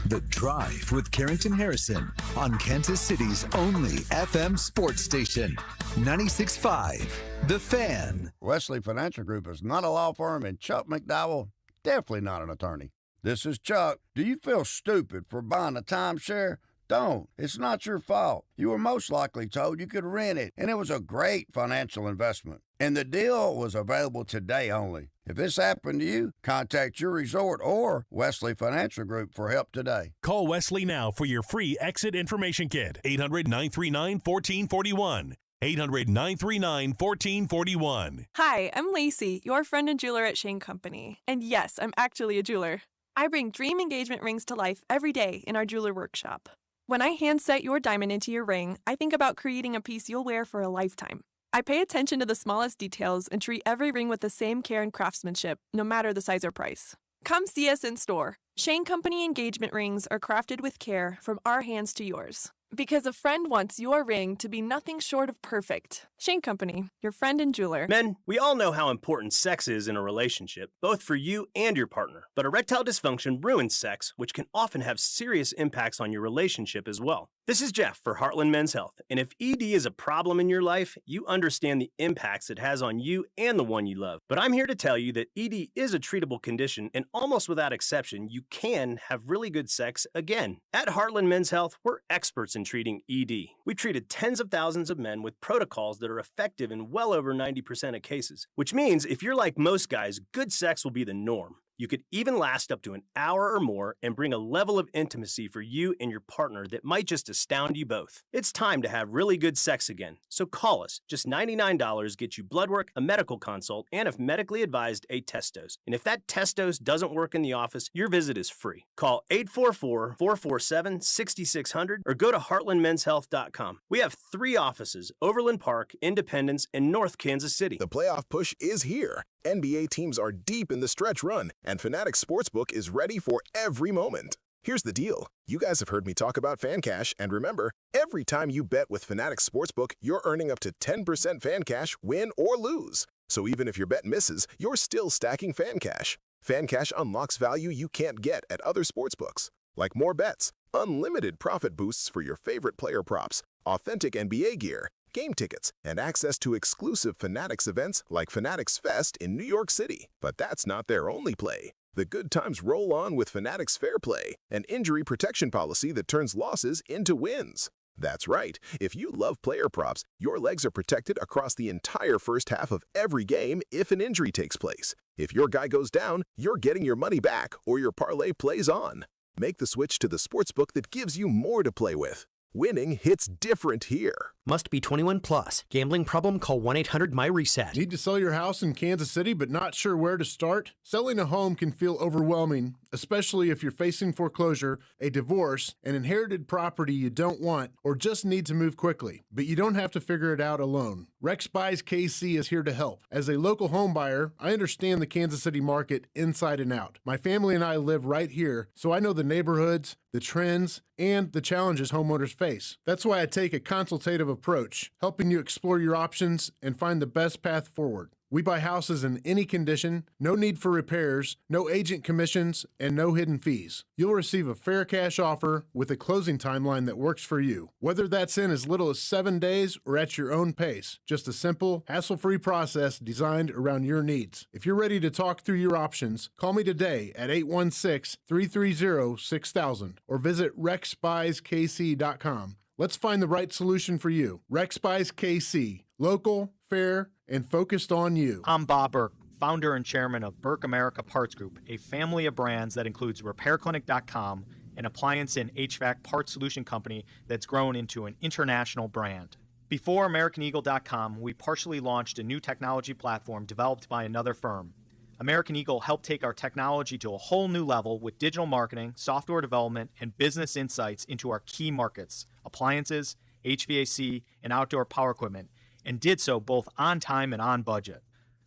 The Drive with Carrington Harrison on Kansas City's only FM sports station, 96.5 The Fan.
Wesley Financial Group is not a law firm, and Chuck McDowell, definitely not an attorney. This is Chuck. Do you feel stupid for buying a timeshare? Don't. It's not your fault. You were most likely told you could rent it, and it was a great financial investment. And the deal was available today only. If this happened to you, contact your resort or Wesley Financial Group for help today.
Call Wesley now for your free exit information kit. 800-939-1441. 800-939-1441.
Hi, I'm Lacey, your friend and jeweler at Shane Company. And yes, I'm actually a jeweler. I bring dream engagement rings to life every day in our jeweler workshop. When I hand set your diamond into your ring, I think about creating a piece you'll wear for a lifetime. I pay attention to the smallest details and treat every ring with the same care and craftsmanship, no matter the size or price. Come see us in store. Shane Company engagement rings are crafted with care from our hands to yours. Because a friend wants your ring to be nothing short of perfect. Shane Company, your friend and jeweler.
Men, we all know how important sex is in a relationship, both for you and your partner. But erectile dysfunction ruins sex, which can often have serious impacts on your relationship as well. This is Jeff for Heartland Men's Health, and if ED is a problem in your life, you understand the impacts it has on you and the one you love. But I'm here to tell you that ED is a treatable condition, and almost without exception, you can have really good sex again. At Heartland Men's Health, we're experts in treating ED. We've treated tens of thousands of men with protocols that are effective in well over 90% of cases, which means if you're like most guys, good sex will be the norm. You could even last up to an hour or more and bring a level of intimacy for you and your partner that might just astound you both. It's time to have really good sex again, so call us. Just $99 gets you blood work, a medical consult, and if medically advised, a test dose. And if that test dose doesn't work in the office, your visit is free. Call 844-447-6600 or go to heartlandmenshealth.com. We have 3 offices, Overland Park, Independence, and North Kansas City.
The playoff push is here. NBA teams are deep in the stretch run, and Fanatics Sportsbook is ready for every moment. Here's the deal. You guys have heard me talk about Fan Cash, and remember, every time you bet with Fanatics Sportsbook, you're earning up to 10% Fan Cash, win or lose. So even if your bet misses, you're still stacking Fan Cash. Fan Cash unlocks value you can't get at other sportsbooks, like more bets, unlimited profit boosts for your favorite player props, authentic NBA gear, game tickets, and access to exclusive Fanatics events like Fanatics Fest in New York City. But that's not their only play. The good times roll on with Fanatics Fair Play, an injury protection policy that turns losses into wins. That's right. If you love player props, your legs are protected across the entire first half of every game if an injury takes place. If your guy goes down, you're getting your money back or your parlay plays on. Make the switch to the sportsbook that gives you more to play with. Winning hits different here.
Must be 21 plus. Gambling problem? Call 1-800-MY-RESET.
Need to sell your house in Kansas City but not sure where to start? Selling a home can feel overwhelming, especially if you're facing foreclosure, a divorce, an inherited property you don't want, or just need to move quickly. But you don't have to figure it out alone. Rex Buys KC is here to help. As a local home buyer, I understand the Kansas City market inside and out. My family and I live right here, so I know the neighborhoods, the trends, and the challenges homeowners face. That's why I take a consultative approach, helping you explore your options and find the best path forward. We buy houses in any condition, no need for repairs, no agent commissions, and no hidden fees. You'll receive a fair cash offer with a closing timeline that works for you. Whether that's in as little as 7 days or at your own pace, just a simple, hassle-free process designed around your needs. If you're ready to talk through your options, call me today at 816-330-6000 or visit rexbuyskc.com. Let's find the right solution for you. Rex Buys KC. Local, fair, and focused on you.
I'm Bob Burke, founder and chairman of Burke America Parts Group, a family of brands that includes RepairClinic.com, an appliance and HVAC parts solution company that's grown into an international brand. Before AmericanEagle.com, we partially launched a new technology platform developed by another firm. American Eagle helped take our technology to a whole new level with digital marketing, software development, and business insights into our key markets, appliances, HVAC, and outdoor power equipment, and did so both on time and on budget.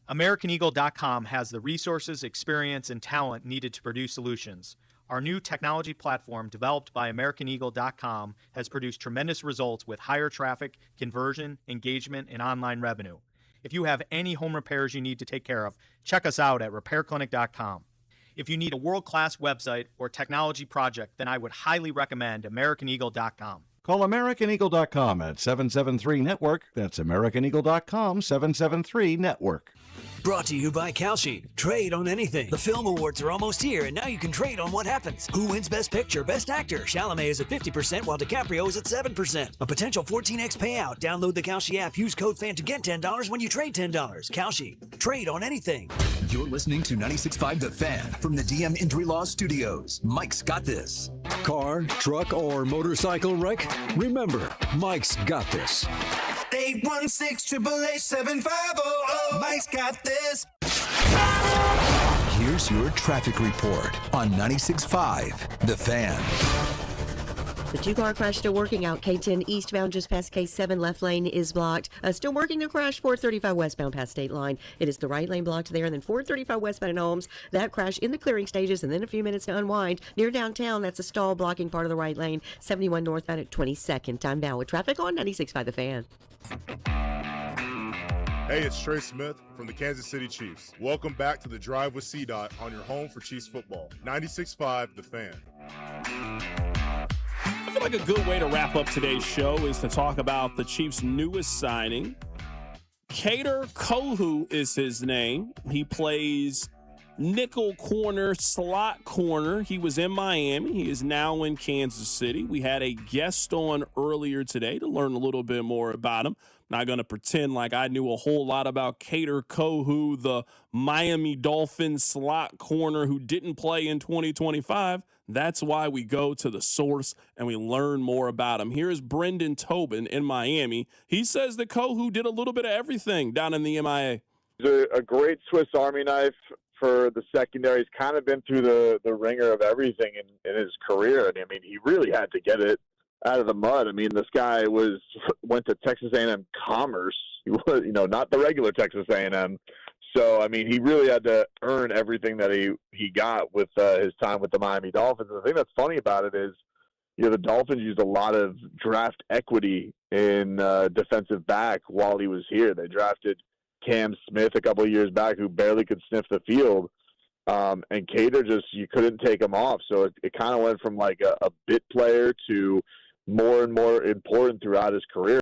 AmericanEagle.com has the resources, experience, and talent needed to produce solutions. Our new technology platform, developed by AmericanEagle.com, has produced tremendous results with higher traffic, conversion, engagement, and online revenue. If you have any home repairs you need to take care of, check us out at RepairClinic.com. If you need a world-class website or technology project, then I would highly recommend AmericanEagle.com.
Call AmericanEagle.com at 773-NETWORK. That's AmericanEagle.com, 773-NETWORK.
Brought to you by Kalshi. Trade on anything. The film awards are almost here, and now you can trade on what happens. Who wins Best Picture, Best Actor? Chalamet is at 50%, while DiCaprio is at 7%. A potential 14x payout. Download the Kalshi app. Use code FAN to get $10 when you trade $10. Kalshi. Trade on anything.
You're listening to 96.5 The Fan from the DM Injury Law Studios. Mike's got this.
Car, truck, or motorcycle wreck? Remember, Mike's got this.
816-888-7500. Mike's got this. Here's your traffic report on 96.5 The Fan.
The two-car crash still working out. K10 eastbound just past K7. Left lane is blocked. Still working the crash. 435 westbound past State Line. It is the right lane blocked there. And then 435 westbound in Holmes. That crash in the clearing stages. And then a few minutes to unwind. Near downtown, that's a stall blocking part of the right lane. 71 northbound at 22nd. Time now with traffic on 96.5 The Fan.
Hey, it's Trey Smith from the Kansas City Chiefs. Welcome back to the Drive with CDOT on your home for Chiefs football. 96.5 The Fan.
I feel like a good way to wrap up today's show is to talk about the Chiefs' newest signing. Kader Kohou is his name. He plays nickel corner, slot corner. He was in Miami. He is now in Kansas City. We had a guest on earlier today to learn a little bit more about him. Not going to pretend like I knew a whole lot about Kader Kohou, the Miami Dolphins slot corner who didn't play in 2025. That's why we go to the source and we learn more about him. Here's Brendan Tobin in Miami. He says that Kohou did a little bit of everything down in the MIA.
He's a great Swiss Army knife for the secondary. He's kind of been through the ringer of everything in his career. And I mean, he really had to get it out of the mud. I mean, this guy went to Texas A&M Commerce. He was, not the regular Texas A&M. So, I mean, he really had to earn everything that he got with his time with the Miami Dolphins. And the thing that's funny about it is, the Dolphins used a lot of draft equity in defensive back while he was here. They drafted Cam Smith a couple of years back, who barely could sniff the field. And Kader you couldn't take him off. So it kind of went from like a bit player to more and more important throughout his career.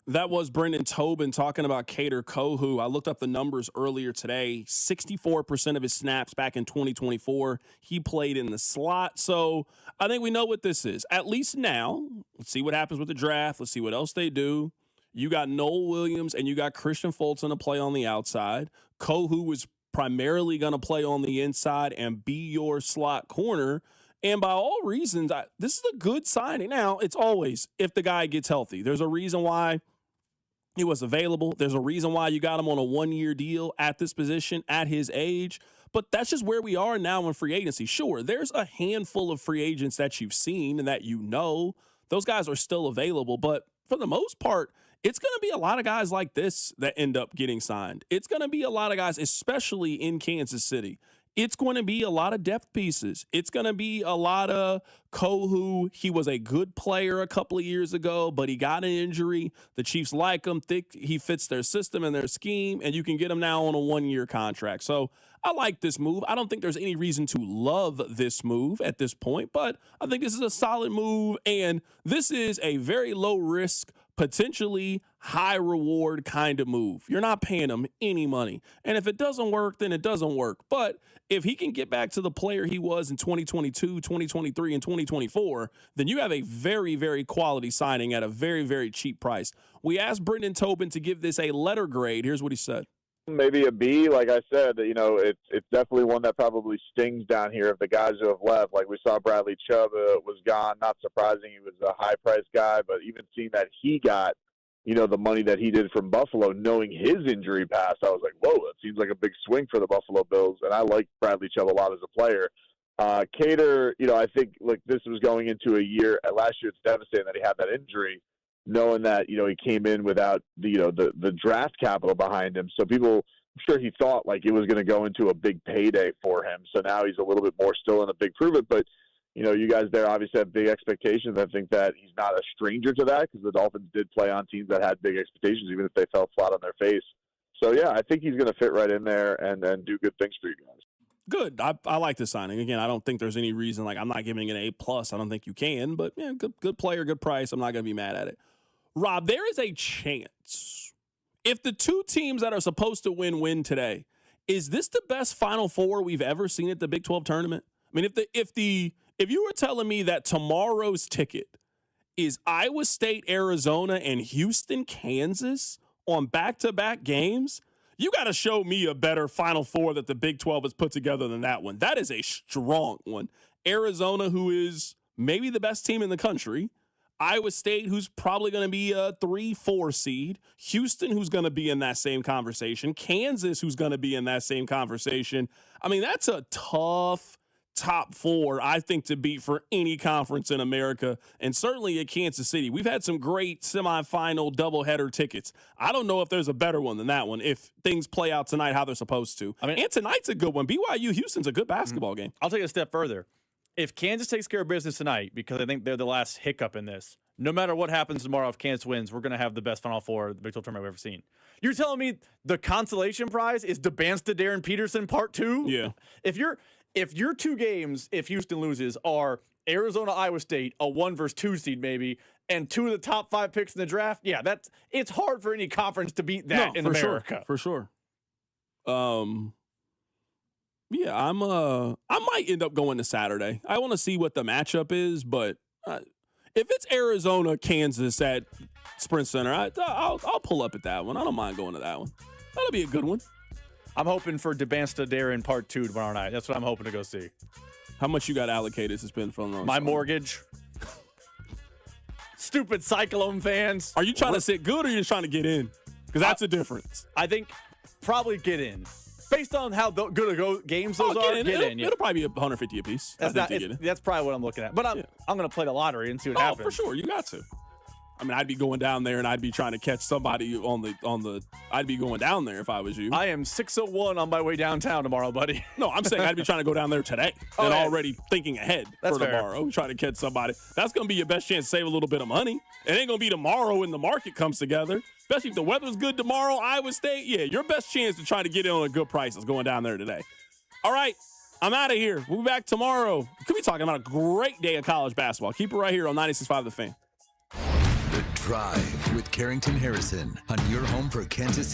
That was Brendan Tobin talking about Kader Kohou. I looked up the numbers earlier today. 64% of his snaps back in 2024, he played in the slot. So I think we know what this is. At least now, let's see what happens with the draft. Let's see what else they do. You got Noel Williams and you got Christian Fulton to play on the outside. Kohou is primarily going to play on the inside and be your slot corner. And by all reasons, this is a good signing. Now, it's always if the guy gets healthy. There's a reason why he was available. There's a reason why you got him on a one-year deal at this position at his age. But that's just where we are now in free agency. Sure, there's a handful of free agents that you've seen and that you know. Those guys are still available. But for the most part, it's going to be a lot of guys like this that end up getting signed. It's going to be a lot of guys, especially in Kansas City. It's going to be a lot of depth pieces. It's going to be a lot of Kohou. He was a good player a couple of years ago, but he got an injury. The Chiefs like him, think he fits their system and their scheme, and you can get him now on a one-year contract. So I like this move. I don't think there's any reason to love this move at this point, but I think this is a solid move, and this is a very low-risk, potentially high-reward kind of move. You're not paying him any money, and if it doesn't work, then it doesn't work. But if he can get back to the player he was in 2022, 2023, and 2024, then you have a very, very quality signing at a very, very cheap price. We asked Brendan Tobin to give this a letter grade. Here's what he said.
Maybe a B. Like I said, it's definitely one that probably stings down here of the guys who have left. Like we saw Bradley Chubb was gone. Not surprising. He was a high-priced guy, but even seeing that he got, the money that he did from Buffalo, knowing his injury past, I was like, whoa, that seems like a big swing for the Buffalo Bills. And I like Bradley Chubb a lot as a player. Kader, I think, look, this was going into a year. Last year, it's devastating that he had that injury, knowing that, he came in without, the draft capital behind him. So people, I'm sure he thought like it was going to go into a big payday for him. So now he's a little bit more still in a big prove it. But, you guys there obviously have big expectations. I think that he's not a stranger to that because the Dolphins did play on teams that had big expectations, even if they fell flat on their face. So, yeah, I think he's going to fit right in there and do good things for you guys.
Good. I like this signing. Again, I don't think there's any reason, like I'm not giving it an A+. I don't think you can. But, yeah, good player, good price. I'm not going to be mad at it. Rob, there is a chance if the two teams that are supposed to win today, is this the best Final Four we've ever seen at the Big 12 tournament? I mean, if you were telling me that tomorrow's ticket is Iowa State, Arizona, and Houston, Kansas on back-to-back games, you got to show me a better Final Four that the Big 12 has put together than that one. That is a strong one. Arizona, who is maybe the best team in the country. Iowa State, who's probably going to be a 3-4 seed. Houston, who's going to be in that same conversation. Kansas, who's going to be in that same conversation. I mean, that's a tough top four, I think, to beat for any conference in America, and certainly at Kansas City. We've had some great semifinal doubleheader tickets. I don't know if there's a better one than that one if things play out tonight how they're supposed to. I mean, and tonight's a good one. BYU Houston's a good basketball game.
I'll take it a step further. If Kansas takes care of business tonight, because I think they're the last hiccup in this, no matter what happens tomorrow, if Kansas wins, we're going to have the best Final Four the Big 12 tournament we've ever seen. You're telling me the consolation prize is DeBansta Darren Peterson Part 2?
Yeah.
If your two games, if Houston loses, are Arizona, Iowa State, a 1 versus 2 seed maybe, and 2 of the top 5 picks in the draft, yeah, it's hard for any conference to beat that in America.
For sure. Yeah, I might end up going to Saturday. I want to see what the matchup is, but if it's Arizona, Kansas at Sprint Center, I'll pull up at that one. I don't mind going to that one. That'll be a good one.
I'm hoping for DeBansta Darren Part 2 tomorrow night. That's what I'm hoping to go see.
How much you got allocated to spend from those?
My mortgage. Stupid Cyclone fans.
Are you trying to sit good or are you just trying to get in? Because that's a difference.
I think probably get in. Based on how good games those are, get in.
It'll probably be $150 a piece.
That's probably what I'm looking at. But I'm going to play the lottery and see what happens.
Oh, for sure. You got to. I mean, I'd be going down there and I'd be trying to catch somebody I'd be going down there if I was you.
I am 6:01 on my way downtown tomorrow, buddy.
No, I'm saying I'd be trying to go down there today and already thinking ahead for tomorrow, trying to catch somebody. That's going to be your best chance to save a little bit of money. It ain't going to be tomorrow when the market comes together, especially if the weather's good tomorrow, Iowa State. Yeah, your best chance to try to get in on a good price is going down there today. All right, I'm out of here. We'll be back tomorrow. We could be talking about a great day of college basketball. Keep it right here on 96.5 The Fan.
Drive with Carrington Harrison on your home for Kansas City.